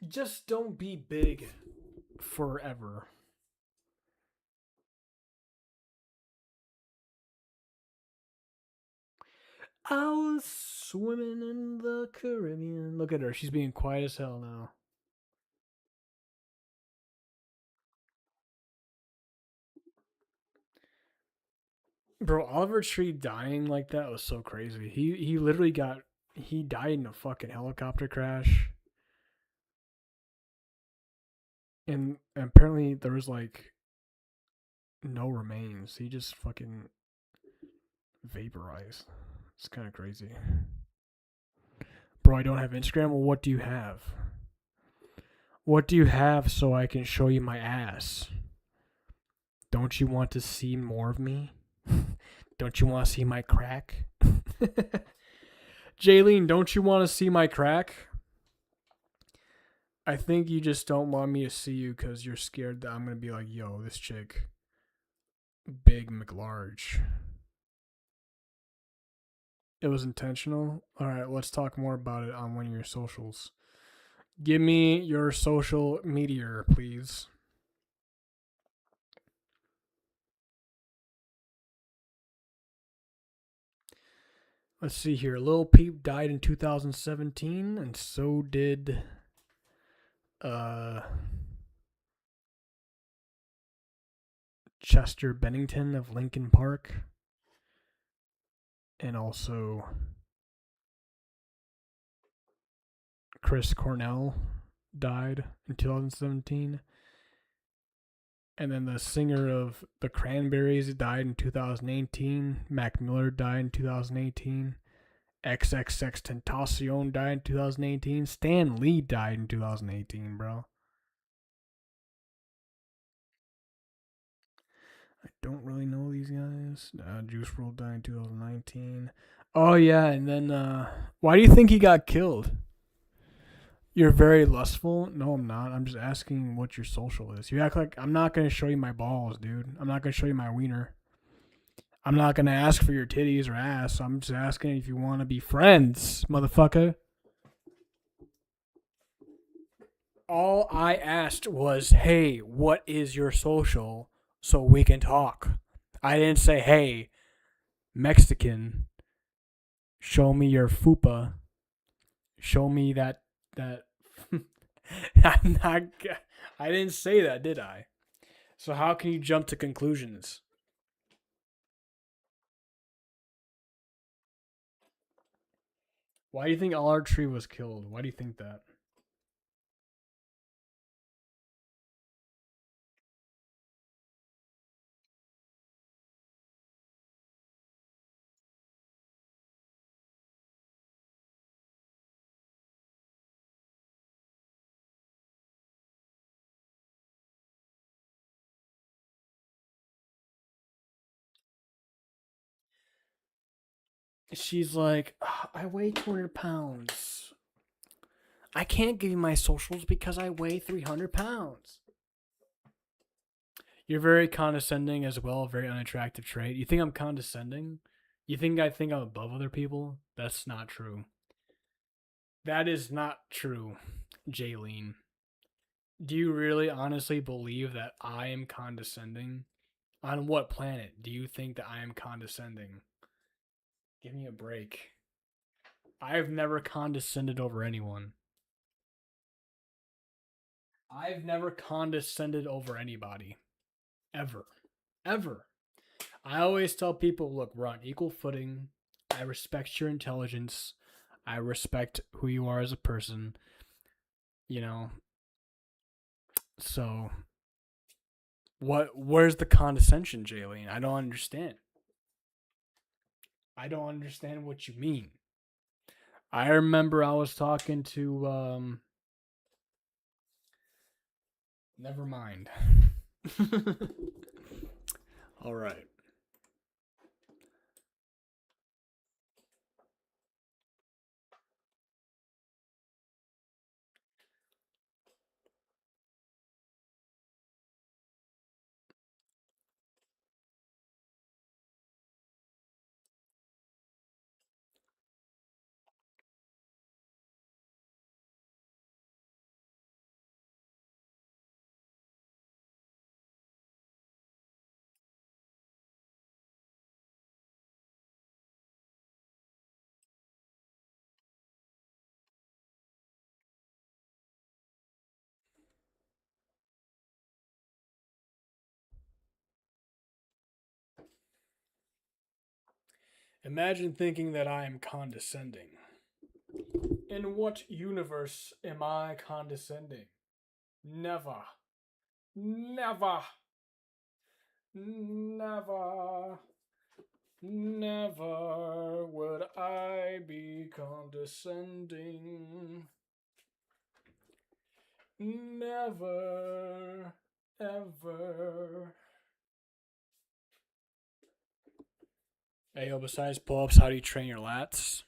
Just don't be big forever. I was swimming in the Caribbean. Look at her. She's being quiet as hell now. Bro, Oliver Tree dying like that was so crazy. He literally he died in a fucking helicopter crash. And apparently there was like no remains. He just fucking vaporized. It's kind of crazy. Bro, I don't have Instagram. Well, what do you have? What do you have so I can show you my ass? Don't you want to see more of me? Don't you want to see my crack? Jaylene, don't you want to see my crack? I think you just don't want me to see you because you're scared that I'm going to be like, yo, this chick, big McLarge. It was intentional? Alright, let's talk more about it on one of your socials. Give me your social meteor, please. Let's see here. Lil Peep died in 2017, and so did Chester Bennington of Linkin Park. And also Chris Cornell died in 2017. And then the singer of the Cranberries died in 2018. Mac Miller died in 2018. XXX Tentacion died in 2018. Stan Lee died in 2018, bro. I don't really know these guys. Juice WRLD died in 2019. Oh, yeah, and then, why do you think he got killed? You're very lustful? No, I'm not. I'm just asking what your social is. You act like I'm not going to show you my balls, dude. I'm not going to show you my wiener. I'm not going to ask for your titties or ass. I'm just asking if you want to be friends, motherfucker. All I asked was, hey, what is your social so we can talk? I didn't say, hey, Mexican, show me your fupa. Show me that I'm not. I didn't say that, did I? So how can you jump to conclusions? Why do you think Allard Tree was killed? Why do you think that? She's like, I weigh 200 pounds. I can't give you my socials because I weigh 300 pounds. You're very condescending as well, a very unattractive trait. You think I'm condescending? You think I think I'm above other people? That's not true. That is not true, Jaylene. Do you really honestly believe that I am condescending? On what planet do you think that I am condescending? Give me a break. I've never condescended over anyone. I've never condescended over anybody. Ever. Ever. I always tell people, look, we're on equal footing. I respect your intelligence. I respect who you are as a person. You know. So where's the condescension, Jaylene? I don't understand. I don't understand what you mean. I remember I was talking to never mind. All right. Imagine thinking that I am condescending. In what universe am I condescending? Never. Never. Never. Never would I be condescending. Never, ever. Hey, yo, besides pull-ups, how do you train your lats?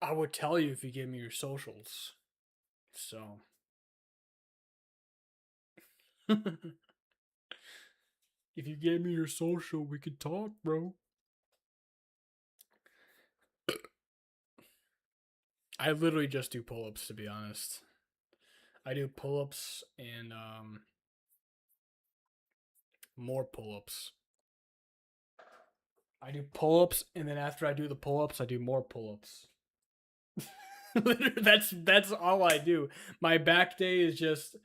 I would tell you if you gave me your socials. So. If you gave me your social, we could talk, bro. I literally just do pull-ups, to be honest. I do pull-ups and more pull-ups. I do pull-ups, and then after I do the pull-ups, I do more pull-ups. that's all I do. My back day is just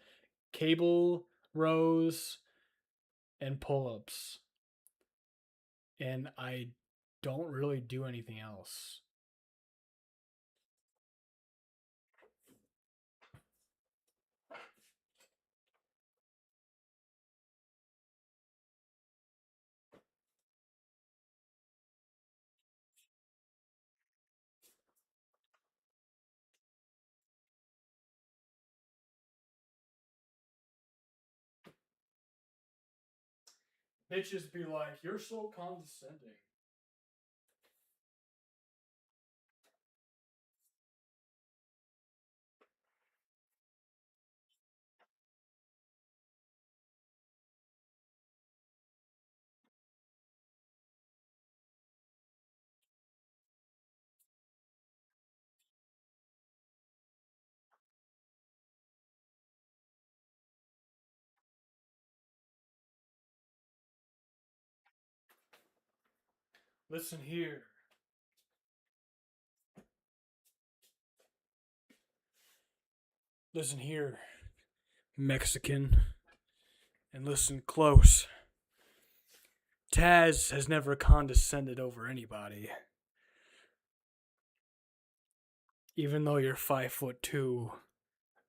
cable rows and pull-ups. And I don't really do anything else. Bitches be like, you're so condescending. Listen here. Listen here, Mexican. And listen close. Taz has never condescended over anybody. Even though you're 5'2",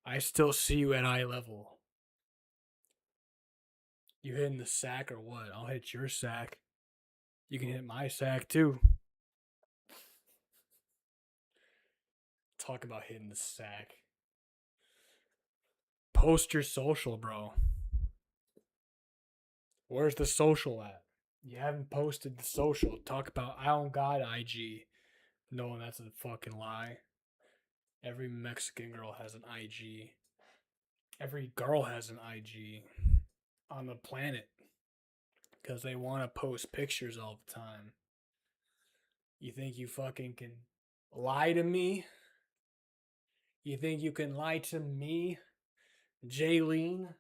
I still see you at eye level. You hitting the sack or what? I'll hit your sack. You can hit my sack too. Talk about hitting the sack. Post your social, bro. Where's the social at? You haven't posted the social. Talk about I don't got IG. No, that's a fucking lie. Every Mexican girl has an IG. Every girl has an IG on the planet because they want to post pictures all the time. You think you fucking can lie to me? You think you can lie to me, Jaylene?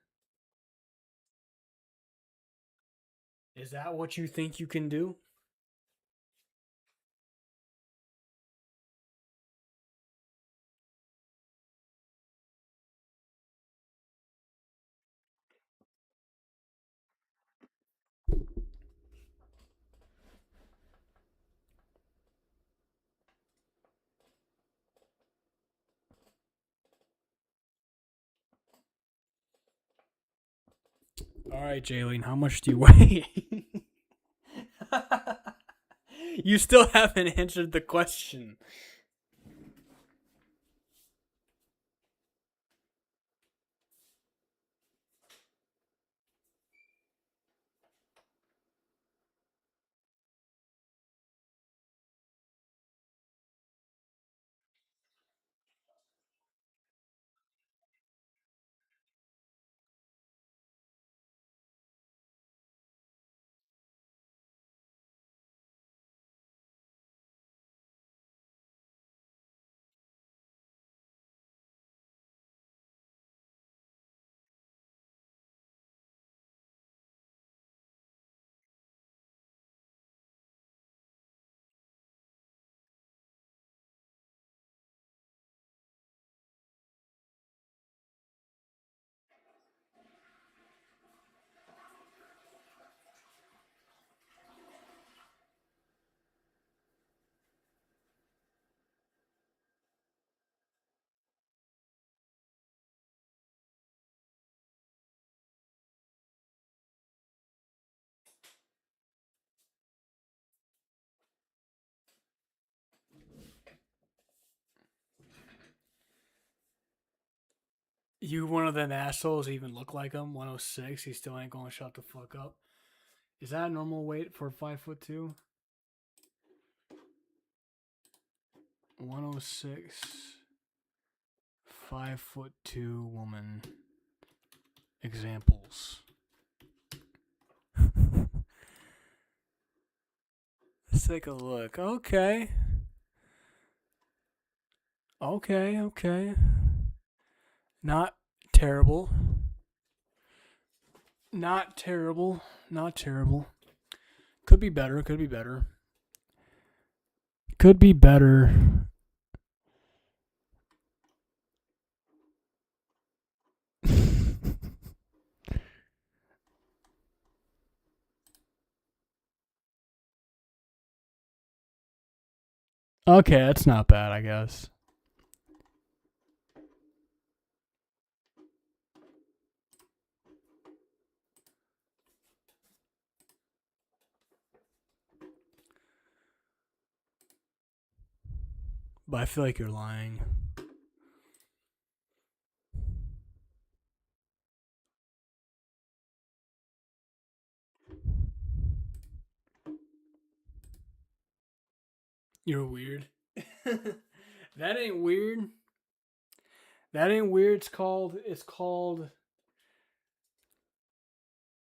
Is that what you think you can do? All right, Jaylene, how much do you weigh? You still haven't answered the question. You one of them assholes even look like him. 106. He still ain't gonna shut the fuck up. Is that a normal weight for 5'2"? 106. 5'2" woman. Examples. Let's take a look. Okay. Okay. Not terrible. Not terrible. Not terrible. Could be better. Could be better. Could be better. Okay, that's not bad, I guess. But I feel like you're lying. You're weird. That ain't weird. That ain't weird.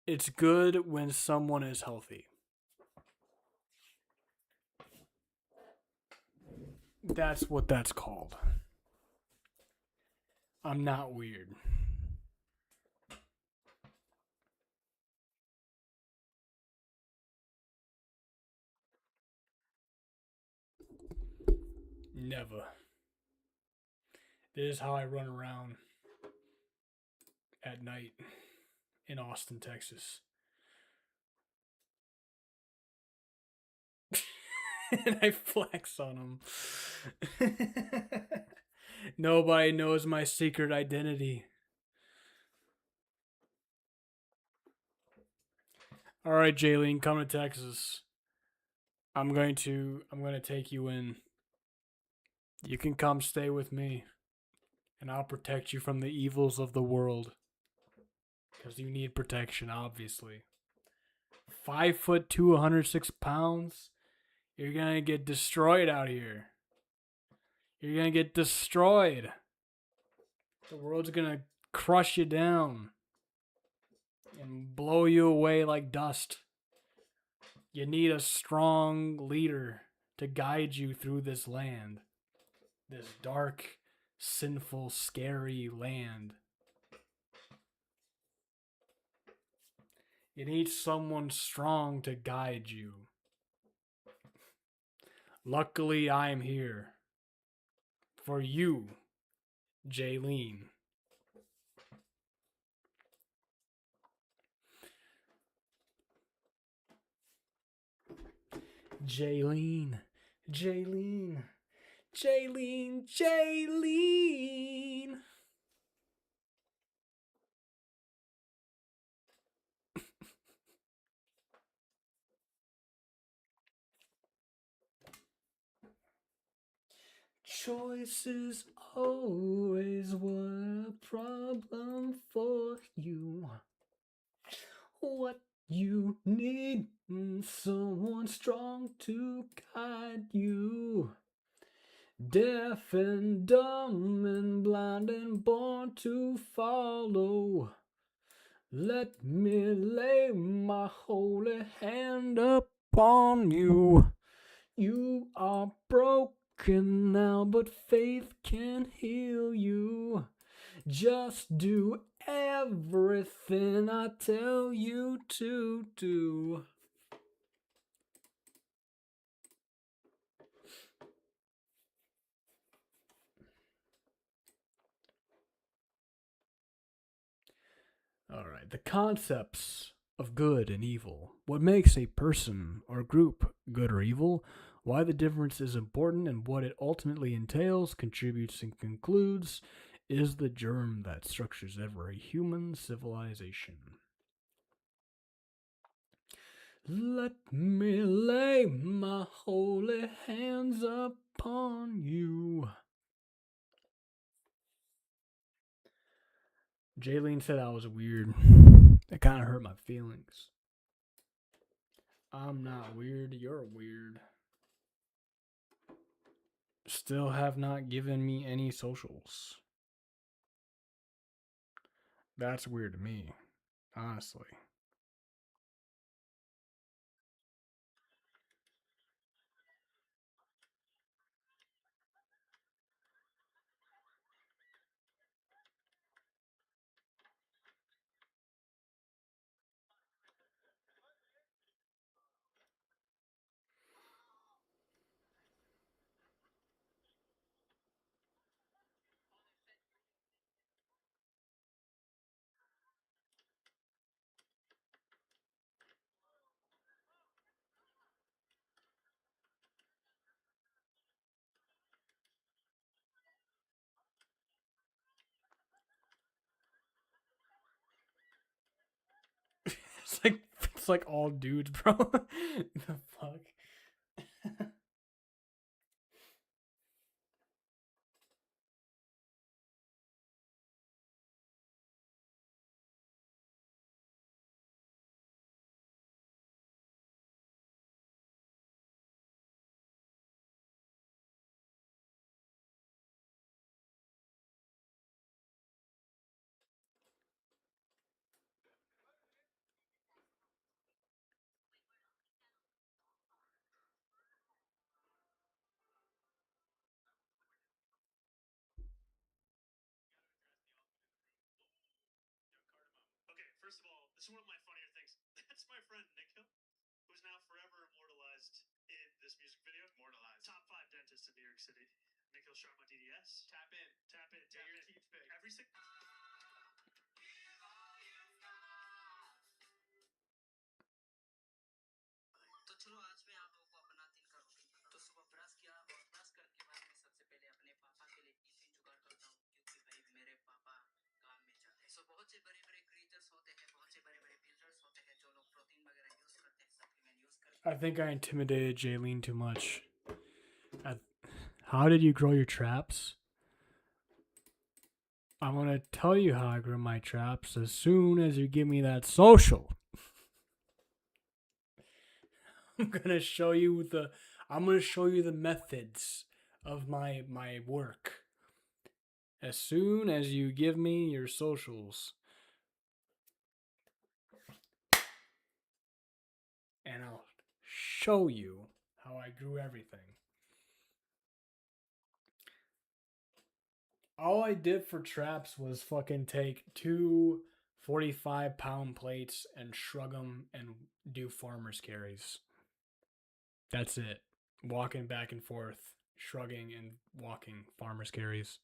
It's good when someone is healthy. That's what that's called. I'm not weird. Never. This is how I run around at night in Austin, Texas. And I flex on them. Nobody knows my secret identity. All right, Jaylene, come to Texas. I'm going to take you in. You can come stay with me, and I'll protect you from the evils of the world. Because you need protection, obviously. 5'2", 106 pounds. You're gonna get destroyed out here. You're gonna get destroyed. The world's gonna crush you down and blow you away like dust. You need a strong leader to guide you through this land. This dark, sinful, scary land. You need someone strong to guide you. Luckily, I'm here. For you, Jaylene. Jaylene. Choice is always what a problem for you. What you need, someone strong to guide you. Deaf and dumb and blind and born to follow. Let me lay my holy hand upon you. You are broken now, but faith can heal you. Just do everything I tell you to do. Alright, the concepts of good and evil. What makes a person or group good or evil? Why the difference is important and what it ultimately entails, contributes and concludes, is the germ that structures every human civilization. Let me lay my holy hands upon you. Jaylene said I was weird. It kind of hurt my feelings. I'm not weird. You're weird. Still have not given me any socials. That's weird to me, honestly. It's like all dudes, bro. The fuck. Okay, first of all, this is one of my funnier things. That's my friend Nikhil, who's now forever immortalized in this music video. Immortalized. Top 5 dentists in New York City. Nikhil Sharma DDS. Tap in. Tap in. Get your teeth fixed. Every single. तो चलो आज मैं आप लोगों को अपना दिन का रूटीन बताता हूं। तो सुबह ब्रश किया और ब्रश करने के बाद मैं सबसे पहले अपने पापा के लिए टिफिन जुगाड़ करता हूं क्योंकि भाई मेरे पापा काम में जाते हैं। सो बहुत से बड़े-बड़े क्रिएचर्स होते हैं, बहुत से बड़े-बड़े बिल्डर्स होते हैं जो लोग प्रोटीन वगैरह यूज करते हैं, सप्लीमेंट यूज करते हैं। I think I intimidated Jaylene too much. How did you grow your traps? I'm gonna tell you how I grew my traps as soon as you give me that social. I'm gonna show you the methods of my work. As soon as you give me your socials. And I'll show you how I grew everything. All I did for traps was fucking take 2 45-pound plates and shrug them and do farmer's carries. That's it. Walking back and forth, shrugging and walking farmer's carries.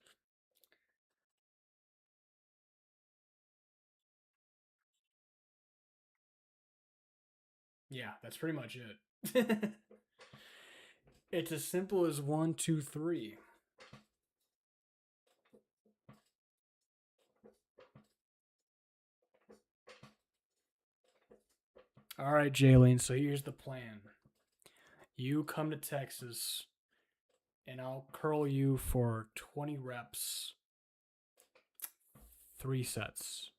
Yeah, that's pretty much it. It's as simple as 1, 2, 3. All right, Jaylene, so here's the plan. You come to Texas, and I'll curl you for 20 reps, 3 sets.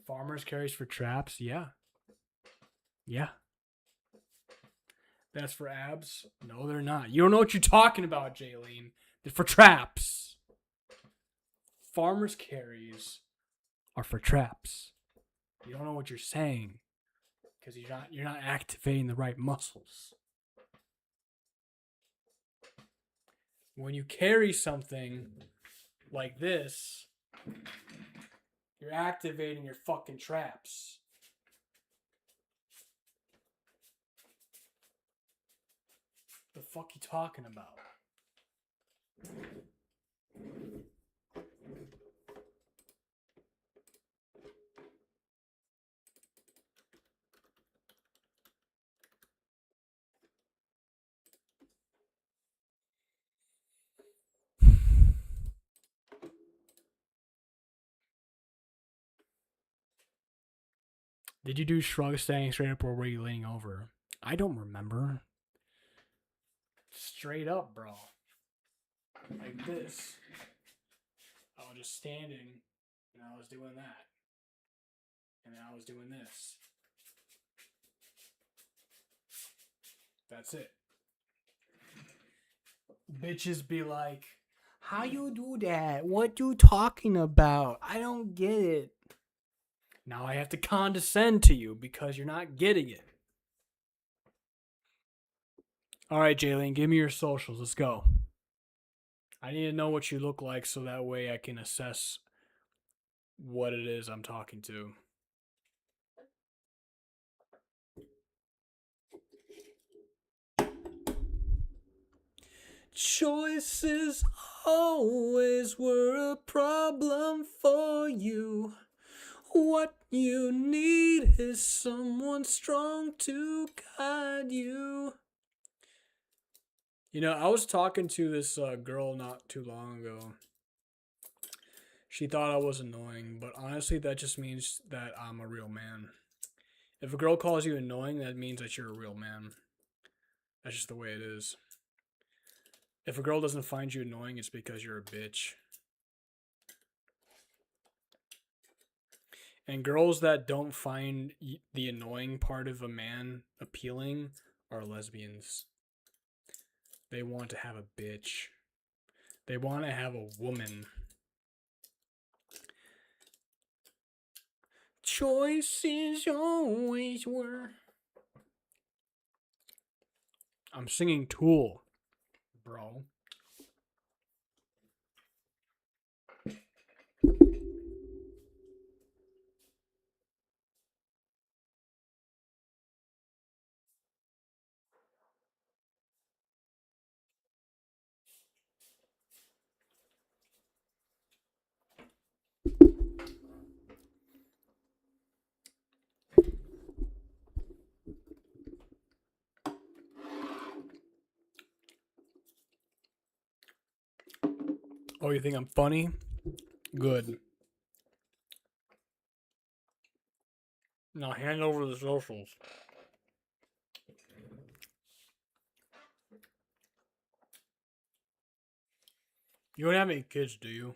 Farmer's carries for traps? Yeah. Yeah. That's for abs? No, they're not. You don't know what you're talking about, Jaylene. They're for traps. Farmer's carries are for traps. You don't know what you're saying because you're not activating the right muscles. When you carry something like this, you're activating your fucking traps. The fuck you talking about? Did you do shrug standing straight up or were you leaning over? I don't remember. Straight up, bro. Like this. I'll just standing, and I was doing that. And then I was doing this. That's it. Bitches be like, how you do that? What you talking about? I don't get it. Now I have to condescend to you because you're not getting it. All right, Jaylene, give me your socials. Let's go. I need to know what you look like so that way I can assess what it is I'm talking to. Choices always were a problem for you. What you need is someone strong to guide you. You know, I was talking to this girl not too long ago. She thought I was annoying, but honestly, that just means that I'm a real man. If a girl calls you annoying, that means that you're a real man. That's just the way it is. If a girl doesn't find you annoying, it's because you're a bitch. And girls that don't find the annoying part of a man appealing are lesbians. They want to have a bitch. They want to have a woman. Choices always were. I'm singing Tool, bro. Oh, you think I'm funny? Good. Now hand over the socials. You don't have any kids, do you?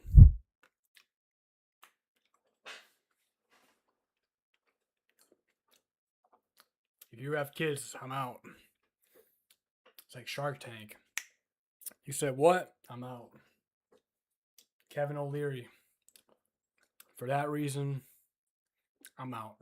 If you have kids, I'm out. It's like Shark Tank. You said what? I'm out. Kevin O'Leary. For that reason, I'm out.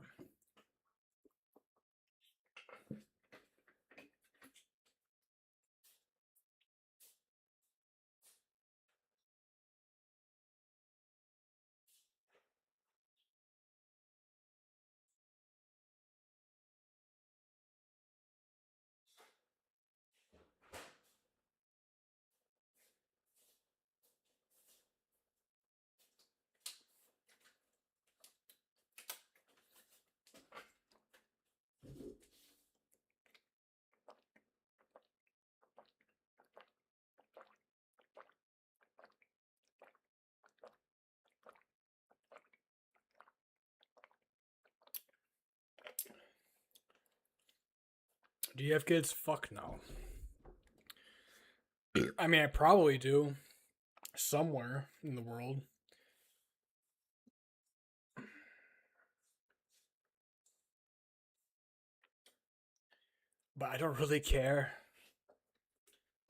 Do you have kids? Fuck no. I mean, I probably do. Somewhere in the world. But I don't really care.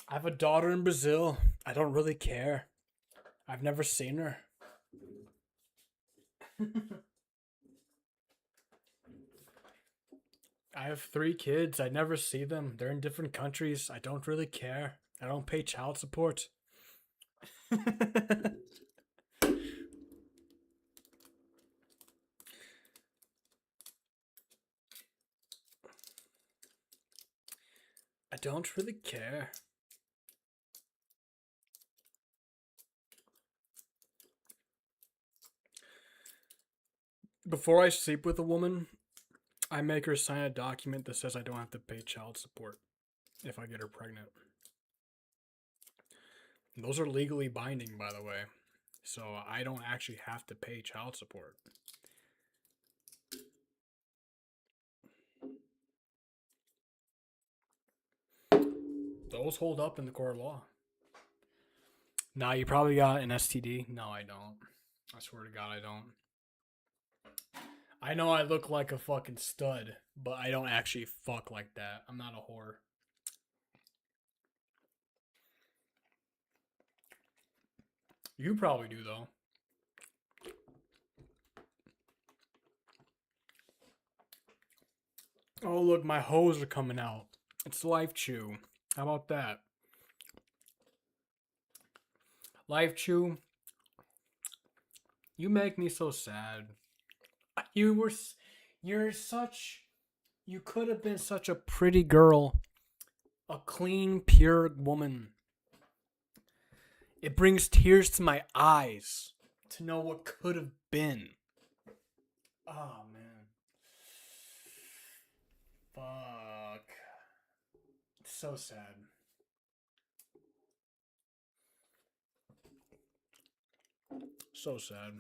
I have a daughter in Brazil. I don't really care. I've never seen her. I have 3 kids. I never see them. They're in different countries. I don't really care. I don't pay child support. I don't really care. Before I sleep with a woman, I make her sign a document that says I don't have to pay child support if I get her pregnant. Those are legally binding, by the way. So I don't actually have to pay child support. Those hold up in the court of law. Nah, you probably got an STD. No, I don't. I swear to God, I don't. I know I look like a fucking stud, but I don't actually fuck like that. I'm not a whore. You probably do, though. Oh, look, my hose are coming out. It's Life Chew. How about that? Life Chew, you make me so sad. You're such, you could have been such a pretty girl. A clean, pure woman. It brings tears to my eyes to know what could have been. Oh, man. Fuck. It's so sad. So sad.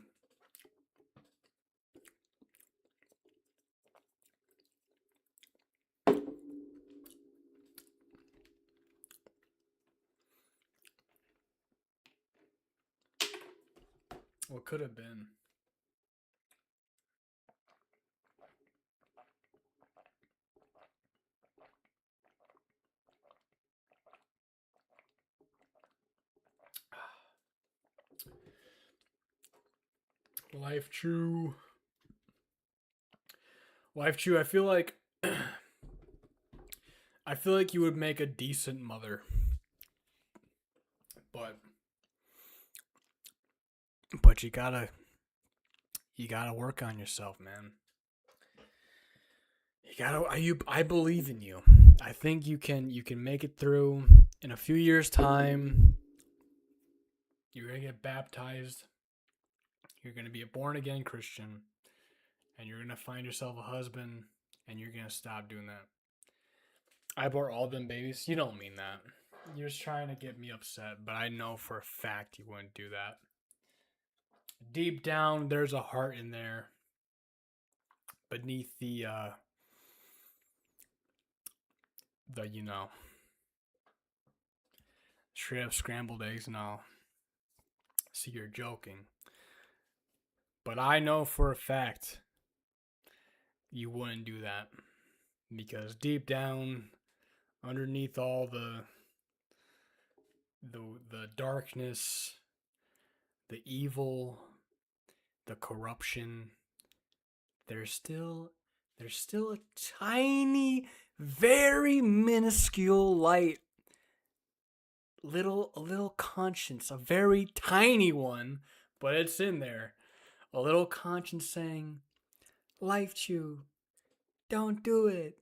What could have been. Life Chew. Life Chew, I feel like you would make a decent mother. But you gotta work on yourself, man. I believe in you. I think you can make it through. In a few years' time, you're gonna get baptized. You're gonna be a born again Christian, and you're gonna find yourself a husband, and you're gonna stop doing that. I bore all them babies. You don't mean that. You're just trying to get me upset, but I know for a fact you wouldn't do that. Deep down, there's a heart in there. Beneath the straight up scrambled eggs and all. See, you're joking. But I know for a fact you wouldn't do that. Because deep down, underneath all the darkness, the evil, the corruption, there's still a tiny, very minuscule light. A little conscience, a very tiny one, but it's in there. A little conscience saying, Life Chew, don't do it.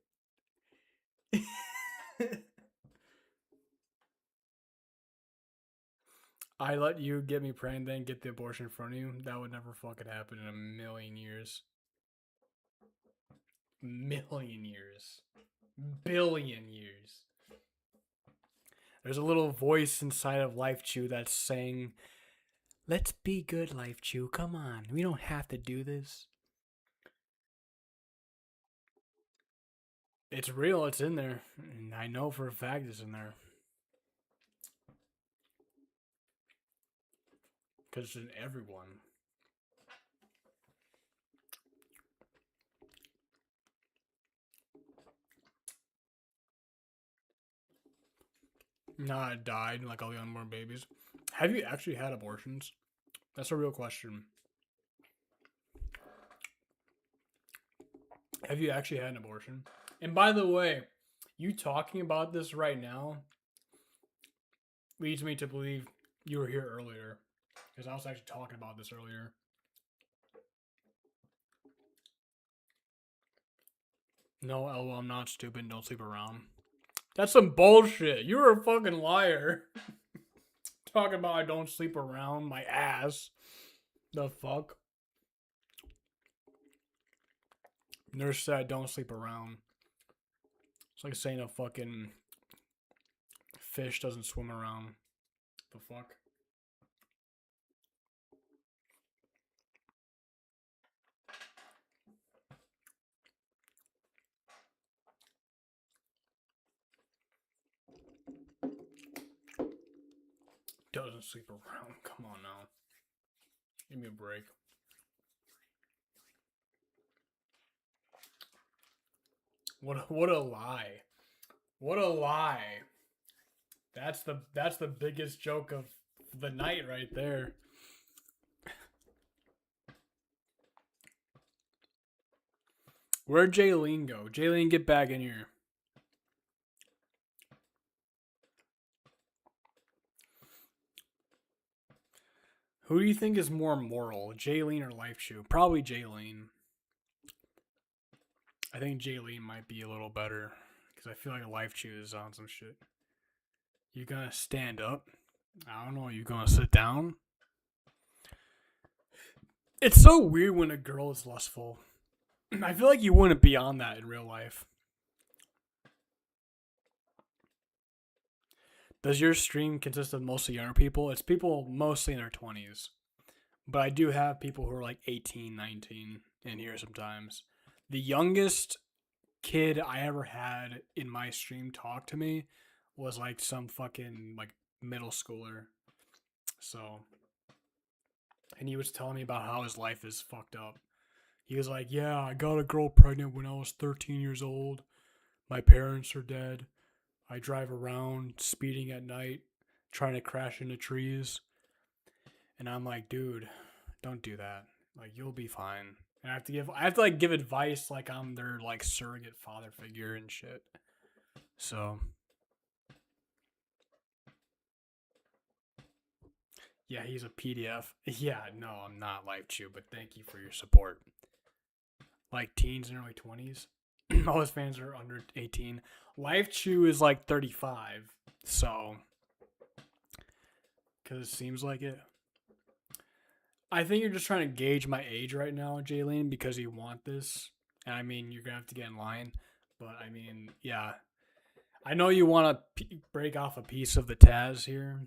I let you get me pregnant, then get the abortion in front of you. That would never fucking happen in a million years. Million years. Billion years. There's a little voice inside of Life Chew that's saying, let's be good, Life Chew. Come on. We don't have to do this. It's real. It's in there. And I know for a fact it's in there. Because it's in everyone. Nah, it died like all the unborn babies. Have you actually had abortions? That's a real question. Have you actually had an abortion? And by the way, you talking about this right now leads me to believe you were here earlier. Because I was actually talking about this earlier. No, LOL, I'm not stupid. Don't sleep around. That's some bullshit. You're a fucking liar. Talking about I don't sleep around my ass. The fuck? Nurse said don't sleep around. It's like saying a fucking fish doesn't swim around. The fuck? Doesn't sleep around. Come on now. Give me a break. What a lie. What a lie. That's the biggest joke of the night right there. Where'd Jaylene go? Jaylene, get back in here. Who do you think is more moral, Jaylene or Life Chew? Probably Jaylene. I think Jaylene might be a little better because I feel like Life Chew is on some shit. You gonna stand up? I don't know. You gonna sit down? It's so weird when a girl is lustful. I feel like you wouldn't be on that in real life. Does your stream consist of mostly younger people? It's people mostly in their 20s. But I do have people who are like 18, 19 in here sometimes. The youngest kid I ever had in my stream talk to me was like some fucking like middle schooler. So, and he was telling me about how his life is fucked up. He was like, yeah, I got a girl pregnant when I was 13 years old. My parents are dead. I drive around speeding at night, trying to crash into trees. And I'm like, dude, don't do that. Like, you'll be fine. And I have to like give advice like I'm their like surrogate father figure and shit. So yeah, he's a PDF. Yeah, no, I'm not Life Chew, but thank you for your support. Like teens and early 20s. All his fans are under 18. Life Chew is like 35. So, because it seems like it. I think you're just trying to gauge my age right now, Jaylene, because you want this. And I mean, you're going to have to get in line. But I mean, yeah. I know you want to break off a piece of the Taz here.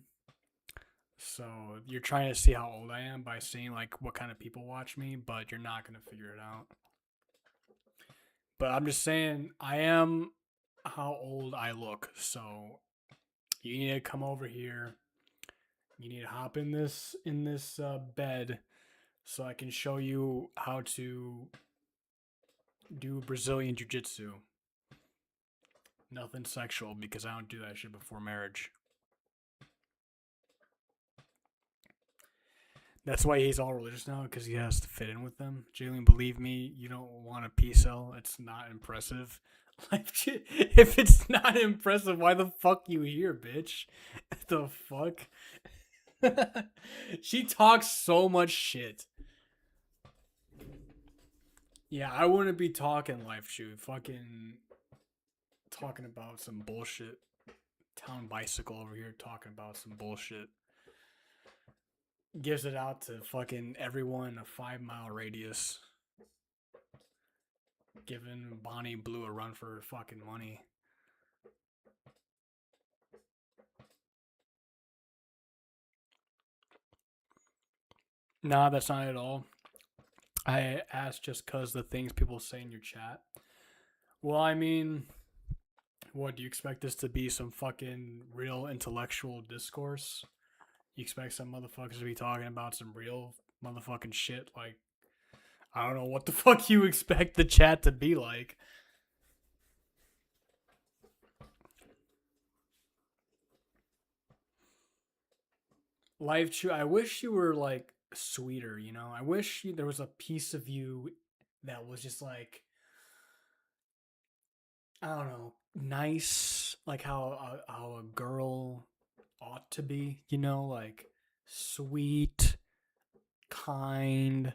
So you're trying to see how old I am by seeing like what kind of people watch me, but you're not going to figure it out. But I'm just saying, I am how old I look. So you need to come over here. You need to hop in this bed so I can show you how to do Brazilian Jiu-Jitsu. Nothing sexual because I don't do that shit before marriage. That's why he's all religious now, because he has to fit in with them. Jalen, believe me, you don't want a P-cell. It's not impressive. Like, if it's not impressive, why the fuck you here, bitch? The fuck? She talks so much shit. Yeah, I wouldn't be talking Life Shoot. Fucking talking about some bullshit. Town Bicycle over here talking about some bullshit. Gives it out to fucking everyone in a 5-mile radius. Giving Bonnie Blue a run for her fucking money. Nah, that's not at all. I asked just because the things people say in your chat. Well, I mean, what, do you expect this to be some fucking real intellectual discourse? You expect some motherfuckers to be talking about some real motherfucking shit? Like, I don't know what the fuck you expect the chat to be like. Life Chew, I wish you were like sweeter, you know? I wish there was a piece of you that was just like, I don't know, nice, like how a girl ought to be, you know, like sweet, kind,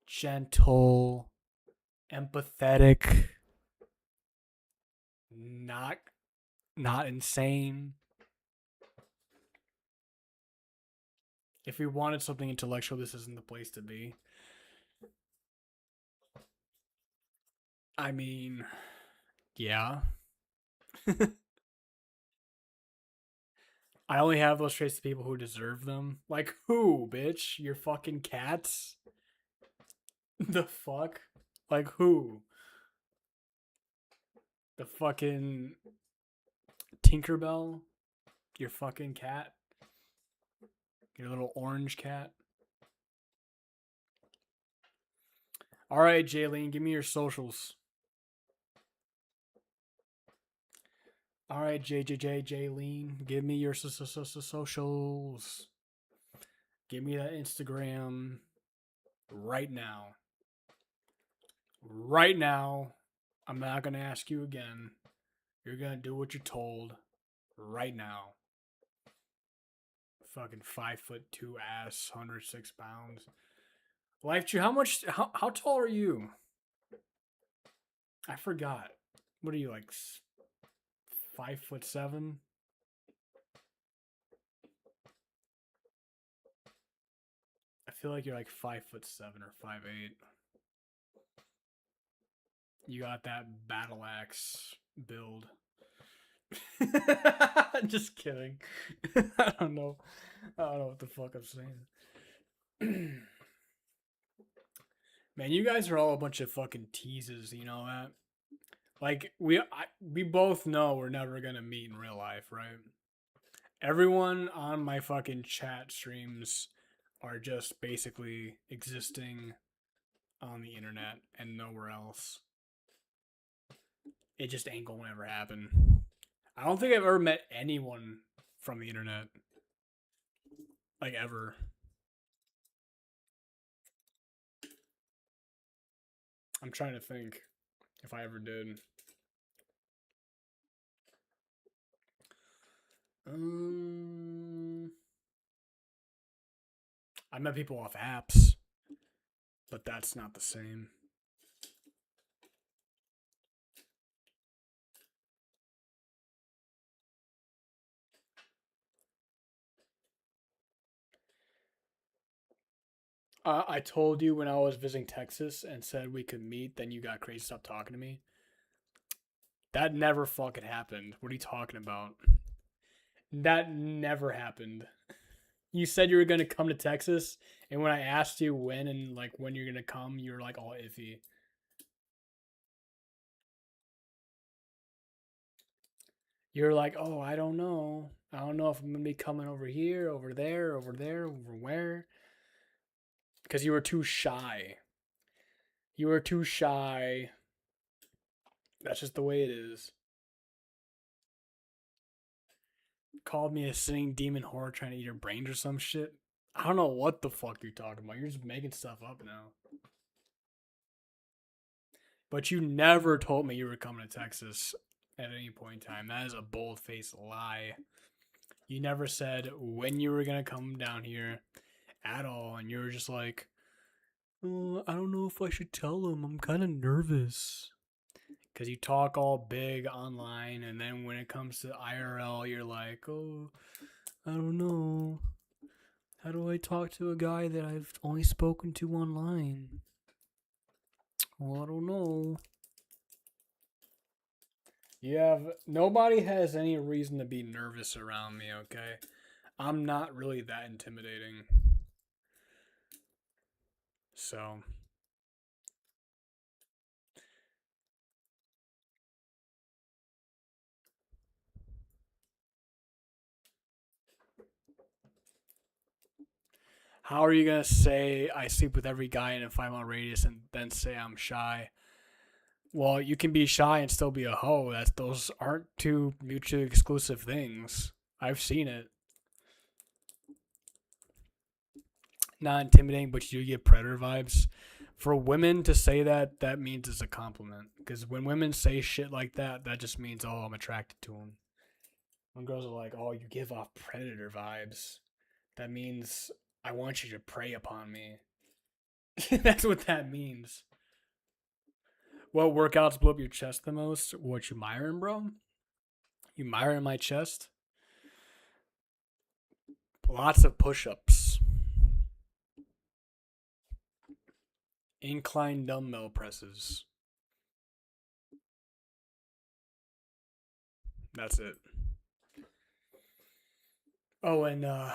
gentle, empathetic, not insane. If we wanted something intellectual, this isn't the place to be. I mean, yeah. I only have those traits to people who deserve them. Like who, bitch? Your fucking cats? The fuck? Like who? The fucking Tinkerbell? Your fucking cat? Your little orange cat? All right, Jaylene, give me your socials. All right, Jaylene, give me your socials. Give me that Instagram right now. Right now. I'm not going to ask you again. You're going to do what you're told right now. Fucking 5'2" ass, 106 pounds. Life Tree, how tall are you? I forgot. What are you, like 5'7"? I feel like you're like 5'7" or 5'8". You got that battle axe build. Just kidding. I don't know what the fuck I'm saying. Man, you guys are all a bunch of fucking teases, you know that? Like we both know we're never going to meet in real life, right? Everyone on my fucking chat streams are just basically existing on the internet and nowhere else. It just ain't gonna ever happen. I don't think I've ever met anyone from the internet. Like, ever. I'm trying to think if I ever did. I met people off apps, but that's not the same. I told you when I was visiting Texas and said we could meet, then you got crazy, stopped talking to me. That never fucking happened. What are you talking about? That never happened. You said you were gonna come to Texas, and when I asked you when and like when you're gonna come, you were like all iffy. You're like, oh, I don't know. I don't know if I'm gonna be coming over here, over there, over where. Because you were too shy. You were too shy. That's just the way it is. Called me a singing demon whore trying to eat your brains or some shit. I don't know what the fuck you're talking about. You're just making stuff up now. But you never told me you were coming to Texas at any point in time. That is a bold-faced lie. You never said when you were going to come down here at all. And you were just like, oh, I don't know if I should tell him. I'm kind of nervous. Because you talk all big online. And then when it comes to IRL, you're like, oh, I don't know. How do I talk to a guy that I've only spoken to online? Well, I don't know. Nobody has any reason to be nervous around me, okay? I'm not really that intimidating. So. How are you going to say I sleep with every guy in a 5-mile radius and then say I'm shy? Well, you can be shy and still be a hoe. Those aren't two mutually exclusive things. I've seen it. Not intimidating, but you get predator vibes. For women to say that, that means it's a compliment. Because when women say shit like that, that just means, oh, I'm attracted to them. When girls are like, oh, you give off predator vibes, that means I want you to prey upon me. That's what that means. What workouts blow up your chest the most? What, you Myron, bro? You Myron my chest? Lots of push-ups. Incline dumbbell presses. That's it. Oh, and the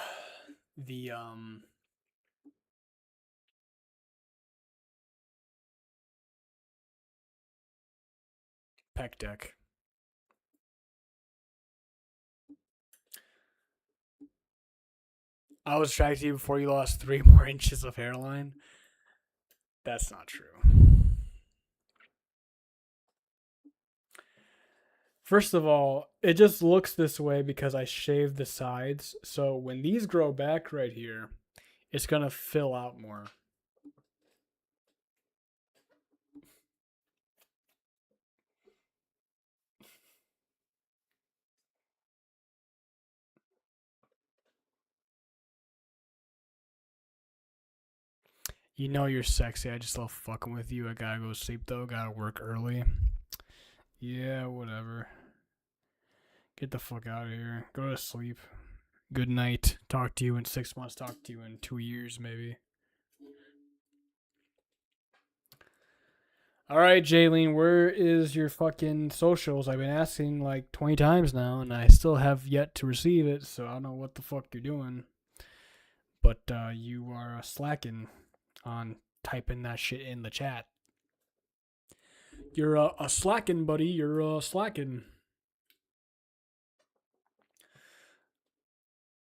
pec deck. I was attracted to you before you lost 3 more inches of hairline. That's not true. First of all, it just looks this way because I shaved the sides. So when these grow back right here, it's gonna fill out more. You know you're sexy. I just love fucking with you. I gotta go sleep though. Gotta work early. Yeah, whatever. Get the fuck out of here. Go to sleep. Good night. Talk to you in 6 months. Talk to you in 2 years, maybe. All right, Jaylene, where is your fucking socials? I've been asking like 20 times now, and I still have yet to receive it, so I don't know what the fuck you're doing. But you are slacking on typing that shit in the chat. You're a slacking, buddy. You're slacking.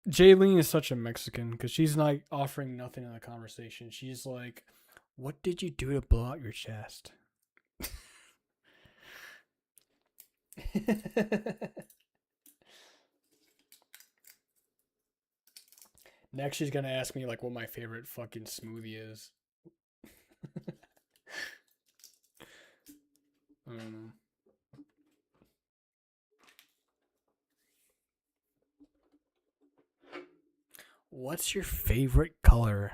Jaylene is such a Mexican because she's not offering nothing in the conversation. She's like, "What did you do to blow out your chest?" Next, she's gonna ask me like what my favorite fucking smoothie is. I don't know. What's your favorite color?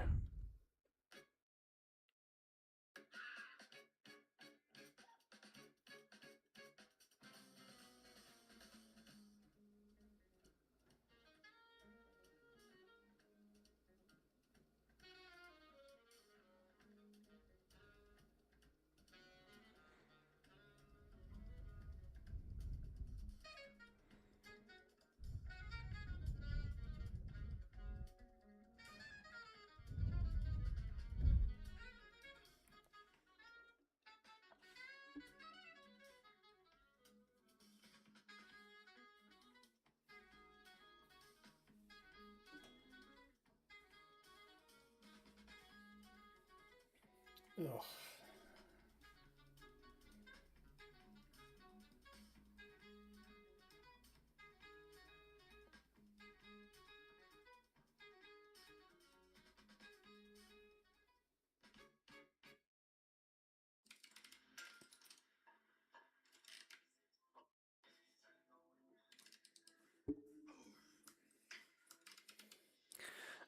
Ugh.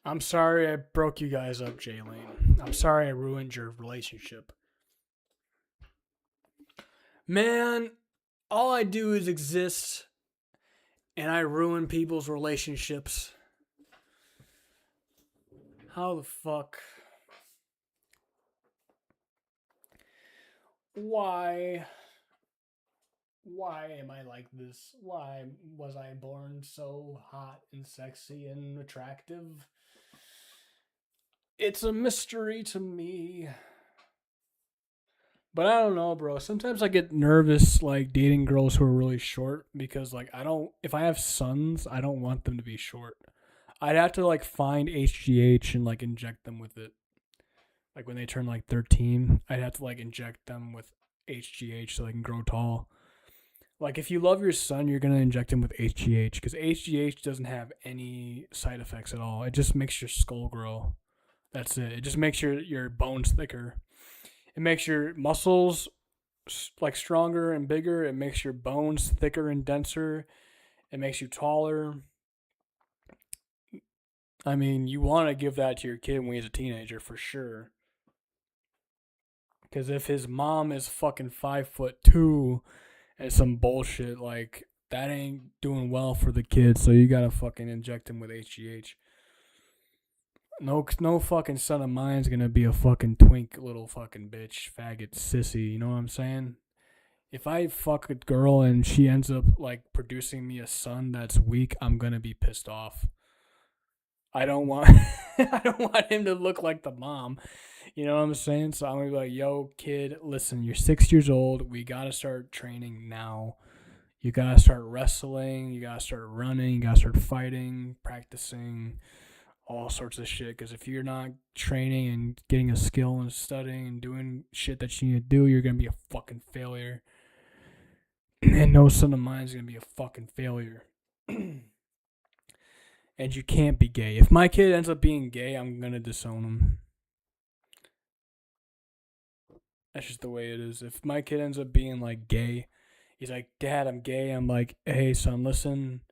I'm sorry I broke you guys up, Jaylene. I'm sorry I ruined your relationship. Man, all I do is exist and I ruin people's relationships. How the fuck? Why? Why am I like this? Why was I born so hot and sexy and attractive? It's a mystery to me. But I don't know, bro. Sometimes I get nervous like dating girls who are really short because like if I have sons, I don't want them to be short. I'd have to like find HGH and like inject them with it. Like when they turn like 13, I'd have to like inject them with HGH so they can grow tall. Like if you love your son, you're going to inject him with HGH because HGH doesn't have any side effects at all. It just makes your skull grow. That's it. It just makes your bones thicker. It makes your muscles like stronger and bigger. It makes your bones thicker and denser. It makes you taller. I mean, you want to give that to your kid when he's a teenager for sure. Because if his mom is fucking 5'2" and some bullshit, like that ain't doing well for the kid. So you gotta fucking inject him with HGH. No fucking son of mine's gonna be a fucking twink little fucking bitch, faggot, sissy. You know what I'm saying? If I fuck a girl and she ends up like producing me a son that's weak, I'm gonna be pissed off. I don't want I don't want him to look like the mom. You know what I'm saying? So I'm gonna be like, yo, kid, listen, you're 6 years old. We gotta start training now. You gotta start wrestling. You gotta start running. You gotta start fighting, practicing, all sorts of shit. Because if you're not training and getting a skill and studying and doing shit that you need to do, you're gonna be a fucking failure. And no son of mine is gonna be a fucking failure. And you can't be gay. If my kid ends up being gay, I'm gonna disown him. That's just the way it is. If my kid ends up being like gay, he's like, Dad, I'm gay. I'm like, hey son, listen,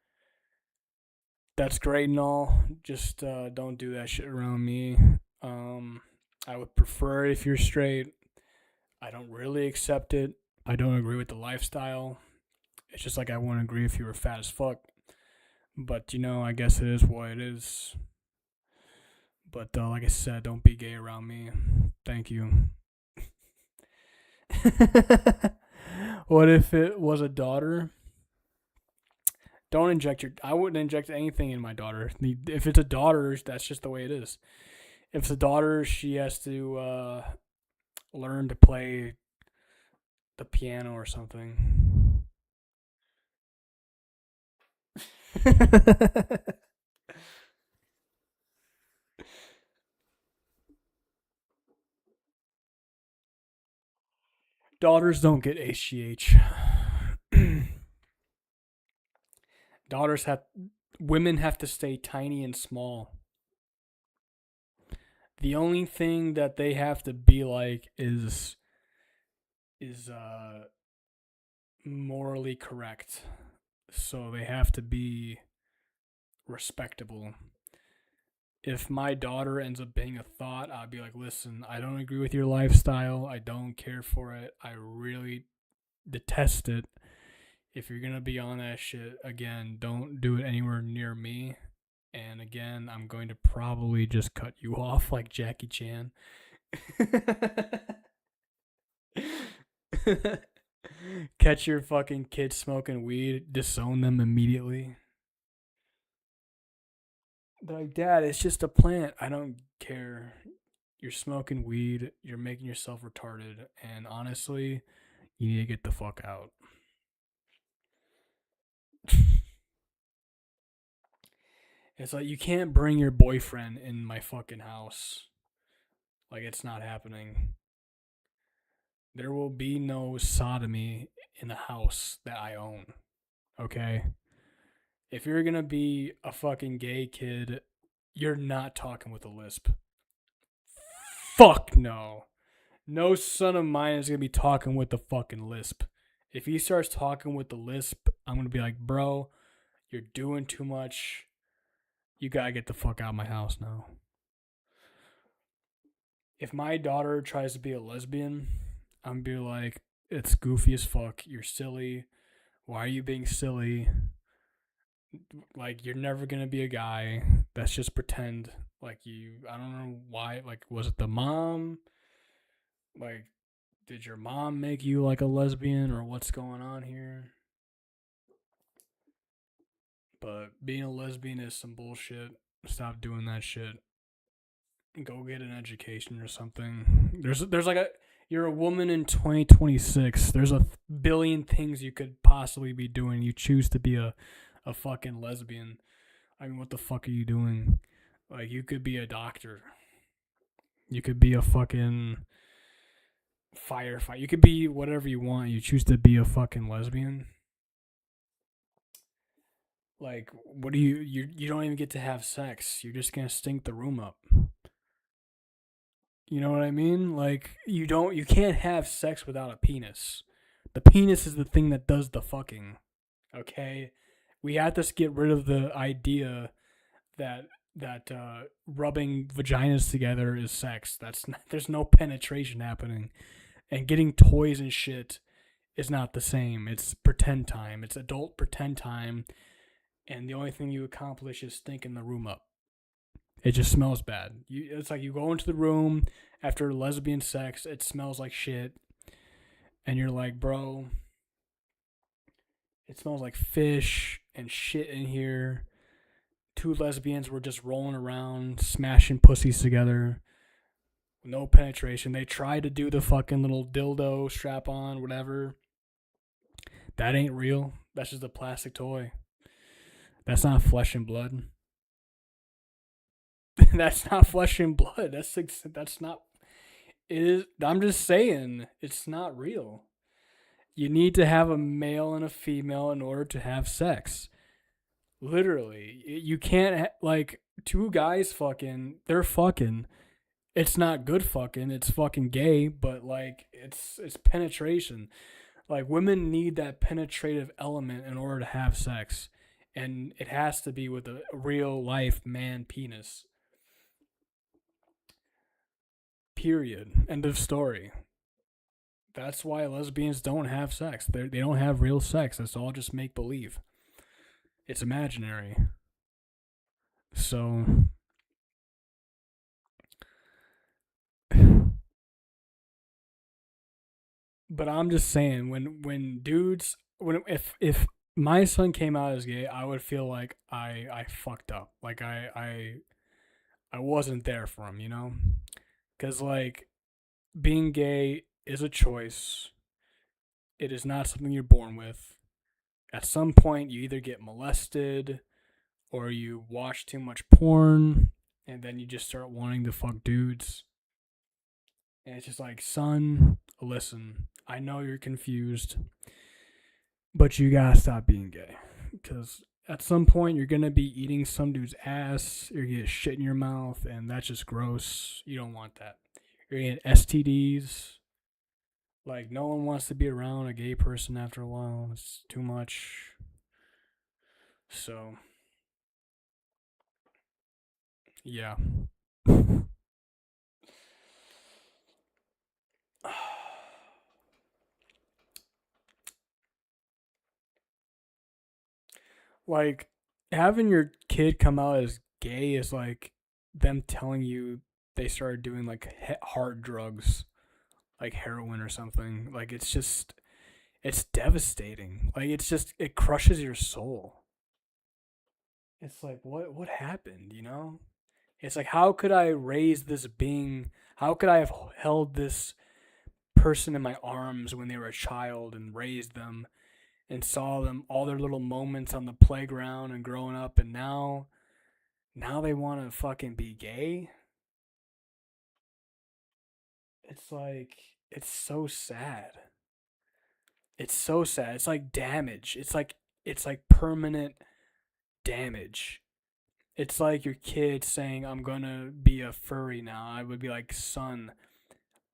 that's great and all. Just don't do that shit around me. I would prefer it if you're straight. I don't really accept it. I don't agree with the lifestyle. It's just like I wouldn't agree if you were fat as fuck. But, I guess it is what it is. But, like I said, don't be gay around me. Thank you. What if it was a daughter? Don't inject I wouldn't inject anything in my daughter. If it's a daughter, that's just the way it is. If it's a daughter, she has to learn to play the piano or something. Daughters don't get HGH. Women have to stay tiny and small. The only thing that they have to be like is morally correct. So they have to be respectable. If my daughter ends up being a thought, I'll be like, listen, I don't agree with your lifestyle. I don't care for it. I really detest it. If you're going to be on that shit, again, don't do it anywhere near me. And again, I'm going to probably just cut you off like Jackie Chan. Catch your fucking kids smoking weed, disown them immediately. They're like, Dad, it's just a plant. I don't care. You're smoking weed. You're making yourself retarded. And honestly, you need to get the fuck out. It's like, you can't bring your boyfriend in my fucking house. Like, it's not happening. There will be no sodomy in the house that I own. Okay? If you're gonna be a fucking gay kid, you're not talking with a lisp. Fuck no. No son of mine is gonna be talking with the fucking lisp. If he starts talking with the lisp, I'm gonna be like, bro, you're doing too much. You gotta get the fuck out of my house now. If my daughter tries to be a lesbian, I'm gonna be like, it's goofy as fuck. You're silly. Why are you being silly? Like, you're never gonna be a guy. That's just pretend. Like, I don't know why. Like, was it the mom? Like, did your mom make you like a lesbian or what's going on here? But being a lesbian is some bullshit. Stop doing that shit. Go get an education or something. There's like you're a woman in 2026. There's a billion things you could possibly be doing. You choose to be a fucking lesbian. I mean, what the fuck are you doing? Like, you could be a doctor. You could be a fucking firefighter. You could be whatever you want. You choose to be a fucking lesbian. Like, what do you don't even get to have sex. You're just gonna stink the room up. You know what I mean? Like, you can't have sex without a penis. The penis is the thing that does the fucking. Okay? We have to get rid of the idea that rubbing vaginas together is sex. There's no penetration happening. And getting toys and shit is not the same. It's pretend time. It's adult pretend time. And the only thing you accomplish is stinking the room up. It just smells bad. It's like you go into the room after lesbian sex, it smells like shit. And you're like, bro, it smells like fish and shit in here. Two lesbians were just rolling around, smashing pussies together. No penetration. They tried to do the fucking little dildo strap on, whatever. That ain't real. That's just a plastic toy. That's not flesh and blood. That's not flesh and blood. That's not. It is. I'm just saying, it's not real. You need to have a male and a female in order to have sex. Literally, you can't like two guys fucking. They're fucking. It's not good fucking. It's fucking gay, but like it's penetration. Like women need that penetrative element in order to have sex, and it has to be with a real life man penis. Period. End of story. That's why lesbians don't have sex. They don't have real sex. It's all just make believe. It's imaginary. So, but I'm just saying when dudes when if my son came out as gay, I would feel like I fucked up. Like I wasn't there for him, you know? Cuz like being gay is a choice. It is not something you're born with. At some point you either get molested or you watch too much porn and then you just start wanting to fuck dudes. And it's just like, son, listen, I know you're confused, but you gotta stop being gay. Because at some point, you're gonna be eating some dude's ass, you're gonna get shit in your mouth, and that's just gross. You don't want that. You're gonna get STDs. Like, no one wants to be around a gay person after a while. It's too much. So, yeah. Like, having your kid come out as gay is like them telling you they started doing like hard drugs, like heroin or something. Like, it's devastating. Like, it crushes your soul. It's like, what happened, you know? It's like, how could I raise this being? How could I have held this person in my arms when they were a child and raised them and saw them all their little moments on the playground and growing up, and now they want to fucking be gay? It's like, it's so sad. It's so sad. It's like damage. It's like permanent damage. It's like your kid saying, I'm gonna be a furry now. I would be like, son,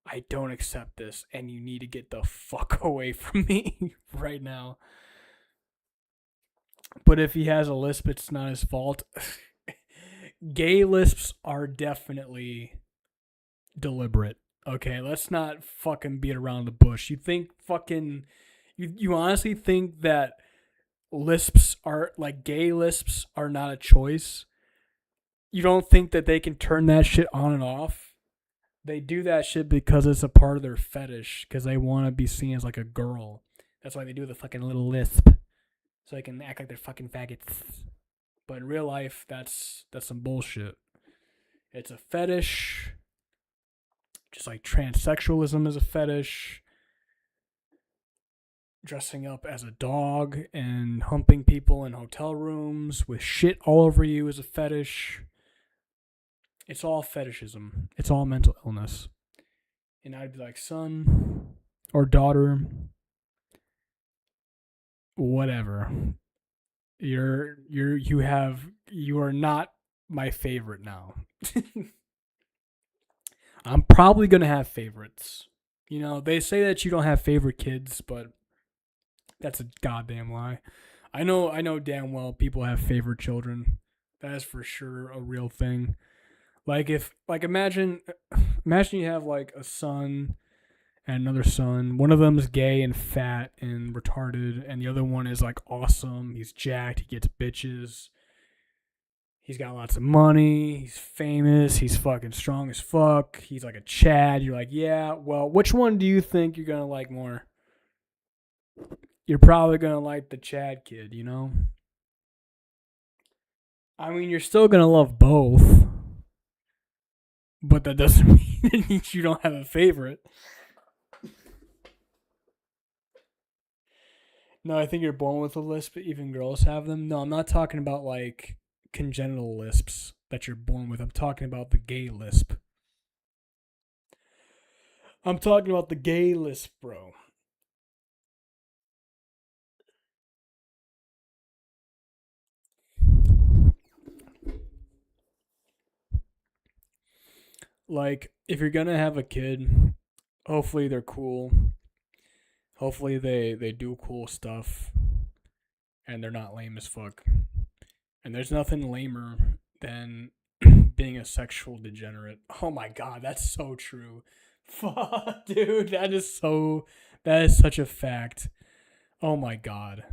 I don't accept this, and you need to get the fuck away from me right now. But if he has a lisp, it's not his fault. Gay lisps are definitely deliberate. Okay, let's not fucking beat around the bush. You honestly think that lisps are like gay lisps are not a choice? You don't think that they can turn that shit on and off? They do that shit because it's a part of their fetish, because they want to be seen as like a girl. That's why they do the fucking little lisp, so they can act like they're fucking faggots. But in real life, that's some bullshit. It's a fetish, just like transsexualism is a fetish. Dressing up as a dog and humping people in hotel rooms with shit all over you is a fetish. It's all fetishism. It's all mental illness. And I'd be like, son or daughter, whatever. You are not my favorite now. I'm probably gonna have favorites. You know, they say that you don't have favorite kids, but that's a goddamn lie. I know damn well people have favorite children. That is for sure a real thing. Imagine you have like a son and another son. One of them is gay and fat and retarded, and the other one is like awesome. He's jacked. He gets bitches. He's got lots of money. He's famous. He's fucking strong as fuck. He's like a Chad. You're like, yeah, well, which one do you think you're gonna like more? You're probably gonna like the Chad kid, you know? I mean, you're still gonna love both, but that doesn't mean you don't have a favorite. No, I think you're born with a lisp. Even girls have them. No, I'm not talking about like congenital lisps that you're born with. I'm talking about the gay lisp. I'm talking about the gay lisp, bro. Like, if you're gonna have a kid, hopefully they're cool. Hopefully they do cool stuff, and they're not lame as fuck. And there's nothing lamer than being a sexual degenerate. Oh my god, that's so true. Fuck, dude, that is such a fact. Oh my god.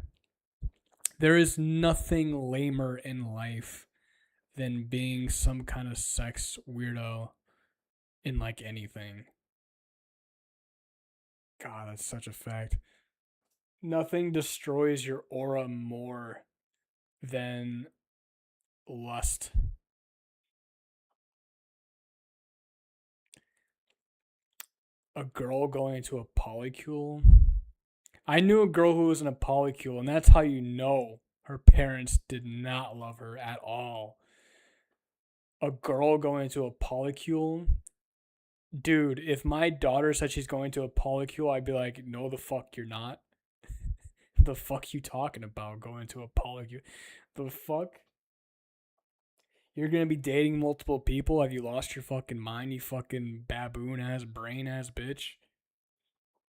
There is nothing lamer in life than being some kind of sex weirdo in like anything. God, that's such a fact. Nothing destroys your aura more than lust. A girl going into a polycule. I knew a girl who was in a polycule, and that's how you know her parents did not love her at all. A girl going into a polycule. Dude, if my daughter said she's going to a polycule, I'd be like, no, the fuck you're not. The fuck you talking about going to a polycule? The fuck? You're gonna be dating multiple people? Have you lost your fucking mind, you fucking baboon ass, brain ass bitch?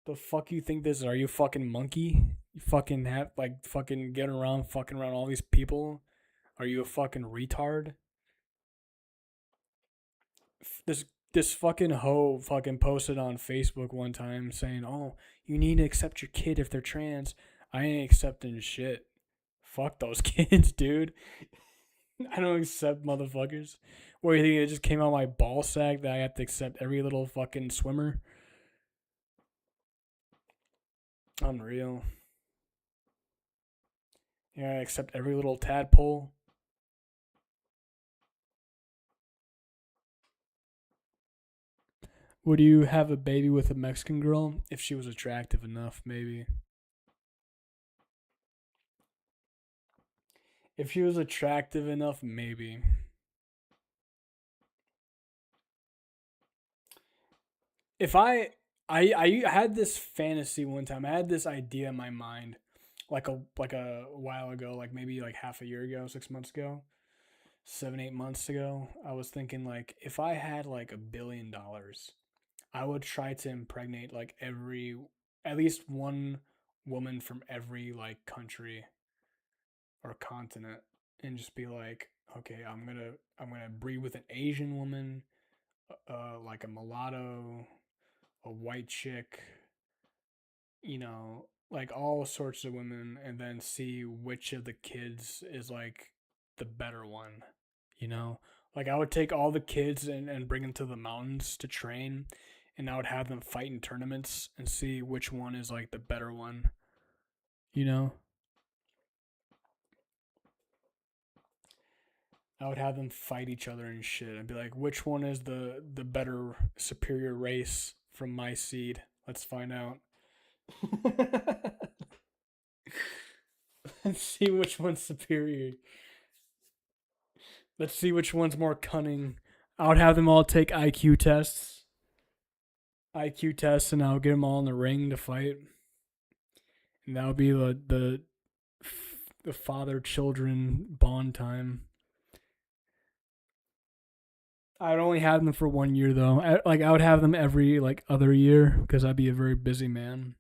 The fuck you think this is? Are you a fucking monkey? You fucking have like fucking getting around, fucking around all these people? Are you a fucking retard? This this fucking hoe fucking posted on Facebook one time saying, "Oh, you need to accept your kid if they're trans." I ain't accepting shit. Fuck those kids, dude. I don't accept motherfuckers. What do you think? It just came out my ball sack that I have to accept every little fucking swimmer? Unreal. Yeah, I accept every little tadpole. Would you have a baby with a Mexican girl if she was attractive enough, maybe? If she was attractive enough, maybe. If I had this fantasy one time. I had this idea in my mind like a while ago, like maybe like half a year ago, 6 months ago, 7, 8 months ago. I was thinking like if I had like $1 billion, I would try to impregnate like at least one woman from every like country or continent and just be like, okay, I'm gonna breed with an Asian woman, like a mulatto, a white chick, like all sorts of women, and then see which of the kids is like the better one, you know? Like I would take all the kids and bring them to the mountains to train, and I would have them fight in tournaments and see which one is like the better one, you know? I would have them fight each other and shit. I'd be like, which one is the better superior race from my seed? Let's find out. Let's see which one's superior. Let's see which one's more cunning. I would have them all take IQ tests. IQ tests, and I'll get them all in the ring to fight. And that would be the father children bond time. I'd only have them for 1 year though. I would have them every like other year because I'd be a very busy man.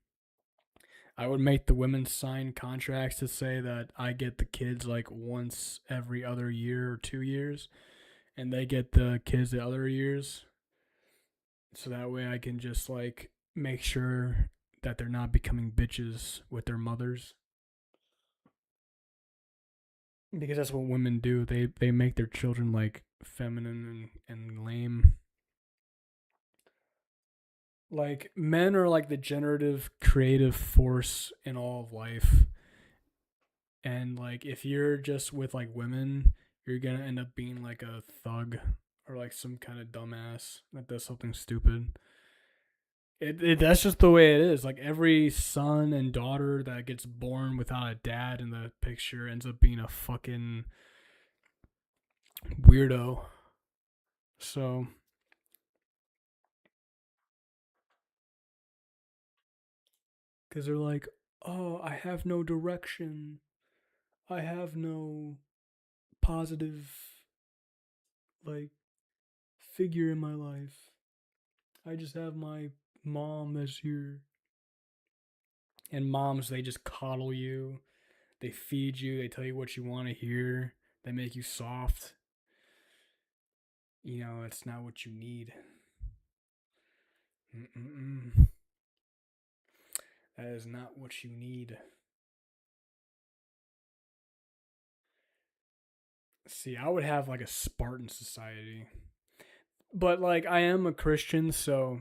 I would make the women sign contracts to say that I get the kids like once every other year or 2 years, and they get the kids the other years. So that way I can just like make sure that they're not becoming bitches with their mothers. Because that's what women do. They make their children like feminine and lame. Like men are like the generative creative force in all of life. And like if you're just with like women, you're gonna end up being like a thug or like some kind of dumbass that does something stupid. That's just the way it is. Like every son and daughter that gets born without a dad in the picture ends up being a fucking weirdo. So because they're like, oh, I have no direction. I have no positive like figure in my life. I just have my mom that's here. And moms, they just coddle you. They feed you. They tell you what you want to hear. They make you soft. You know, it's not what you need. Mm-mm-mm. That is not what you need. See, I would have like a Spartan society. But like I am a Christian, so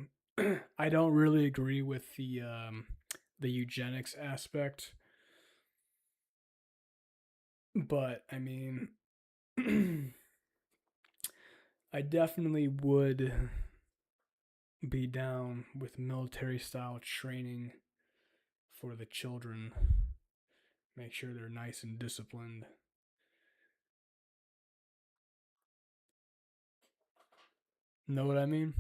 I don't really agree with the eugenics aspect. But I mean I definitely would be down with military style training for the children. Make sure they're nice and disciplined. Know what I mean?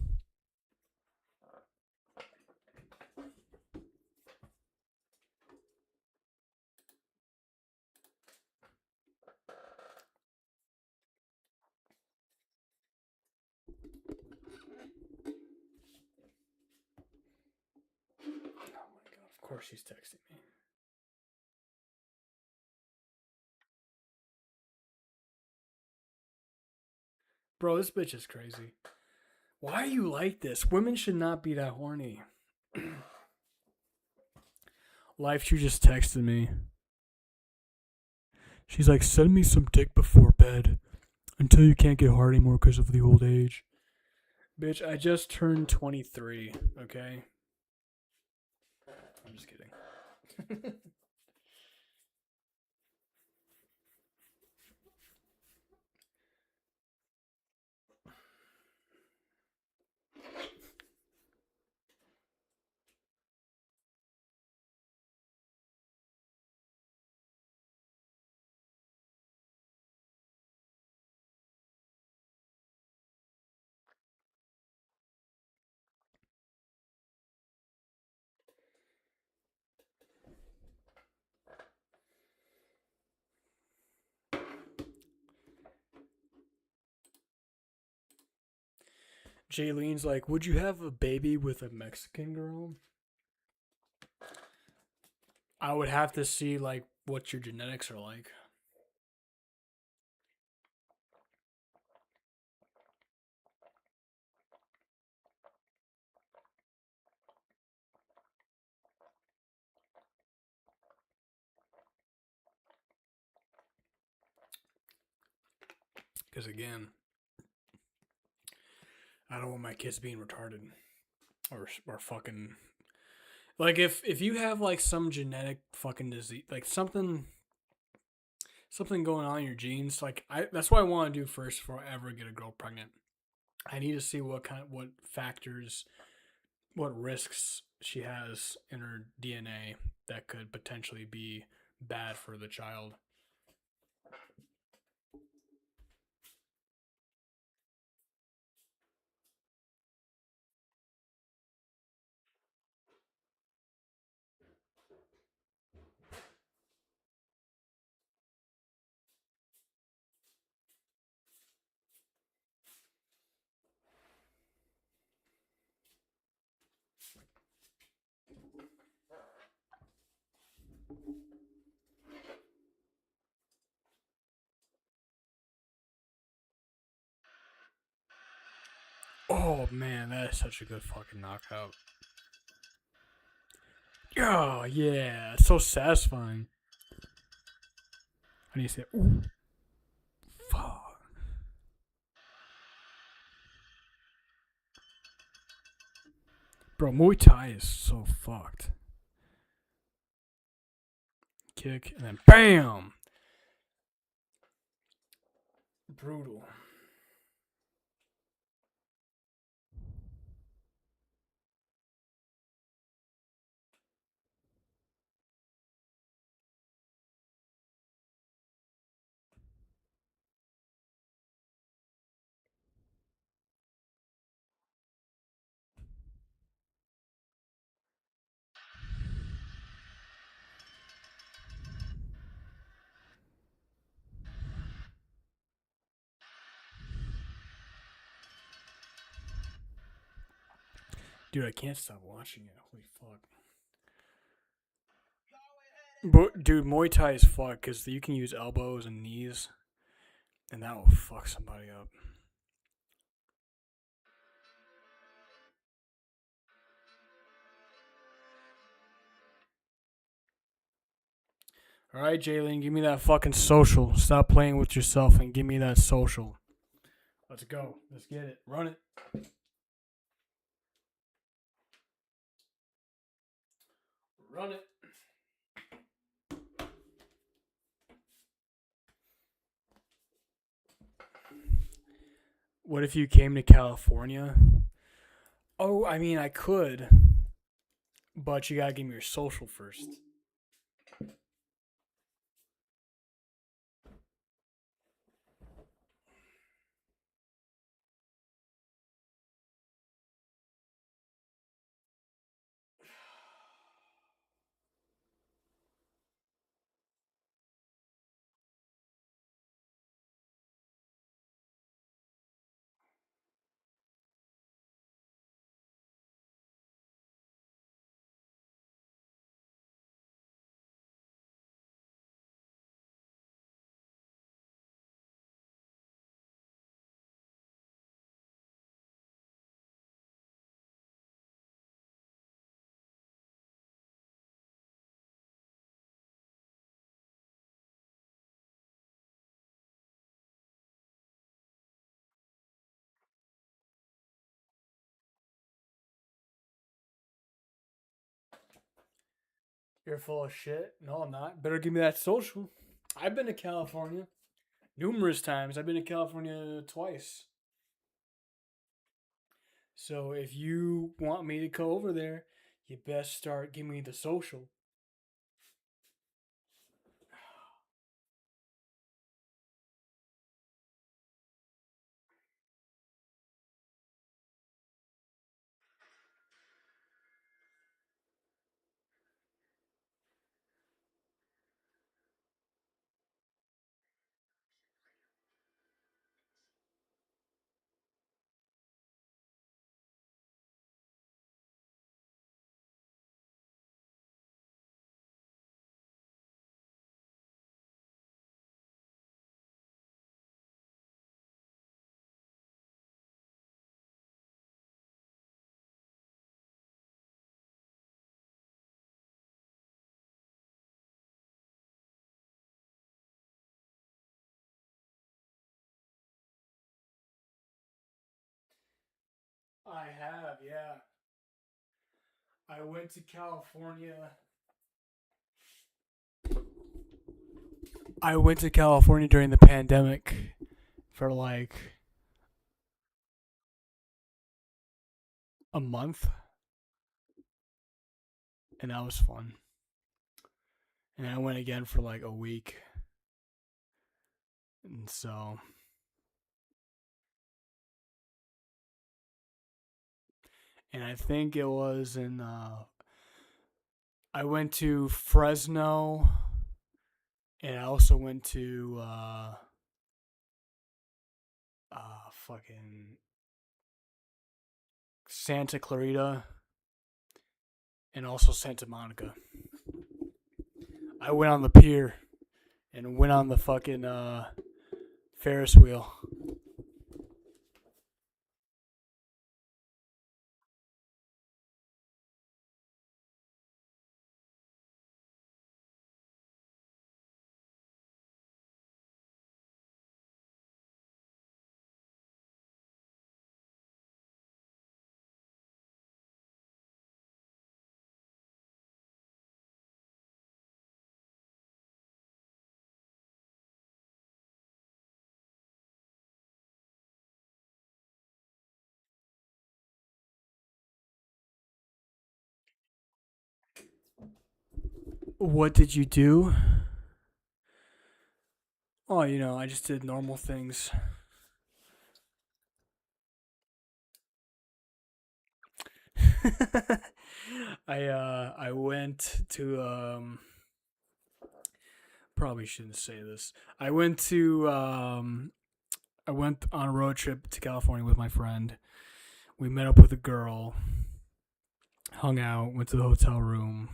Oh my god, of course she's texting me. Bro, this bitch is crazy. Why are you like this? Women should not be that horny. Life, you just texted me. She's like, send me some dick before bed until you can't get hard anymore because of the old age. Bitch, I just turned 23, okay? I'm just kidding. Jaylene's like, would you have a baby with a Mexican girl? I would have to see, like, what your genetics are like. Because, again, I don't want my kids being retarded. Or fucking... Like, if you have, like, some genetic fucking disease, like, something going on in your genes, like, that's what I want to do first before I ever get a girl pregnant. I need to see what factors, what risks she has in her DNA that could potentially be bad for the child. Oh man, that is such a good fucking knockout. Oh yeah, it's so satisfying. I need to say, ooh, fuck. Bro, Muay Thai is so fucked. Kick and then BAM! Brutal. Dude, I can't stop watching it. Holy fuck. But, dude, Muay Thai is fuck because you can use elbows and knees, and that will fuck somebody up. All right, Jalen, give me that fucking social. Stop playing with yourself and give me that social. Let's go. Let's get it. Run it. Run it. What if you came to California? Oh, I mean, I could, but you gotta give me your social first. You're full of shit. No, I'm not. Better give me that social. I've been to California numerous times. I've been to California twice. So if you want me to go over there, you best start giving me the social. I have, yeah. I went to California. I went to California during the pandemic for like a month, and that was fun. And I went again for like a week. And so and I think it was in I went to Fresno and I also went to fucking Santa Clarita and also Santa Monica. I went on the pier and went on the fucking Ferris wheel. What did you do? Oh, I just did normal things. I went to probably shouldn't say this. I went on a road trip to California with my friend. We met up with a girl hung out, went to the hotel room,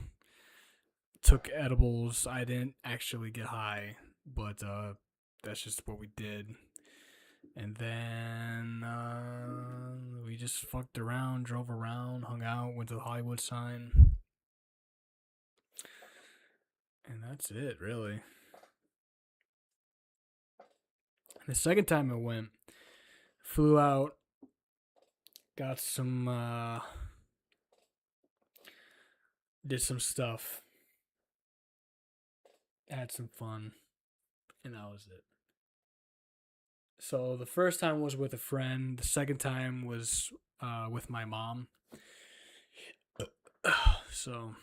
took edibles. I didn't actually get high, but that's just what we did. And then we just fucked around, drove around, hung out, went to the Hollywood sign. And that's it, really. And the second time I went, flew out, got some, did some stuff, had some fun, and that was it. So the first time was with a friend. The second time was with my mom. So,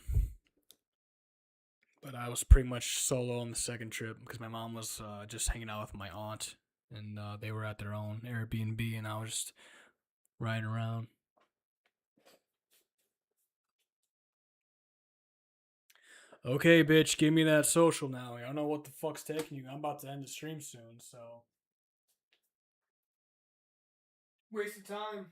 but I was pretty much solo on the second trip because my mom was just hanging out with my aunt, and they were at their own Airbnb, and I was just riding around. Okay, bitch, give me that social now. I don't know what the fuck's taking you. I'm about to end the stream soon, so. Waste of time.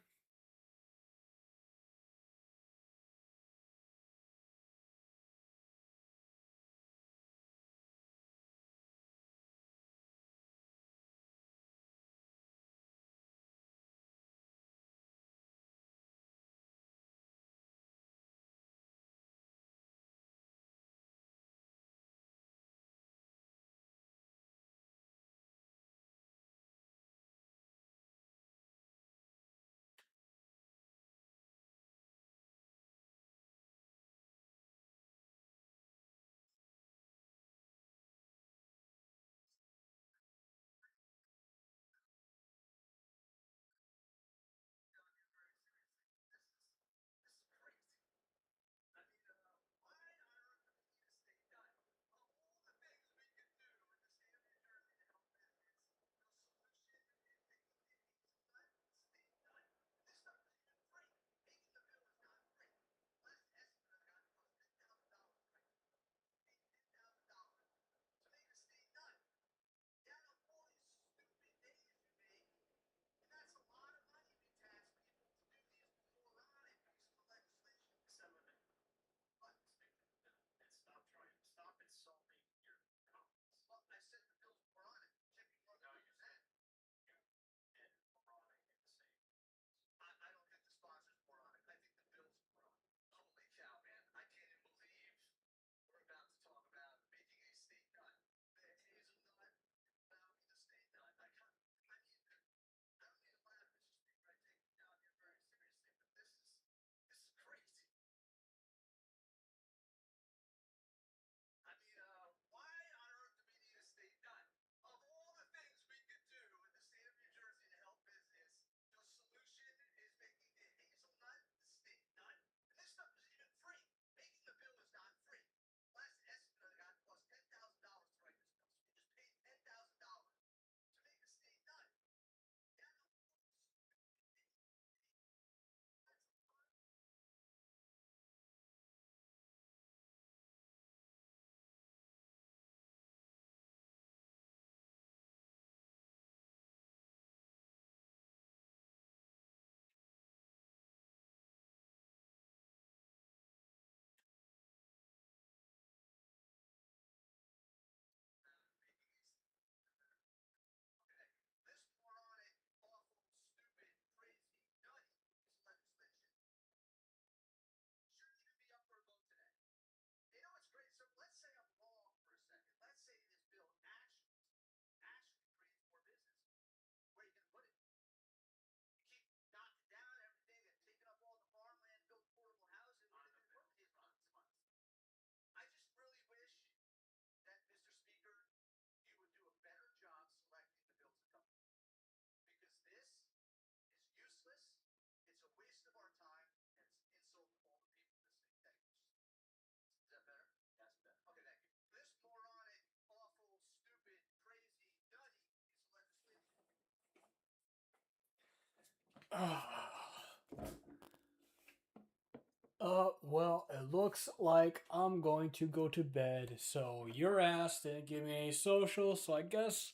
Well, it looks like I'm going to go to bed. So your ass didn't give me any social, so I guess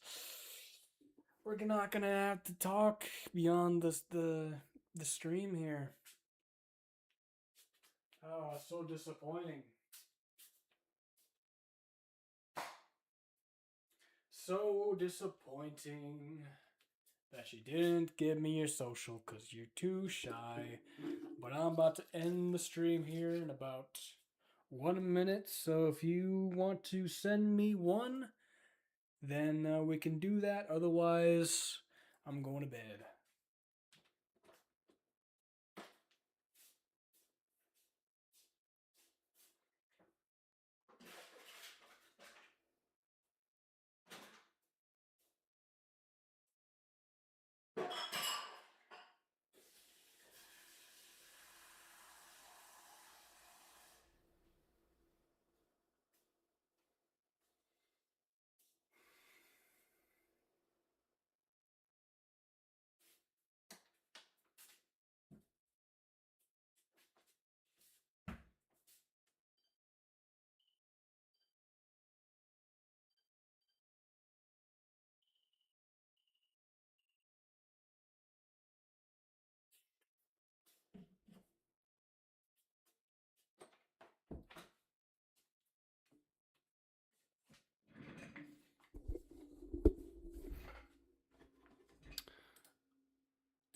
we're not gonna have to talk beyond the stream here. Oh, so disappointing. So disappointing that you didn't give me your social because you're too shy. But I'm about to end the stream here in about 1 minute. So if you want to send me one, then we can do that. Otherwise, I'm going to bed.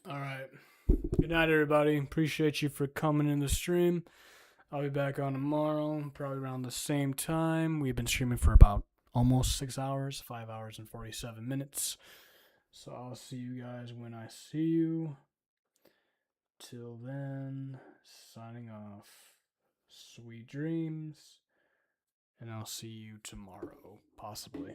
All right. Good night, everybody. Appreciate you for coming in the stream. I'll be back on tomorrow, probably around the same time. We've been streaming for about almost 6 hours, 5 hours and 47 minutes. So I'll see you guys when I see you. Till then, signing off. Sweet dreams. And I'll see you tomorrow, possibly.